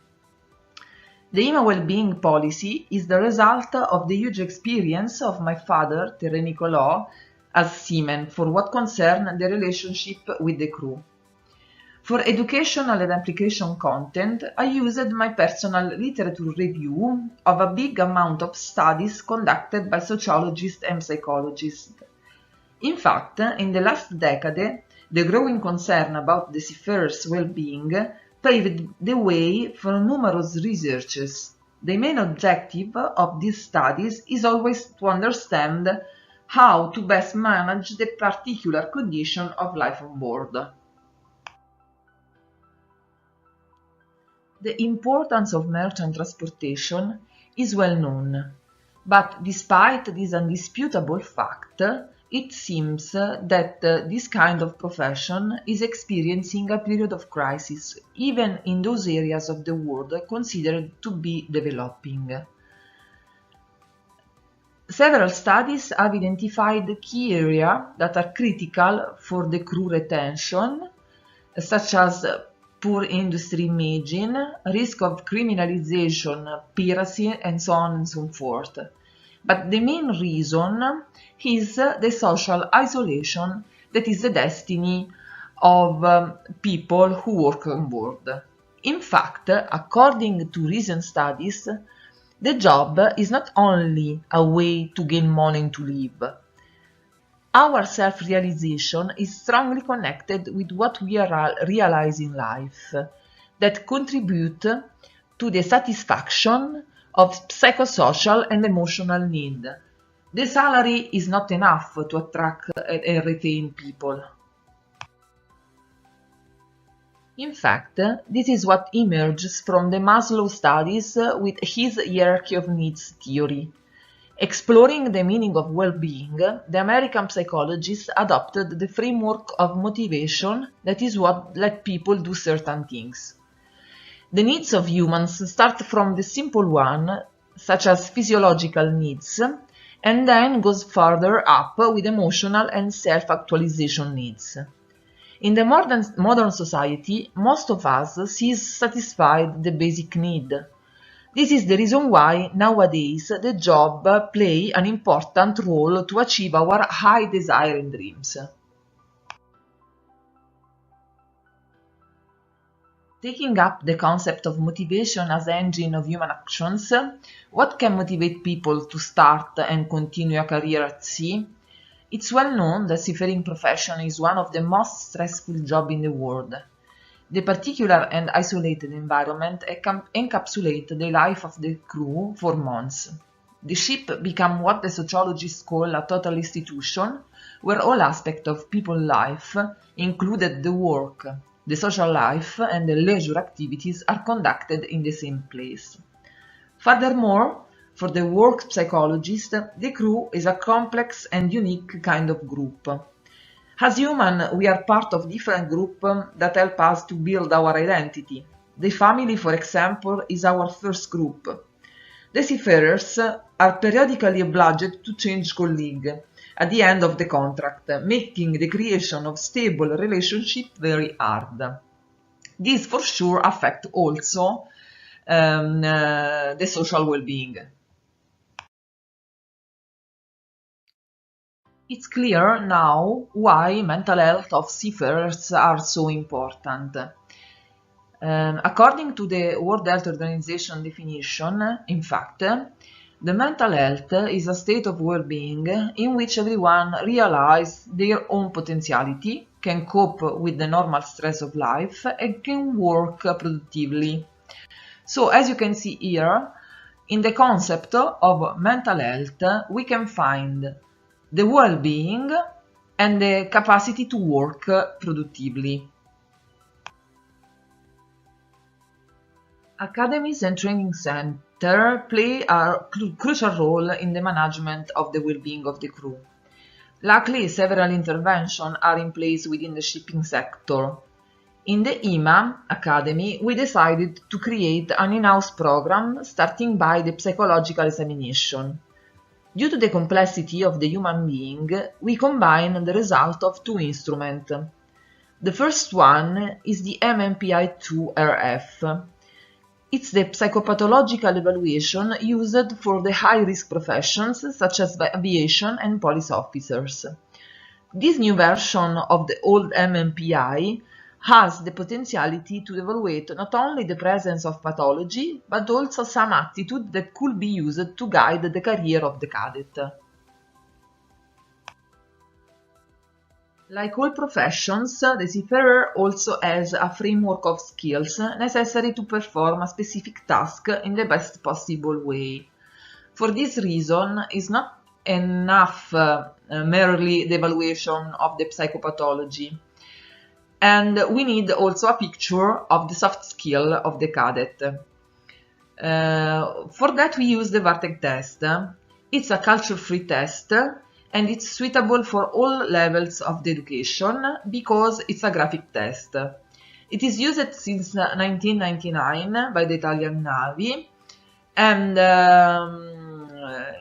The IMA well-being policy is the result of the huge experience of my father, Terrei Nicolò, as seaman for what concerns the relationship with the crew. For educational and application content, I used my personal literature review of a big amount of studies conducted by sociologists and psychologists. In fact, in the last decade, the growing concern about the seafarers' well-being paved the way for numerous researches. The main objective of these studies is always to understand how to best manage the particular condition of life on board. The importance of merchant transportation is well known, but despite this undisputable fact, it seems that this kind of profession is experiencing a period of crisis, even in those areas of the world considered to be developing. Several studies have identified key areas that are critical for the crew retention, such as poor industry imaging, risk of criminalization, piracy, and so on and so forth. But the main reason is the social isolation that is the destiny of people who work on board. In fact, according to recent studies, The job is not only a way to gain money to live. Our self-realization is strongly connected with what we realize in life that contribute to the satisfaction of psychosocial and emotional need. The salary is not enough to attract and retain people. In fact, this is what emerges from the Maslow studies with his hierarchy of needs theory. Exploring the meaning of well-being, the American psychologists adopted the framework of motivation that is what let people do certain things. The needs of humans start from the simple one, such as physiological needs, and then goes further up with emotional and self-actualization needs. In the modern society, most of us sees satisfied the basic need. This is the reason why nowadays the job plays an important role to achieve our high desire and dreams. Taking up the concept of motivation as engine of human actions, what can motivate people to start and continue a career at sea? It's well known that seafaring profession is one of the most stressful jobs in the world. The particular and isolated environment encapsulates the life of the crew for months. The ship becomes what the sociologists call a total institution, where all aspects of people's life, including the work, the social life, and the leisure activities, are conducted in the same place. Furthermore, for the work psychologist, the crew is a complex and unique kind of group. As humans, we are part of different groups that help us to build our identity. The family, for example, is our first group. The seafarers are periodically obliged to change colleagues at the end of the contract, making the creation of stable relationships very hard. This for sure affects also the social well-being. It's clear now why mental health of seafarers are so important. According to the World Health Organization definition, in fact, the mental health is a state of well-being in which everyone realizes their own potentiality, can cope with the normal stress of life, and can work productively. So, as you can see here, in the concept of mental health, we can find the well-being and the capacity to work productively. Academies and training centers play a crucial role in the management of the well-being of the crew. Luckily, several interventions are in place within the shipping sector. In the IMA Academy, we decided to create an in-house program starting by the psychological examination. Due to the complexity of the human being, we combine the result of two instruments. The first one is the MMPI-2-RF. It's the psychopathological evaluation used for the high-risk professions such as aviation and police officers. This new version of the old MMPI has the potentiality to evaluate not only the presence of pathology, but also some attitude that could be used to guide the career of the cadet. Like all professions, the seafarer also has a framework of skills necessary to perform a specific task in the best possible way. For this reason, it's not enough merely the evaluation of the psychopathology. And we need also a picture of the soft skill of the cadet. For that we use the Vartec test. It's a culture-free test and it's suitable for all levels of the education because it's a graphic test. It is used since 1999 by the Italian Navy and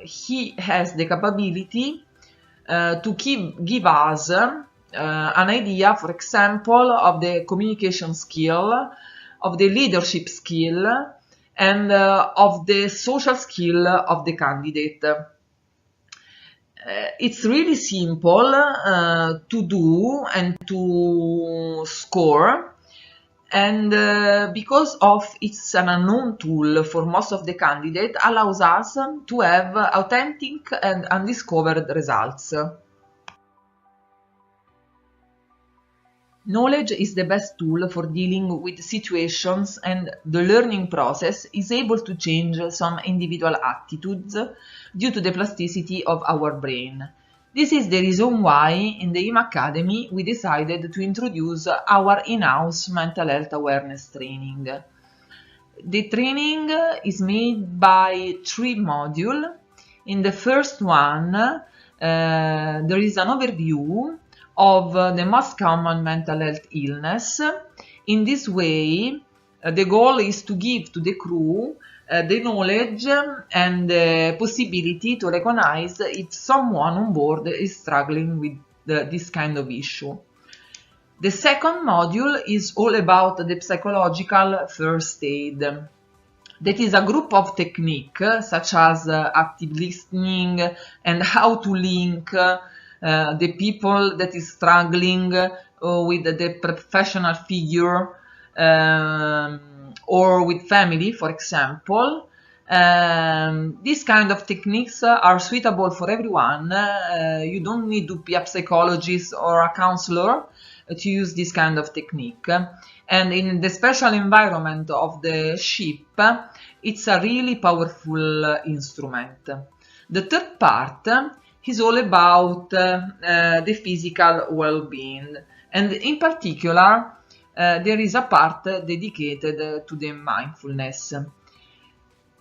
he has the capability to give us an idea, for example, of the communication skill, of the leadership skill, and of the social skill of the candidate. It's really simple to do and to score, And because of it's an unknown tool for most of the candidates, allows us to have authentic and undiscovered results. Knowledge is the best tool for dealing with situations, and the learning process is able to change some individual attitudes due to the plasticity of our brain. This is the reason why in the IM Academy we decided to introduce our in-house mental health awareness training. The training is made by 3 modules. In the first one, there is an overview of the most common mental health illness. In this way, the goal is to give to the crew the knowledge and the possibility to recognize if someone on board is struggling with this kind of issue. The second module is all about the psychological first aid. That is a group of techniques such as active listening and how to link the people that is struggling with the professional figure or with family, for example. These kind of techniques are suitable for everyone. You don't need to be a psychologist or a counselor to use this kind of technique. And in the special environment of the ship, it's a really powerful instrument. The third part is all about the physical well-being, and in particular there is a part dedicated to the mindfulness.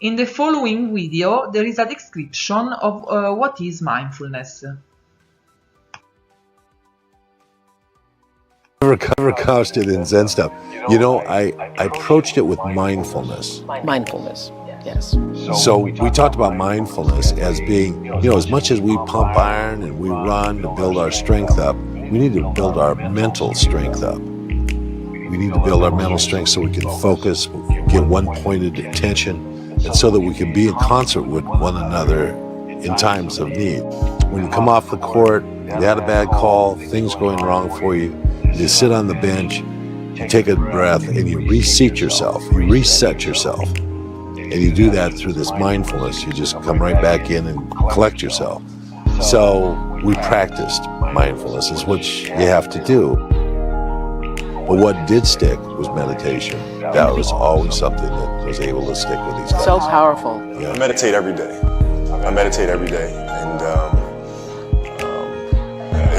In the following video there is a description of what is mindfulness. Cover couched it in Zen stuff. You know, I approached it with mindfulness. Mindfulness. Yes. So we talked about mindfulness as being, you know, as much as we pump iron and we run to build our strength up, we need to build our mental strength up. We need to build our mental strength so we can focus, get one-pointed attention, and so that we can be in concert with one another in times of need. When you come off the court, you had a bad call, things going wrong for you, you sit on the bench, you take a breath, and you reset yourself. You reset yourself. And you do that through this mindfulness. You just come right back in and collect yourself. So we practiced mindfulness, is what you have to do. But what did stick was meditation. That was always something that was able to stick with these guys. So powerful. Yeah. I meditate every day.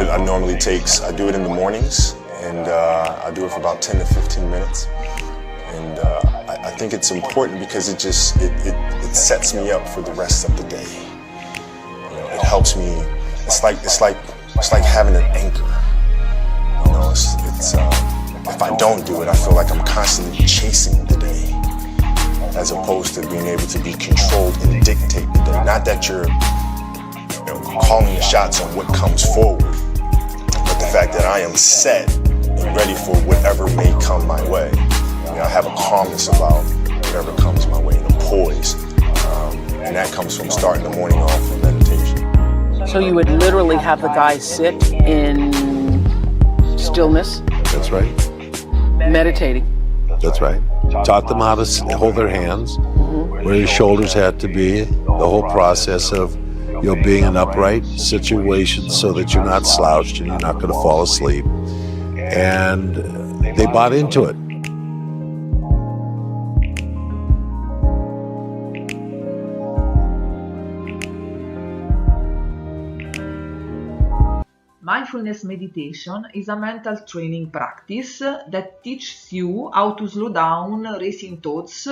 And it normally takes, I do it in the mornings, and I do it for about 10 to 15 minutes. And I think it's important because it sets me up for the rest of the day. You know, it helps me. It's like having an anchor. You know, if I don't do it, I feel like I'm constantly chasing the day, as opposed to being able to be controlled and dictate the day. Not that you're, you know, calling the shots on what comes forward, but the fact that I am set and ready for whatever may come my way. You know, I have a calmness about whatever comes my way, and a poise, and that comes from starting the morning off with meditation. So you would literally have the guys sit in stillness. That's right. Meditating. That's right. Taught them how to hold their hands, where your shoulders had to be, the whole process of, you know, being in upright situations so that you're not slouched and you're not going to fall asleep. And they bought into it. Mindfulness meditation is a mental training practice that teaches you how to slow down racing thoughts,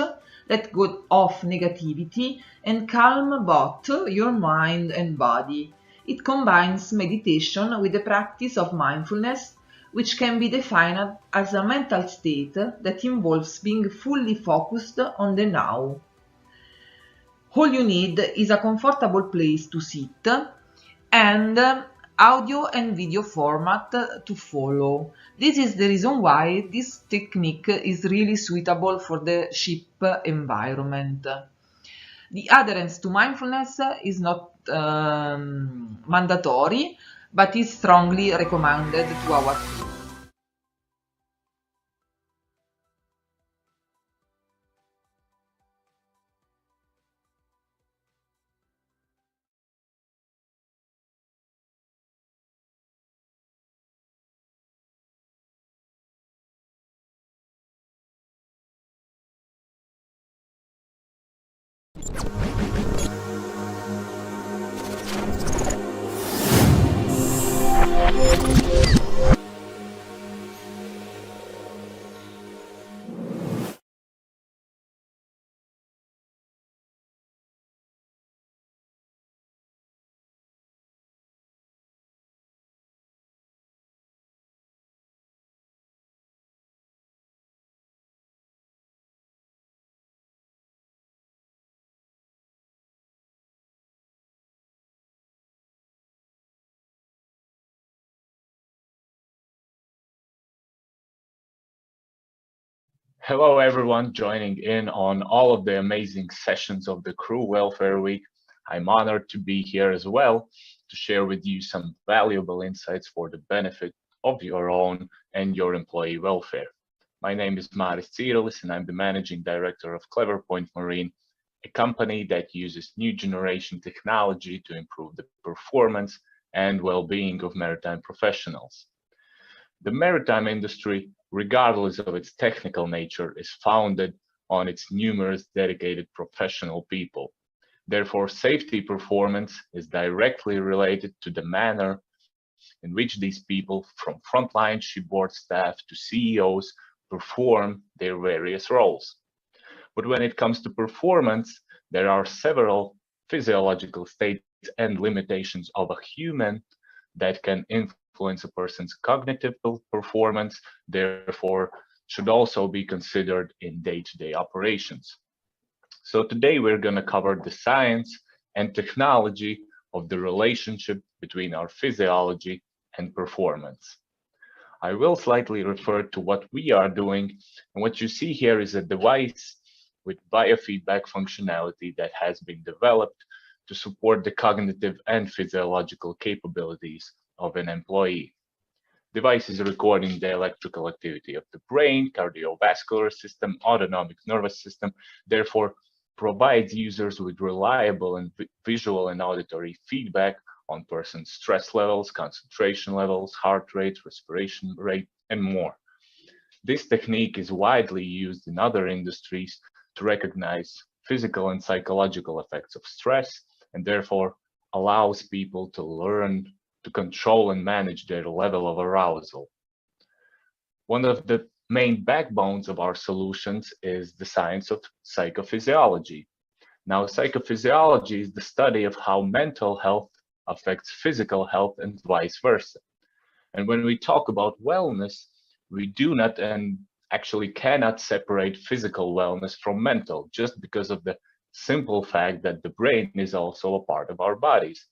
let go of negativity, and calm both your mind and body. It combines meditation with the practice of mindfulness, which can be defined as a mental state that involves being fully focused on the now. All you need is a comfortable place to sit and audio and video format to follow. This is the reason why this technique is really suitable for the ship environment. The adherence to mindfulness is not mandatory, but is strongly recommended to our crew. Hello, everyone joining in on all of the amazing sessions of the Crew Welfare Week. I'm honored to be here as well to share with you some valuable insights for the benefit of your own and your employee welfare. My name is Cirulis, and I'm the Managing Director of Clever Point Marine, a company that uses new generation technology to improve the performance and well-being of maritime professionals. The maritime industry, regardless of its technical nature, is founded on its numerous dedicated professional people. Therefore, safety performance is directly related to the manner in which these people, from frontline shipboard staff to CEOs, perform their various roles. But when it comes to performance, there are several physiological states and limitations of a human that can influence a person's cognitive performance, therefore should also be considered in day-to-day operations. So today we're going to cover the science and technology of the relationship between our physiology and performance. I will slightly refer to what we are doing, and what you see here is a device with biofeedback functionality that has been developed to support the cognitive and physiological capabilities of an employee. The device is recording the electrical activity of the brain, cardiovascular system, autonomic nervous system, therefore provides users with reliable and visual and auditory feedback on person's stress levels, concentration levels, heart rate, respiration rate, and more. This technique is widely used in other industries to recognize physical and psychological effects of stress, and therefore allows people to learn to control and manage their level of arousal. One of the main backbones of our solutions is the science of psychophysiology. Now, psychophysiology is the study of how mental health affects physical health and vice versa. And when we talk about wellness, we do not and actually cannot separate physical wellness from mental, just because of the simple fact that the brain is also a part of our bodies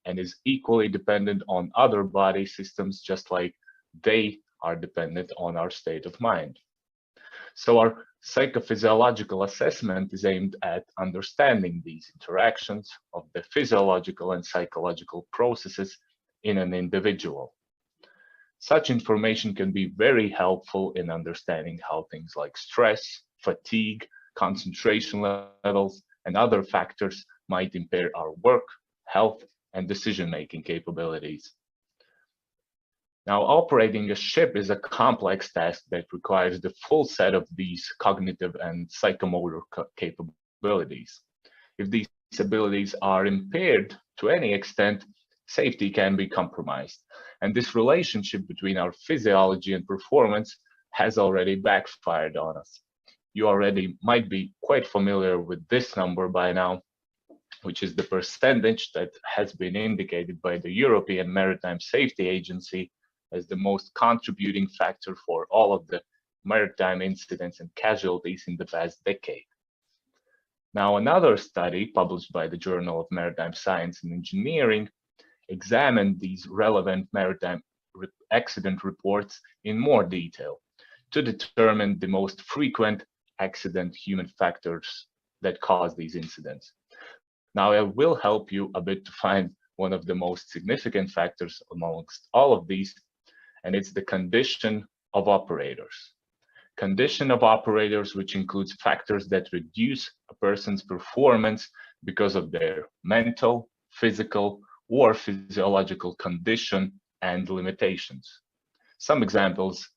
and is equally dependent on other body systems, just like they are dependent on our state of mind. So our psychophysiological assessment is aimed at understanding these interactions of the physiological and psychological processes in an individual. Such information can be very helpful in understanding how things like stress, fatigue, concentration levels, and other factors might impair our work, health, and decision-making capabilities. Now, operating a ship is a complex task that requires the full set of these cognitive and psychomotor capabilities. If these abilities are impaired to any extent, safety can be compromised. And this relationship between our physiology and performance has already backfired on us. You already might be quite familiar with this number by now, which is the percentage that has been indicated by the European Maritime Safety Agency as the most contributing factor for all of the maritime incidents and casualties in the past decade. Now, another study published by the Journal of Maritime Science and Engineering examined these relevant maritime accident reports in more detail to determine the most frequent accident human factors that cause these incidents. Now, I will help you a bit to find one of the most significant factors amongst all of these, and it's the condition of operators. Condition of operators, which includes factors that reduce a person's performance because of their mental, physical, or physiological condition and limitations. Some examples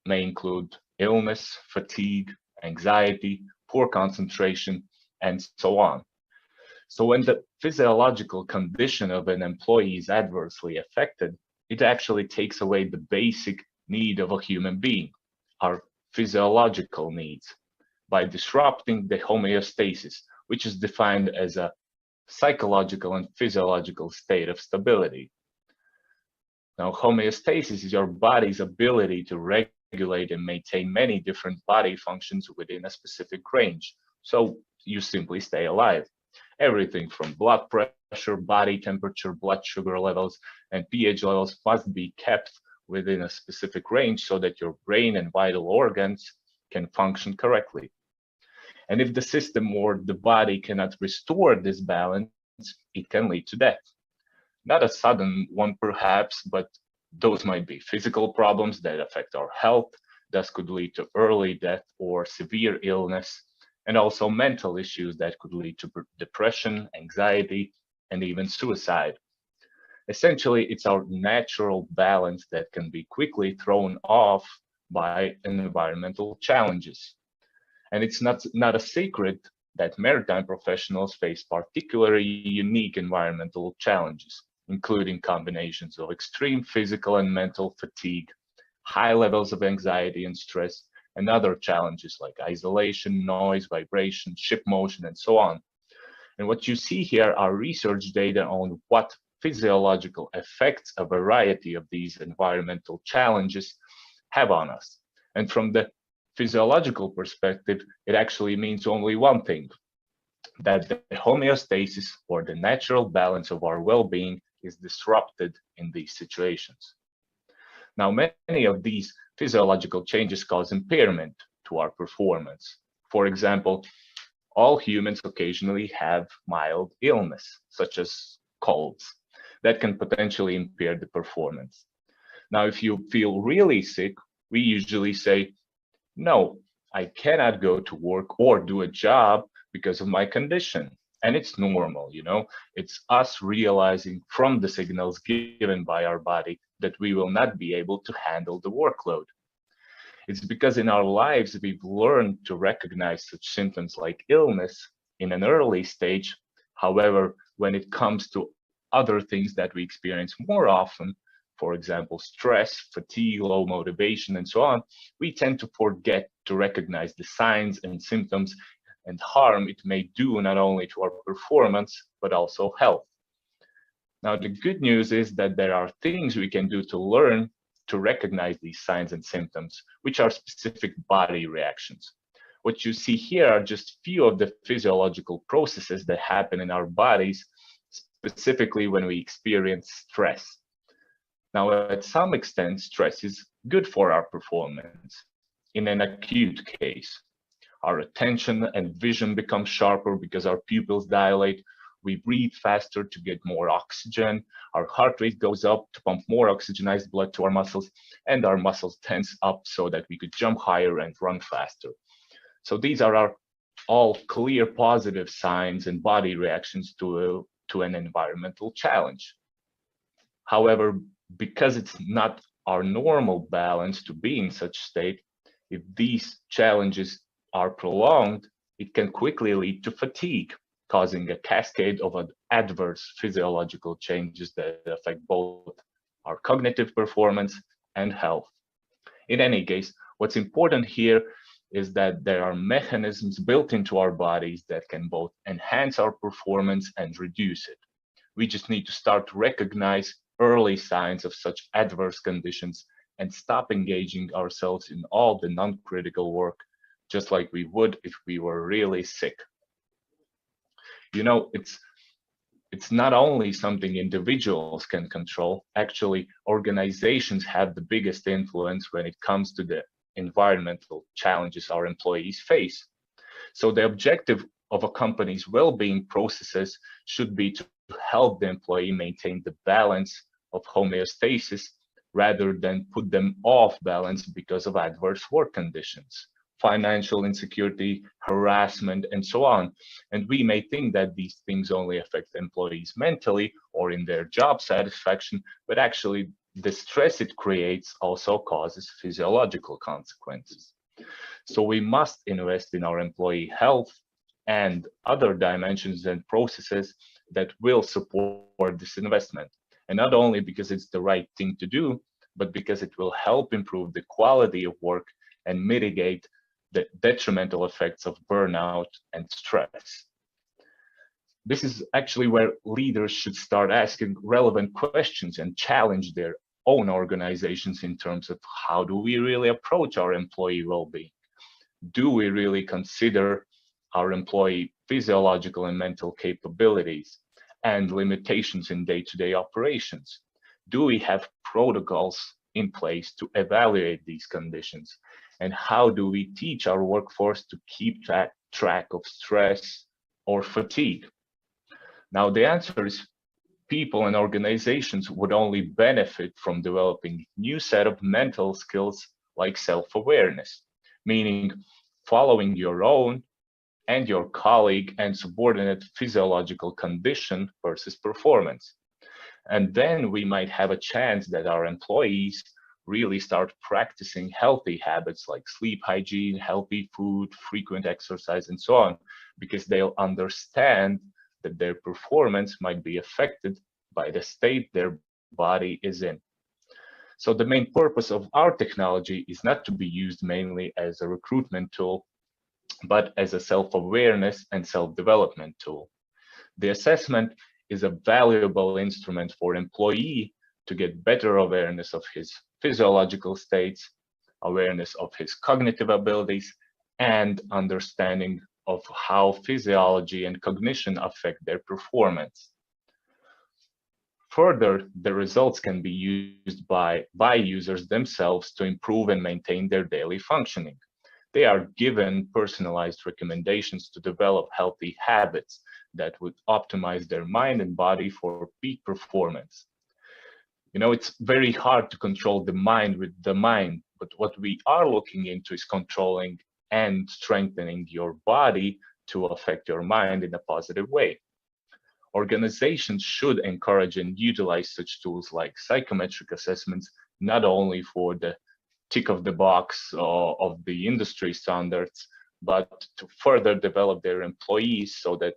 may include illness, fatigue, anxiety, poor concentration, and so on. So when the physiological condition of an employee is adversely affected, it actually takes away the basic need of a human being, our physiological needs, by disrupting the homeostasis, which is defined as a psychological and physiological state of stability. Now, homeostasis is your body's ability to regulate and maintain many different body functions within a specific range, so you simply stay alive. Everything from blood pressure, body temperature, blood sugar levels, and pH levels must be kept within a specific range so that your brain and vital organs can function correctly. And if the system or the body cannot restore this balance, it can lead to death. Not a sudden one perhaps, but those might be physical problems that affect our health, thus could lead to early death or severe illness, and also mental issues that could lead to depression, anxiety, and even suicide. Essentially, it's our natural balance that can be quickly thrown off by environmental challenges. And it's not a secret that maritime professionals face particularly unique environmental challenges, including combinations of extreme physical and mental fatigue, high levels of anxiety and stress, and other challenges like isolation, noise, vibration, ship motion, and so on. And what you see here are research data on what physiological effects a variety of these environmental challenges have on us. And from the physiological perspective, it actually means only one thing, that the homeostasis or the natural balance of our well-being is disrupted in these situations. Now, many of these physiological changes cause impairment to our performance. For example, all humans occasionally have mild illness, such as colds, that can potentially impair the performance. Now, if you feel really sick, we usually say, no, I cannot go to work or do a job because of my condition. And it's normal, you know, it's us realizing from the signals given by our body that we will not be able to handle the workload. It's because in our lives, we've learned to recognize such symptoms like illness in an early stage. However, when it comes to other things that we experience more often, for example, stress, fatigue, low motivation, and so on, we tend to forget to recognize the signs and symptoms and harm it may do not only to our performance, but also health. Now, the good news is that there are things we can do to learn to recognize these signs and symptoms, which are specific body reactions. What you see here are just few of the physiological processes that happen in our bodies, specifically when we experience stress. Now, at some extent, stress is good for our performance. In an acute case, our attention and vision become sharper because our pupils dilate. We breathe faster to get more oxygen. Our heart rate goes up to pump more oxygenized blood to our muscles, and our muscles tense up so that we could jump higher and run faster. So these are our all clear positive signs and body reactions to an environmental challenge. However, because it's not our normal balance to be in such state, if these challenges are prolonged, it can quickly lead to fatigue, causing a cascade of adverse physiological changes that affect both our cognitive performance and health. In any case, what's important here is that there are mechanisms built into our bodies that can both enhance our performance and reduce it. We just need to start to recognize early signs of such adverse conditions and stop engaging ourselves in all the non-critical work, just like we would if we were really sick. You know, it's not only something individuals can control. Actually, organizations have the biggest influence when it comes to the environmental challenges our employees face. So the objective of a company's well-being processes should be to help the employee maintain the balance of homeostasis rather than put them off balance because of adverse work conditions, financial insecurity, harassment, and so on. And we may think that these things only affect employees mentally or in their job satisfaction, but actually the stress it creates also causes physiological consequences. So we must invest in our employee health and other dimensions and processes that will support this investment. And not only because it's the right thing to do, but because it will help improve the quality of work and mitigate the detrimental effects of burnout and stress. This is actually where leaders should start asking relevant questions and challenge their own organizations in terms of how do we really approach our employee well-being? Do we really consider our employee physiological and mental capabilities and limitations in day-to-day operations? Do we have protocols in place to evaluate these conditions? And how do we teach our workforce to keep track of stress or fatigue? Now, the answer is people and organizations would only benefit from developing new set of mental skills like self-awareness, meaning following your own and your colleague and subordinate physiological condition versus performance. And then we might have a chance that our employees really start practicing healthy habits like sleep hygiene, healthy food, frequent exercise, and so on, because they'll understand that their performance might be affected by the state their body is in. So the main purpose of our technology is not to be used mainly as a recruitment tool, but as a self-awareness and self-development tool. The assessment is a valuable instrument for employee to get better awareness of his physiological states, awareness of his cognitive abilities, and understanding of how physiology and cognition affect their performance. Further, the results can be used by users themselves to improve and maintain their daily functioning. They are given personalized recommendations to develop healthy habits that would optimize their mind and body for peak performance. You know, it's very hard to control the mind with the mind, but what we are looking into is controlling and strengthening your body to affect your mind in a positive way. Organizations should encourage and utilize such tools like psychometric assessments, not only for the tick of the box of the industry standards, but to further develop their employees so that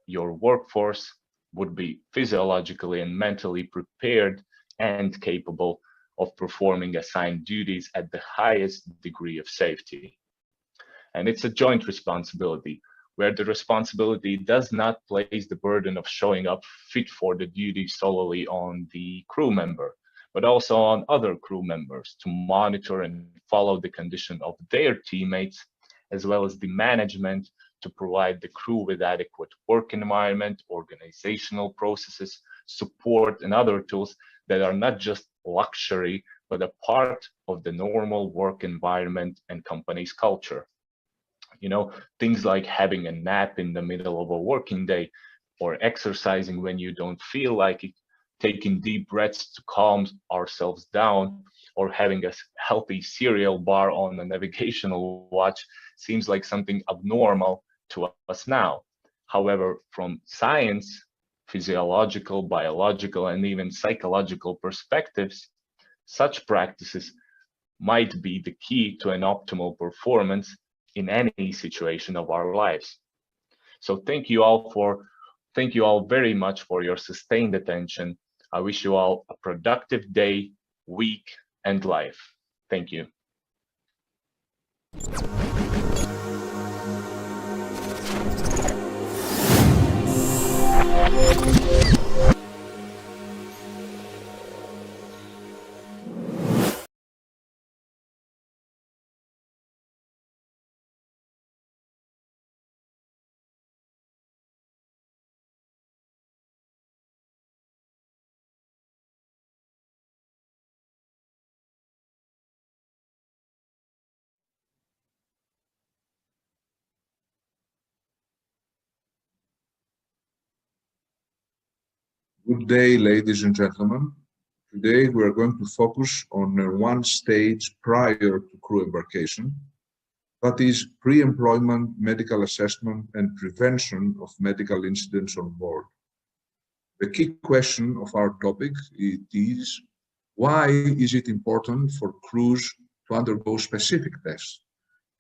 your workforce would be physiologically and mentally prepared and capable of performing assigned duties at the highest degree of safety. And it's a joint responsibility, where the responsibility does not place the burden of showing up fit for the duty solely on the crew member, but also on other crew members to monitor and follow the condition of their teammates, as well as the management to provide the crew with adequate work environment, organizational processes, support, and other tools that are not just luxury, but a part of the normal work environment and company's culture. You know, things like having a nap in the middle of a working day, or exercising when you don't feel like it, taking deep breaths to calm ourselves down, or having a healthy cereal bar on a navigational watch seems like something abnormal to us now. However, from science, physiological, biological, and even psychological perspectives, such practices might be the key to an optimal performance in any situation of our lives. So thank you all very much for your sustained attention. I wish you all a productive day, week, and life. Thank you. Good day, ladies and gentlemen. Today we are going to focus on one stage prior to crew embarkation, that is pre-employment medical assessment and prevention of medical incidents on board. The key question of our topic is, why is it important for crews to undergo specific tests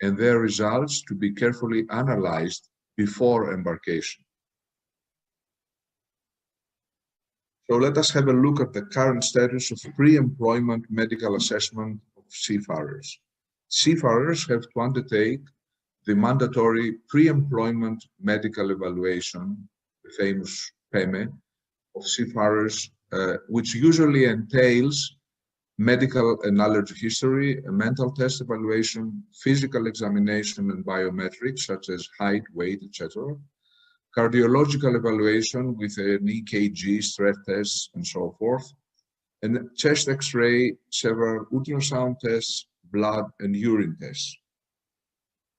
and their results to be carefully analyzed before embarkation? So let us have a look at the current status of pre-employment medical assessment of seafarers. Seafarers have to undertake the mandatory pre-employment medical evaluation, the famous PEME, of seafarers, which usually entails medical and allergy history, a mental test evaluation, physical examination and biometrics such as height, weight, etc., cardiological evaluation with an EKG, stress tests, and so forth, and chest X-ray, several ultrasound tests, blood and urine tests.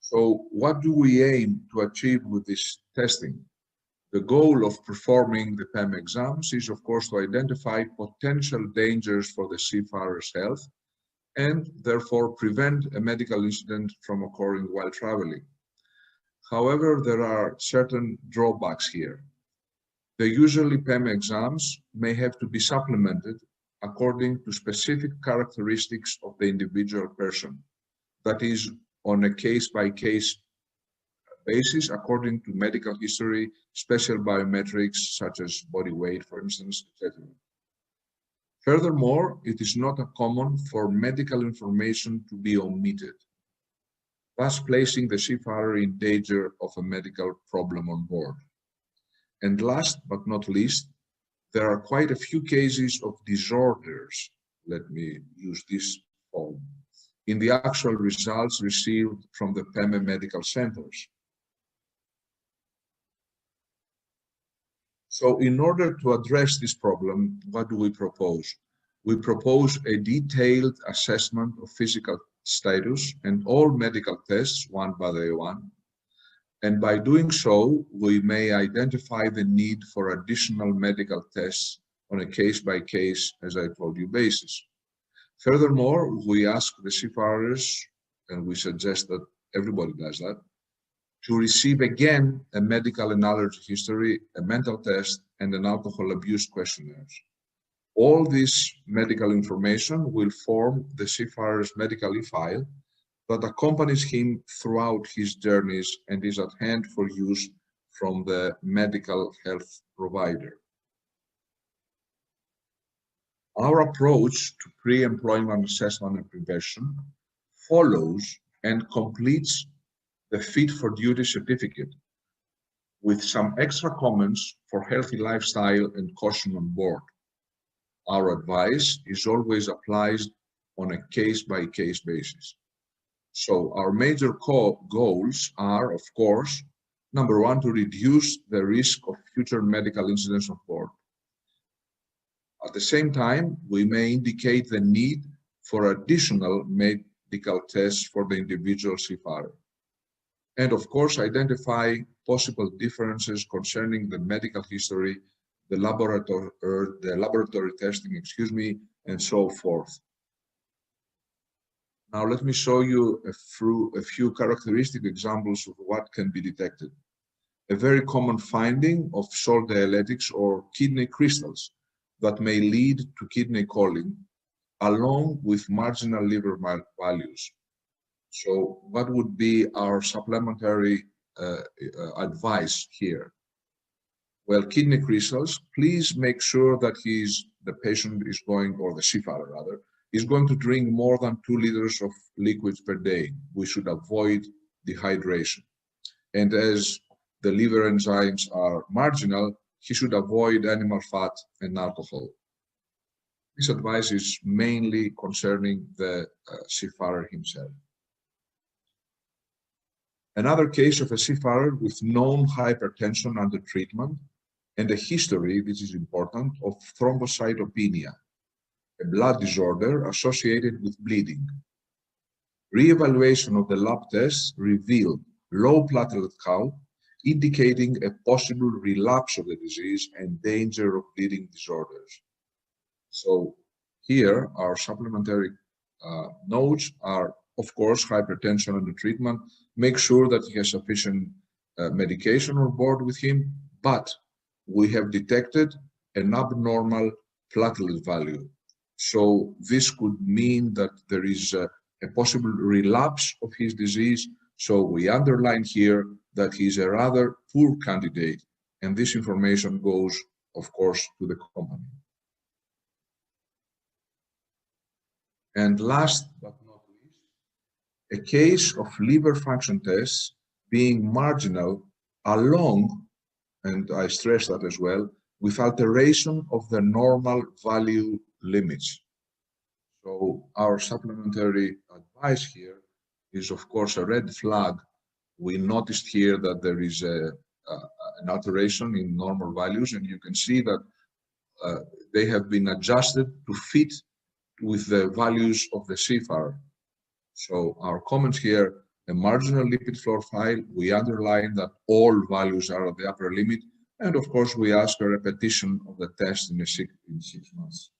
So what do we aim to achieve with this testing? The goal of performing the PEM exams is, of course, to identify potential dangers for the seafarer's health and therefore prevent a medical incident from occurring while traveling. However, there are certain drawbacks here. The usually PEM exams may have to be supplemented according to specific characteristics of the individual person, that is, on a case-by-case basis according to medical history, special biometrics such as body weight, for instance, etc. Furthermore, it is not uncommon for medical information to be omitted, thus placing the seafarer in danger of a medical problem on board. And last but not least, there are quite a few cases of disorders, let me use this form, in the actual results received from the PEM medical centers. So in order to address this problem, what do we propose? We propose a detailed assessment of physical status and all medical tests, one by one. And by doing so, we may identify the need for additional medical tests on a case-by-case, as I told you, basis. Furthermore, we ask the seafarers, and we suggest that everybody does that, to receive again a medical and allergy history, a mental test, and an alcohol abuse questionnaires. All this medical information will form the seafarer's medical e-file that accompanies him throughout his journeys and is at hand for use from the medical health provider. Our approach to pre-employment assessment and prevention follows and completes the Fit for Duty certificate with some extra comments for healthy lifestyle and caution on board. Our advice is always applied on a case-by-case basis. So our major goals are, of course, number one, to reduce the risk of future medical incidents on board. At the same time, we may indicate the need for additional medical tests for the individual seafarer. And of course, identify possible differences concerning the medical history, the laboratory testing, and so forth. Now let me show you a few characteristic examples of what can be detected. A very common finding of salt dialytics or kidney crystals that may lead to kidney calling, along with marginal liver values. So what would be our supplementary advice here? Well, kidney crystals, please make sure that the patient is going, or the seafarer rather, is going to drink more than 2 liters of liquids per day. We should avoid dehydration. And as the liver enzymes are marginal, he should avoid animal fat and alcohol. This advice is mainly concerning the seafarer himself. Another case of a seafarer with known hypertension under treatment and a history, this is important, of thrombocytopenia, a blood disorder associated with bleeding. Re-evaluation of the lab tests revealed low platelet count, indicating a possible relapse of the disease and danger of bleeding disorders. So here, our supplementary notes are, of course, hypertension under treatment. Make sure that he has sufficient medication on board with him, but we have detected an abnormal platelet value. So this could mean that there is a possible relapse of his disease. So we underline here that he is a rather poor candidate, and this information goes, of course, to the company. And last but not least, a case of liver function tests being marginal along, and I stress that as well, with alteration of the normal value limits. So our supplementary advice here is, of course, a red flag. We noticed here that there is an alteration in normal values, and you can see that they have been adjusted to fit with the values of the seafarer. So our comments here, a marginal lipid floor file, we underline that all values are at the upper limit, and of course we ask a repetition of the test in 6 months.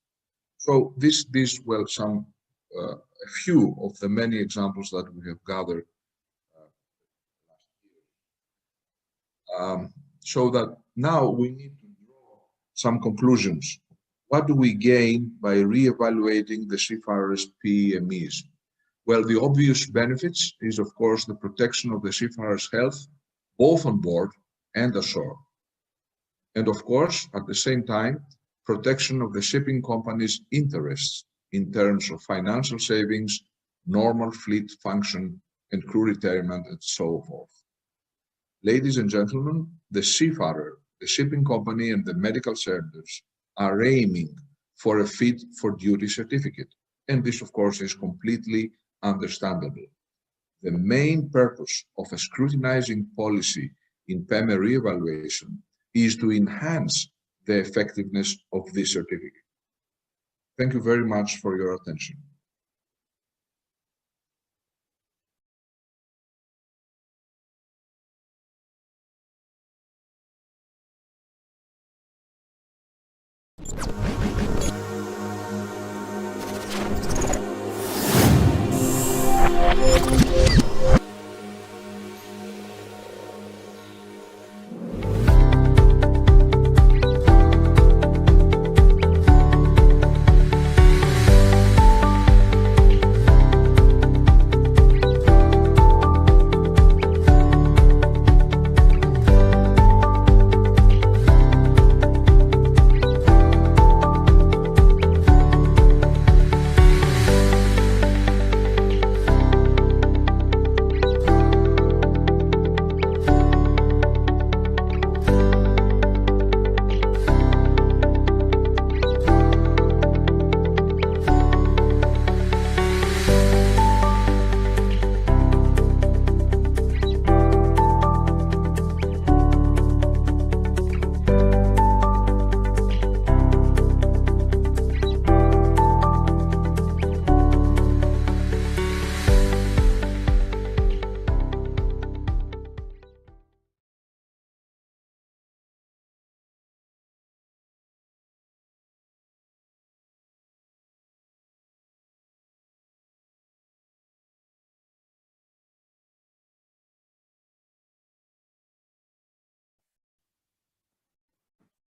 So this well, a few of the many examples that we have gathered so that now we need to draw some conclusions. What do we gain by re-evaluating the seafarers' PMEs? Well, the obvious benefits is, of course, the protection of the seafarers' health, both on board and ashore. And of course, at the same time, protection of the shipping company's interests in terms of financial savings, normal fleet function, and crew retirement, and so forth. Ladies and gentlemen, the seafarer, the shipping company, and the medical centers are aiming for a fit for duty certificate. And this, of course, is completely understandable. The main purpose of a scrutinizing policy in PEME reevaluation is to enhance the effectiveness of this certificate. Thank you very much for your attention.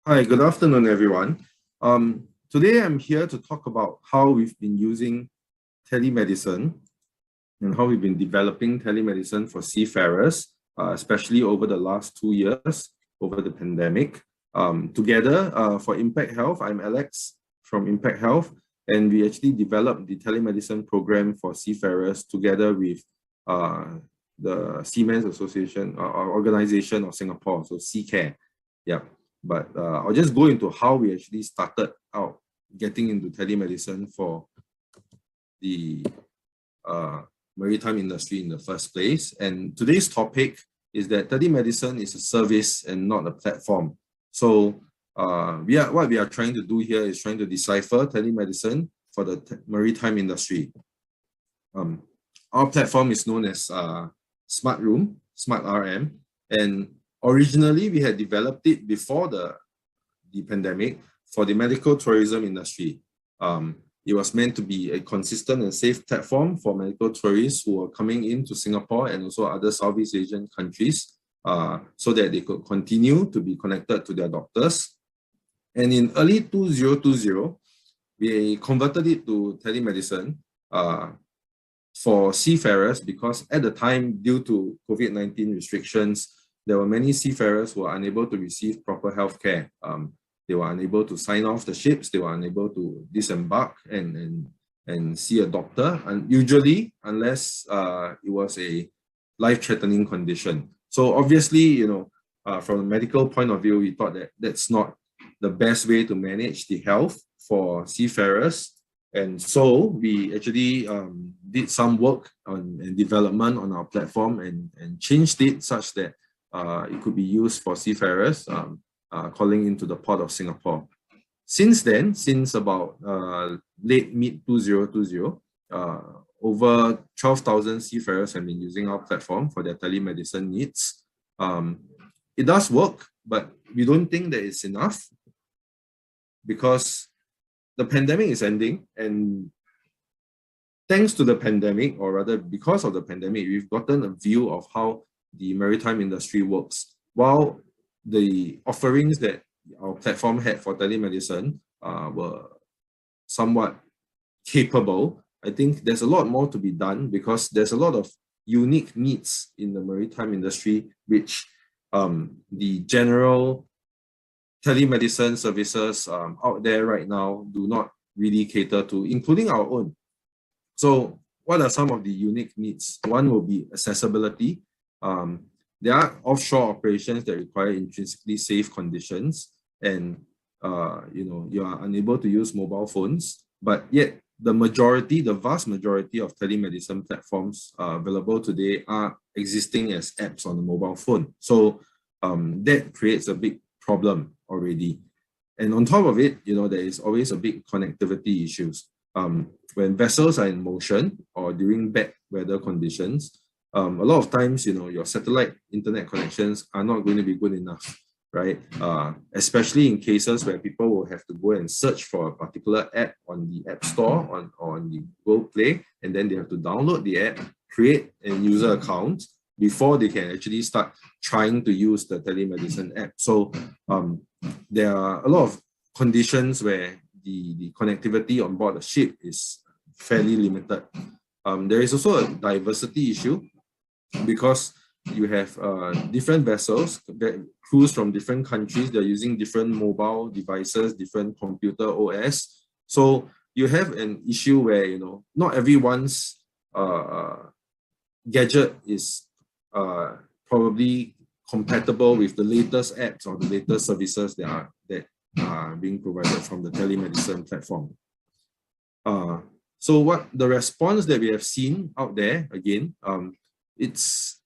Hi, good afternoon, everyone. Today I'm here to talk about how we've been using telemedicine and how we've been developing telemedicine for seafarers, especially over the last 2 years, over the pandemic. Together for Impact Health, I'm Alex from Impact Health, and we actually developed the telemedicine program for seafarers together with the Seamen's Association or Organization of Singapore, so SeaCare. Yeah. But I'll just go into how we actually started out getting into telemedicine for the maritime industry in the first place. And today's topic is that telemedicine is a service and not a platform. So what we are trying to do here is trying to decipher telemedicine for the maritime industry. Our platform is known as Smart Room, Smart RM, and originally, we had developed it before the pandemic for the medical tourism industry. It was meant to be a consistent and safe platform for medical tourists who are coming into Singapore and also other Southeast Asian countries so that they could continue to be connected to their doctors. And in early 2020, we converted it to telemedicine for seafarers because at the time, due to COVID-19 restrictions, there were many seafarers who were unable to receive proper health care. They were unable to sign off the ships, they were unable to disembark and see a doctor, and usually unless it was a life-threatening condition. So obviously, from a medical point of view, we thought that that's not the best way to manage the health for seafarers. And so we actually did some work and development on our platform and changed it such that it could be used for seafarers calling into the Port of Singapore. Since then, since about late mid-2020, over 12,000 seafarers have been using our platform for their telemedicine needs. It does work, but we don't think that it's enough because the pandemic is ending, and thanks to the pandemic, or rather because of the pandemic, we've gotten a view of how the maritime industry works. While the offerings that our platform had for telemedicine were somewhat capable, I think there's a lot more to be done because there's a lot of unique needs in the maritime industry which the general telemedicine services out there right now do not really cater to, including our own. So what are some of the unique needs? One will be accessibility. There are offshore operations that require intrinsically safe conditions, and you are unable to use mobile phones, but yet the vast majority of telemedicine platforms available today are existing as apps on the mobile phone. So that creates a big problem already. And on top of it, there is always a big connectivity issues. When vessels are in motion or during bad weather conditions, a lot of times, your satellite internet connections are not going to be good enough, right? Especially in cases where people will have to go and search for a particular app on the App Store, on the Google Play, and then they have to download the app, create a user account before they can actually start trying to use the telemedicine app. So there are a lot of conditions where the connectivity on board the ship is fairly limited. There is also a diversity issue because you have different vessels, crews from different countries, they're using different mobile devices, different computer OS. So you have an issue where, not everyone's gadget is probably compatible with the latest apps or the latest services that are being provided from the telemedicine platform. So what the response that we have seen out there, again, it's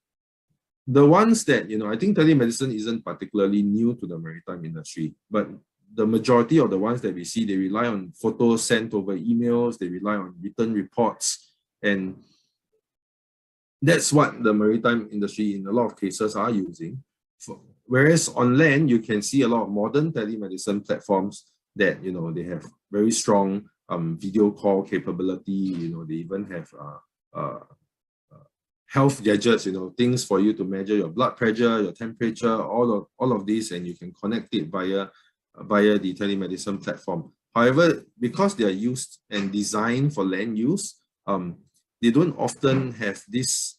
the ones that, I think telemedicine isn't particularly new to the maritime industry, but the majority of the ones that we see, they rely on photos sent over emails, they rely on written reports, and that's what the maritime industry in a lot of cases are using. Whereas on land, you can see a lot of modern telemedicine platforms that, they have very strong video call capability, they even have health gadgets, things for you to measure your blood pressure, your temperature, all of these, and you can connect it via the telemedicine platform. However, because they are used and designed for land use, they don't often have this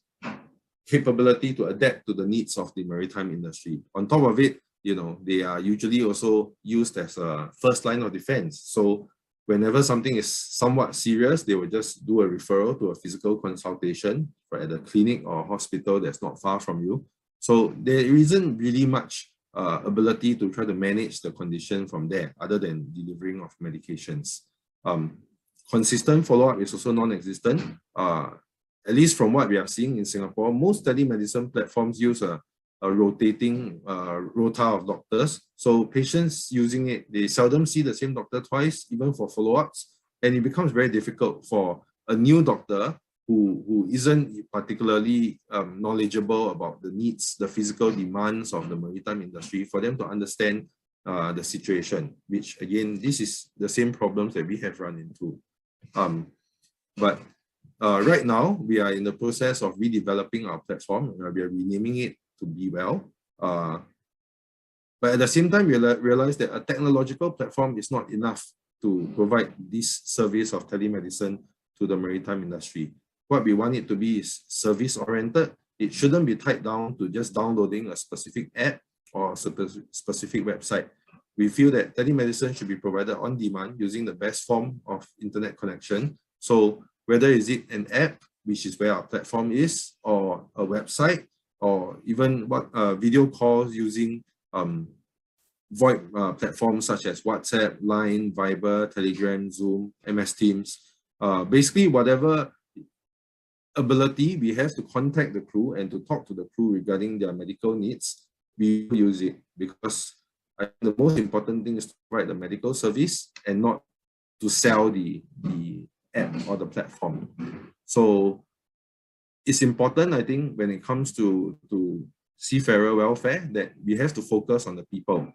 capability to adapt to the needs of the maritime industry. On top of it, they are usually also used as a first line of defense. So whenever something is somewhat serious, they will just do a referral to a physical consultation at a clinic or hospital that's not far from you. So there isn't really much ability to try to manage the condition from there, other than delivering of medications. Consistent follow-up is also non-existent. At least from what we are seeing in Singapore, most telemedicine platforms use a rotating rota of doctors. So patients using it, they seldom see the same doctor twice, even for follow-ups. And it becomes very difficult for a new doctor who isn't particularly knowledgeable about the needs, the physical demands of the maritime industry, for them to understand the situation, which again, this is the same problems that we have run into. But right now, we are in the process of redeveloping our platform. We are renaming it to Be Well. But at the same time, we realize that a technological platform is not enough to provide this service of telemedicine to the maritime industry. What we want it to be is service-oriented. It shouldn't be tied down to just downloading a specific app or a specific website. We feel that telemedicine should be provided on demand using the best form of internet connection. So whether is it an app, which is where our platform is, or a website, or even video calls using VoIP platforms such as WhatsApp, Line, Viber, Telegram, Zoom, MS Teams. Basically, whatever ability we have to contact the crew and to talk to the crew regarding their medical needs, we use it because I think the most important thing is to provide the medical service and not to sell the app or the platform. So it's important, I think, when it comes to seafarer welfare, that we have to focus on the people.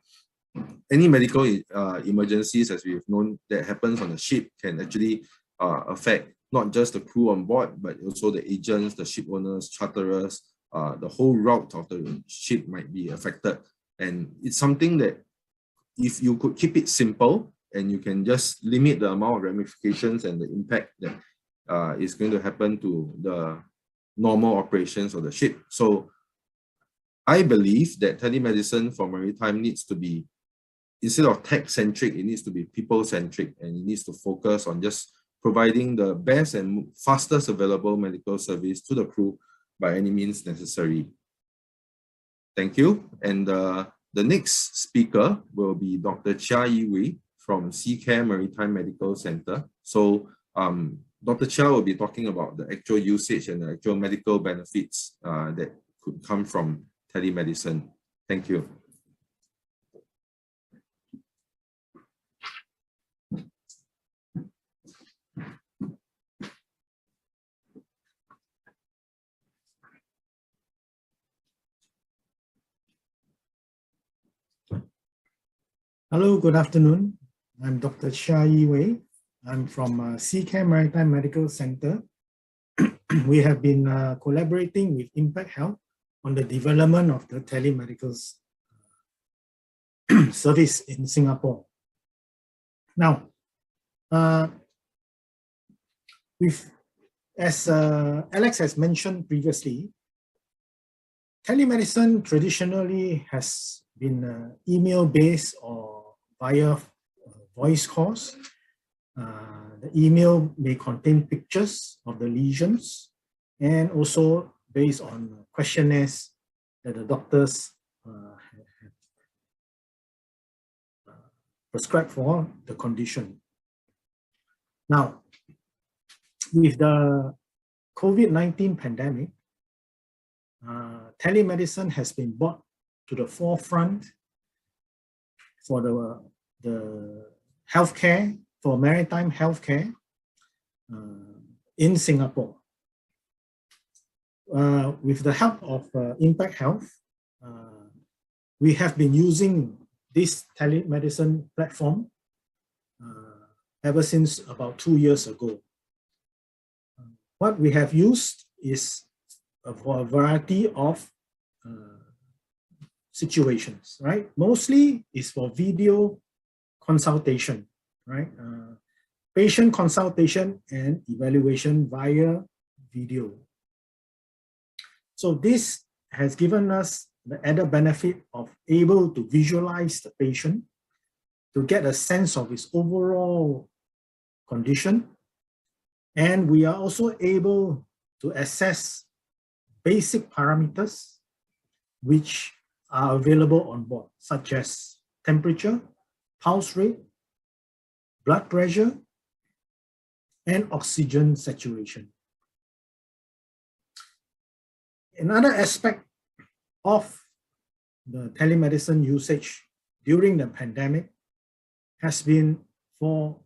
Any medical emergencies, as we've known, that happens on a ship can actually affect not just the crew on board, but also the agents, the ship owners, charterers, the whole route of the ship might be affected. And it's something that if you could keep it simple and you can just limit the amount of ramifications and the impact that is going to happen to the normal operations of the ship. So I believe that telemedicine for maritime needs to be, instead of tech-centric, it needs to be people-centric, and it needs to focus on just providing the best and fastest available medical service to the crew by any means necessary. Thank you. And the next speaker will be Dr. Chia Yih Woei from SeaCare Maritime Medical Center. So Dr. Chia will be talking about the actual usage and the actual medical benefits that could come from telemedicine. Thank you. Hello, good afternoon. I'm Dr. Chia Yih Woei. I'm from SeaCare Maritime Medical Center. We have been collaborating with Impact Health on the development of the telemedical service in Singapore. Now, as Alex has mentioned previously, telemedicine traditionally has been email-based or via voice calls. The email may contain pictures of the lesions and also based on questionnaires that the doctors have prescribed for the condition. Now, with the COVID-19 pandemic, telemedicine has been brought to the forefront for the healthcare, for maritime healthcare in Singapore. With the help of Impact Health, we have been using this telemedicine platform ever since about 2 years ago. What we have used is for a variety of situations, right? Mostly is for video consultation, right? Patient consultation and evaluation via video. So this has given us the added benefit of able to visualize the patient, to get a sense of his overall condition. And we are also able to assess basic parameters which are available on board, such as temperature, pulse rate, blood pressure, and oxygen saturation. Another aspect of the telemedicine usage during the pandemic has been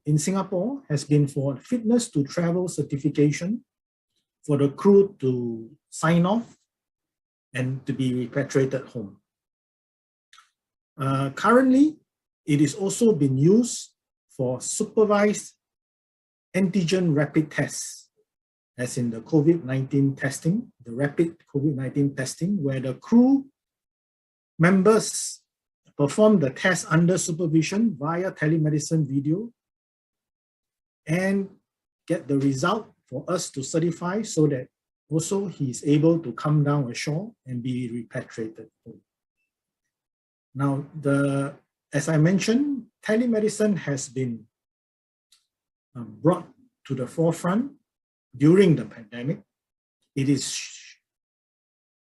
in Singapore, has been for fitness to travel certification for the crew to sign off and to be repatriated home. Currently, it is also been used for supervised antigen rapid tests, as in the COVID-19 testing, the rapid COVID-19 testing, where the crew members perform the test under supervision via telemedicine video and get the result for us to certify so that also he is able to come down ashore and be repatriated home. Now, as I mentioned, telemedicine has been brought to the forefront during the pandemic. It is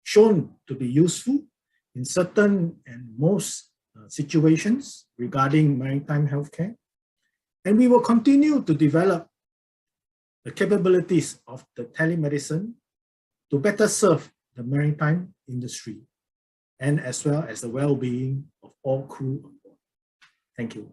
shown to be useful in certain and most situations regarding maritime healthcare. And we will continue to develop the capabilities of the telemedicine to better serve the maritime industry and as well as the well-being of all crew on board. Thank you.